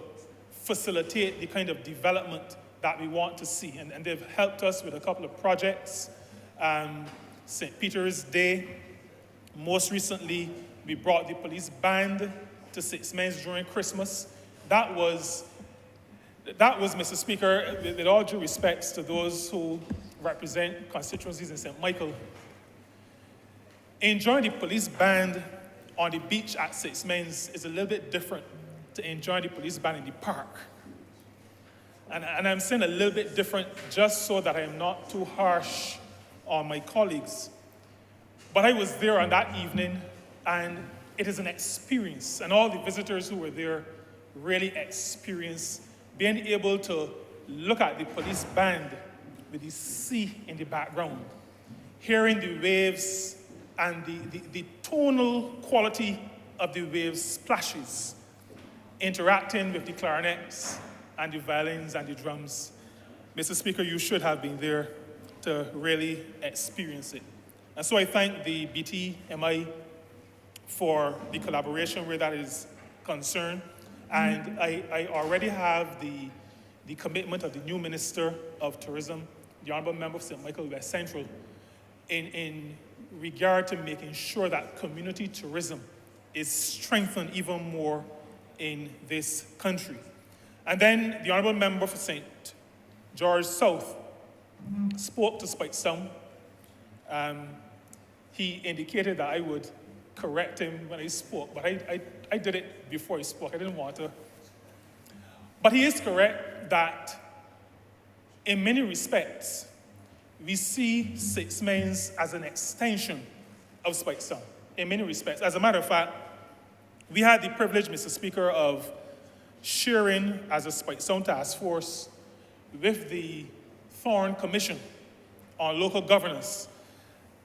facilitate the kind of development that we want to see. And they've helped us with a couple of projects. St. Peter's Day. Most recently, we brought the police band to Six Mains during Christmas. That was, Mr. Speaker, with all due respects to those who represent constituencies in St. Michael, enjoying the police band on the beach at Six Mains is a little bit different to enjoying the police band in the park. And I'm saying a little bit different just so that I am not too harsh on my colleagues. But I was there on that evening, and it is an experience. And all the visitors who were there really experienced being able to look at the police band with the sea in the background, hearing the waves and the tonal quality of the waves splashes, interacting with the clarinets and the violins and the drums. Mr. Speaker, you should have been there to really experience it. And so I thank the BTMI for the collaboration where that is concerned. And I already have the commitment of the new Minister of Tourism, the Honourable Member of St. Michael West Central, in regard to making sure that community tourism is strengthened even more in this country. And then the Honourable Member for St. George South spoke to Spikestown. He indicated that I would correct him when he spoke, but I did it before he spoke. I didn't want to. But he is correct that in many respects, we see Six Mains as an extension of Spikestown, in many respects. As a matter of fact, we had the privilege, Mr. Speaker, of sharing as a Spikestown Task Force with the Thorne Commission on Local Governance.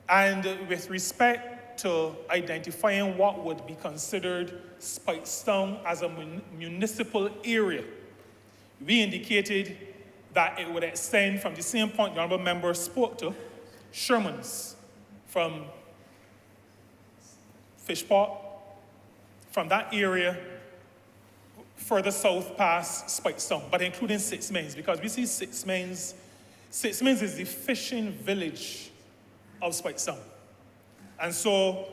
And with respect to identifying what would be considered Spikestown as a municipal area, we indicated that it would extend from the same point the Honourable Member spoke to, Sherman's, from Fishpot, from that area further south past Spikestown, but including Six Mains, because we see Six Mains is the fishing village of Spikestown. And so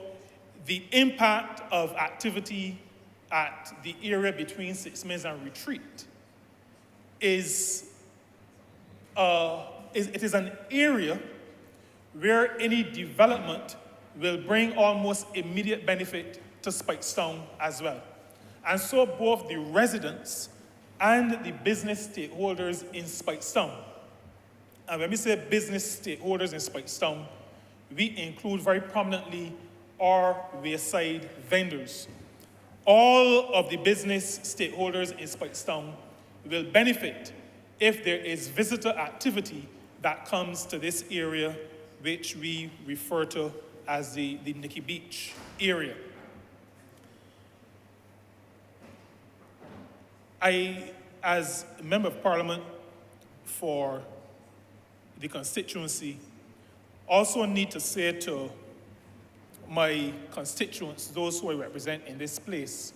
the impact of activity at the area between Six Mains and Retreat is an area where any development will bring almost immediate benefit to Spikestown as well. And so both the residents and the business stakeholders in Spikestown, and when we say business stakeholders in Spikestown, we include very prominently our wayside vendors. All of the business stakeholders in Spikestown will benefit if there is visitor activity that comes to this area, which we refer to as the Nikki Beach area. I, as a Member of Parliament for the constituency, also need to say to my constituents, those who I represent in this place,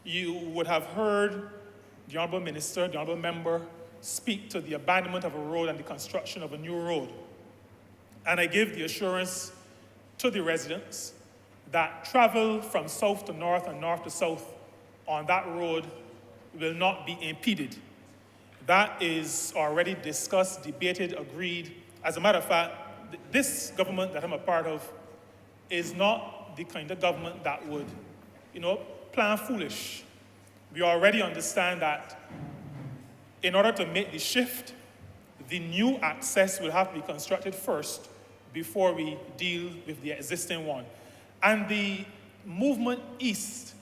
you would have heard the Honourable Minister, the Honourable Member, speak to the abandonment of a road and the construction of a new road. And I give the assurance to the residents that travel from south to north and north to south on that road will not be impeded. That is already discussed, debated, agreed. As a matter of fact, this government that I'm a part of is not the kind of government that would, plan foolish. We already understand that in order to make the shift, the new access will have to be constructed first before we deal with the existing one. And the movement east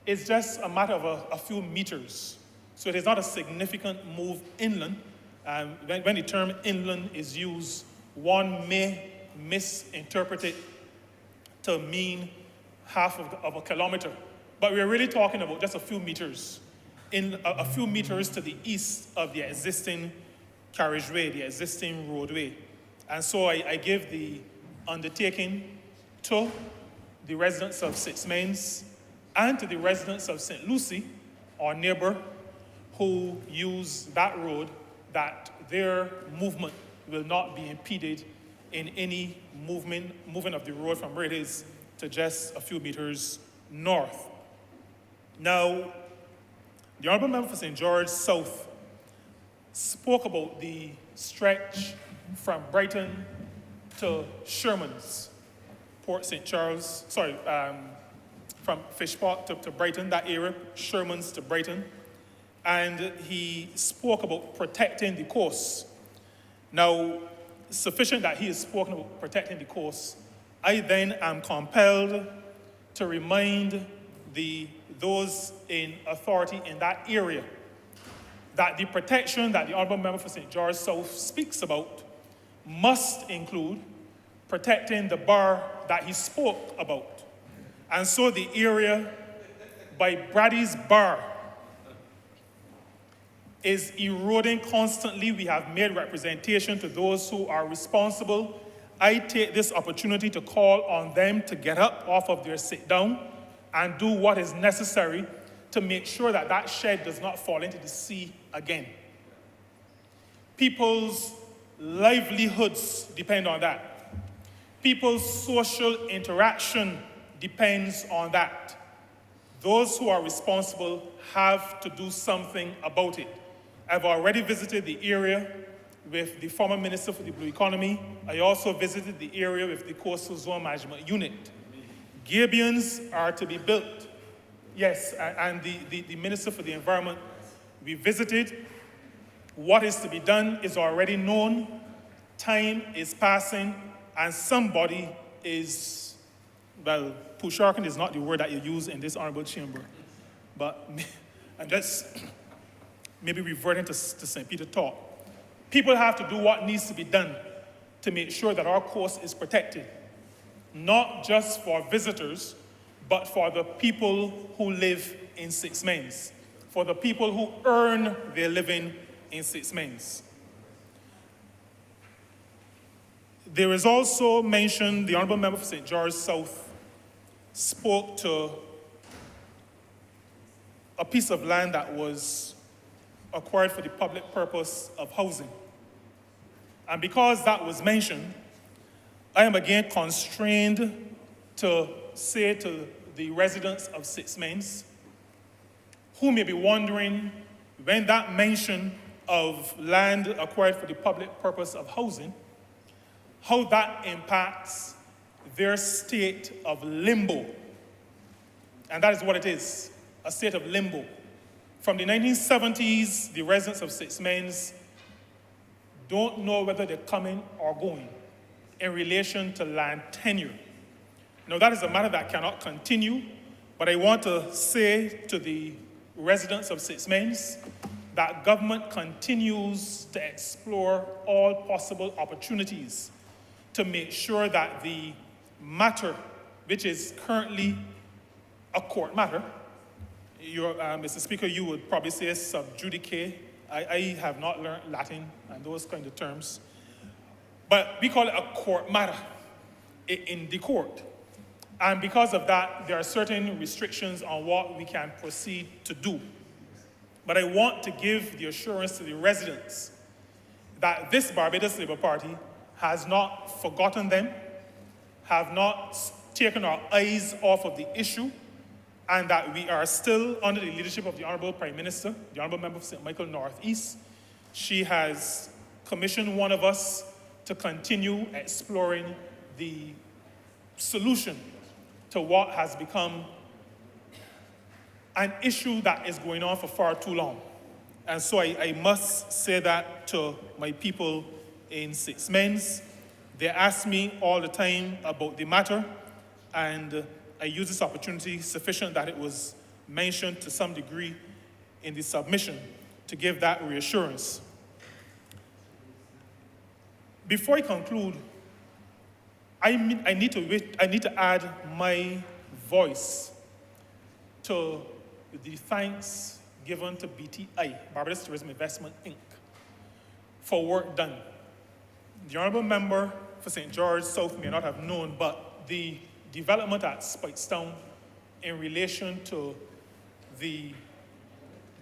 is just a matter of a few meters. So it is not a significant move inland. When the term inland is used, one may misinterpret it to mean half of a kilometer. But we're really talking about just a few meters, a few meters to the east of the existing carriageway, the existing roadway. And so I give the undertaking to the residents of Six Mains and to the residents of St. Lucie, our neighbor, who use that road, that their movement will not be impeded in any moving of the road from where it is to just a few meters north. Now, the Honourable Member for St. George South spoke about the stretch from Brighton to Sherman's, Port St. Charles, from Fishport to Brighton, that area, Sherman's to Brighton. And he spoke about protecting the coast. Now, sufficient that he has spoken about protecting the coast, I then am compelled to remind those in authority in that area that the protection that the Honourable Member for St. George South speaks about must include protecting the bar that he spoke about. And so the area by Brady's Bar is eroding constantly. We have made representation to those who are responsible. I take this opportunity to call on them to get up off of their sit down and do what is necessary to make sure that that shed does not fall into the sea again. People's livelihoods depend on that. People's social interaction depends on that. Those who are responsible have to do something about it. I've already visited the area with the former Minister for the Blue Economy. I also visited the area with the Coastal Zone Management Unit. Gabions are to be built. Yes, and the Minister for the Environment, we visited. What is to be done is already known. Time is passing, and somebody is, well, pusharking is not the word that you use in this honorable chamber, but I'm just maybe reverting to St. Peter talk. People have to do what needs to be done to make sure that our coast is protected, not just for visitors, but for the people who live in Six Mains, for the people who earn their living in Six Mains. There is also mention, the Honourable Member for St. George South spoke to a piece of land that was acquired for the public purpose of housing. And because that was mentioned, I am again constrained to say to the residents of Six Mains, who may be wondering when that mention of land acquired for the public purpose of housing, how that impacts their state of limbo. And that is what it is, a state of limbo. From the 1970s, the residents of Six Mains don't know whether they're coming or going in relation to land tenure. Now, that is a matter that cannot continue, but I want to say to the residents of Six Mains that government continues to explore all possible opportunities to make sure that the matter, which is currently a court matter, Mr. Speaker, you would probably say sub judice. I have not learned Latin and those kind of terms. But we call it a court matter in the court. And because of that, there are certain restrictions on what we can proceed to do. But I want to give the assurance to the residents that this Barbados Labour Party has not forgotten them, have not taken our eyes off of the issue, and that we are still under the leadership of the Honourable Prime Minister, the Honourable Member for St. Michael North East. She has commissioned one of us to continue exploring the solution to what has become an issue that is going on for far too long. And so I must say that to my people in Six Men's. They ask me all the time about the matter, and I use this opportunity sufficient that it was mentioned to some degree in the submission to give that reassurance. Before I conclude, I need to add my voice to the thanks given to BTI, Barbados Tourism Investment, Inc., for work done. The Honourable Member for St. George South may not have known, but the development at Speightstown in relation to the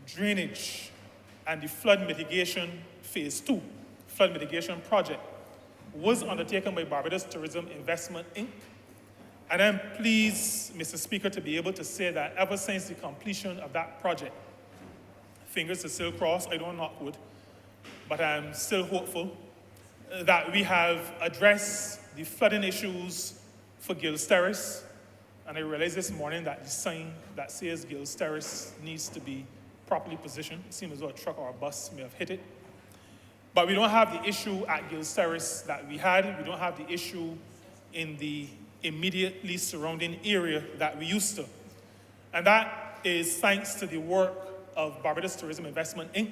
drainage and the flood mitigation phase 2, flood mitigation project, was undertaken by Barbados Tourism Investment, Inc. And I'm pleased, Mr. Speaker, to be able to say that ever since the completion of that project, fingers are still crossed, I don't knock wood, but I'm still hopeful that we have addressed the flooding issues for Gills Terrace. And I realized this morning that the sign that says Gills Terrace needs to be properly positioned. It seems as though a truck or a bus may have hit it. But we don't have the issue at Gills Terrace that we had. We don't have the issue in the immediately surrounding area that we used to. And that is thanks to the work of Barbados Tourism Investment, Inc.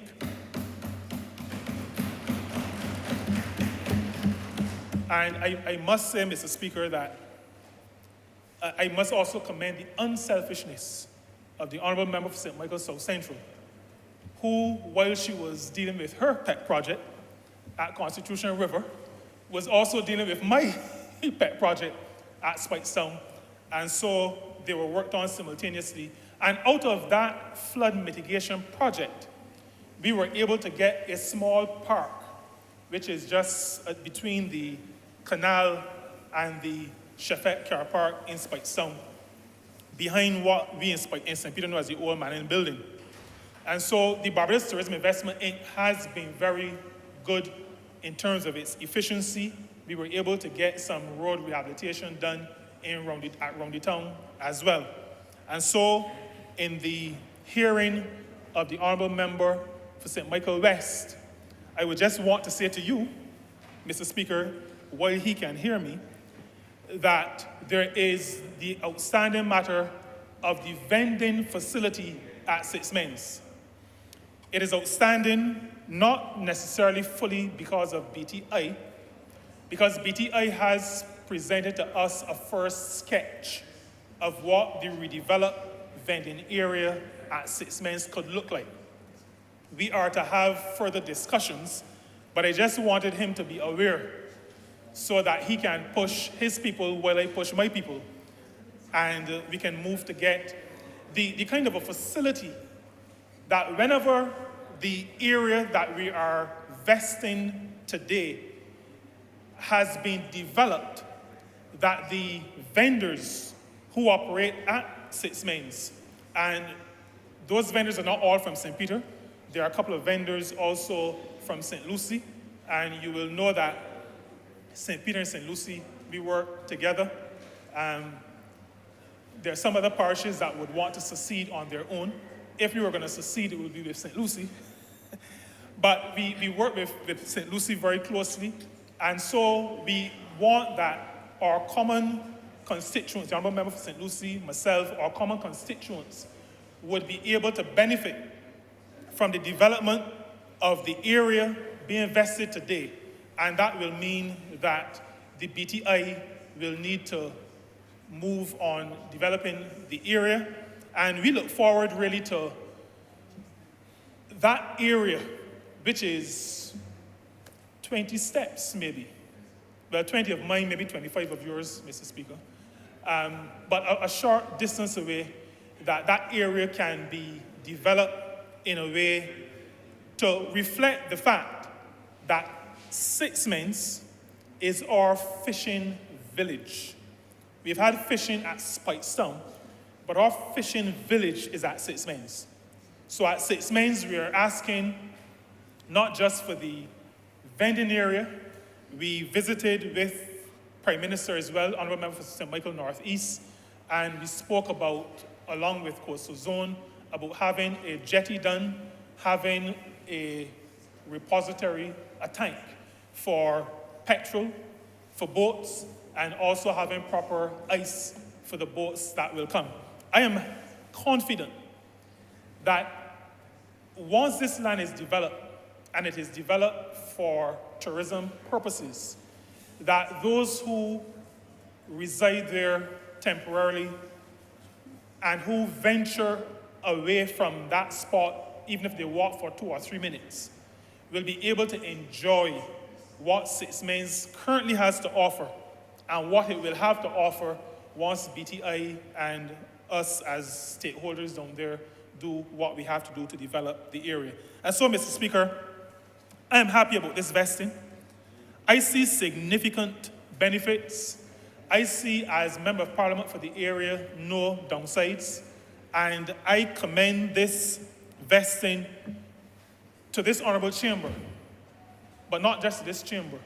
And I must say, Mr. Speaker, that I must also commend the unselfishness of the Honourable Member for St. Michael South Central, who, while she was dealing with her pet project at Constitution River, was also dealing with my pet project at Speightstown. And so they were worked on simultaneously. And out of that flood mitigation project, we were able to get a small park, which is just between the canal and the Chefette Car Park in Speightstown, behind what we in St. Peter know as the Old Manning Building. And so the Barbados Tourism Investment, Inc. has been very good in terms of its efficiency. We were able to get some road rehabilitation done at Roundy Town as well. And so in the hearing of the Honourable Member for St. Michael West, I would just want to say to you, Mr. Speaker, while he can hear me, that there is the outstanding matter of the vending facility at Six Men's. It is outstanding, not necessarily fully because of BTI, because BTI has presented to us a first sketch of what the redeveloped vending area at Six Men's could look like. We are to have further discussions, but I just wanted him to be aware so that he can push his people while I push my people, and we can move to get the kind of a facility that whenever the area that we are vesting today has been developed, that the vendors who operate at Six Men's, and those vendors are not all from St. Peter, there are a couple of vendors also from St. Lucie, and you will know that St. Peter and St. Lucie, we work together. There are some other parishes that would want to secede on their own. If we were going to secede, it would be with St. Lucie. But we work with St. Lucie very closely. And so we want that our common constituents, the Honourable Member for St. Lucie, myself, our common constituents would be able to benefit from the development of the area being invested today. And that will mean that the BTI will need to move on developing the area. And we look forward really to that area, which is 20 steps maybe. Well, 20 of mine, maybe 25 of yours, Mr. Speaker. but a short distance away, that area can be developed in a way to reflect the fact that Sixments is our fishing village. We've had fishing at Spikestown, but our fishing village is at Sixments. So at Sixments, we are asking not just for the vending area. We visited with Prime Minister as well, Honourable Member for St. Michael Northeast, and we spoke about, along with Coastal Zone, about having a jetty done, having a repository, a tank for petrol, for boats, and also having proper ice for the boats that will come. I am confident that once this land is developed, and it is developed for tourism purposes, that those who reside there temporarily and who venture away from that spot, even if they walk for 2 or 3 minutes, will be able to enjoy what Sixments currently has to offer and what it will have to offer once BTI and us as stakeholders down there do what we have to do to develop the area. And so, Mr. Speaker, I am happy about this vesting. I see significant benefits. I see, as Member of Parliament for the area, no downsides. And I commend this vesting to this Honourable Chamber, but not just to this chamber.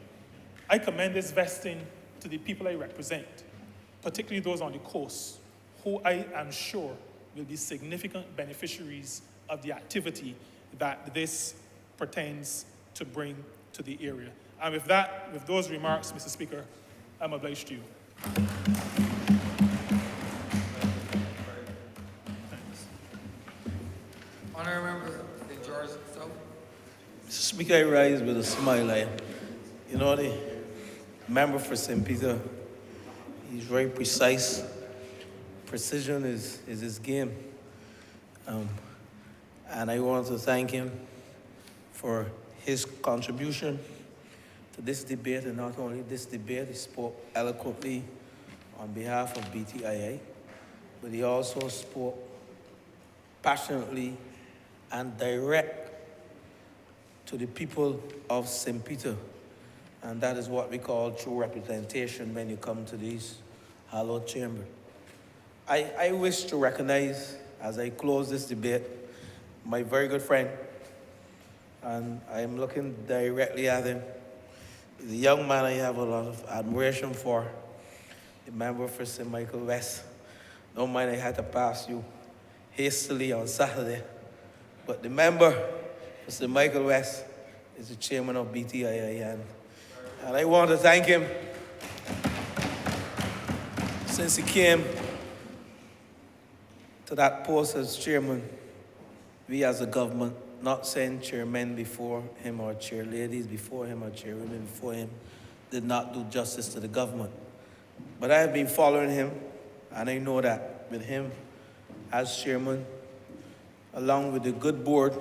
I commend this vesting to the people I represent, particularly those on the coast, who I am sure will be significant beneficiaries of the activity that this pertains to bring to the area. And with that, with those remarks, Mr. Speaker, I'm obliged to you. Honourable Member St. George South. Mr. Speaker, I rise with a smile. You know, the member for St. Peter, he's very precise. Precision is his game. And I want to thank him for his contribution to this debate, and not only this debate, he spoke eloquently on behalf of BTIA, but he also spoke passionately and direct to the people of St. Peter. And that is what we call true representation when you come to these hallowed chambers. I wish to recognize, as I close this debate, my very good friend, and I'm looking directly at him. He's a young man I have a lot of admiration for, the member for St. Michael West. Don't mind I had to pass you hastily on Saturday, but the member for St. Michael West is the chairman of BTIA, and I want to thank him. Since he came to that post as chairman, we as a government, not saying chairmen before him or chairladies before him or chairwomen before him, did not do justice to the government. But I have been following him, and I know that with him as chairman, along with the good board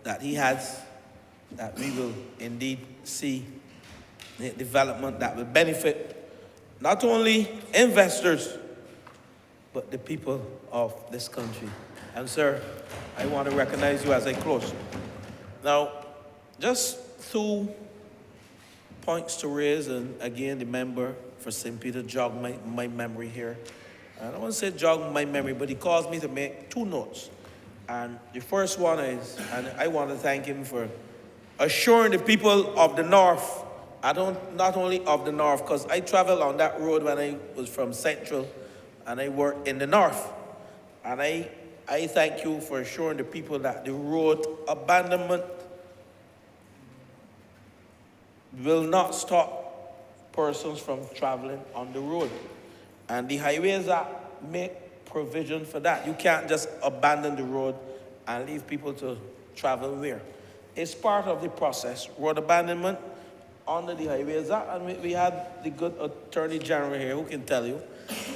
that he has, that we will indeed see the development that will benefit not only investors, but the people of this country. And sir, I want to recognize you as I close. Now, just 2 points to raise, and again, the member for St. Peter jogged my memory here. And I don't want to say jog my memory, but he caused me to make 2 notes. And the first one is, and I want to thank him for assuring the people of the North, not only of the North, because I traveled on that road when I was from Central, and I worked in the North. And I thank you for assuring the people that the road abandonment will not stop persons from traveling on the road. And the Highways Act make provision for that. You can't just abandon the road and leave people to travel where. It's part of the process. Road abandonment under the Highways Act, and we had the good Attorney General here who can tell you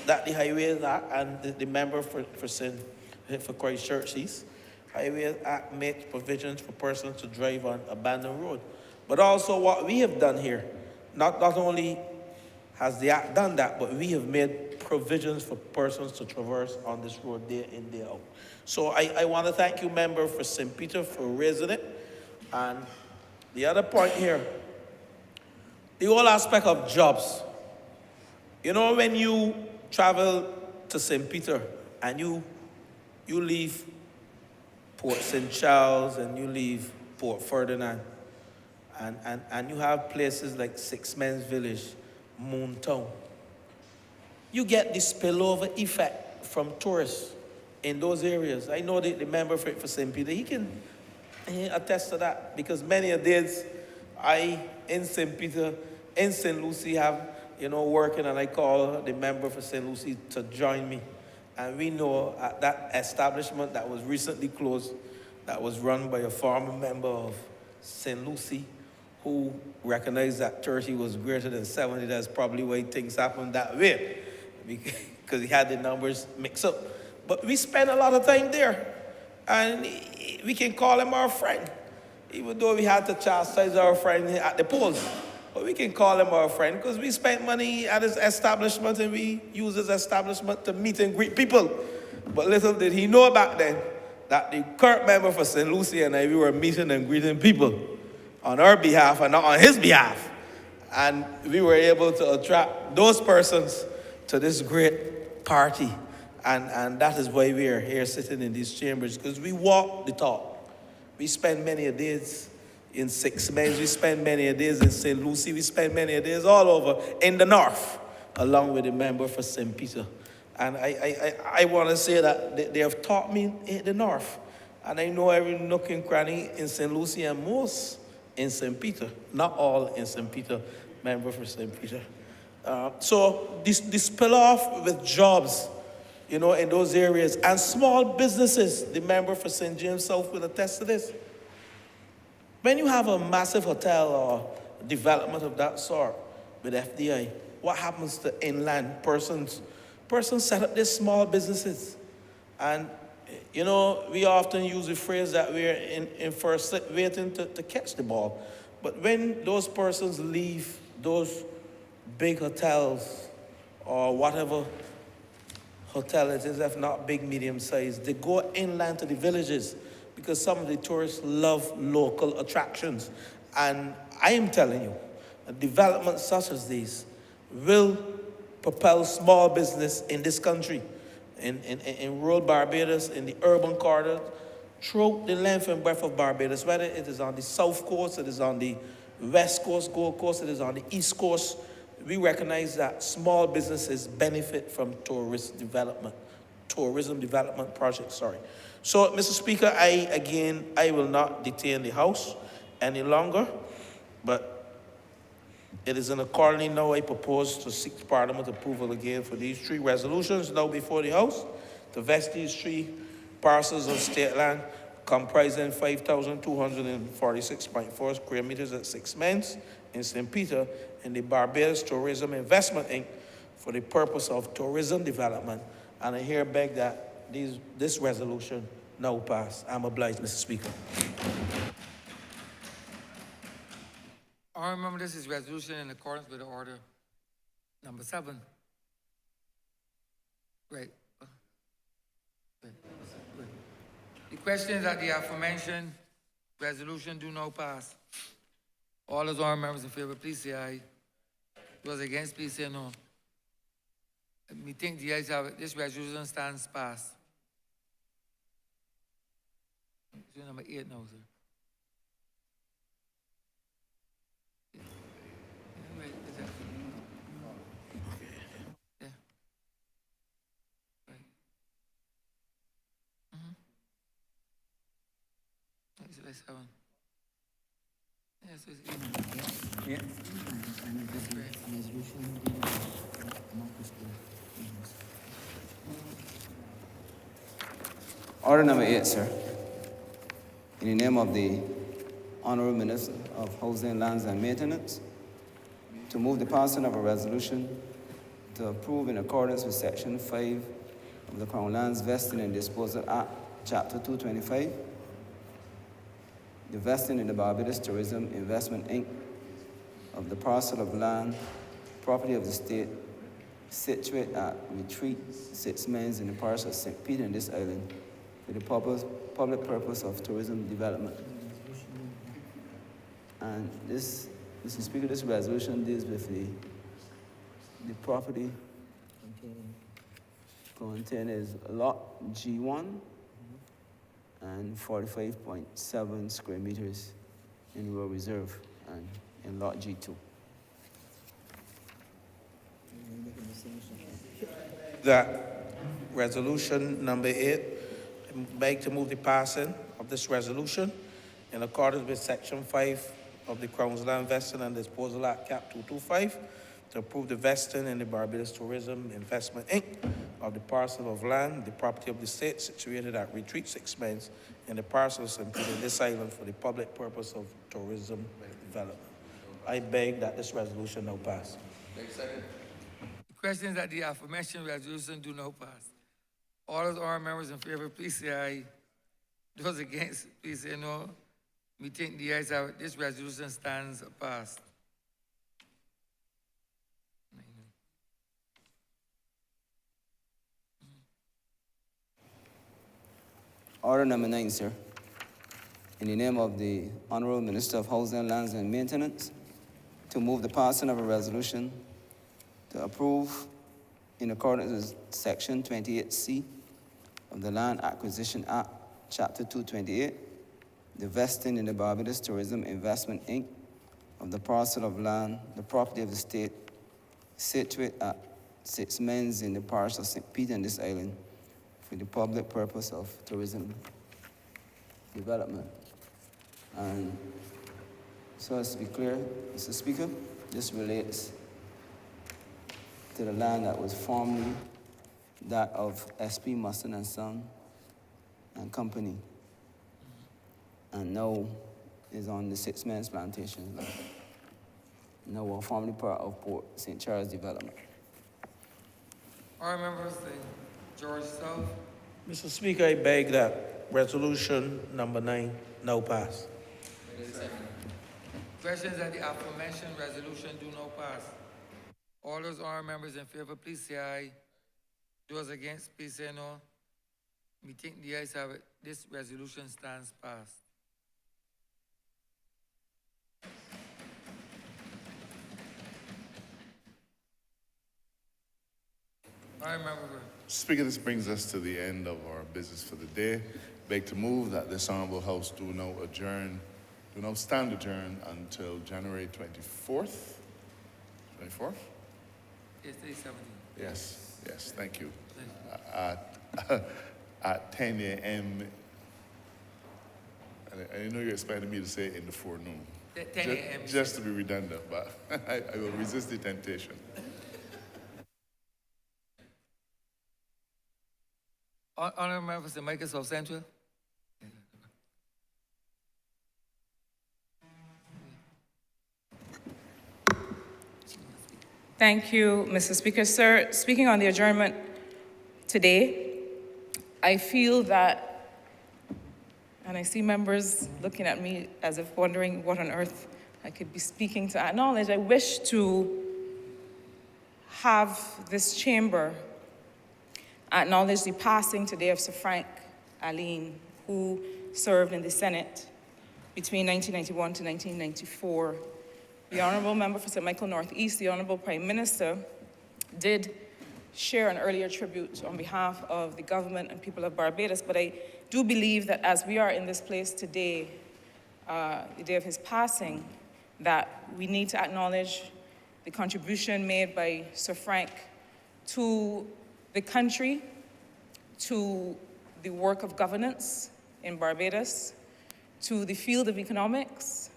that the Highways Act and the member for Christchurch East, Highways Act makes provisions for persons to drive on abandoned road. But also what we have done here, not only has the act done that, but we have made provisions for persons to traverse on this road day in, day out. So I want to thank you, member, for St. Peter, for raising it. And the other point here, the whole aspect of jobs. You know, when you travel to St. Peter and you leave Port St. Charles and you leave Port Ferdinand, and you have places like Six Men's Village, Moontown, you get this spillover effect from tourists in those areas. I know the member for St. Peter, he can attest to that, because many of days in St. Peter, in St. Lucie, have, working, and I call the member for St. Lucie to join me. And we know at that establishment that was recently closed, that was run by a former member of St. Lucie, who recognized that 30 was greater than 70. That's probably why things happened that way, because he had the numbers mixed up. But we spent a lot of time there, and we can call him our friend, even though we had to chastise our friend at the polls. But we can call him our friend because we spent money at his establishment and we use his establishment to meet and greet people. But little did he know back then that the current member for St. Lucie and I, we were meeting and greeting people on our behalf and not on his behalf. And we were able to attract those persons to this great party. And that is why we are here sitting in these chambers, because we walk the talk. We spend many a days in Six Men's, we spend many a days in St. Lucie, we spend many a days all over in the north, along with the member for St. Peter. And I want to say that they have taught me in the north. And I know every nook and cranny in St. Lucie and most in St. Peter. Not all in St. Peter, member for St. Peter. So this spill off with jobs, in those areas, and small businesses. The member for St. James South will attest to this. When you have a massive hotel or development of that sort with FDI, what happens to inland persons? Persons set up these small businesses. And, we often use the phrase that we're in first slip waiting to catch the ball. But when those persons leave those big hotels or whatever hotel it is, if not big, medium size, they go inland to the villages, because some of the tourists love local attractions. And I am telling you, a development such as these will propel small business in this country, in rural Barbados, in the urban corridor, throughout the length and breadth of Barbados, whether it is on the south coast, it is on the west coast, Gold Coast, it is on the east coast. We recognize that small businesses benefit from tourism development projects, So, Mr. Speaker, I will not detain the House any longer, but it is in accordingly now I propose to seek Parliament approval again for these three resolutions now before the House, to vest these three parcels of state land comprising 5,246.4 square meters at 6 Men's in St. Peter in the Barbados Tourism Investment Inc. for the purpose of tourism development. And I here beg that this resolution now pass. I'm obliged, Mr. Speaker. I remember this is resolution in accordance with the order number 7. Right. The question is that the aforementioned resolution do now pass. All those honorable members in favor, please say aye. Those against, please say no. Me think the ayes have it. This resolution stands passed. Number 8 now, sir. Wait, is that? Yeah. Right. It's 7. Yes, it's 8. Yeah. Order number 8, sir. In the name of the Honourable Minister of Housing, Lands and Maintenance, to move the passing of a resolution to approve in accordance with Section 5 of the Crown Lands Vesting and Disposal Act, Chapter 225, the vesting in the Barbados Tourism Investment Inc. of the parcel of land property of the state, situate at Retreat 6 Mines in the parish of St. Peter in this island, for the public purpose of tourism development. And this, Mr. Speaker, this resolution deals with the property contained is lot G1 and 45.7 square meters in rural reserve and in lot G2. That resolution number 8, I beg to move the passing of this resolution in accordance with Section 5 of the Crown's Land Vesting and Disposal Act, Cap 225, to approve the vesting in the Barbados Tourism Investment, Inc. of the parcel of land, the property of the state situated at Retreat 6 Mines in the parcel of St. Peter, this island, for the public purpose of tourism development. I beg that this resolution now pass. The question is that the aforementioned resolution do not pass. All of our members in favor, please say aye. Those against, please say no. We think the ayes have it. This resolution stands passed. Order number 9, sir. In the name of the Honourable Minister of Housing, Lands and Maintenance, to move the passing of a resolution to approve, in accordance with Section 28C of the Land Acquisition Act, Chapter 228, the vesting in the Barbados Tourism Investment, Inc. of the parcel of land, the property of the state, situate at 6 Mines in the parish of St. Peter in this island, for the public purpose of tourism development. And so as to be clear, Mr. Speaker, this relates to the land that was formerly that of SP Mustard and Son and Company, and now is on the 6 Mines plantation, now are formerly part of Port St. Charles Development. Our members, George South. Mr. Speaker, I beg that resolution number 9 now pass. Questions that the aforementioned resolution do not pass. All those honorable members in favor, please say aye. Those against, please say no. We think the ayes have it. This resolution stands passed. All right, member. Speaker, this brings us to the end of our business for the day. Beg to move that this Honourable House do now stand adjourned until January 24th. 24th? Yes, 17. Yes, thank you. At 10 a.m. I know you're expecting me to say in the forenoon. 10 a.m. Just to be redundant, but I will resist the temptation. Honourable member for Jamaica South Central. Thank you, Mr. Speaker. Sir, speaking on the adjournment today, I feel that, and I see members looking at me as if wondering what on earth I could be speaking to acknowledge, I wish to have this chamber acknowledge the passing today of Sir Frank Aline, who served in the Senate between 1991 to 1994. The Honourable Member for St. Michael Northeast, the Honourable Prime Minister, did share an earlier tribute on behalf of the government and people of Barbados, but I do believe that as we are in this place today, the day of his passing, that we need to acknowledge the contribution made by Sir Frank to the country, to the work of governance in Barbados, to the field of economics,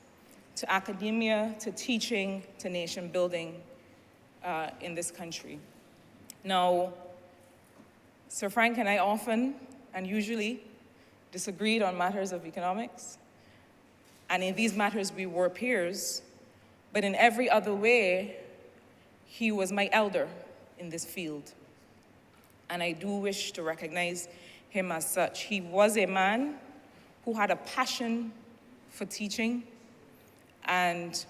to academia, to teaching, to nation building in this country. Now, Sir Frank and I often and usually disagreed on matters of economics, and in these matters we were peers, but in every other way, he was my elder in this field. And I do wish to recognize him as such. He was a man who had a passion for teaching and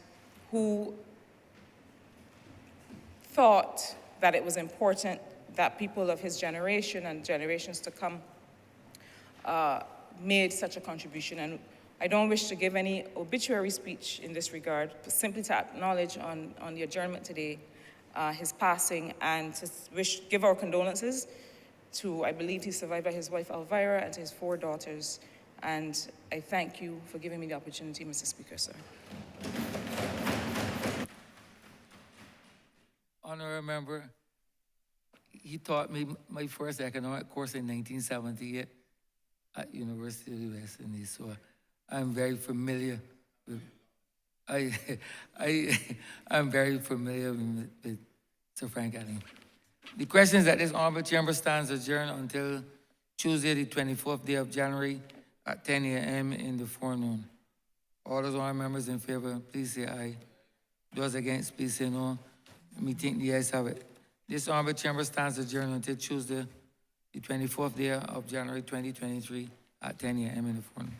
who thought that it was important that people of his generation and generations to come made such a contribution. And I don't wish to give any obituary speech in this regard, but simply to acknowledge on the adjournment today his passing, and to give our condolences to, I believe he's survived by his wife Elvira and to his 4 daughters. And I thank you for giving me the opportunity, Mr. Speaker, sir. Honourable member, he taught me my first economic course in 1978 at University of the West Indies, so I'm very familiar with, I'm very familiar with Sir Frank Allen. The question is that this honourable chamber stands adjourned until Tuesday, the 24th day of January at 10 a.m. in the forenoon. All those honourable members in favour, please say aye. Those against, please say no. Me think the ayes have it. This honourable chamber stands adjourned until Tuesday, the 24th day of January 2023 at 10 a.m. in the forenoon.